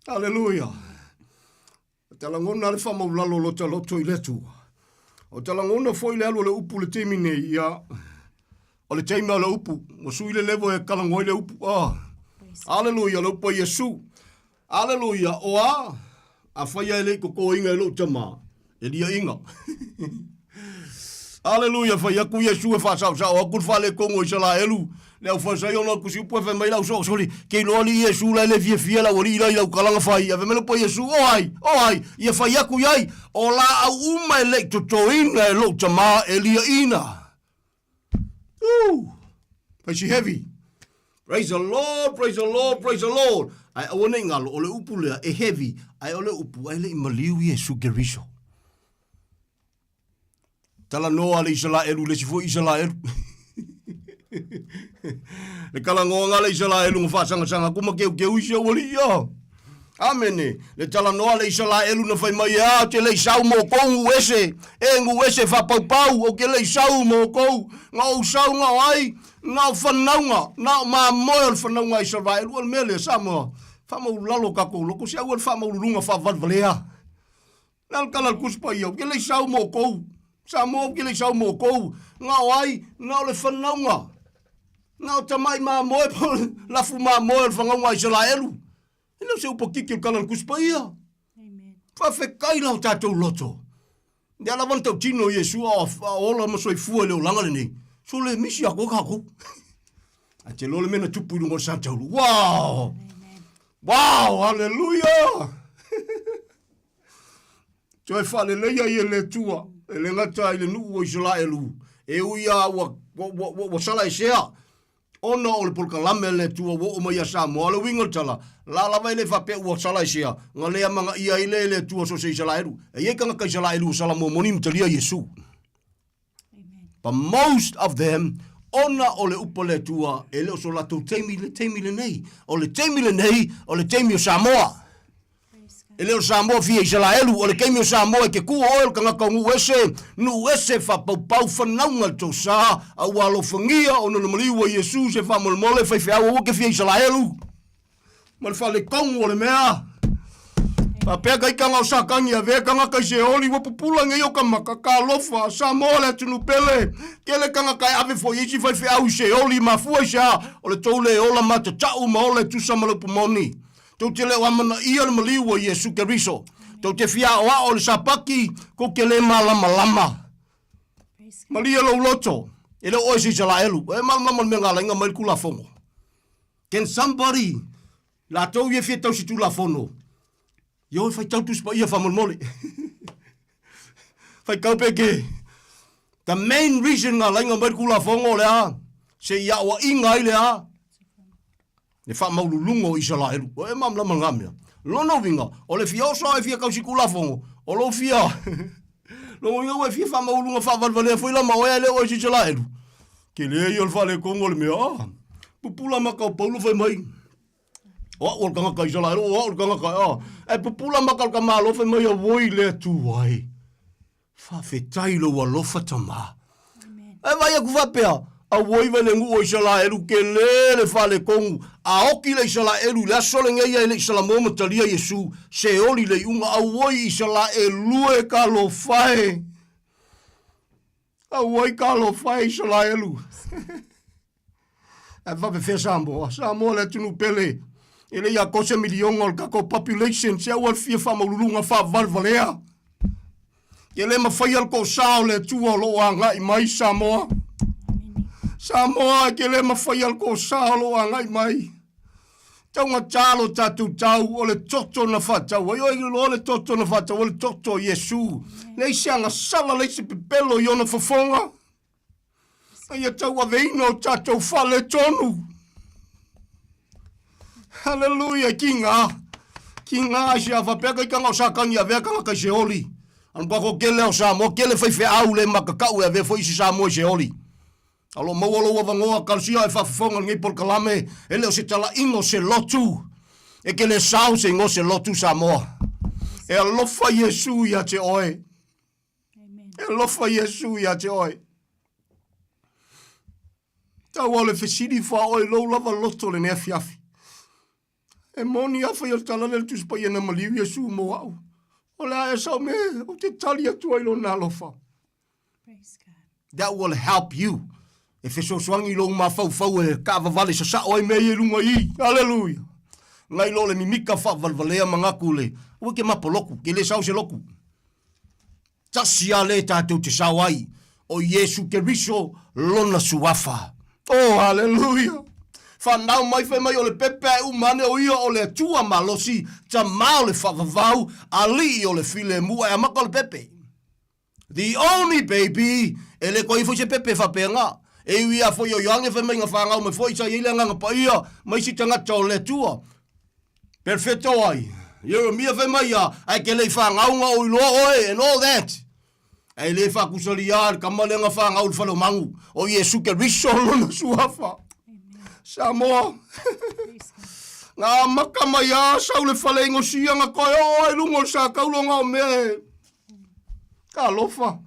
Hallelujah. Talangona le wha maulalo lo ta loto i letu. O talangona foi le alu le upu le teimi nei ia. O le teimi le upu. O sui le levo e kalangoi le upu. Hallelujah. Le upu Yesu. Hallelujah. O a. A whaia e le koko inga e lo tama. E lia inga. Hallelujah. Whaia ku Yesu e whasau sa. O a kur whale kongo i sala elu. Le au whasai ona kusi upu e whai lau so. Sori. Kei loa li Yesu la le fia fia la wari ila lau kalanga whai. A whemele po Yesu. O hai. Ia whai aku iai. O la au uma e le totoina e lo tama e lia ina. But she heavy. Praise the Lord, praise the Lord, praise the Lord. Ai awane ngalo ole upu lea e heavy. Ai ole upu ai le imaliu Yesu geriso. Tala noa le Israelu le sifo Israelu. Le kalangoa le Israelu ngwha sanga kuma keu isia wali ia. Amene. Le tala noa le Israelu na whai mai a te le sau mo kou ese. E ngu ese whapau o ke le sau mo kou. Ngā usau ngā ai. Ngā whanaunga. Ngā mā moe al whanaunga Israelu. Al mele Samoa. Whamau lalo kako. Loko si au al whamau lunga whawadvalea. Nal kalal kuspa iau. Ke le sau mo kou. Samoa ke le sau mo kou. Ngā ai. Ngā le whanaunga. Ngā tamai mā moe. Lafu mā moe al whangaunga Israelu. E não sei o pouquinho que o canal cuspa ia. Whawhekai lau tātou loto. Ne ala wantau tino Yesu a ola masoi fua leo langa le nei. So le misi ako kako. A te lole mena tupu i rungo santaulu. Wow! Wow! Hallelujah! So e whale leia i e le tua. E le ngata i le nuu o Israelu. E uia wa sala e sea. Ona o le polkalame le tua wo o mai a Samoa le winga tala. La lava ile fa pe o sala isia. Nga lea manga ia ile le tua so se Israelu. E ye kanga ka Israelu sala mo monim talia Yesu. But most of them ona o le upa le tua e le o so la tau teimi le nei. O le teimi le nei o le teimi o Samoa. E leo Samoa fia Israelu o le keimi o Samoa ke kua oel kanga ka ngu ese fa pau whanaunga to sa a walo whangia o nana maliwa Yesu se fa molmole fai fia o ke fia Israelu. Mal fa le kongo o le mea. Pa pea kai kanga o sakangi a vea kanga kai se oli wa pupula nge yoka maka ka lofa Samoa le tunu pele. Ke le kanga kai ave fo yisi fai fia o se oli ma fua sa o le toule ola mata tau ma ole tu samalopu moni. Tau te leo amana ia le maliwa Yesu Keriso. Tau te fia oa o le sapaki ko ke le malama. Malia lo loto. E le oisi Israelu. E malama me ngala inga mai kula fongo. Can somebody la tau ye fia tau si tu la fono. Yo fai tau tu spa ia famolmole. Fai kau peke. The main reason ngala inga mai kula fongo le a. Se ia oa inga i le a. Ne fa maululunga o Israelu. O e mamla mangamia. Lono vinga. O le fia oso e fia kausi kulafongo. O lo fia. Longo inga e fia fa maulunga fa valvalea foi la maoea le o Israelu. Ke le i o le fale kongo le mea. Pupula maka o Paulo fai mai. O kanga ka Israelu. O kanga ka. E pupula maka o ka malo fai mai a woi le tuai. Fa fetai lo wa lofa tama. E vai a kufapea. A woi vele ngu o Israelu ke le fale kongu. A oki le Israelu le asole ngeia le Israelu matalia Yesu. Se oli le unga a woi Israelu e ka lo fai. A woi ka lo fai Israelu. E vape fe Samoa. Samoa le tunu pele. Ele ia kose milionga o kako population. Se awal fia fa maulunga fa valvalea. Ke le mawhai al ko sao le tua lo anga i mai Samoa. Samoa ke le mawhai al ko salo a ngai mai. Taunga talo tatu tau o le toto na whatau. Ai oi lo le toto na whatau o le toto Yesu. Nei sianga sala le se pipelo i ona whafonga. Ai a tau a veino tatou whale tonu. Hallelujah, ki ngā. Ki ngā si a whapeka i kanga o sākangi a vea kanga kai se oli. Anu pako kele o Samoa, kele whaiwhe au le makakau e vea fo isi Samoa se oli. Alo maualo wa vangoa kalsia e whafonga ngai por kalame, e leo se tala ingo se lotu. E ke le sao se ingo se lotu Samoa. E alofa Yesu ia te oe. E alofa Yesu ia te oe. Tau ale fesidi wha oe lau lava loto le nea fiafi. E moni awha i tala le tuspa i na maliu Yesu mo au. O le ae sao me, o te tali atua ilo na alofa. That will help you. E feso swangi lo ma fau e ka vale sa sa oi me e lunga i. Hallelujah. Ngai lo le mimika fa valvalea mangaku le. O ke mapoloku, ke le sau se loku. Tasia le tātou te sawai. O Yesu ke riso lona suafa. Oh, hallelujah. Whanau mai whai mai o le pepe umane o ia o le tua malosi. Ta mao le whavavau. Ali o le file mua e amaka le pepe. The only baby. E le koi fo se pepe whapenga. E ui a foi o yoange whai mai ngā whangau me foi sa ile nganga pa ia. Mai si tangata o le tua. Perfecto ai. Yeremia whai mai a. Ai ke le whangau ngā o iloa oe and all that. Ai le whakusari a. Kamale ngā whangau le whalo mangu. O Yesu ke riso lona suafa. Samoa. Ngā maka mai a. Sau le whale ingo sia ngā koe. O ai lungo sa kaulonga o me. Ka lofa.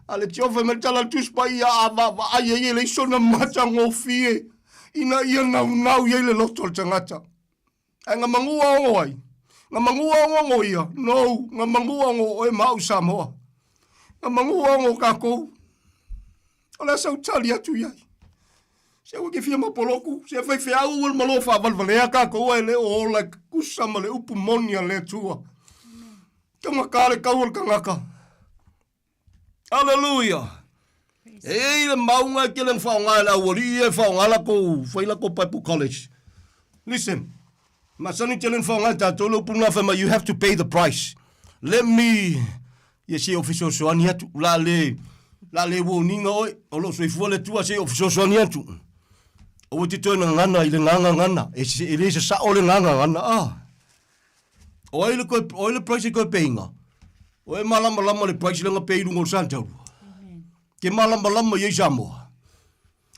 Ale tiofa me tala tuspa ia ava ai ai le sona mata ngofie ina ia nau ia le loto tangata ai nga mangua o ai nga mangua o ia no nga mangua o e mau Samoa nga mangua o kako ala sa utali atu ia se o ke fia mapoloku se fai fia o malofa valvalea kako e le o la kusama le upu monia le tua tama kale kaul kangaka. Hallelujah. Ei le maunga ke le whaonga la wali e whaonga la ko whaila ko Bible College. Listen. Masani te le whaonga tātou lo puna whama you have to pay the price. Let me se official soani atu la le woninga oi o lo soi fuale tua se official soani atu. O te tōna ngana i le ngana e le se sa o le ngana o le price ko peinga. O e malama le price langa peiru ngol santau. Ke malama ye Samoa.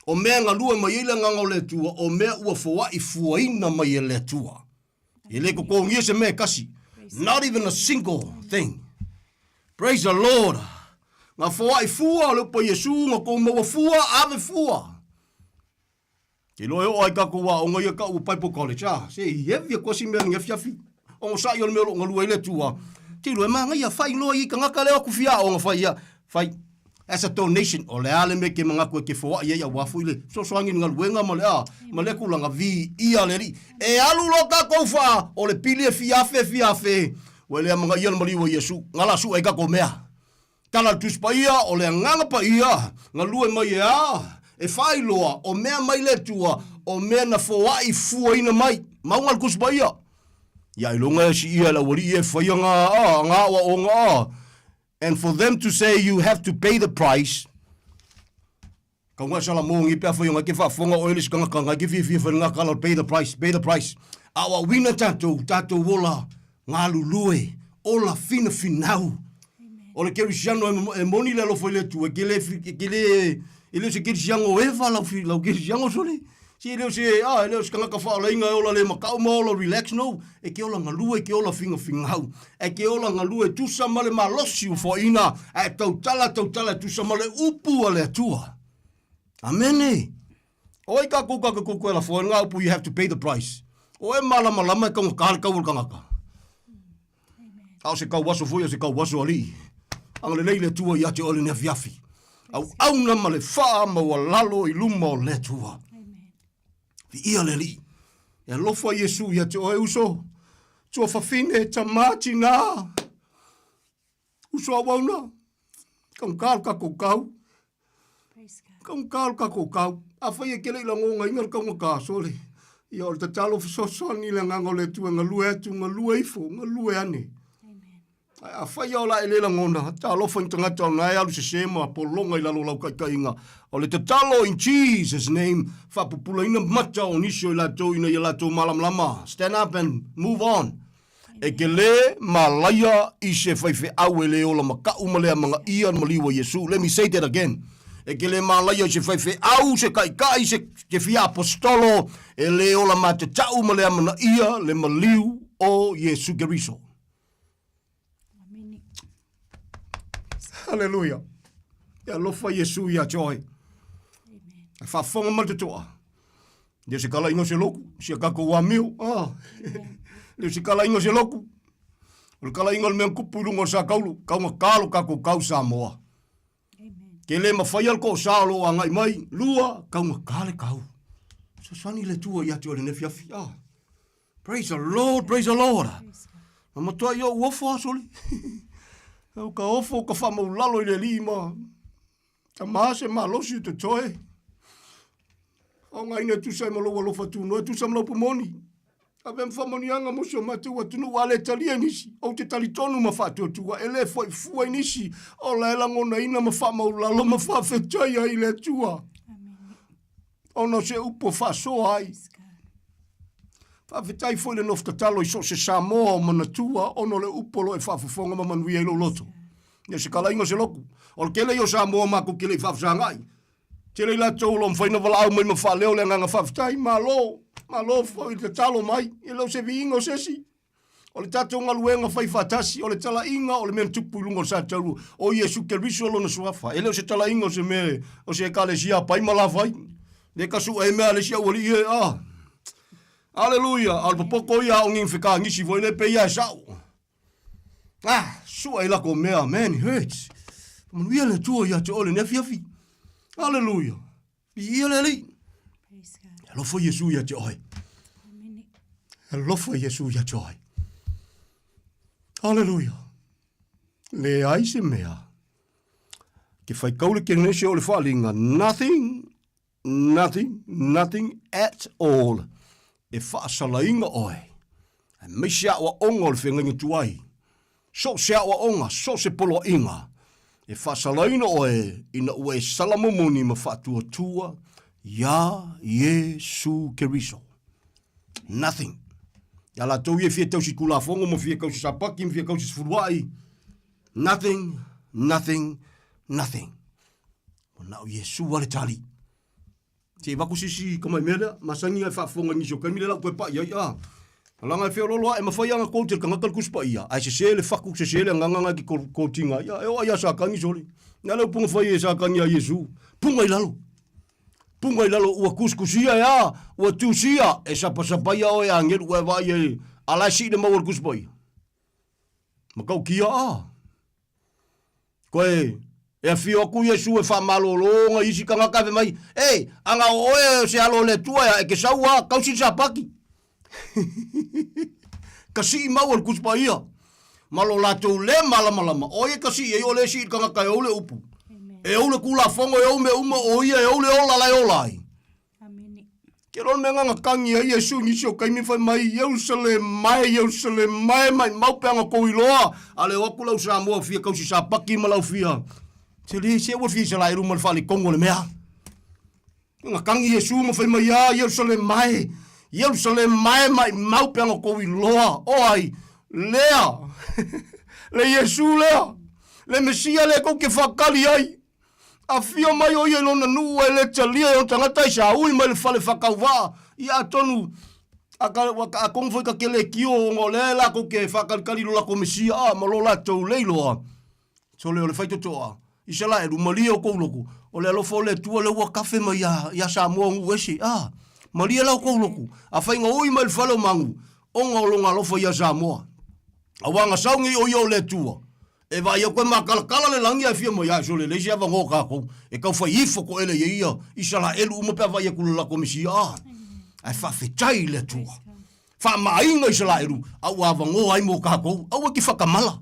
O mea nga lua mai ile nganga le tua, o mea ua foa i fuaina mai le tua. E le ko ngia se mea kasi. Not even a single thing. Praise the Lord. Nga foa i fua le pa Yesu nga ko maua fua ave fua. Ke loe o ai kako wa o ngai ka u Bible College. Se heavy ko si mea nga fiafi. O sa yo le mea nga lua ile tua. Tiro e manga ia whai loa i ka ngaka leo ku fia o nga whai ia. Whai, as a donation, o le ale me ke mga kua ke whawa ia wafu ile. So soangi nga luenga ma le a, ma le kulanga vi ia le ri. E alu lo ka kou wha, o le pili e fiafe. O le mga ia mali wa Yesu, ngala su e kako mea. Tala tuspa ia, o le nganga pa ia, nga lue mai e a. E whai loa, o mea mai le tua, o mea na whawa i fua ina mai. Maungal kuspa ia. Ya ilonga si ia la wali e whai nga wa o nga. And for them to say you have to pay the price. Ka nga sala mo ngi pia whai nga ke whafonga o elis kanga ki fi nga kala pay the price. Awa wina tato wola ngā lulue. Ola fina finau. O le kerisiano e moni le lofo le tu. E kele se kerisiano eva lau kerisiano sole. Si leo se leo se kanga ka fa la inga ola le makau mo ola relax no e ke ola ngalu e ke ola finga hau e ke ola ngalu e tu samale malosi fo ina e totala tu samale upu ale tua amen oi ka ku la fo nga upu you have to pay the price o e malama ka ka kanga au se ka waso fo se ka waso ali ang le tua ya te ole ne fiafi au na male fa ma walalo i lumo le tua ia le li. E lofa Yesu ia te oe uso. Tua whawhine ta māti nā. Uso a wauna. Kau kāu kako kau. Kong kau kau. A whai e kele ila ngonga inga kau ka sole. Ia o le tatalo fisoso ni le nganga le tua ngalue atu ngalue ifo ngalue ane. A whai o la ele la ngona. Ta alofa in tangata o nai alu se sema polonga ila lo lau kai inga. O le tatalo in Jesus name. Whapupula ina mata o nisio ila tau ina ila tau malam. Stand up and move on. E ke le malaya i se whaiwhi au e le o la makau malea mga ia maliwa Yesu. Let me say that again. E ke le malaya i se whaiwhi au se kai se ke fia apostolo e le o la matatau malea mga ia le maliu o Yesu Keriso. Hallelujah. Ia lofa Yesu ia joy. Whafonga matatoa. Ia se kala ingo se loku. Se kako wa miu. Leo si kala ingo se loku. O kala ingo le mea kupu lungo sa kaulu. Kaunga kalo kako kau Samoa. Ke le mawhaial ko sa lo a ngai mai. Lua kaunga kale kau. So sani le tua ia tua le nefiafi. Praise the Lord, praise the Lord. Ma matua ia uofo asoli. Au ka ofo ka whamau lalo i le lima. Ta maa se maa losi te toe. O ngai ne tu sai malo walofa tu no tu sam lo pumoni. Avem famonianga mo so matu wa tunu wale talia nisi o te talitonu ma fatu tu wa ele foi fua nisi o la ela ngona ina ma fa mau la lo ma fa fetai ai le tua. O no se upo fa so ai. Fa fetai foi le nofta talo i so se Samoa o mana tua o no le upo lo e fa fonga ma manui e lo loto. Ne se kala ingo se loku. O kele yo Samoa ma ko kele fa ngai. Tele la tolo mfaina vala au mai ma fa leo le nganga fa fetai ma lo foi te talo mai e lo se vingo sesi o le tatou ngaluenga fai fatasi o le tala inga o le men tupu lungo sa tau o Yesu Keriso lo na suafa e lo se tala inga o se me o se ekalesia pai mala fai le kasu e mea le sia wali e Aleluia al popoko ia o ngin fika ngisi voi le pe ia sau sua ila ko mea man hurts manuia le tua ia te ole nefiafi Aleluia ia le li Hello for Yesu ya joy. Hello for Yesu ya joy. Hallelujah. Le ai se mea. Ke fai kaule ke nese o le whalinga. Nothing at all. E whaasalainga oe. E me sea wa onga o le whenga tuai. So sea wa onga, so se polo inga. E whaasalaina oe ina ue salamomoni ma whaatua tua. Ya Yesu Keriso. Nothing. Ya la tau ye fie tau si kula fongo mo fie kau si sapaki mo fie kau si furuai. Nothing. O nao Yesu wale tali. Te waku sisi kamai mele masangi ai whaafonga nisio kamile lau koe pa ia. Alanga e feo loloa e mawhai anga koutir kangakal kuspa ia. Ai se sele whaku se sele nganganga ki koutinga. Ia eo ai asa kangi soli. Nga leo punga whai e sa kangi a Yesu. Punga ilalo. Punga i lalo ua kuskusia ya, ua tusia, e sapasapaya o e angel ua vai e alaisi de mawar kuspai. Makau kia Koe, e fio aku Yesu e whamalolonga isi kangakawe mai. Anga oe se alo le tua ya, e ke saua, kausi sapaki. Kasi i mawar kuspai ia. Malo lato le malamalama, oe kasi e ole si kangakawe ole upu. E ole kula fongo e ume o ia e ole ola lai olai. Amini. Ke ron me nganga kangi a Yesu nisi o kaimi whai mai Yerusalem mai maupeanga kou iloa. Ale waku lau Samoa fia kausi sa paki malau fia. Te le se wa fia se lai ruma le whali kongo le mea. Nganga kangi Yesu ma whai mai a Yerusalem mai maupeanga kou iloa. O ai, lea. Le Yesu lea. Le Mesia le kou ke whakali ai. A fio mai o ia lona nua e le talia e o tangata i sa ui mai le whale whakauwa. Ia tonu a kongwhai ka kele kio o ngō le lako ke whakarikari lo lako Mesia. Ma lo la tau leiloa. So le o le whaitotoa. I se la e rumalia o kouloko. O le alofo le tua le ua kafe mai ia Samoa ngu ese. Malia lau kouloko. A whainga ui mai le whale o mangu. O ngā longa alofo ia Samoa. A wanga saungi o ia o le tua. E vai koe makalakala le langi ai fia mo ia so le leisi ava ngō kako. E kau whai ifo ko ele ia. Isala elu uma pia vai kulu la komisia. Ai whawhetai le tua. Whamainga isala elu. Au ava ngō ai mo kako. Au ki whakamala.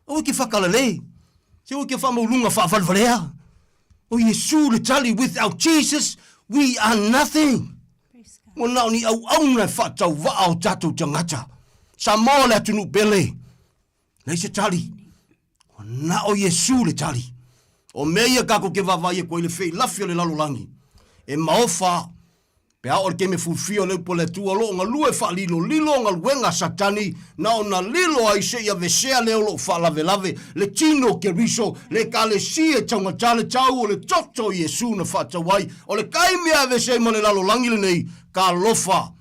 Au ki whakalele. Se o ki whamaulunga whawalvalea. O Yesu le tali, without Jesus, we are nothing. Praise God. Mo nao ni au na whatau wa o tatou tangata. Samoa le atunu pele. Nei se tali. O na o Yesu le tali. O meia kako ke vavai e koe le fei lafi o le lalolangi. E maofa. Pe ao ke me fulfio le po le tua lo nga lue fa lilo nga luenga satani na ona lilo ai se ia vesea le lo fa lave lave le tino ke riso le kalesi e tonga tale tau o le toto Yesu na fa tawai o le kaimi a vesea mo le lalo langi le nei ka lofa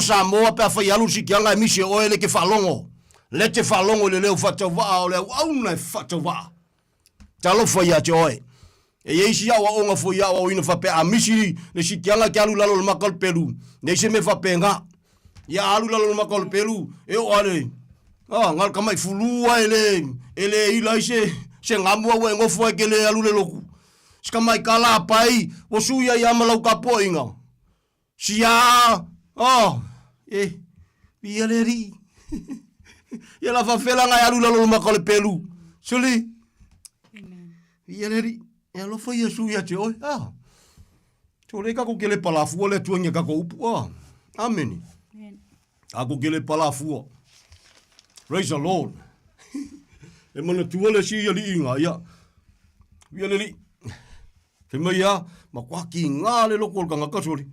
Samoa pe fa yalu si kianga e misi o ele ke fa longo le te fa longo le leo fa tawa o le au na fa tawa talo fa ya te oe e yeisi ya wa onga fo ya wa ina fa pe amisi le sikianga ke alu lalo makal pelu ne se me fa penga ya alu lalo makal pelu e o ale ngal kamai fulua ele ila se ngamua we ngofo ke le alu le loku ska mai kala pai o suya ya malau ka poinga sia bialeri ya la fa fela nga alu lalo makal pelu suli bialeri e lo foi Yesu ya te oi. Tore kako ke le palafua le tuangia kako upu. Amen. Ako ke le palafua. Praise the Lord. E mana tua le si ali inga ia. Ia le li. Te mai ia, ma kwa ki ngā le loko ka ngaka sori.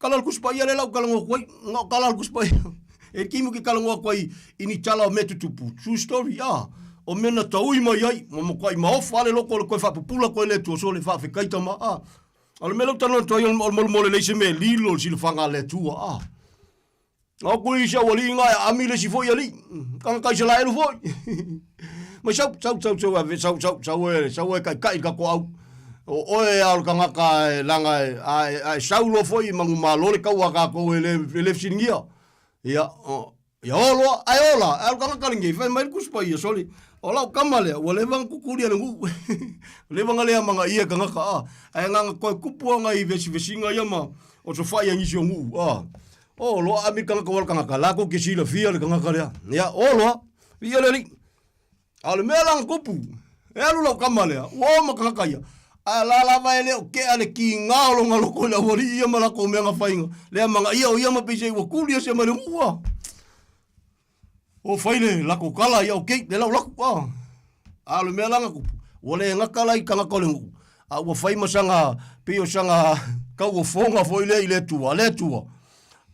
Kalal kuspa ia le lau kalango kwai. Ngā kalal kuspa ia. E kimu ki kalango kwai ini tala o metu tupu. True story, o mena taui mai ai, mo kai maofa ale loko le koe whapupula koe le tua so le whawhikaita ma ale melo tano toi o mole leise me lilo si le whanga le tua a koe isa wali inga e ami le si foi ali kanga kai se la elu foi ma sau e kai ka ko au o oe al kanga kai langa ai sau lo foi mangu malo le kau ka ko le singia ya ola al kanga kalingi fa mai kuspa ia soli ola kamale o le vang kukuri ana ngu le vang le manga ia kanga ka ai nga ko kupu nga I vesinga ia ma o so fai ngi ngu o lo ami kanga ko kanga ka la ko ke sila fia le kanga ka ya o lo ia le al melang kupu e alu lo kamale o ma kanga ka ia ala vai le o ke ale ki nga lo nga lo ko la wori ia ma la ko me nga fainga le manga ia o ia ma pise o kuli se ma ngu o faile la ko kala ya okay de la ko alu me langa ku ole nga kala I kanga ko lengu a o fai masanga pio sanga ka o fonga foile ile tua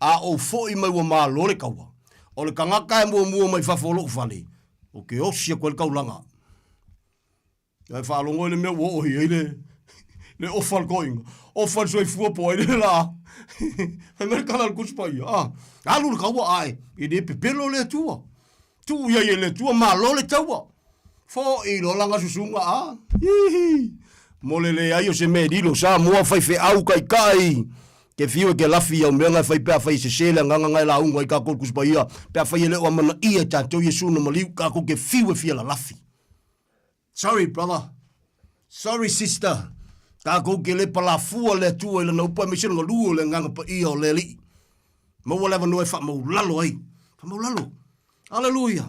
a o foi mai o malo le kawa o le kanga ka mo mai fa folo fale o ke o sia ko ka ulanga ai fa longo le me o ile le o fal going o fal so fu po ile la e mer kala ku spai alu ka wa ai I de pepelo le tua tu ia le tua malo le taua fo I lo langa susunga mole le ai o se me dilo sa mo fai fe au kai ke fiu ke lafi o menga fai pe fai se sela nganga la unga I ka ko kuspaia pe fai le o mana ia tanto Yesu no mali ka ko ke fiu fi la lafi sorry brother sorry sister ka ko ke le pala fu le tua le no pa mission ngo lu le nganga pa io le li mo wala no fa mo lalo ai fa mo lalo Hallelujah.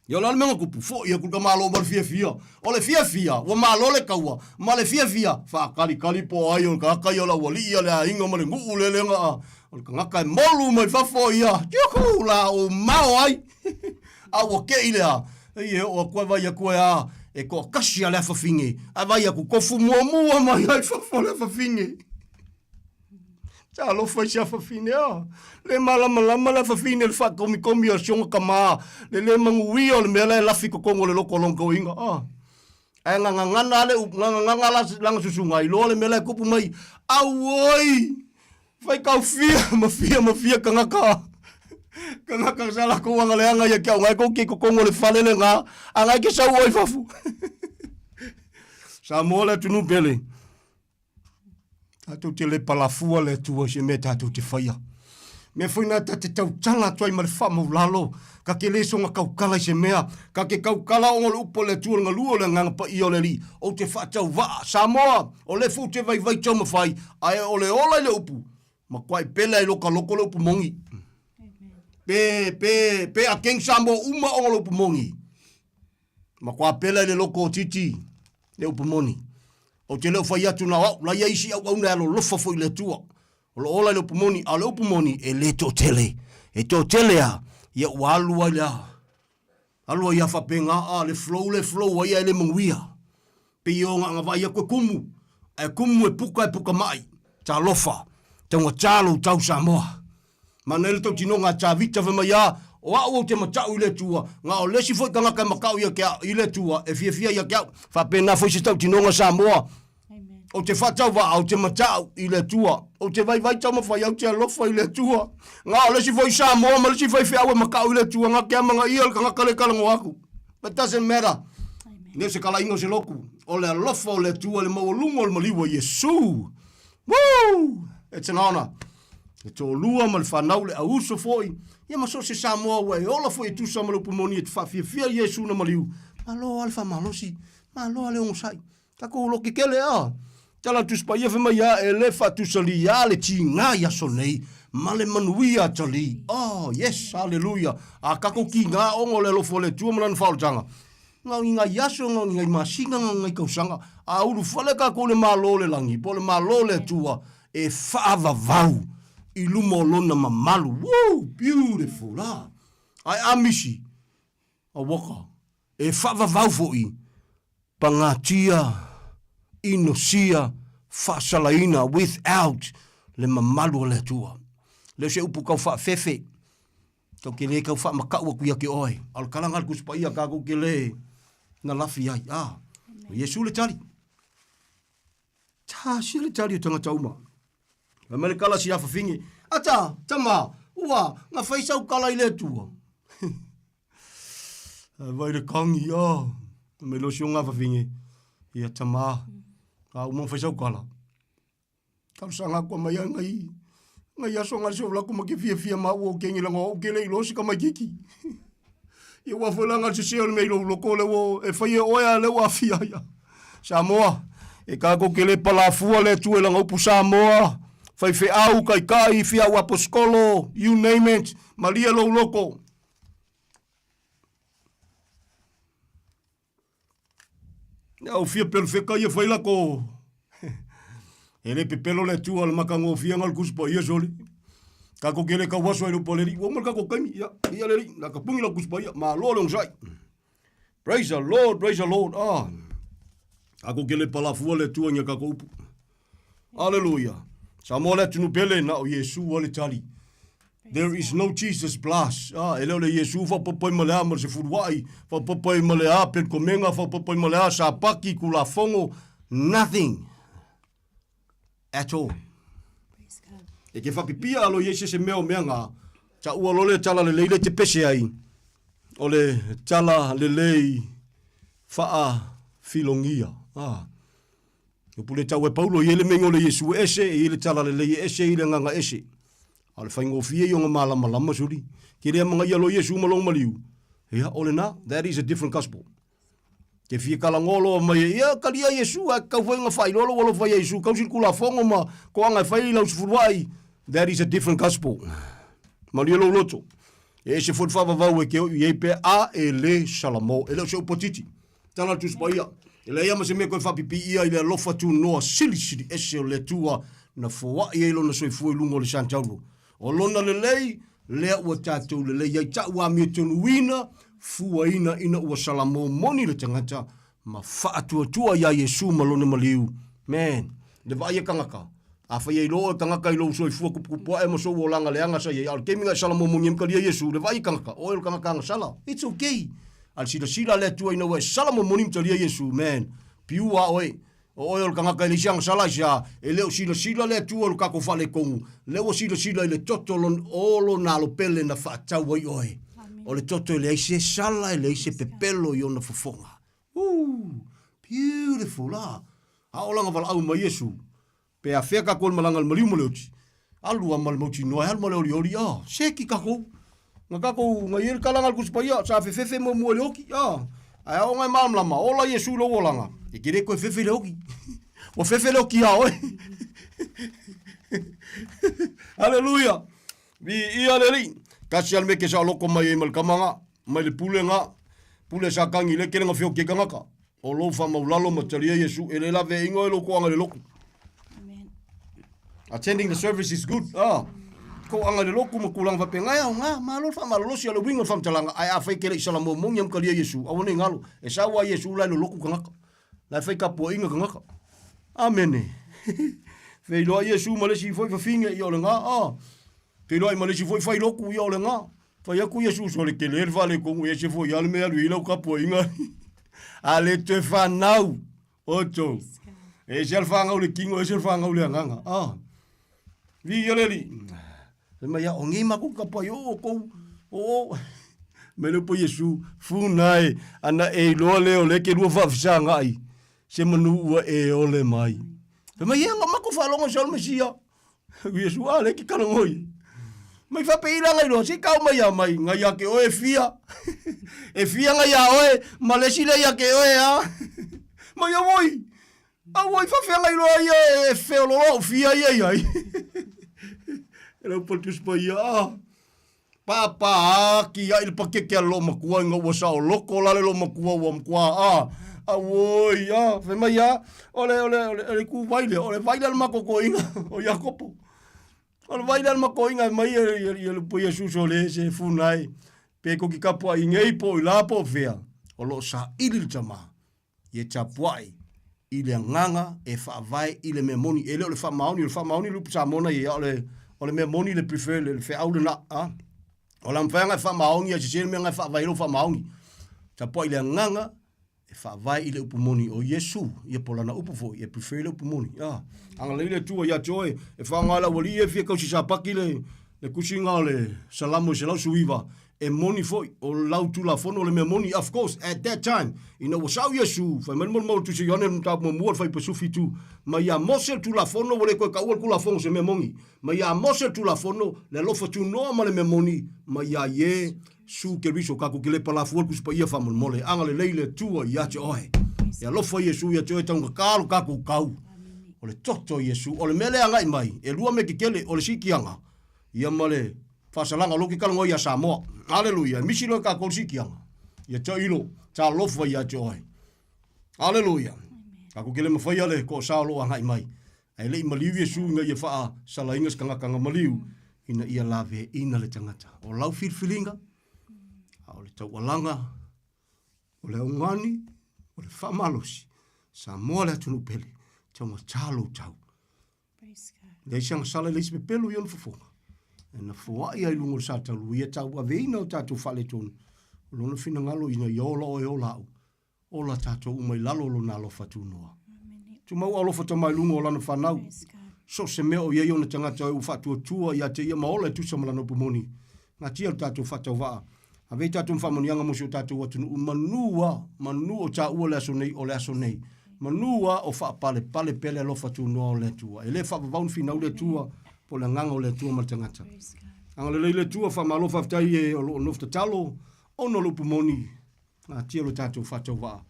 Yo la menga ku fo ia ku ka malo mal fia. Ole fia o malo le kaua. Male fia fa kali po ai o ka ka yo la wali ia la inga male ngu le nga. O ka ngaka molu mai fa fo ia. Yuhu la o mau ai. A o ke ile a. E o ko vai ku a e ko kasia le fa fingi. A vai ku kofu mo mai ai fa fo le fa fingi. Ja lo foi já fafine le malama la fafine le fa komi o shonga kama le mangui o le mele la fiko kongo le loko longo inga ai nganga le nganga la susunga I lo le mele kupu mai au oi fai kau fia kanga sala ko wanga le anga ya kia ngai ko ki ko kongo le fale le nga anga ke sa oi fafu Samoa le tunu pele Tatou te le palafua le tua se me tatou te whaia. Me whaina ta te tau tanga tuai ma le whamau lalo. Ka ke le songa kaukala se mea. Ka ke kaukala o le upo le tua nga lua le nganga pa I o le li. O te whaatau waa Samoa. O le fu te vai tau mawhai. Ai o le ola le upu. Ma kwai pela I loka loko le upu mongi. Pe a keng Samoa uma o le upu mongi. Ma kwa pela le loko titi. Le upu moni. O te leo whai atu na wau, la ia isi au ne alo lofa fo i le tua. O lo ola le upumoni, a le upumoni e le tō tele. E tō tele a, ia ua alua le a. Alua ia whapenga a le flow, a ia le manguia. Pe i o ngā vai a koe kumu. E kumu e puka mai. Ta lofa. Te ngā tālo tau Samoa. Ma nele tau tino ngā tā vita vema ia, o au o te matau i le tua, ngā o lesi foi kangaka makau ia kia i le tua, e fia ia kia, whapena foi se tau tino ngā Samoa. O te whatau wa au te matau i le tua, o te vai tau mawhai au te alofa i le tua. Ngā o lesi foi Samoa, ma lesi foi whiawe makau i le tua, ngā kia manga ia le kangaka le kalango aku. But it doesn't matter. Neu se kala ingo se loku, o le alofa o le tua, le mawalunga o le maliwa Yesu. Woo! It's an honor. E tō lua ma le whanau le auso foi. Ia maso se Samoa wai, ola foi e tu sama le upumoni e te whawhiawhia Yesu na maliu. Malo alfa malosi, malo ale ongosai. Kako uloki kele a. Tala tu spa ia whima ia e le whatu sali ia le ti ngā yaso nei. Ma le manuia tali. Oh, yes, hallelujah. A kako ki ngā ongo le lofo le tua mana whaotanga. Ngau inga yaso, ngau inga masinga, ngau inga kausanga. A uru whale kako le malo le langi, po le malo le tua. E whaavavau. I luma o lona mamalu. Woo, beautiful, ah. Ai amisi. A waka. E whaavavau fo i. Pangatia. Inosia. Whaasalaina. Without. Le mamalu o le tua. Leo se upu kau whaafefe. Kau ke le kau whaamakau a kuia ke oi. Al kalangal kuspa ia kako ke le. Na lafi ai. Ah. Yesu le tali. Ta si le tali o tangata uma. Mele kala si afa fingi. Ata, tama, ua, ngā whaisau kala i le tua. Vai le kangi, me lo si o ngā whafingi. Ia tama, ka umang whaisau kala. Kausanga kua mai ngai aso ngā sio vlaku ma ke fia mau o kengi langa o kele i losi ka mai kiki. Ia wafulanga si seo le mei lo loko le wo, e whaie oia le wa fia ia. Samoa, e kako kele palafua le tue langa upu Samoa. Fai au kai fia au aposkolo, you name it, malia lo loko. Au fia perfeka ia fai lako. Ele pepelo le tua le makango fia ngal kuspa ia soli. Kako kele ka waso ele poleri, wo mal kako kaimi ia leri, la kapungi la kuspa ia, ma lo long sai. Praise the Lord. Ah. Kako kele palafua le tua nya kako upu. Hallelujah. Samoa le tunu pele na o Yesu wale tali. There is no Jesus plus. Ele le Yesu fa popoi malea ma se furuai, fa popoi malea pen komenga, fa popoi malea sa paki kula fongo, nothing at all. E ke whapipia alo Yesu se meo meanga, ta ua lole tala le leile te pese ai, o le tala le lei faa filongia. Upule tau e Paulo i ele mengo le Yesu ese, i ele tala le lei ese, i le nganga ese. Ale whaingo fie i o ngā malama suri. Ke rea mga ialo Yesu malong maliu. Ia, ole na, that is a different gospel. Ke fie kalangolo mai, ia, kalia Yesu, a kau whainga whailolo, walo whai Yesu, kau sin kula whongo ma, ko anga whai lau sufuruai. That is a different gospel. Malielo loto. E se fot whawawau e keo, i eipe a e le salamo, e leo se upotiti. Tana tuspa ia. Ele ia ma se me koe whapipi ia i le alofa tu noa sili ese o le tua na fua i eilo na soifua i lungo le Santauro. O lona le lei, lea ua tātou le lei, ai ta ua mea tonu wina, fua ina ua salamo moni le tangata, ma whaatua ia Yesu malone maliu. Man, le vai e kangaka. A whai e loa kangaka i lo soifua kupukupua e maso o langa leanga sa ye, al keminga salamo moni mkalia Yesu, le vai kangaka, oil kangaka anga sala. It's okay. Al sila le tua ina we salamo monim talia Yesu, man. Piua oe. O oe ol kangaka ili siang salaisia. E leo sila le tua ol kako fale kongu. Leo sila ile toto lon olo nalo pele na whaatau wai oe. O le toto ile eise sala ile eise pepelo i ona fofonga. Beautiful la. Haolanga wala au ma Yesu. Pe a wheka kol malanga al maliu maleuti. Alua malmauti noa hal maleori ori. Seki kako. Nga kako nga yel kalangal kuspaia sa fefe mo mo leoki ai o ngai mamlama ola Yesu lo olanga e kire ko fefe leoki o fefe leoki oi haleluya vi ia leli kasi al meke sa loko mai mal kamanga mai le pule sa kangi le kere nga fio ke kangaka o lo fa maulalo mataria Yesu ele la ve ingo lo ko anga le loku. Amen. Attending the service is good. Ko anga le loku mo kulang fa penga nga malo fa malo si lo wingo fa talanga ai a fa kele sala mo mo nyam kalia Yesu awone ngalo e sa wa Yesu la lo loku kanga la fa ka po inga kanga. Amen. Fe lo Yesu mo le si foi fa finga yo le nga Pe lo mo le si foi fa loku yo le nga. Fa ya ku Yesu so le kele vale ko Yesu foi ya le me lu ila ka po inga. Ale te fa nau oto. E sel fa nga le kingo e sel fa nga le nganga. Vi yo le li. Ma ya ongi ma ko ka pa yo ko me le po Yesu fu nai ana e lo le o le ke lu fa fisa nga ai se manu ua e ole mai ma ya nga ma ko fa longo sol mesia Yesu ale ki kana ngoi mai fa pe ila ngai lo si ka mai ya mai nga ya ke o e fia nga ya o e ma le si le ya ke o e ma ya voi fa fe ngai lo ya e fe lo fia ya Era o portus pa ia. Papa ki ia il pake ke lo makua nga wasa o loko la lo makua wa makua woi fe mai ole ku vaile ole vaile al makoko inga o Jakopo. Ole vaile al makoko inga mai ele po Jesus ole se funai. Pe ko ki kapua ingei po ila po fea. O lo sa ilil tama. Ye chapuai. Ile nganga e fa vai ile memoni ele ole fa mauni lu sa mona ye ole me moni le prefer le fe au na o la mfanga fa maongi a sisi me nga fa vai lo fa maongi ta po ile nganga e fa vai ile upu moni o Yesu ye pola na upu fo ye prefer le upu moni anga le tu ya joy e fa ngala wali e fi ka si sa pakile le kusinga le salamo se la suiva e moni fo o lau tu la fono le me moni of course at that time was au Yesu fa men mo tu se yone ta mo mo fa pesufi tu ma ya mose tu la fono wole ko ka ul ku la fono se me mongi ma ya mose tu la fono le lo fa tu no ma le me moni ma ya ye su ke riso ka ku ke le pala fu ku spa ia fa mo mole anga le leile tu ya che oe ya lo fa Yesu ya che ta ka ka ku kau o le toto Yesu o le mele anga mai e lua me ke kele o le sikianga ia male fa salanga lo ki ka ngo ya Samoa Hallelujah. Misilo ka kolsi kianga. Ya chailo, cha lofa ya joy. Hallelujah. Ka ko kele mafaya le ko saulo anga mai. Ai le maliu Yesu nga ye fa sala ingas kanga maliu ina ia lave ina le tangata. O lau filinga. O le tau walanga. O le ungani, o le fa malosi. Samoa le tunu pele. Tau chalo tau. Praise God. Le sanga sala le pelo yon fofonga. Na fua ia lungo sa talu ia tau aveina o tatu fale tonu. Lona fina ngalo ina yola o yola au. Ola tatu umai lalo lo nalo fatu noa. Tu mau alo fatu mai lungo o lana whanau. So se meo ia iona tangata u fatu tua ia te ia maola tu sa malano pumoni. Nga tia tatu fatu waa. Ave tatu mfamonianga musi o tatu watunu. Manua o ta ua le aso nei o le aso nei. Manua o fa pale pele lo fatu noa o le tua. Ele fa vaun fina u le tua. Po le nganga o le tua maltangata. Anga le tua fa malo fa ftai e o nofta talo o no lupu moni. Tia lo tatou fatou waa.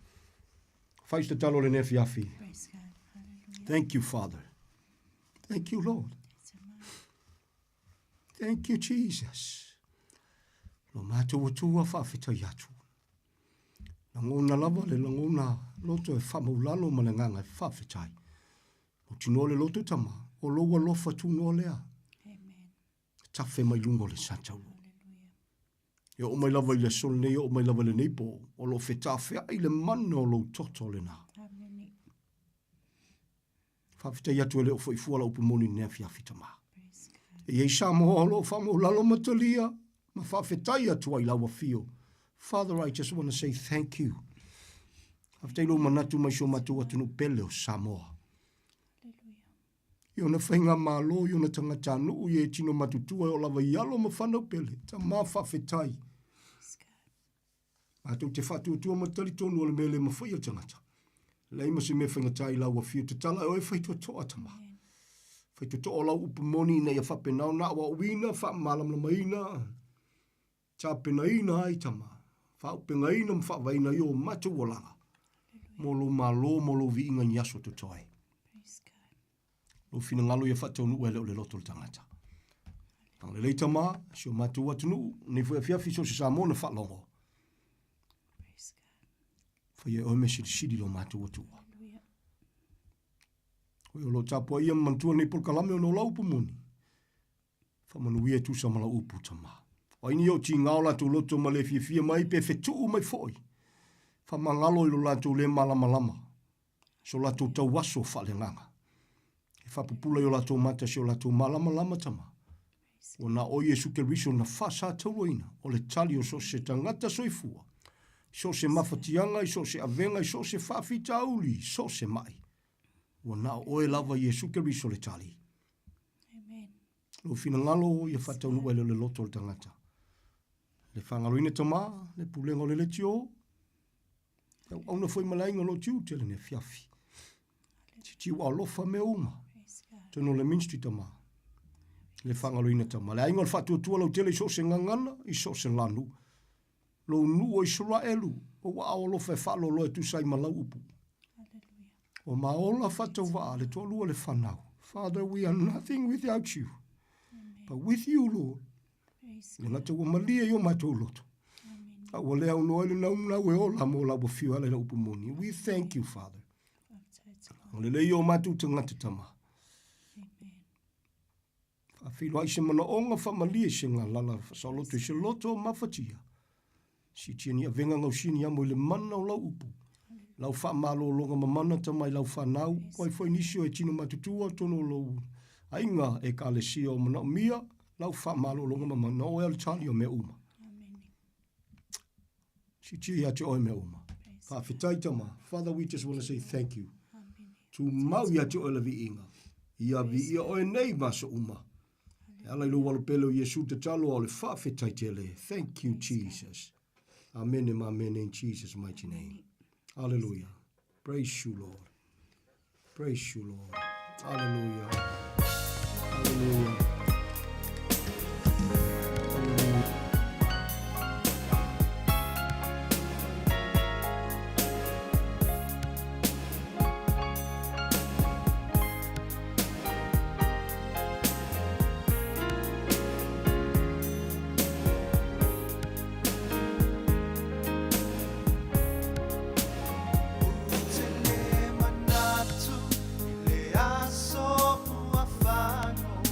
Faista talo le nefi afi. Thank you, Father. Thank you, Lord. Thank you, Jesus. Lo matou tua fa fitai atu. Langona lava le langona loto e fa maulalo ma le nganga e fa fitai. O tino le loto tama. O loa lofa tu no lea. Amen. Tafe mai lungo le satau. Ia o mai lava i le sol nei, o mai lava le neipo. O lo fetafe ai le mana o lo toto le na. Amen. Whawhita iatu ele o whaifuala upu moni nea whiawhita maa. E ei Samoa o lo whamo lalo matalia. Ma whawhita iatu ai lawa fio. Father, I just want to say thank you. Whawhita ilo manatu mai so matu atunu pele o Samoa. Iona whainga malo, iona tangata nuu, ie tino matutua o lava ialo ma whanau pele. Ta maa whawhetai. Atou te whatuatua matari tonu o le mele ma whaia tangata. Lei ma se me whaingatai lau a whiu te tala o e whaitua toa tama. Whaitua toa lau upu moni nei a whapenau na wa uina, whamalam na maina. Ta pena ina ai tama. Whaupenga ina ma whawaina i o matu walanga. Molo malo, molo vi inga nyaso to toi. Lo fina ngalo ia whatau nuu ele o le loto le tangata. Ang le leita maa, si o matua atu nuu, nei fwea fiafi so se Samoa na whalongo. Whai e o me siri lo mātua tua. Hoi o lo tāpua ia mantua nei por kalame o no lau pumoni. Whamanuia tu sa mala upu tama. O ini o ti ngao la tu loto ma le fia mai pe fetu mai foi. Whamangalo i lo la tu le malama. So la tu tau waso whale nganga. E whapupula i o la tu mata si o la tu malama tama. O na o Yesu Keriso na whasa tauloina. O le tali o so se tangata soifua. So se mawhatianga, so se avenga, so se whawhita auli, so se mai. O na o e lava Yesu Keriso le tali. Amen. Lo fina ngalo ia whatau nua le loto le tangata. Le whangaroina tama, le pulenga le tio. Au na foi malainga lo tiu tele ne fiafi. Si tiu alofa me uma. Teno le ministry tama. Le whangaroina tama. Le ainga le whatuatua lau tele so se ngangana, i so se lanu. Lo nu o isura elu. O wa alofa e whalo lo e tu sai malau upu. O maola whatau waa le tolua le whanau. Father, we are nothing without you. But with you, Lord. Le ngata ua malia i o matou loto. Awa lea uno ele na umna ue ola mo la wafiu ala la upumoni. We thank you, Father. Le le i o matou tangata tama. Whawhilo ai se mana onga whamalia se ngā lala whasaloto se loto mawhatia. Si tia ni a venga ngau sini amo le mana o lau upu. Lau whamalo longa mamana tamai lau whanau. Koi foi nisio e tino matutua tono lau. Ainga e ka le sia o mana mia. Lau whamalo longa mamana o el tali o me uma. Si tia ia te oe me uma. Whawhitai tama. Father, we just want to say thank you. Tu mau ia te oe la vi inga. Ia vi ia oe nei masa uma. Ala ilo walo pelo Yesu te talo o le whawhitai te le. Thank you, Jesus. Amen and amen in Jesus' mighty name. Hallelujah. Praise you, Lord. Praise you, Lord. Hallelujah. Hallelujah. Manatu, ile aso uafano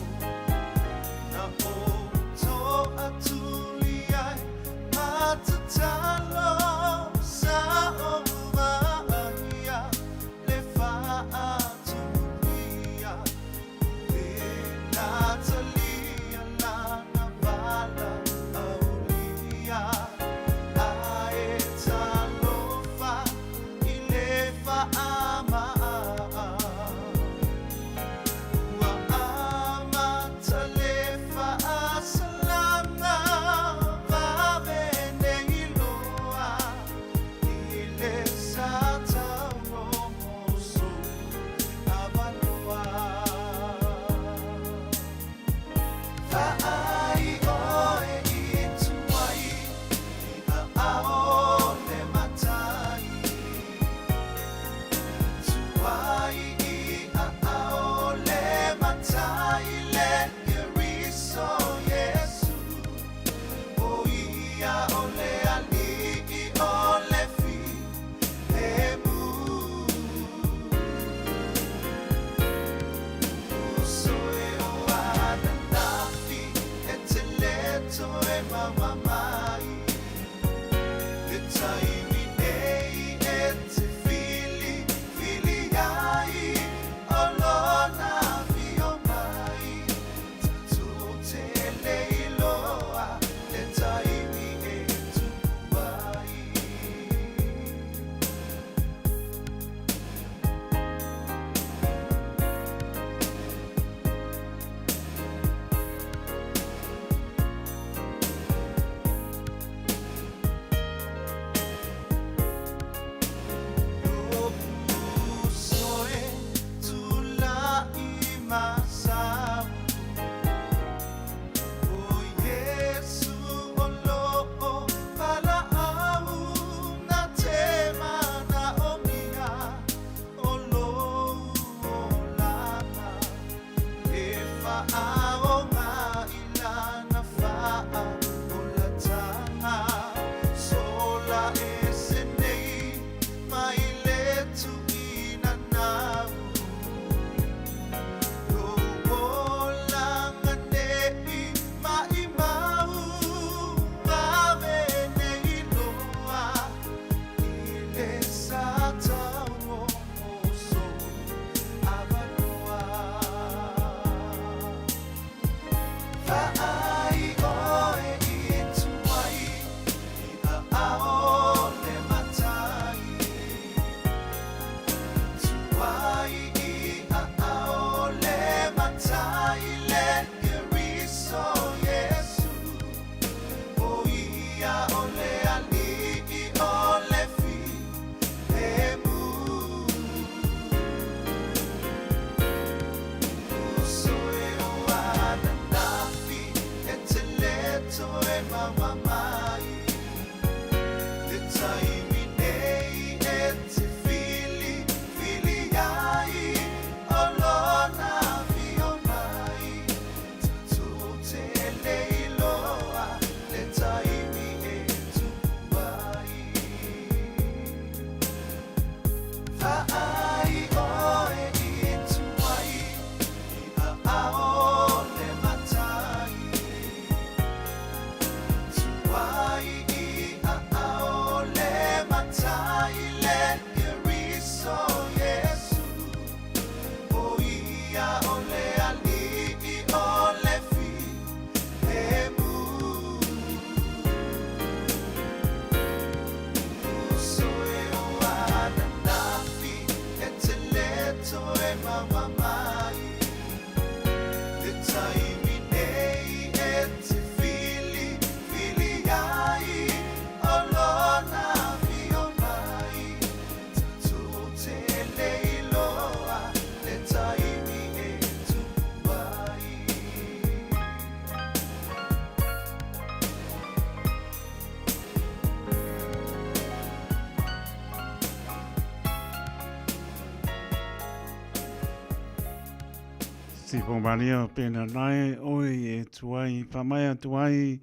Si pombalia pena nai oi e tuai pamaya tuai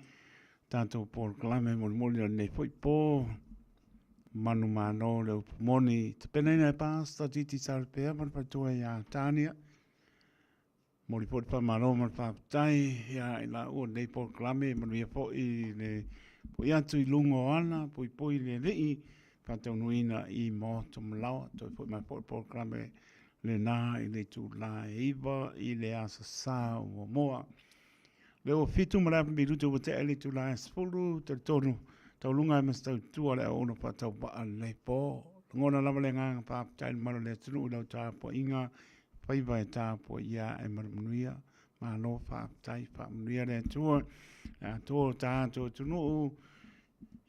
tanto por clame mon molio ne foi po manu mano le moni te pena nei pasta titi salpea man pa tuai a Tania mori por pa mano man pa tai ya ila o nei por clame man ia po i le po ia tu lungo ana po i le rei pa te unuina i mo to mlawa to po ma por clame le nā i le tū la iwa i le asa sā o moa. Le o fitu mara mi ruto o te ele tū la espulu, te tonu, tau lunga i mas tau tua le ono pa tau paa le pō. Ngona lama le nganga pa tai mara le tunu u lau tā po inga, paiva e tā po ia e maramunuia, ma no pa tai pa manuia le tua, tō tā tō tunu u,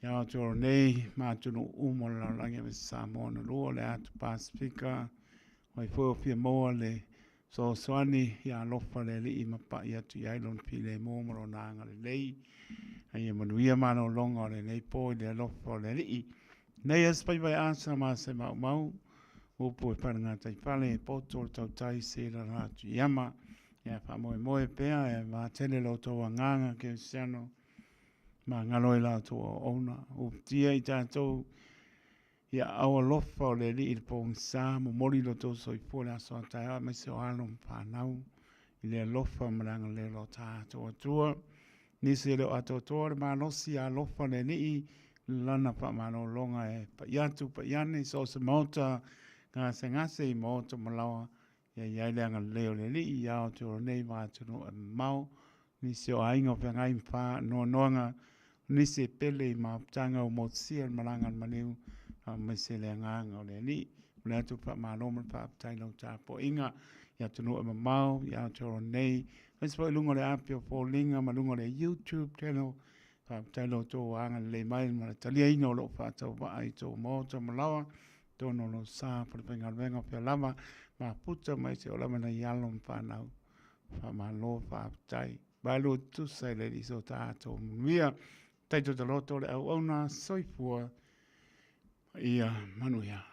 ia tō nei, ma tunu u mo la langi me Samoa na lua le atu Pasifika, mai foi fia moa le so soani ya lofa le li mapa ia tu ia lon pile mo mo na nga le lei ai manuia mano longa le nei po le lofa le li nei as pai vai asa ma se mau o po pa nga tai pale po to tai se la na tu yama ya fa mo pea e ma tele lo to nganga ke siano ma ngalo la to ona o tia i tato ia awa lofa o le li il pong sa mo mori lo to so i pole aso atai me se o alon whanau i le lofa maranga le lo tātou atua ni se leo ato toa ma nosi a lofa le ni lana pa mano longa e pa iatu pa iane so se mauta ngase i mauta malawa ia iai leanga leo le li i au te o nei ma atunu e mau ni se o ainga pe ngai mpa noanga ni se pele i maaptanga o motsia maranga maniu me se le nganga o le li le atu pa maloma pa tai lo ta po inga ya tunu e mau ya toro nei es po lungo le apio po linga ma lungo le YouTube channel pa tai lo to anga le mai ma talia ino lo fa to ba ai to mo to malawa to no lo sa por venga venga pe lama ma puta mai se o lama na yalom pa na fa malo fa tai ba lo tu sai le di so ta to mia tai to lo to le ona soifua ia manuia